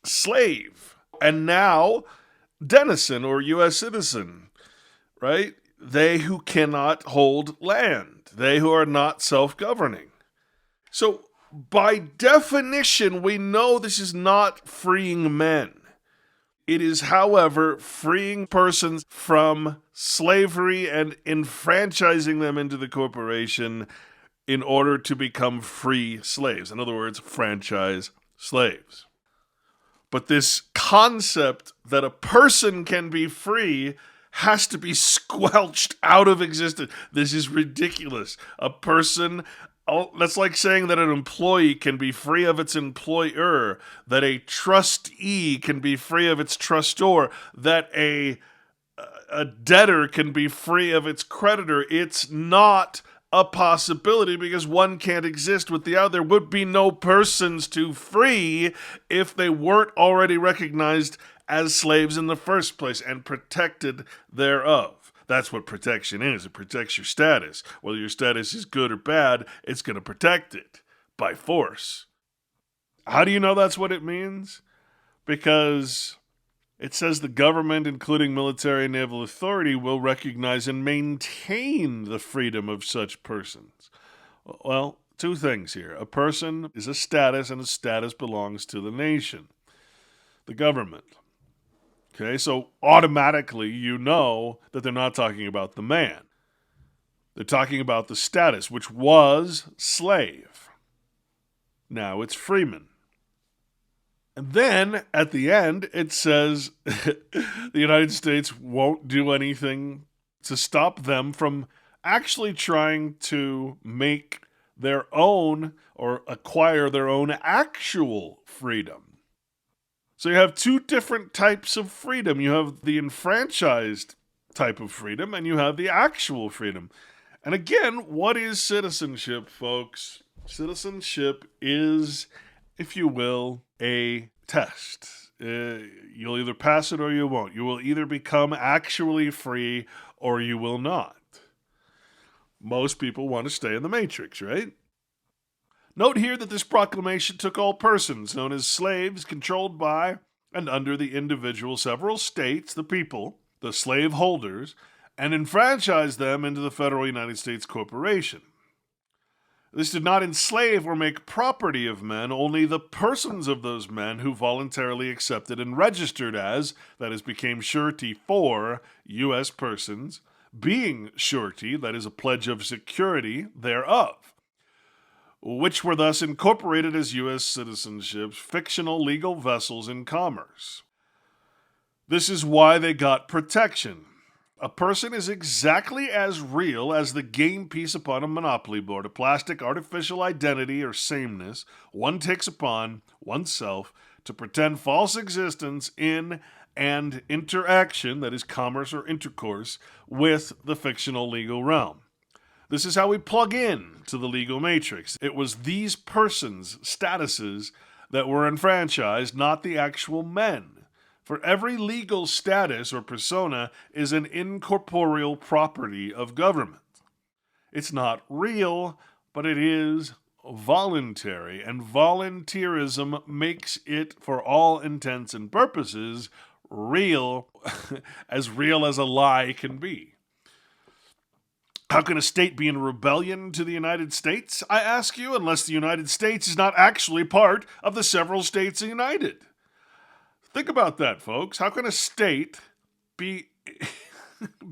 slave. And now, denizen or U.S. citizen, right? They who cannot hold land, they who are not self-governing. So, by definition, we know this is not freeing men. It is, however, freeing persons from slavery and enfranchising them into the corporation in order to become free slaves. In other words, franchise slaves. But this concept that a person can be free has to be squelched out of existence. This is ridiculous. A person... that's like saying that an employee can be free of its employer, that a trustee can be free of its trustor, that a debtor can be free of its creditor. It's not a possibility because one can't exist with the other. There would be no persons to free if they weren't already recognized as slaves in the first place and protected thereof. That's what protection is. It protects your status. Whether your status is good or bad, it's going to protect it by force. How do you know that's what it means? Because it says the government, including military and naval authority, will recognize and maintain the freedom of such persons. Well, two things here. A person is a status, and a status belongs to the nation, the government. Okay, so automatically you know that they're not talking about the man. They're talking about the status, which was slave. Now it's freeman. And then at the end it says the United States won't do anything to stop them from actually trying to make their own or acquire their own actual freedom. So you have two different types of freedom. You have the enfranchised type of freedom, and you have the actual freedom. And again, what is citizenship, folks? Citizenship is, if you will, a test. You'll either pass it or you won't. You will either become actually free or you will not. Most people want to stay in the matrix, right? Note here that this proclamation took all persons known as slaves controlled by and under the individual several states, the people, the slave holders, and enfranchised them into the federal United States corporation. This did not enslave or make property of men, only the persons of those men who voluntarily accepted and registered as, that is, became surety for, U.S. persons, being surety, that is, a pledge of security thereof, which were thus incorporated as U.S. citizenships, fictional legal vessels in commerce. This is why they got protection. A person is exactly as real as the game piece upon a monopoly board, a plastic artificial identity or sameness one takes upon oneself to pretend false existence in and interaction, that is commerce or intercourse, with the fictional legal realm. This is how we plug in to the legal matrix. It was these persons' statuses that were enfranchised, not the actual men. For every legal status or persona is an incorporeal property of government. It's not real, but it is voluntary, and volunteerism makes it, for all intents and purposes, real as a lie can be. How can a state be in rebellion to the United States, I ask you, unless the United States is not actually part of the several states united? Think about that, folks. How can a state be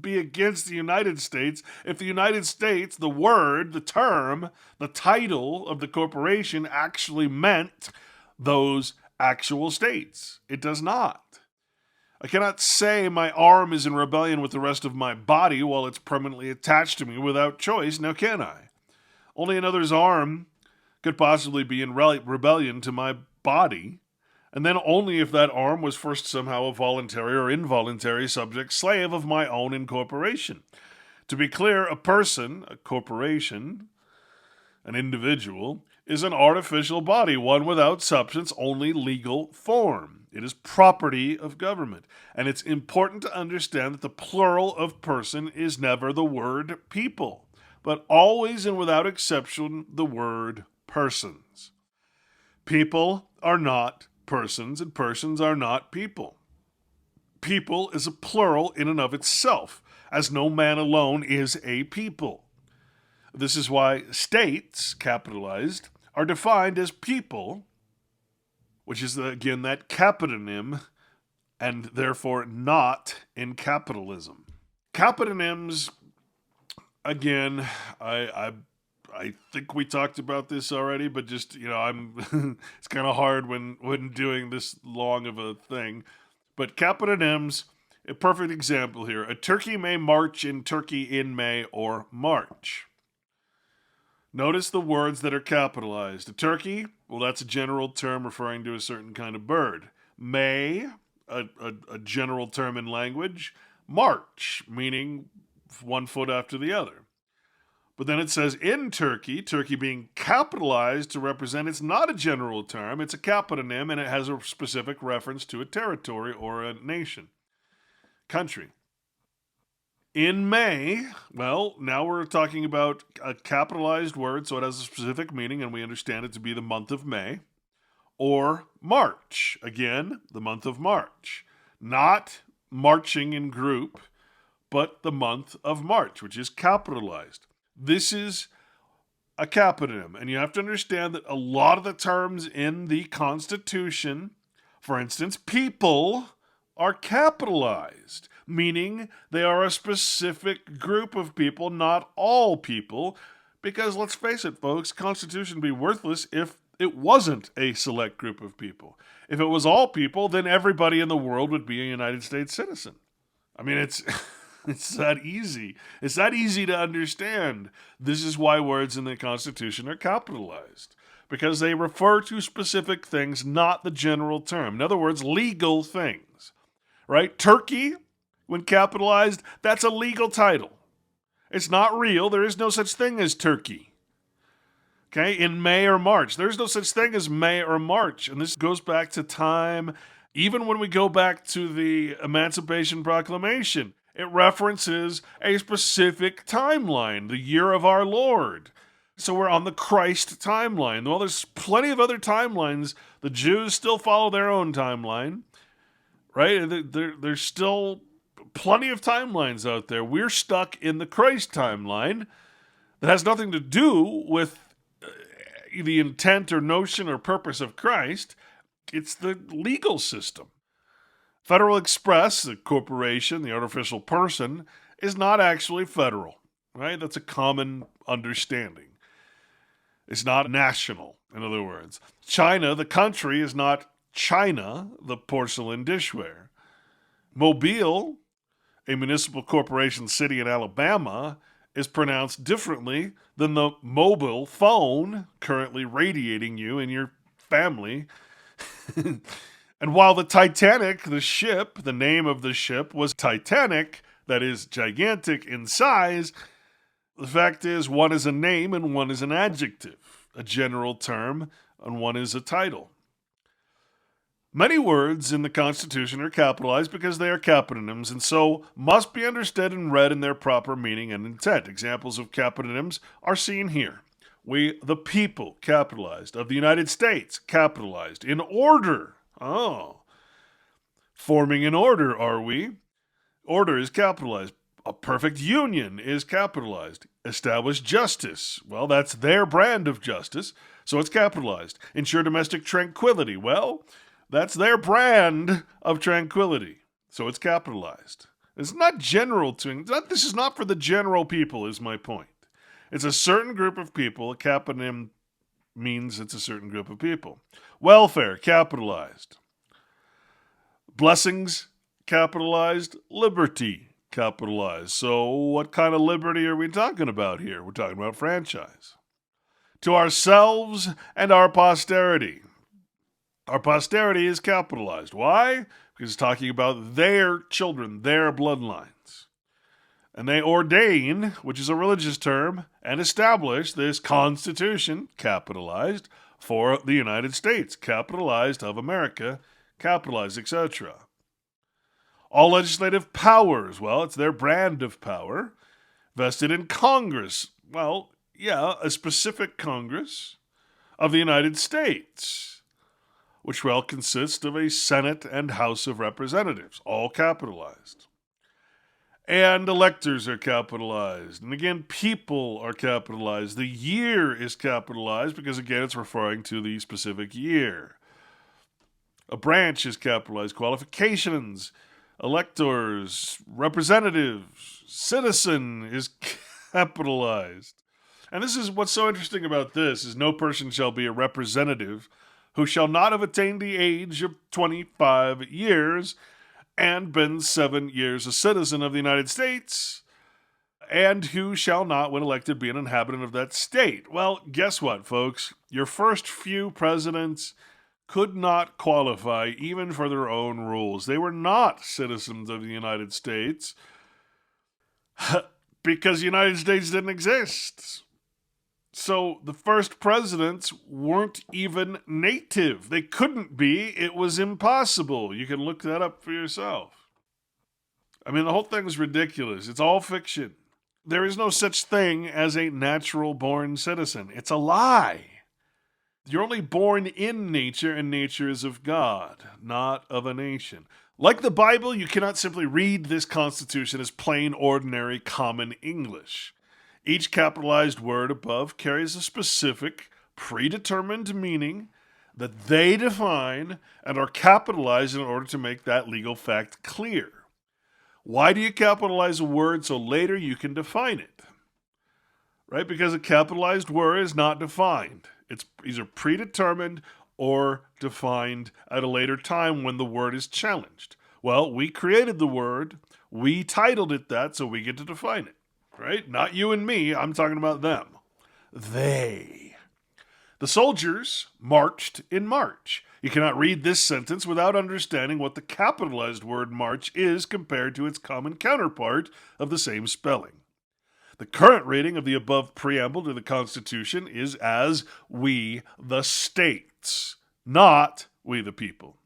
be against the United States if the United States, the word, the term, the title of the corporation actually meant those actual states. It does not. I cannot say my arm is in rebellion with the rest of my body while it's permanently attached to me without choice, now can I? Only another's arm could possibly be in rebellion to my body, and then only if that arm was first somehow a voluntary or involuntary subject slave of my own incorporation. To be clear, a person, a corporation, an individual, is an artificial body, one without substance, only legal form. It is property of government. And it's important to understand that the plural of person is never the word people, but always and without exception the word persons. People are not persons, and persons are not people. People is a plural in and of itself, as no man alone is a people. This is why states, capitalized, are defined as people, which is, again, that capitonym, and therefore not in capitalism. Capitonyms, again, I think we talked about this already, but just, I'm it's kind of hard when doing this long of a thing. But capitonyms, a perfect example here. A turkey may march in Turkey in May or March. Notice the words that are capitalized. A turkey, well, that's a general term referring to a certain kind of bird. May, a general term in language. March, meaning one foot after the other. But then it says in Turkey, Turkey being capitalized to represent, it's not a general term, it's a capitonym, and it has a specific reference to a territory or a nation, country. In May, well, now we're talking about a capitalized word, so it has a specific meaning, and we understand it to be the month of May. Or March, again, the month of March. Not marching in group, but the month of March, which is capitalized. This is a capitonym, and you have to understand that a lot of the terms in the Constitution, for instance, people, are capitalized, meaning they are a specific group of people, not all people, because let's face it, folks, Constitution would be worthless if it wasn't a select group of people. If it was all people, then everybody in the world would be a United States citizen. I mean, it's that easy. It's that easy to understand. This is why words in the Constitution are capitalized, because they refer to specific things, not the general term. In other words, legal things. Right? Turkey, when capitalized, that's a legal title. It's not real. There is no such thing as Turkey. Okay? In May or March. There's no such thing as May or March. And this goes back to time, even when we go back to the Emancipation Proclamation. It references a specific timeline, the year of our Lord. So we're on the Christ timeline. Well, there's plenty of other timelines. The Jews still follow their own timeline. Right? There's still plenty of timelines out there. We're stuck in the Christ timeline that has nothing to do with the intent or notion or purpose of Christ. It's the legal system. Federal Express, the corporation, the artificial person, is not actually federal. Right? That's a common understanding. It's not national, in other words. China, the country, is not China, the porcelain dishware. Mobile, a municipal corporation city in Alabama, is pronounced differently than the mobile phone currently radiating you and your family. And while the Titanic, the ship, the name of the ship was Titanic, that is gigantic in size, the fact is one is a name and one is an adjective, a general term, and one is a title. Many words in the Constitution are capitalized because they are capitonyms and so must be understood and read in their proper meaning and intent. Examples of capitonyms are seen here. We, the people, capitalized. Of the United States, capitalized. In order. Oh. Forming an order, are we? Order is capitalized. A perfect union is capitalized. Establish justice. Well, that's their brand of justice, so it's capitalized. Ensure domestic tranquility. Well, that's their brand of tranquility, so it's capitalized. It's not general to, this is not for the general people, is my point. It's a certain group of people. A caponym means it's a certain group of people. Welfare, capitalized. Blessings, capitalized. Liberty, capitalized. So what kind of liberty are we talking about here? We're talking about franchise. To ourselves and our posterity. Our posterity is capitalized. Why? Because it's talking about their children, their bloodlines. And they ordain, which is a religious term, and establish this Constitution, capitalized, for the United States, capitalized of America, capitalized, etc. All legislative powers, well, it's their brand of power, vested in Congress. Well, yeah, a specific Congress of the United States, which well consists of a Senate and House of Representatives, all capitalized. And electors are capitalized. And again, people are capitalized. The year is capitalized because, again, it's referring to the specific year. A branch is capitalized. Qualifications, electors, representatives, citizen is capitalized. And this is what's so interesting about this is no person shall be a representative who shall not have attained the age of 25 years and been 7 years a citizen of the United States, and who shall not, when elected, be an inhabitant of that state. Well, guess what, folks? Your first few presidents could not qualify even for their own rules. They were not citizens of the United States because the United States didn't exist. So the first presidents weren't even native. They couldn't be. It was impossible. You can look that up for yourself. I mean, the whole thing is ridiculous. It's all fiction. There is no such thing as a natural-born citizen. It's a lie. You're only born in nature, and nature is of God, not of a nation. Like the Bible, you cannot simply read this Constitution as plain, ordinary, common English. Each capitalized word above carries a specific, predetermined meaning that they define and are capitalized in order to make that legal fact clear. Why do you capitalize a word so later you can define it? Right? Because a capitalized word is not defined. It's either predetermined or defined at a later time when the word is challenged. Well, we created the word, we titled it that, so we get to define it. Right? Not you and me, I'm talking about them. They. The soldiers marched in March. You cannot read this sentence without understanding what the capitalized word march is compared to its common counterpart of the same spelling. The current reading of the above preamble to the Constitution is as we the states, not we the people.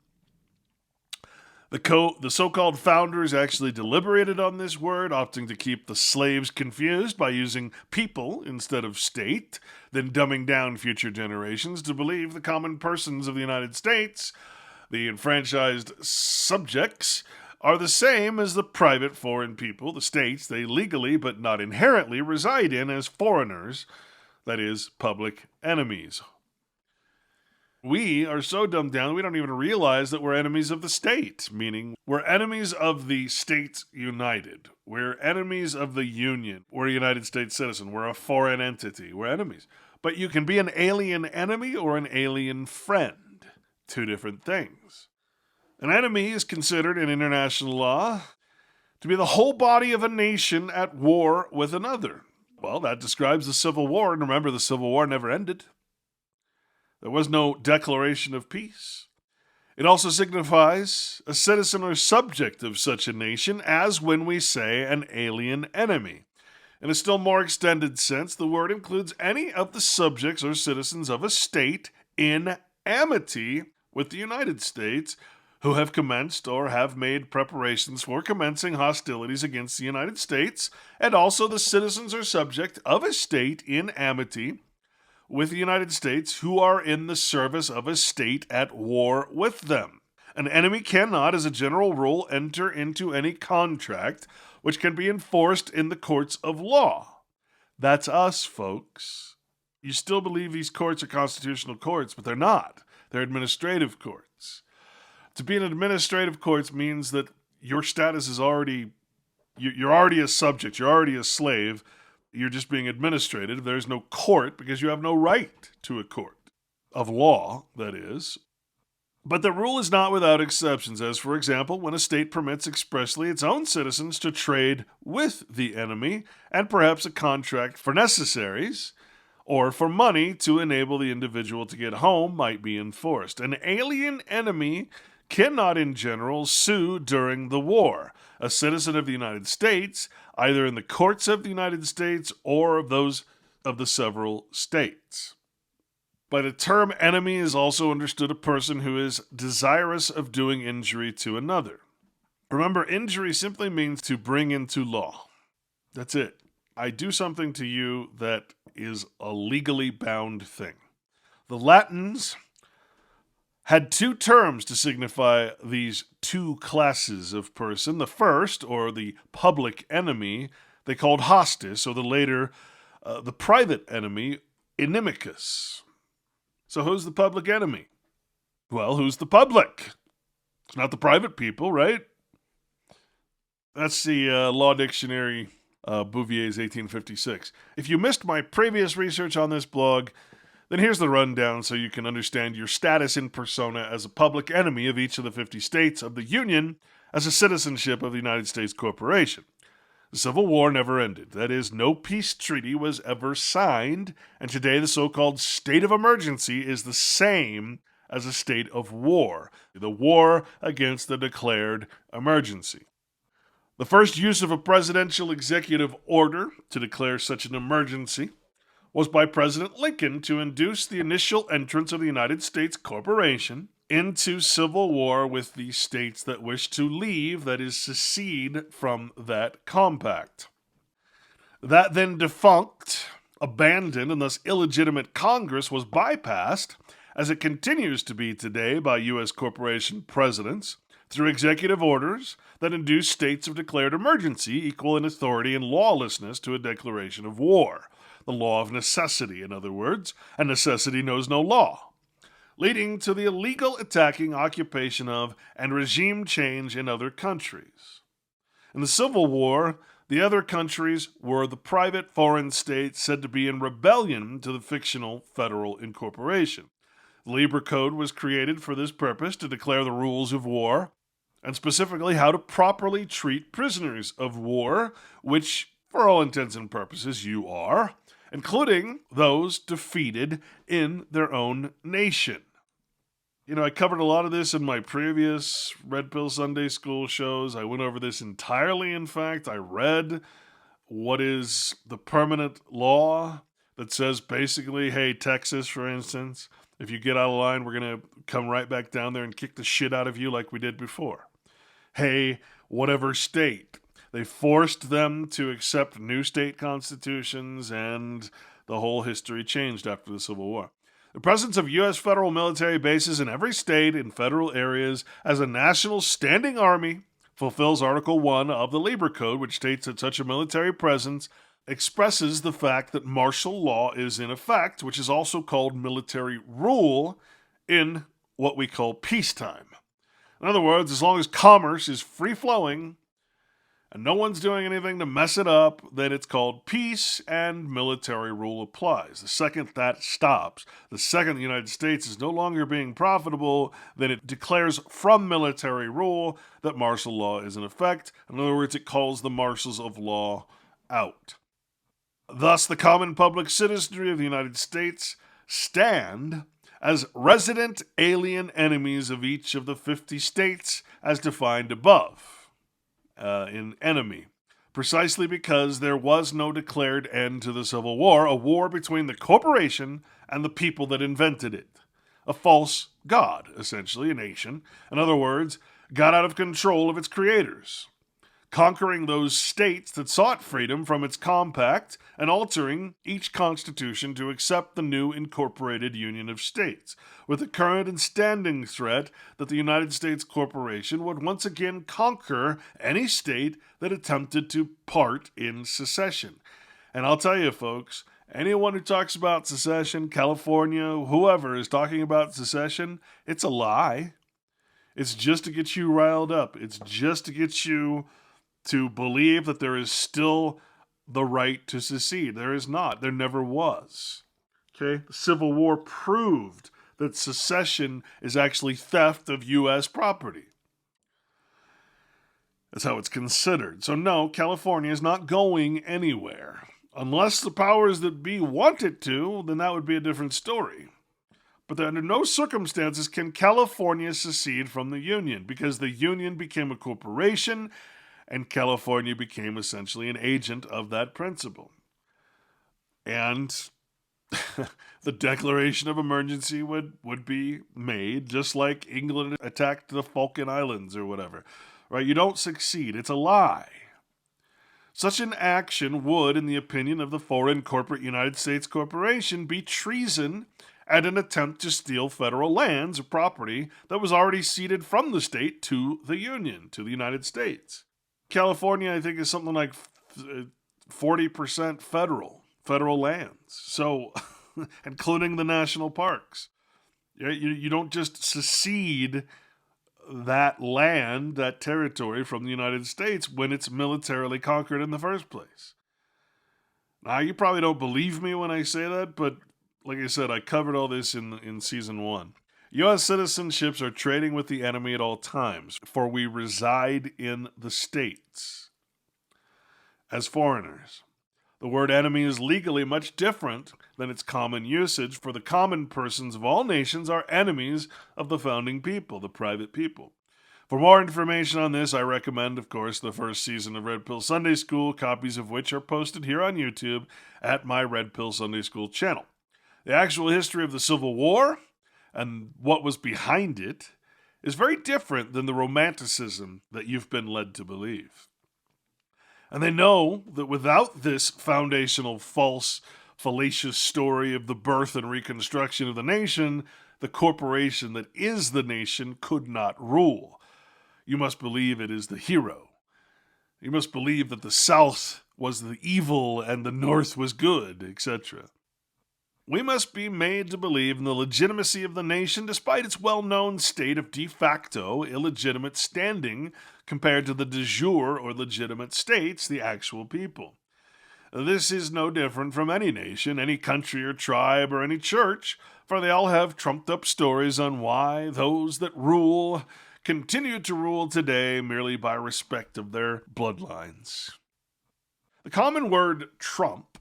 The so-called founders actually deliberated on this word, opting to keep the slaves confused by using people instead of state, then dumbing down future generations to believe the common persons of the United States, the enfranchised subjects, are the same as the private foreign people, the states they legally but not inherently reside in as foreigners, that is, public enemies. We are so dumbed down we don't even realize that we're enemies of the state, meaning we're enemies of the states united. We're enemies of the union. We're a United States citizen. We're a foreign entity. We're enemies. But you can be an alien enemy or an alien friend. Two different things. An enemy is considered in international law to be the whole body of a nation at war with another. Well, that describes the Civil War, and remember, the Civil War never ended. There was no declaration of peace. It also signifies a citizen or subject of such a nation, as when we say an alien enemy. In a still more extended sense, the word includes any of the subjects or citizens of a state in amity with the United States who have commenced or have made preparations for commencing hostilities against the United States, and also the citizens or subject of a state in amity with the United States who are in the service of a state at war with them. An enemy cannot, as a general rule, enter into any contract which can be enforced in the courts of law. That's us, folks. You still believe these courts are constitutional courts, but they're not. They're administrative courts. To be an administrative court means that your status is already You're already a subject. You're already a slave. You're just being administrated. There's no court because you have no right to a court of law, that is. But the rule is not without exceptions, as, for example, when a state permits expressly its own citizens to trade with the enemy and perhaps a contract for necessaries or for money to enable the individual to get home might be enforced. An alien enemy cannot, in general, sue during the war. A citizen of the United States, either in the courts of the United States or of those of the several states. By the term enemy is also understood a person who is desirous of doing injury to another. Remember, injury simply means to bring into law. That's it. I do something to you that is a legally bound thing. The Latins had two terms to signify these two classes of person. The first, or the public enemy, they called hostis, or the later, the private enemy, inimicus. So who's the public enemy? Well, who's the public? It's not the private people, right? That's the Law Dictionary, Bouvier's 1856. If you missed my previous research on this blog, then here's the rundown so you can understand your status in persona as a public enemy of each of the 50 states of the Union as a citizenship of the United States Corporation. The Civil War never ended. That is, no peace treaty was ever signed, and today the so-called state of emergency is the same as a state of war, the war against the declared emergency. The first use of a presidential executive order to declare such an emergency was by President Lincoln to induce the initial entrance of the United States Corporation into civil war with the states that wished to leave, that is, secede from that compact. That then defunct, abandoned, and thus illegitimate Congress was bypassed, as it continues to be today by U.S. corporation presidents, through executive orders that induce states of declared emergency equal in authority and lawlessness to a declaration of war. The law of necessity, in other words, and necessity knows no law, leading to the illegal attacking, occupation of, and regime change in other countries. In the Civil War, the other countries were the private foreign states said to be in rebellion to the fictional federal incorporation. The Lieber Code was created for this purpose, to declare the rules of war, and specifically how to properly treat prisoners of war, which, for all intents and purposes, you are, including those defeated in their own nation. You know, I covered a lot of this in my previous Red Pill Sunday School shows. I went over this entirely, in fact. I read what is the permanent law that says basically, hey, Texas, for instance, if you get out of line, we're going to come right back down there and kick the shit out of you like we did before. Hey, whatever state. They forced them to accept new state constitutions, and the whole history changed after the Civil War. The presence of U.S. federal military bases in every state in federal areas as a national standing army fulfills Article 1 of the Lieber Code, which states that such a military presence expresses the fact that martial law is in effect, which is also called military rule in what we call peacetime. In other words, as long as commerce is free-flowing and no one's doing anything to mess it up, then it's called peace and military rule applies. The second that stops, the second the United States is no longer being profitable, then it declares from military rule that martial law is in effect. In other words, it calls the marshals of law out. Thus, the common public citizenry of the United States stand as resident alien enemies of each of the 50 states as defined above. In enemy, precisely because there was no declared end to the Civil War, a war between the corporation and the people that invented it. A false god, essentially, a nation. In other words, got out of control of its creators, conquering those states that sought freedom from its compact and altering each constitution to accept the new incorporated Union of States, with the current and standing threat that the United States Corporation would once again conquer any state that attempted to part in secession. And I'll tell you, folks, anyone who talks about secession, California, whoever is talking about secession, it's a lie. It's just to get you riled up. It's just to get you to believe that there is still the right to secede. There is not. There never was. Okay? The Civil War proved that secession is actually theft of U.S. property. That's how it's considered. So no, California is not going anywhere. Unless the powers that be want it to, then that would be a different story. But under no circumstances can California secede from the Union, because the Union became a corporation and California became essentially an agent of that principle. And the declaration of emergency would be made, just like England attacked the Falkland Islands or whatever. Right? You don't succeed. It's a lie. Such an action would, in the opinion of the foreign corporate United States Corporation, be treason and an attempt to steal federal lands or property that was already ceded from the state to the Union, to the United States. California, I think, is something like 40% federal lands. So, including the national parks. You don't just secede that land, that territory from the United States when it's militarily conquered in the first place. Now, you probably don't believe me when I say that, but like I said, I covered all this in Season 1. U.S. citizenships are trading with the enemy at all times, for we reside in the states as foreigners. The word enemy is legally much different than its common usage, for the common persons of all nations are enemies of the founding people, the private people. For more information on this, I recommend, of course, the first season of Red Pill Sunday School, copies of which are posted here on YouTube at my Red Pill Sunday School channel. The actual history of the Civil War and what was behind it is very different than the romanticism that you've been led to believe. And they know that without this foundational, false, fallacious story of the birth and reconstruction of the nation, the corporation that is the nation could not rule. You must believe it is the hero. You must believe that the South was the evil and the North was good, etc. We must be made to believe in the legitimacy of the nation despite its well-known state of de facto illegitimate standing compared to the de jure or legitimate states, the actual people. This is no different from any nation, any country or tribe or any church, for they all have trumped-up stories on why those that rule continue to rule today merely by respect of their bloodlines. The common word Trump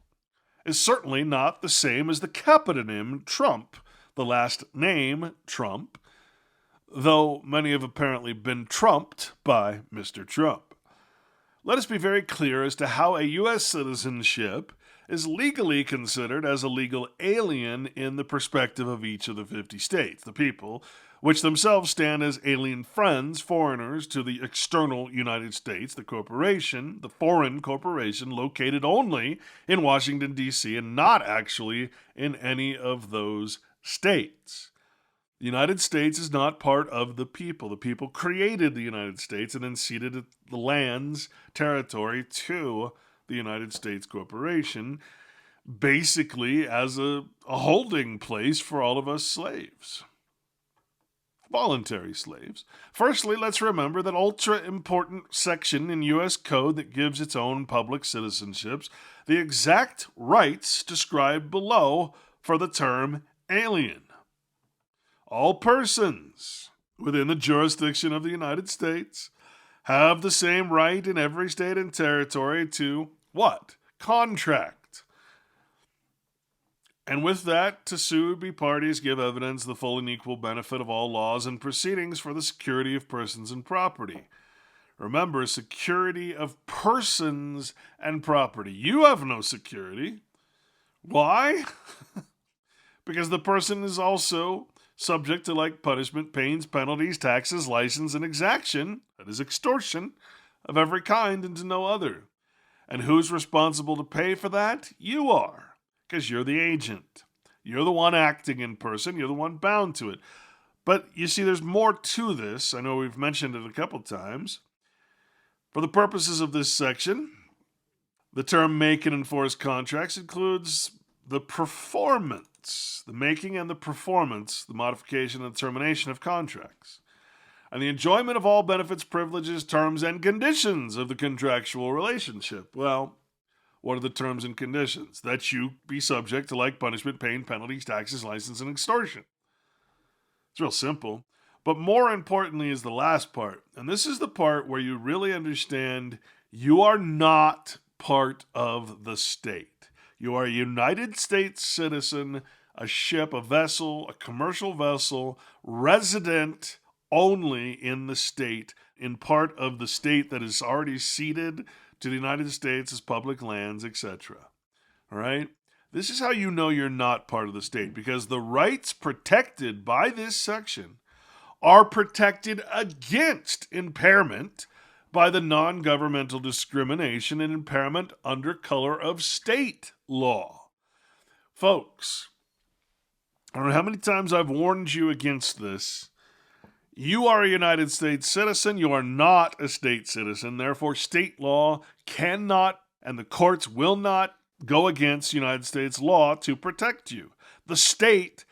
is certainly not the same as the caponym Trump, the last name Trump, though many have apparently been trumped by Mr. Trump. Let us be very clear as to how a U.S. citizenship is legally considered as a legal alien in the perspective of each of the 50 states, the people, which themselves stand as alien friends, foreigners to the external United States, the corporation, the foreign corporation located only in Washington, D.C., and not actually in any of those states. The United States is not part of the people. The people created the United States and then ceded the land's territory to the United States Corporation, basically as a holding place for all of us slaves. Voluntary slaves. Firstly, let's remember that ultra-important section in U.S. Code that gives its own public citizenships the exact rights described below for the term alien. All persons within the jurisdiction of the United States have the same right in every state and territory to what? Contract. And with that, to sue, be parties, give evidence, the full and equal benefit of all laws and proceedings for the security of persons and property. Remember, security of persons and property. You have no security. Why? Because the person is also subject to like punishment, pains, penalties, taxes, license, and exaction, that is extortion, of every kind and to no other. And who's responsible to pay for that? You are. Because you're the agent. You're the one acting in person. You're the one bound to it. But you see, there's more to this. I know we've mentioned it a couple times. For the purposes of this section, the term make and enforce contracts includes the performance, the making and the performance, the modification and termination of contracts. and the enjoyment of all benefits, privileges, terms, and conditions of the contractual relationship. Well, what are the terms and conditions? That you be subject to like punishment, paying penalties, taxes, license, and extortion. It's real simple. But more importantly is the last part. And this is the part where you really understand you are not part of the state. You are a United States citizen, a ship, a vessel, a commercial vessel, resident only in the state, in part of the state that is already ceded to the United States as public lands, etc. All right? This is how you know you're not part of the state, because the rights protected by this section are protected against impairment by the non-governmental discrimination and impairment under color of state law. Folks, I don't know how many times I've warned you against this. You are a United States citizen. You are not a state citizen. Therefore, state law cannot, and the courts will not, go against United States law to protect you. The state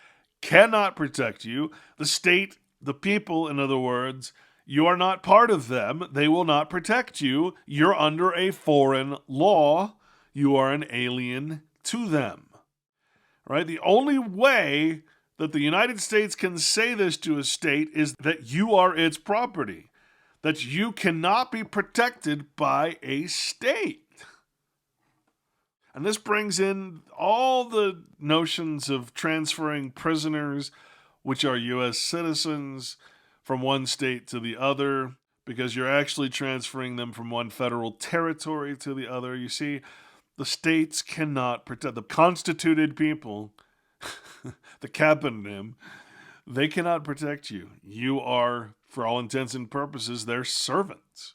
cannot protect you. The state, the people, in other words, you are not part of them. They will not protect you. You're under a foreign law. You are an alien to them. Right? The only way that the United States can say this to a state is that you are its property, that you cannot be protected by a state. And this brings in all the notions of transferring prisoners, which are U.S. citizens, from one state to the other, because you're actually transferring them from one federal territory to the other. You see, the states cannot protect the constituted people, the cabinet, they cannot protect you. You are, for all intents and purposes, their servants.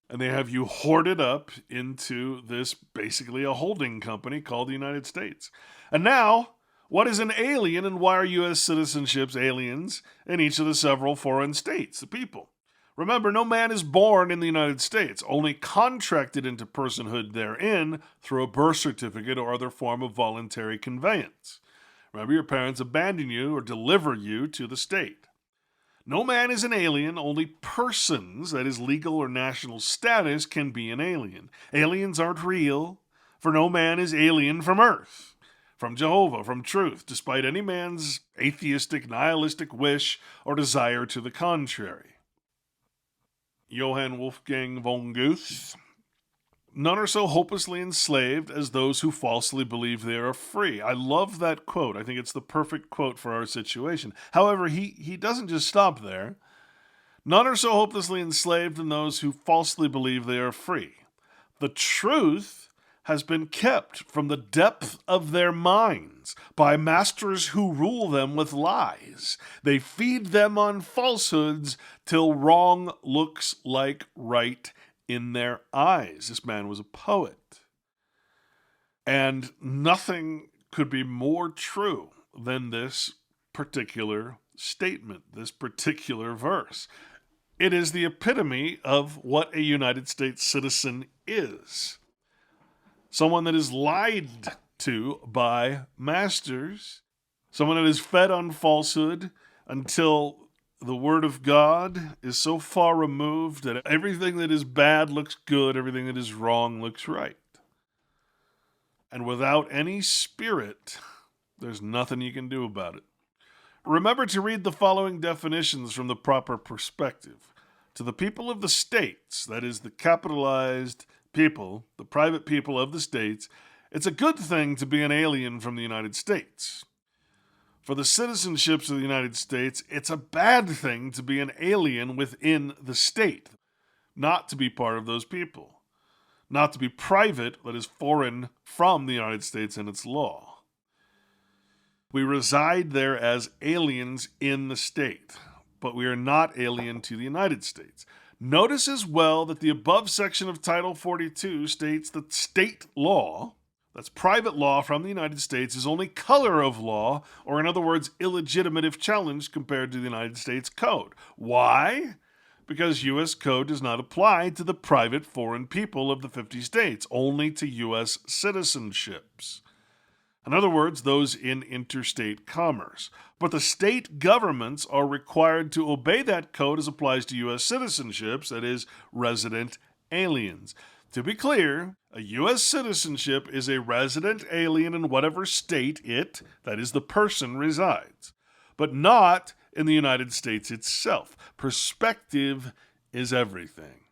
And they have you hoarded up into this, basically a holding company called the United States. And now, what is an alien, and why are U.S. citizenships aliens in each of the several foreign states, the people? Remember, no man is born in the United States, only contracted into personhood therein through a birth certificate or other form of voluntary conveyance. Remember, your parents abandon you or deliver you to the state. No man is an alien, only persons, that is legal or national status, can be an alien. Aliens aren't real, for no man is alien from earth, from Jehovah, from truth, despite any man's atheistic, nihilistic wish or desire to the contrary. Johann Wolfgang von Goethe. None are so hopelessly enslaved as those who falsely believe they are free. I love that quote. I think it's the perfect quote for our situation. However, he doesn't just stop there. None are so hopelessly enslaved than those who falsely believe they are free. The truth has been kept from the depth of their minds by masters who rule them with lies. They feed them on falsehoods till wrong looks like right in their eyes. This man was a poet. And nothing could be more true than this particular statement, this particular verse. It is the epitome of what a United States citizen is. Someone that is lied to by masters, someone that is fed on falsehood until the word of God is so far removed that everything that is bad looks good, everything that is wrong looks right. And without any spirit, there's nothing you can do about it. Remember to read the following definitions from the proper perspective. To the people of the states, that is the capitalized people, the private people of the states, it's a good thing to be an alien from the United States. For the citizenships of the United States, it's a bad thing to be an alien within the state, not to be part of those people, not to be private, that is foreign from the United States and its law. We reside there as aliens in the state, but we are not alien to the United States. Notice as well that the above section of Title 42 states that state law, that's private law from the United States, is only color of law, or in other words, illegitimate if challenged compared to the United States Code. Why? Because U.S. Code does not apply to the private foreign people of the 50 states, only to U.S. citizenships. In other words, those in interstate commerce. But the state governments are required to obey that code as applies to U.S. citizenships, that is, resident aliens. To be clear, a U.S. citizenship is a resident alien in whatever state it, that is, the person, resides, but not in the United States itself. Perspective is everything.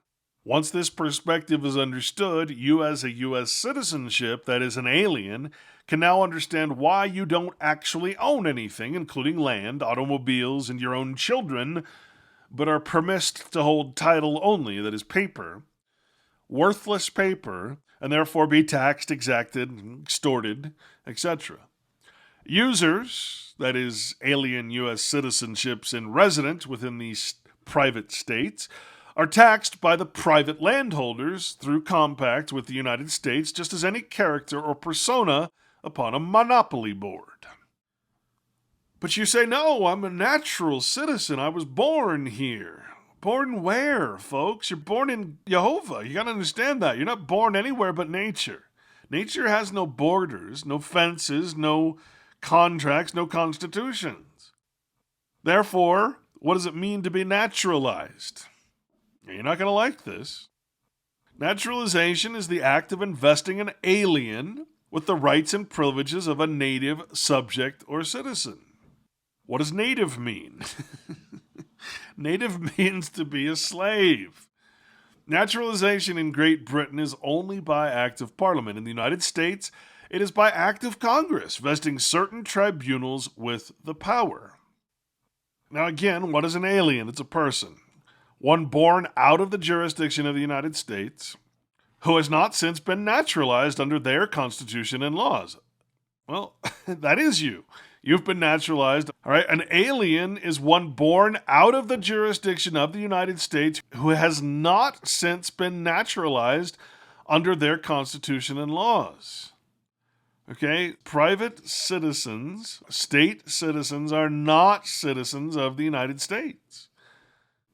Once this perspective is understood, you as a U.S. citizenship, that is an alien, can now understand why you don't actually own anything, including land, automobiles, and your own children, but are permitted to hold title only, that is paper, worthless paper, and therefore be taxed, exacted, extorted, etc. Users, that is alien U.S. citizenships and resident within these private states, are taxed by the private landholders through compact with the United States, just as any character or persona upon a monopoly board. But you say, no, I'm a natural citizen. I was born here. Born where, folks? You're born in Jehovah. You got to understand that. You're not born anywhere but nature. Nature has no borders, no fences, no contracts, no constitutions. Therefore, what does it mean to be naturalized? You're not going to like this. Naturalization is the act of investing an alien with the rights and privileges of a native subject or citizen. What does native mean? Native means to be a slave. Naturalization in Great Britain is only by act of Parliament. In the United States, it is by act of Congress, vesting certain tribunals with the power. Now again, what is an alien? It's a person. One born out of the jurisdiction of the United States, who has not since been naturalized under their constitution and laws. Well, that is you. You've been naturalized. All right, an alien is one born out of the jurisdiction of the United States who has not since been naturalized under their constitution and laws. Okay, private citizens, state citizens, are not citizens of the United States.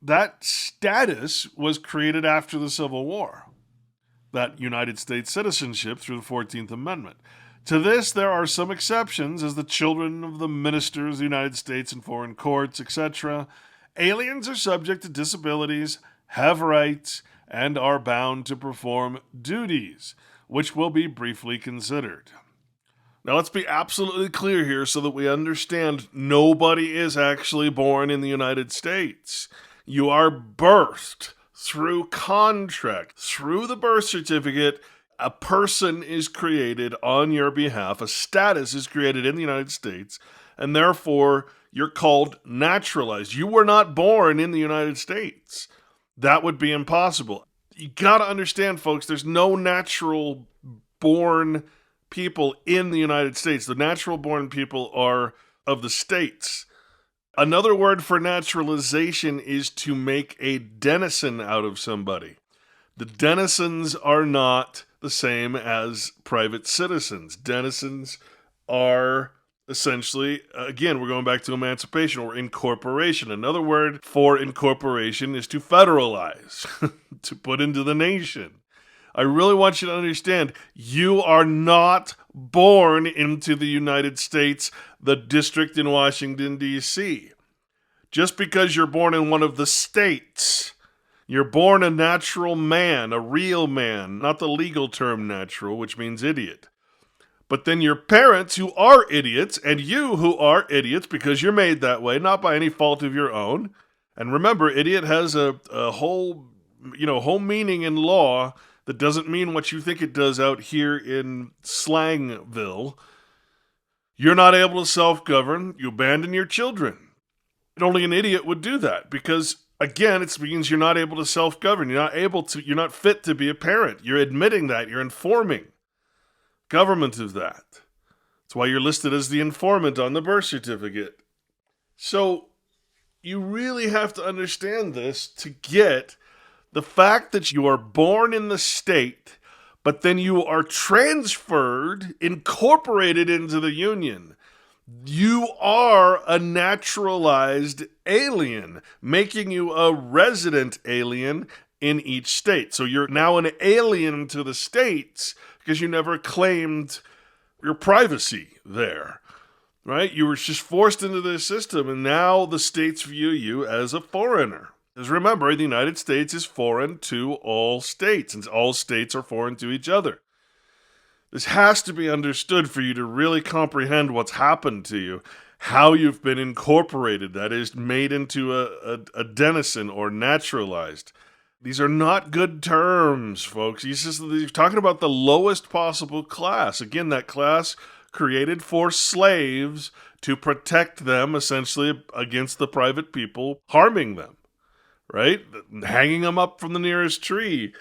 That status was created after the Civil War, that United States citizenship through the 14th Amendment. To this, there are some exceptions, as the children of the ministers of the United States in foreign courts, etc. Aliens are subject to disabilities, have rights, and are bound to perform duties, which will be briefly considered. Now, let's be absolutely clear here so that we understand nobody is actually born in the United States. You are birthed through contract, through the birth certificate. A person is created on your behalf, a status is created in the United States, and therefore you're called naturalized. You were not born in the United States. That would be impossible. You gotta understand, folks, there's no natural born people in the United States. The natural born people are of the states. Another word for naturalization is to make a denizen out of somebody. The denizens are not the same as private citizens. Denizens are essentially, again, we're going back to emancipation or incorporation. Another word for incorporation is to federalize, to put into the nation. I really want you to understand, you are not born into the United States, the district in Washington, D.C. Just because you're born in one of the states, you're born a natural man, a real man, not the legal term natural, which means idiot. But then your parents, who are idiots, and you, who are idiots, because you're made that way, not by any fault of your own. And remember, idiot has a whole meaning in law that doesn't mean what you think it does out here in Slangville. You're not able to self-govern. You abandon your children. And only an idiot would do that because, again, it means you're not able to self-govern. You're not fit to be a parent. You're admitting that. You're informing government of that. That's why you're listed as the informant on the birth certificate. So you really have to understand this to get the fact that you are born in the state, but then you are transferred, incorporated into the union. You are a naturalized alien, making you a resident alien in each state. So you're now an alien to the states because you never claimed your privacy there, right? You were just forced into this system, and now the states view you as a foreigner. Because remember, the United States is foreign to all states, and all states are foreign to each other. This has to be understood for you to really comprehend what's happened to you, how you've been incorporated, that is, made into a denizen or naturalized. These are not good terms, folks. He's talking about the lowest possible class. Again, that class created for slaves to protect them, essentially, against the private people harming them, right? Hanging them up from the nearest tree.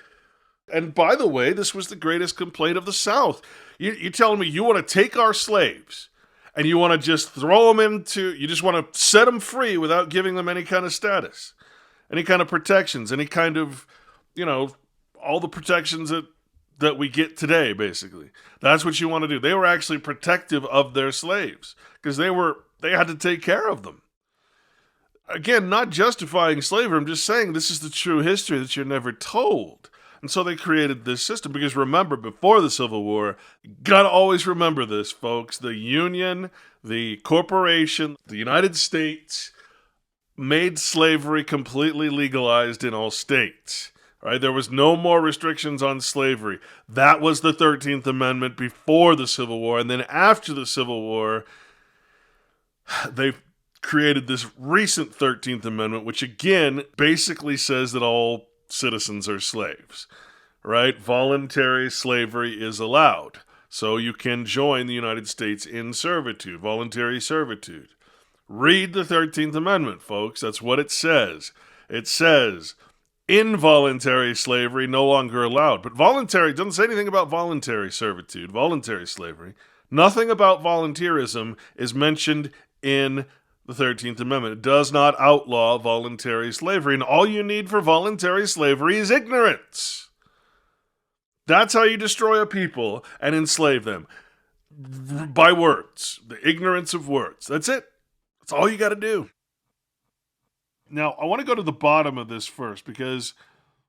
And by the way, this was the greatest complaint of the South. You're telling me you want to take our slaves and you want to just throw them you just want to set them free without giving them any kind of status, any kind of protections, any kind of, all the protections that we get today, basically. That's what you want to do. They were actually protective of their slaves because they had to take care of them. Again, not justifying slavery, I'm just saying this is the true history that you're never told. And so they created this system because remember, before the Civil War, you gotta always remember this, folks, the Union, the corporation, the United States made slavery completely legalized in all states. Right? There was no more restrictions on slavery. That was the 13th Amendment before the Civil War. And then after the Civil War, they created this recent 13th Amendment, which again basically says that all citizens are slaves, right? Voluntary slavery is allowed. So you can join the United States in servitude, voluntary servitude. Read the 13th Amendment, folks. That's what it says. It says involuntary slavery no longer allowed. But voluntary doesn't say anything about voluntary servitude, voluntary slavery. Nothing about volunteerism is mentioned in the 13th Amendment. It does not outlaw voluntary slavery, and all you need for voluntary slavery is ignorance. That's how you destroy a people and enslave them. By words. The ignorance of words. That's it. That's all you got to do. Now, I want to go to the bottom of this first because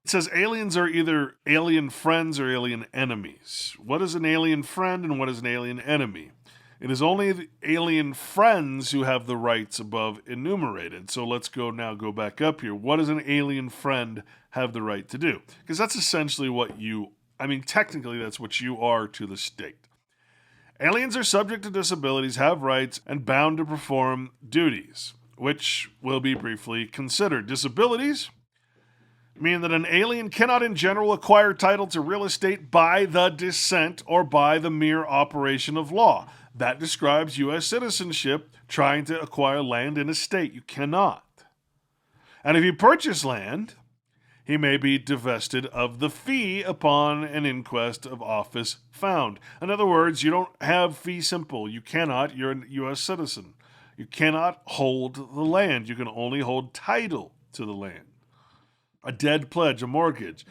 it says aliens are either alien friends or alien enemies. What is an alien friend and what is an alien enemy? It is only the alien friends who have the rights above enumerated. So let's go back up here. What does an alien friend have the right to do? Because that's essentially technically that's what you are to the state. Aliens are subject to disabilities, have rights, and bound to perform duties, which will be briefly considered. Disabilities mean that an alien cannot in general acquire title to real estate by the descent or by the mere operation of law. That describes U.S. citizenship trying to acquire land in a state. You cannot. And if you purchase land, he may be divested of the fee upon an inquest of office found. In other words, you don't have fee simple. You cannot. You're a U.S. citizen. You cannot hold the land. You can only hold title to the land. A deed pledge, a mortgage.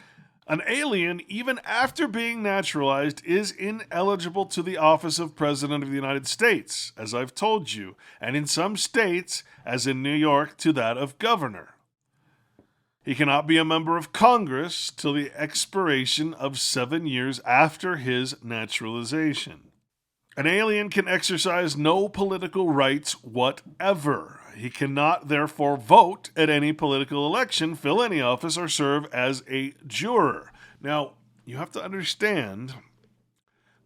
An alien, even after being naturalized, is ineligible to the office of President of the United States, as I've told you, and in some states, as in New York, to that of governor. He cannot be a member of Congress till the expiration of 7 years after his naturalization. An alien can exercise no political rights whatever. He cannot, therefore, vote at any political election, fill any office, or serve as a juror. Now, you have to understand,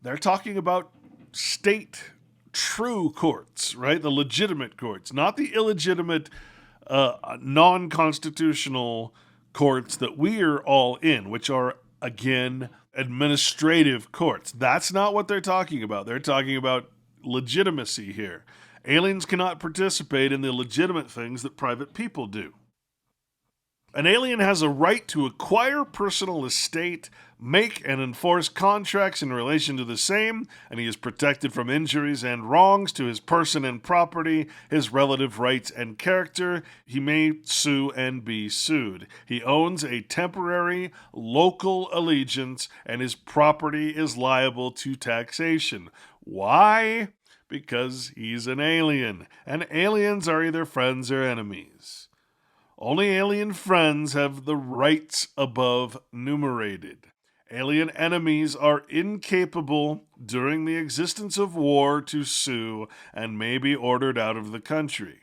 they're talking about state true courts, right? The legitimate courts, not the illegitimate, non-constitutional courts that we are all in, which are, again, administrative courts. That's not what they're talking about. They're talking about legitimacy here. Aliens cannot participate in the legitimate things that private people do. An alien has a right to acquire personal estate, make and enforce contracts in relation to the same, and he is protected from injuries and wrongs to his person and property, his relative rights and character. He may sue and be sued. He owns a temporary local allegiance, and his property is liable to taxation. Why? Because he's an alien, and aliens are either friends or enemies. Only alien friends have the rights above enumerated. Alien enemies are incapable during the existence of war to sue and may be ordered out of the country.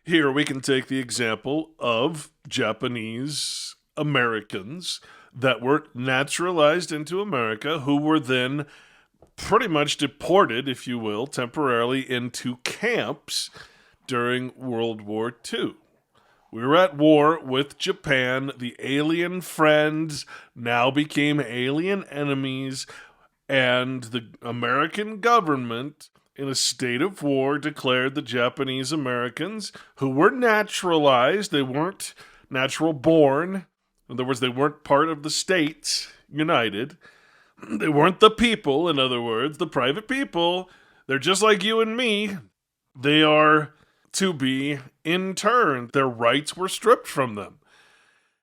Here we can take the example of Japanese Americans that were naturalized into America who were then pretty much deported, if you will, temporarily into camps during World War II. We were at war with Japan. The alien friends now became alien enemies, and the American government, in a state of war, declared the Japanese Americans, who were naturalized, they weren't natural born, in other words, they weren't part of the states united, they weren't the people, in other words, the private people, they're just like you and me, they are to be interned. Their rights were stripped from them.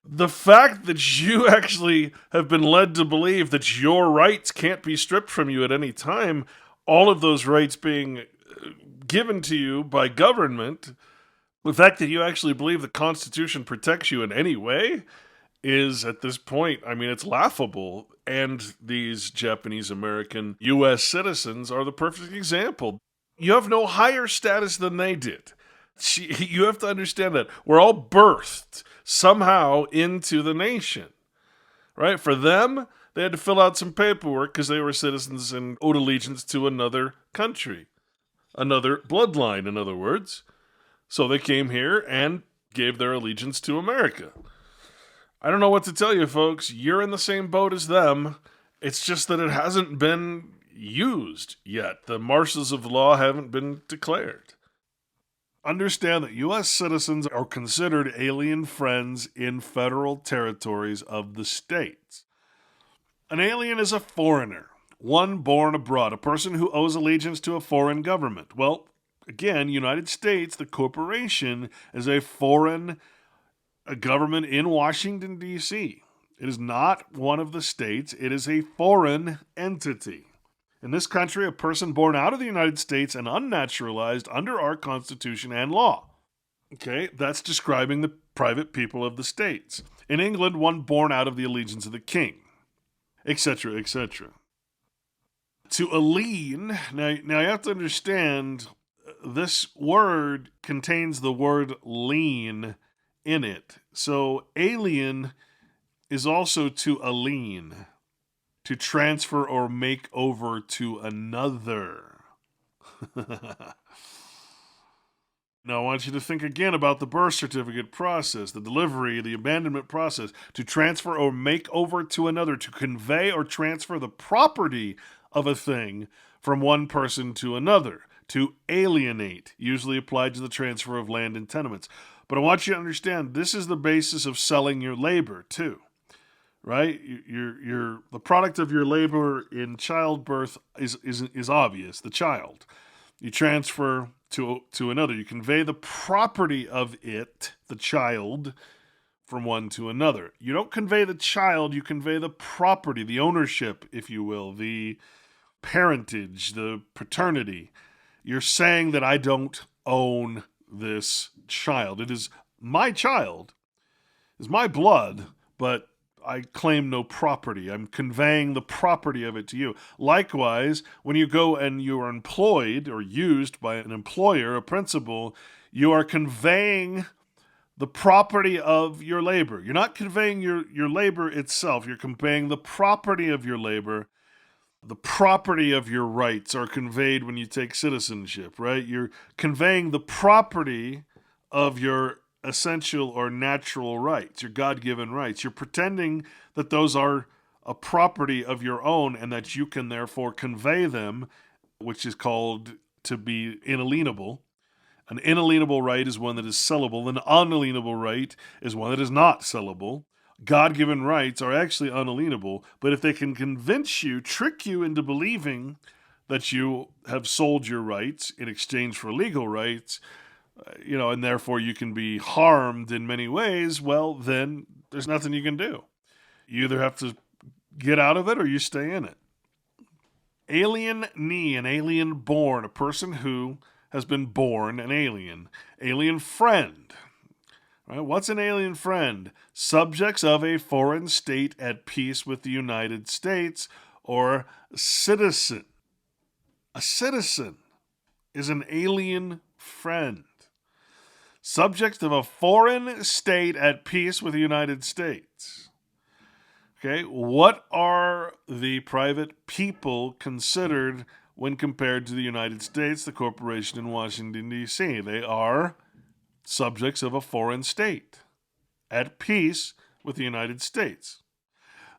The fact that you actually have been led to believe that your rights can't be stripped from you at any time, all of those rights being given to you by government, the fact that you actually believe the Constitution protects you in any way is, at this point, I mean, it's laughable. And these Japanese American U.S. citizens are the perfect example. You have no higher status than they did. You have to understand that we're all birthed somehow into the nation, right? For them, they had to fill out some paperwork because they were citizens and owed allegiance to another country, another bloodline, in other words. So they came here and gave their allegiance to America. I don't know what to tell you, folks. You're in the same boat as them. It's just that it hasn't been used yet. The marshals of law haven't been declared. Understand that U.S. citizens are considered alien friends in federal territories of the states. An alien is a foreigner, one born abroad, a person who owes allegiance to a foreign government. Well, again, United States, the corporation, is a foreign government in Washington, D.C. It is not one of the states. It is a foreign entity. In this country, a person born out of the United States and unnaturalized under our Constitution and law. Okay, that's describing the private people of the states. In England, one born out of the allegiance of the king, etc., etc. To alien, now you have to understand, this word contains the word lean in it. So alien is also to alien, to transfer or make over to another. Now, I want you to think again about the birth certificate process, the delivery, the abandonment process. To transfer or make over to another, to convey or transfer the property of a thing from one person to another. To alienate, usually applied to the transfer of land and tenements. But I want you to understand, this is the basis of selling your labor, too. Right? The product of your labor in childbirth is obvious, the child. You transfer to another. You convey the property of it, the child, from one to another. You don't convey the child, you convey the property, the ownership, if you will, the parentage, the paternity. You're saying that I don't own this child. It is my child. It's my blood, but I claim no property. I'm conveying the property of it to you. Likewise, when you go and you are employed or used by an employer, a principal, you are conveying the property of your labor. You're not conveying your labor itself. You're conveying the property of your labor. The property of your rights are conveyed when you take citizenship, right? You're conveying the property of your essential or natural rights, your God-given rights. You're pretending that those are a property of your own and that you can therefore convey them, which is called to be inalienable. An inalienable right is one that is sellable. An unalienable right is one that is not sellable. God-given rights are actually unalienable, but if they can convince you, trick you into believing that you have sold your rights in exchange for legal rights, and therefore you can be harmed in many ways, well, then there's nothing you can do. You either have to get out of it or you stay in it. Alienee, an alien born, a person who has been born an alien. Alien friend. Right? What's an alien friend? Subjects of a foreign state at peace with the United States or citizen. A citizen is an alien friend, subject of a foreign state at peace with the United States. Okay, what are the private people considered when compared to the United States, the corporation in Washington, D.C.? They are subjects of a foreign state at peace with the United States.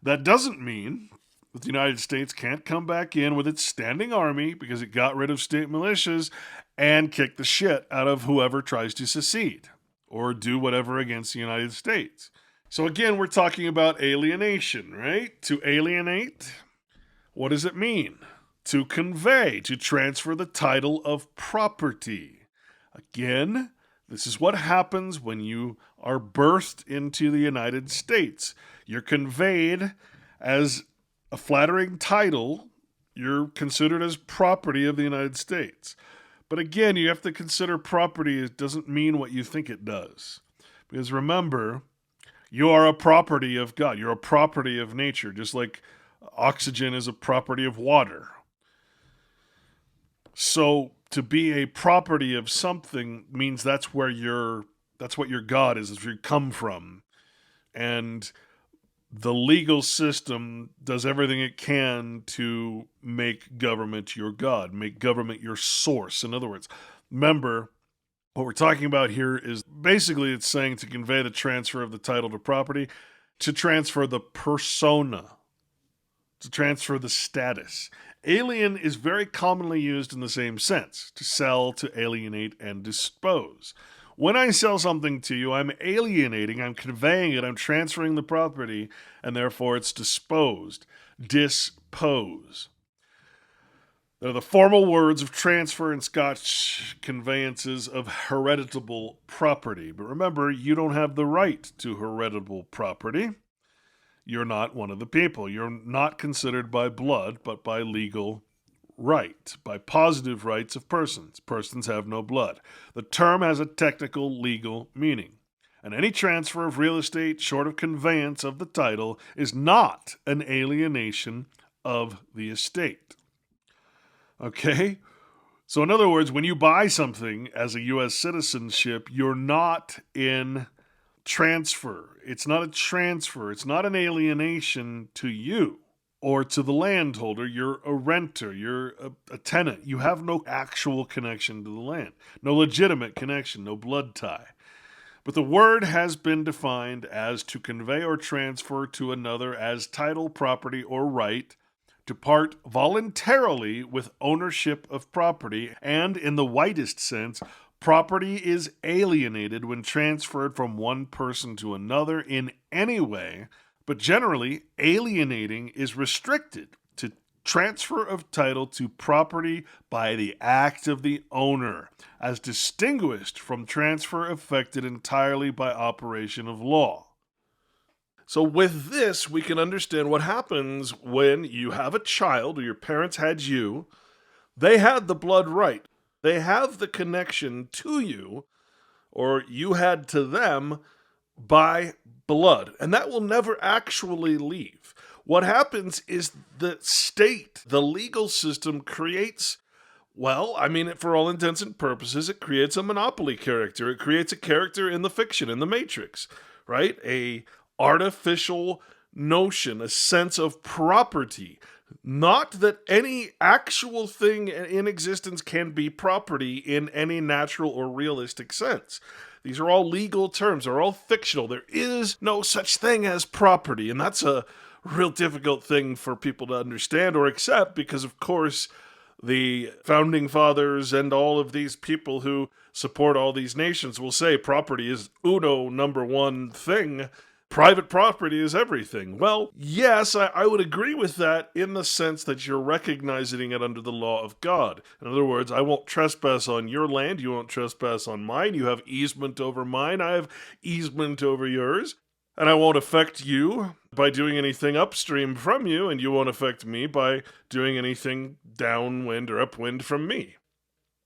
That doesn't mean that the United States can't come back in with its standing army because it got rid of state militias and kick the shit out of whoever tries to secede or do whatever against the United States. So again, we're talking about alienation, right? To alienate, what does it mean? To convey, to transfer the title of property. Again, this is what happens when you are birthed into the United States. You're conveyed as a flattering title. You're considered as property of the United States. But again, you have to consider property doesn't mean what you think it does. Because remember, you are a property of God. You're a property of nature, just like oxygen is a property of water. So to be a property of something means that's what your God is where you come from. And the legal system does everything it can to make government your God, make government your source. In other words, remember, what we're talking about here is basically it's saying to convey the transfer of the title to property, to transfer the persona, to transfer the status. Alien is very commonly used in the same sense, to sell, to alienate, and dispose. When I sell something to you, I'm alienating, I'm conveying it, I'm transferring the property, and therefore it's disposed. Dispose. They're the formal words of transfer in Scotch conveyances of hereditable property. But remember, you don't have the right to hereditable property. You're not one of the people. You're not considered by blood, but by legal right, by positive rights of persons. Persons have no blood. The term has a technical legal meaning. And any transfer of real estate short of conveyance of the title is not an alienation of the estate. Okay? So in other words, when you buy something as a U.S. citizenship, you're not in transfer. It's not a transfer. It's not an alienation to you or to the landholder. You're a renter. You're a tenant. You have no actual connection to the land. No legitimate connection. No blood tie. But the word has been defined as to convey or transfer to another as title, property, or right, to part voluntarily with ownership of property, and in the widest sense, property is alienated when transferred from one person to another in any way, but generally, alienating is restricted to transfer of title to property by the act of the owner, as distinguished from transfer effected entirely by operation of law. So with this, we can understand what happens when you have a child, or your parents had you. They had the blood right. They have the connection to you, or you had to them by blood. And that will never actually leave. What happens is the state, the legal system creates, well, I mean, for all intents and purposes, it creates a monopoly character. It creates a character in the fiction, in the Matrix, right? A artificial notion, a sense of property. Not that any actual thing in existence can be property in any natural or realistic sense. These are all legal terms. They're all fictional. There is no such thing as property, and that's a real difficult thing for people to understand or accept because, of course, the founding fathers and all of these people who support all these nations will say property is number one thing. Private property is everything. Well, yes, I would agree with that in the sense that you're recognizing it under the law of God. In other words, I won't trespass on your land, you won't trespass on mine, you have easement over mine, I have easement over yours, and I won't affect you by doing anything upstream from you, and you won't affect me by doing anything downwind or upwind from me.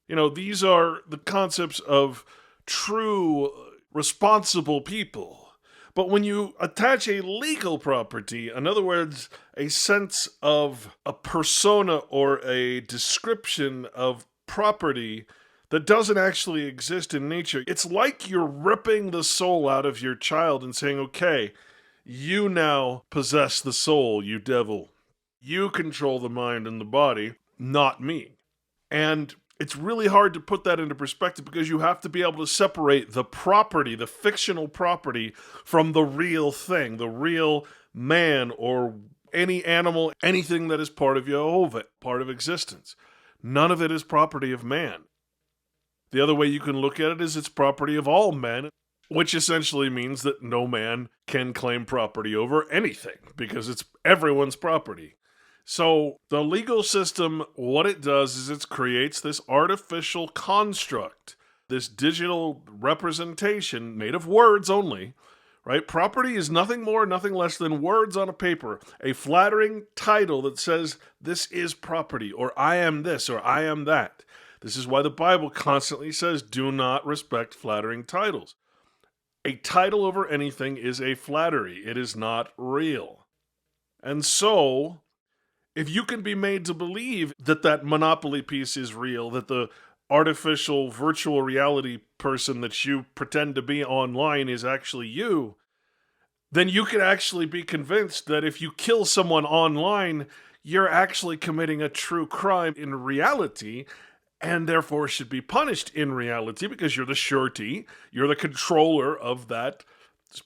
You know, these are the concepts of true, responsible people. But when you attach a legal property, in other words, a sense of a persona or a description of property that doesn't actually exist in nature, it's like you're ripping the soul out of your child and saying, okay, you now possess the soul, you devil. You control the mind and the body, not me. And it's really hard to put that into perspective because you have to be able to separate the property, the fictional property, from the real thing, the real man or any animal, anything that is part of Jehovah, part of existence. None of it is property of man. The other way you can look at it is it's property of all men, which essentially means that no man can claim property over anything because it's everyone's property. So the legal system, what it does is it creates this artificial construct, this digital representation made of words only, right? Property is nothing more, nothing less than words on a paper, a flattering title that says this is property, or I am this, or I am that. This is why the Bible constantly says do not respect flattering titles. A title over anything is a flattery. It is not real. And so, if you can be made to believe that that Monopoly piece is real, that the artificial virtual reality person that you pretend to be online is actually you, then you can actually be convinced that if you kill someone online, you're actually committing a true crime in reality, and therefore should be punished in reality because you're the surety, you're the controller of that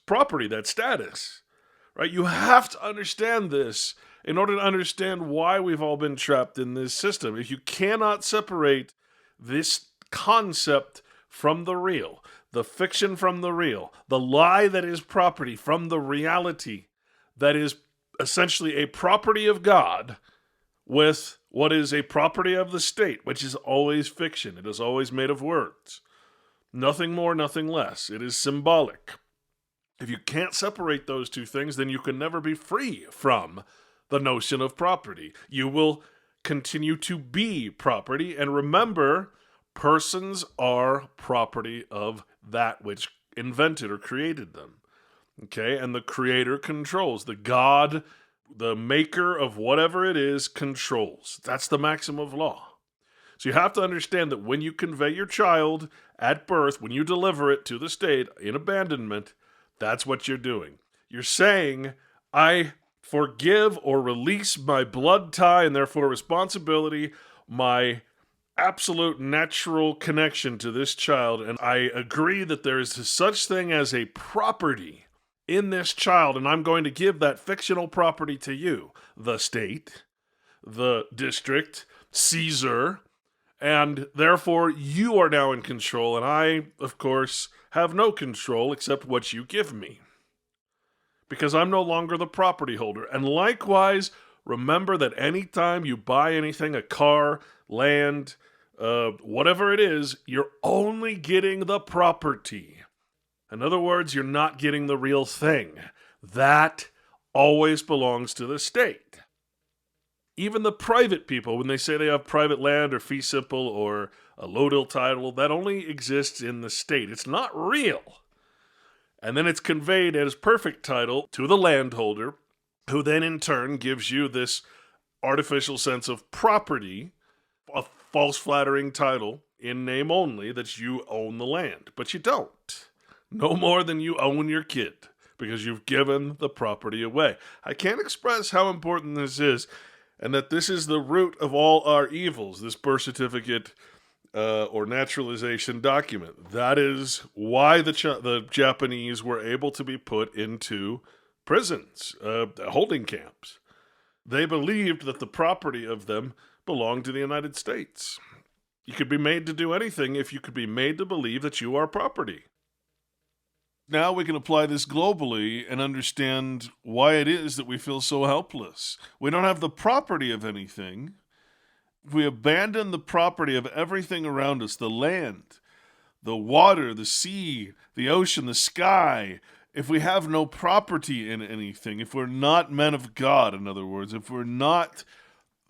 property, that status, right? You have to understand this in order to understand why we've all been trapped in this system. If you cannot separate this concept from the real, the fiction from the real, the lie that is property from the reality that is essentially a property of God with what is a property of the state, which is always fiction. It is always made of words. Nothing more, nothing less. It is symbolic. If you can't separate those two things, then you can never be free from the notion of property. You will continue to be property. And remember, persons are property of that which invented or created them. Okay? And the creator controls. The God, the maker of whatever it is, controls. That's the maxim of law. So you have to understand that when you convey your child at birth, when you deliver it to the state in abandonment, that's what you're doing. You're saying, I forgive or release my blood tie and therefore responsibility, my absolute natural connection to this child, and I agree that there is such thing as a property in this child, and I'm going to give that fictional property to you, the state, the district, Caesar, and therefore you are now in control, and I, of course, have no control except what you give me, because I'm no longer the property holder. And likewise, remember that anytime you buy anything, a car, land, whatever it is, you're only getting the property. In other words, you're not getting the real thing. That always belongs to the state. Even the private people, when they say they have private land or fee simple or a lodal title, that only exists in the state. It's not real. And then it's conveyed as perfect title to the landholder, who then in turn gives you this artificial sense of property, a false flattering title in name only that you own the land. But you don't. No more than you own your kid, because you've given the property away. I can't express how important this is, and that this is the root of all our evils, this birth certificate or naturalization document. That is why the Japanese were able to be put into prisons, holding camps. They believed that the property of them belonged to the United States. You could be made to do anything if you could be made to believe that you are property. Now we can apply this globally and understand why it is that we feel so helpless. We don't have the property of anything. We abandon the property of everything around us, the land, the water, the sea, the ocean, the sky. If we have no property in anything, if we're not men of God, in other words, if we're not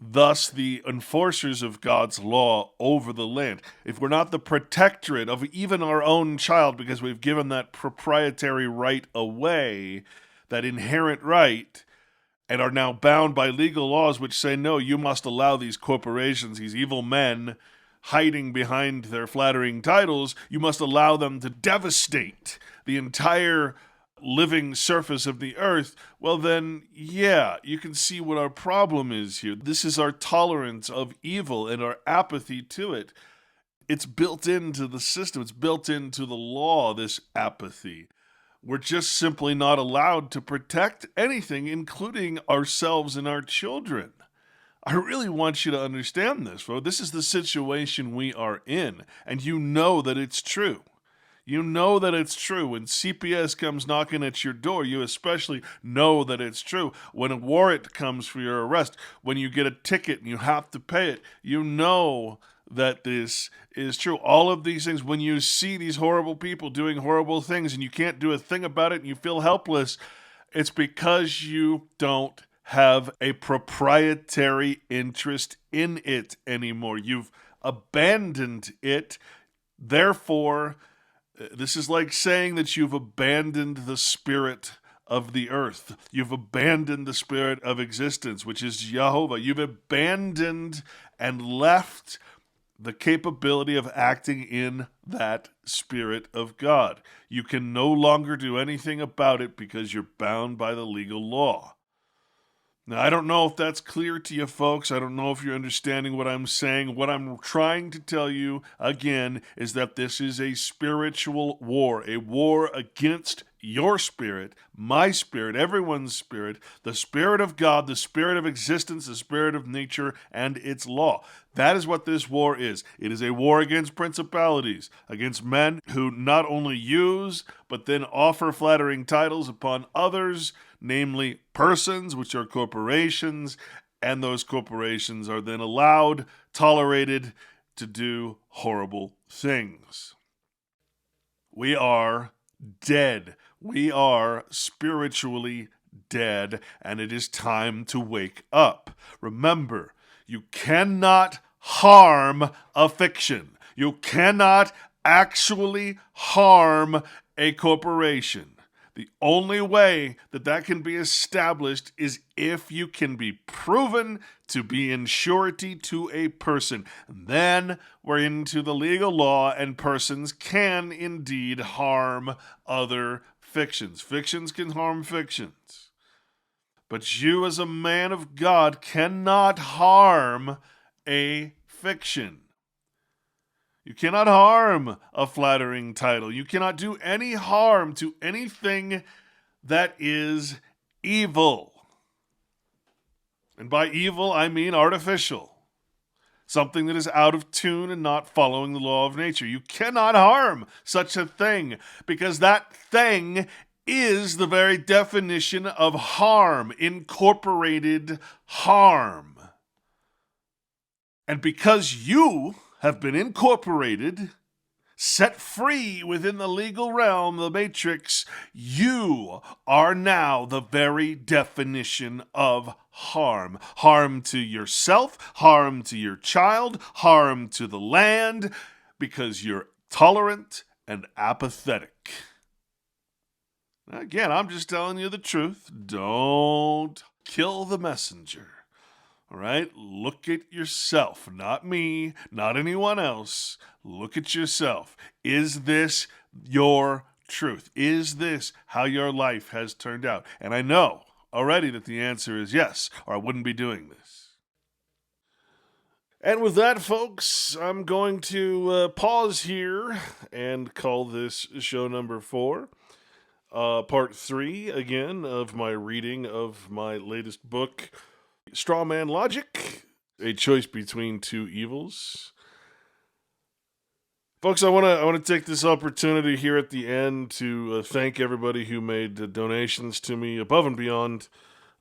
thus the enforcers of God's law over the land. If we're not the protectorate of even our own child because we've given that proprietary right away, that inherent right, and are now bound by legal laws which say, no, you must allow these corporations, these evil men hiding behind their flattering titles, you must allow them to devastate the entire living surface of the earth, well then, yeah, you can see what our problem is here. This is our tolerance of evil and our apathy to it. It's built into the system. It's built into the law, this apathy. We're just simply not allowed to protect anything, including ourselves and our children. I really want you to understand this, folks. This is the situation we are in, and you know that it's true. You know that it's true. When CPS comes knocking at your door, you especially know that it's true. When a warrant comes for your arrest, when you get a ticket and you have to pay it, you know that this is true. All of these things, when you see these horrible people doing horrible things and you can't do a thing about it and you feel helpless, it's because you don't have a proprietary interest in it anymore. You've abandoned it. Therefore, this is like saying that you've abandoned the spirit of the earth. You've abandoned the spirit of existence, which is Jehovah. You've abandoned and left the capability of acting in that Spirit of God. You can no longer do anything about it because you're bound by the legal law. Now, I don't know if that's clear to you folks. I don't know if you're understanding what I'm saying. What I'm trying to tell you, again, is that this is a spiritual war, a war against your spirit, my spirit, everyone's spirit, the Spirit of God, the Spirit of existence, the Spirit of nature, and its law. That is what this war is. It is a war against principalities, against men who not only use, but then offer flattering titles upon others, namely persons, which are corporations, and those corporations are then allowed, tolerated to do horrible things. We are dead. We are spiritually dead, and it is time to wake up. Remember, you cannot harm a fiction. You cannot actually harm a corporation. The only way that that can be established is if you can be proven to be in surety to a person. And then we're into the legal law, and persons can indeed harm other fictions. Fictions can harm fictions. But you as a man of God cannot harm a fiction. You cannot harm a flattering title. You cannot do any harm to anything that is evil. And by evil, I mean artificial. Something that is out of tune and not following the law of nature. You cannot harm such a thing because that thing is the very definition of harm, incorporated harm. And because you have been incorporated, set free within the legal realm, the matrix, you are now the very definition of harm. Harm to yourself, harm to your child, harm to the land, because you're tolerant and apathetic. Again, I'm just telling you the truth. Don't kill the messenger. All right, look at yourself, not me, not anyone else. Look at yourself. Is this your truth? Is this how your life has turned out? And I know already that the answer is yes, or I wouldn't be doing this. And with that, folks, I'm going to pause here and call this show number 4. Part 3, again, of my reading of my latest book, Strawman Logic, A Choice Between Two Evils. Folks, I want to take this opportunity here at the end to thank everybody who made donations to me above and beyond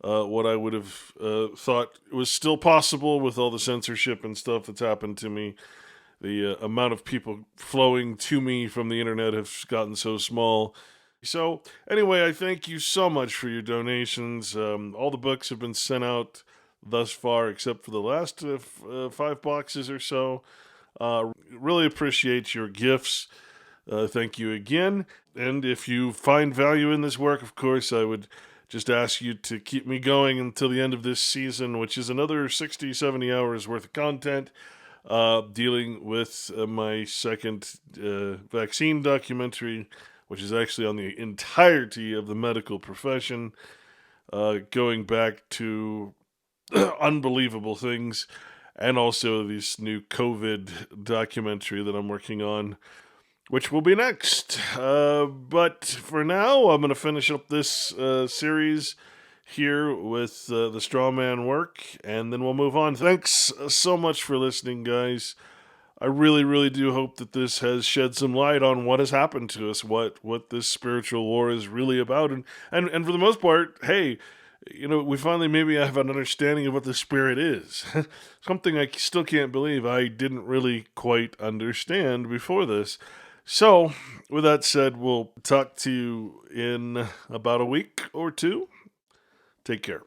what I would have thought was still possible with all the censorship and stuff that's happened to me. The amount of people flowing to me from the internet have gotten so small. So, anyway, I thank you so much for your donations. All the books have been sent out thus far, except for the last 5 boxes or so. Really appreciate your gifts. Thank you again. And if you find value in this work, of course, I would just ask you to keep me going until the end of this season, which is another 60, 70 hours worth of content, dealing with my second vaccine documentary, which is actually on the entirety of the medical profession, going back to unbelievable things, and also this new COVID documentary that I'm working on, which will be next. But for now, I'm going to finish up this series here with the Strawman work, and then we'll move on. Thanks so much for listening, guys. I really, really do hope that this has shed some light on what has happened to us, what this spiritual war is really about, and for the most part, hey, we finally maybe have an understanding of what the spirit is. Something I still can't believe I didn't really quite understand before this. So, with that said, we'll talk to you in about a week or two. Take care.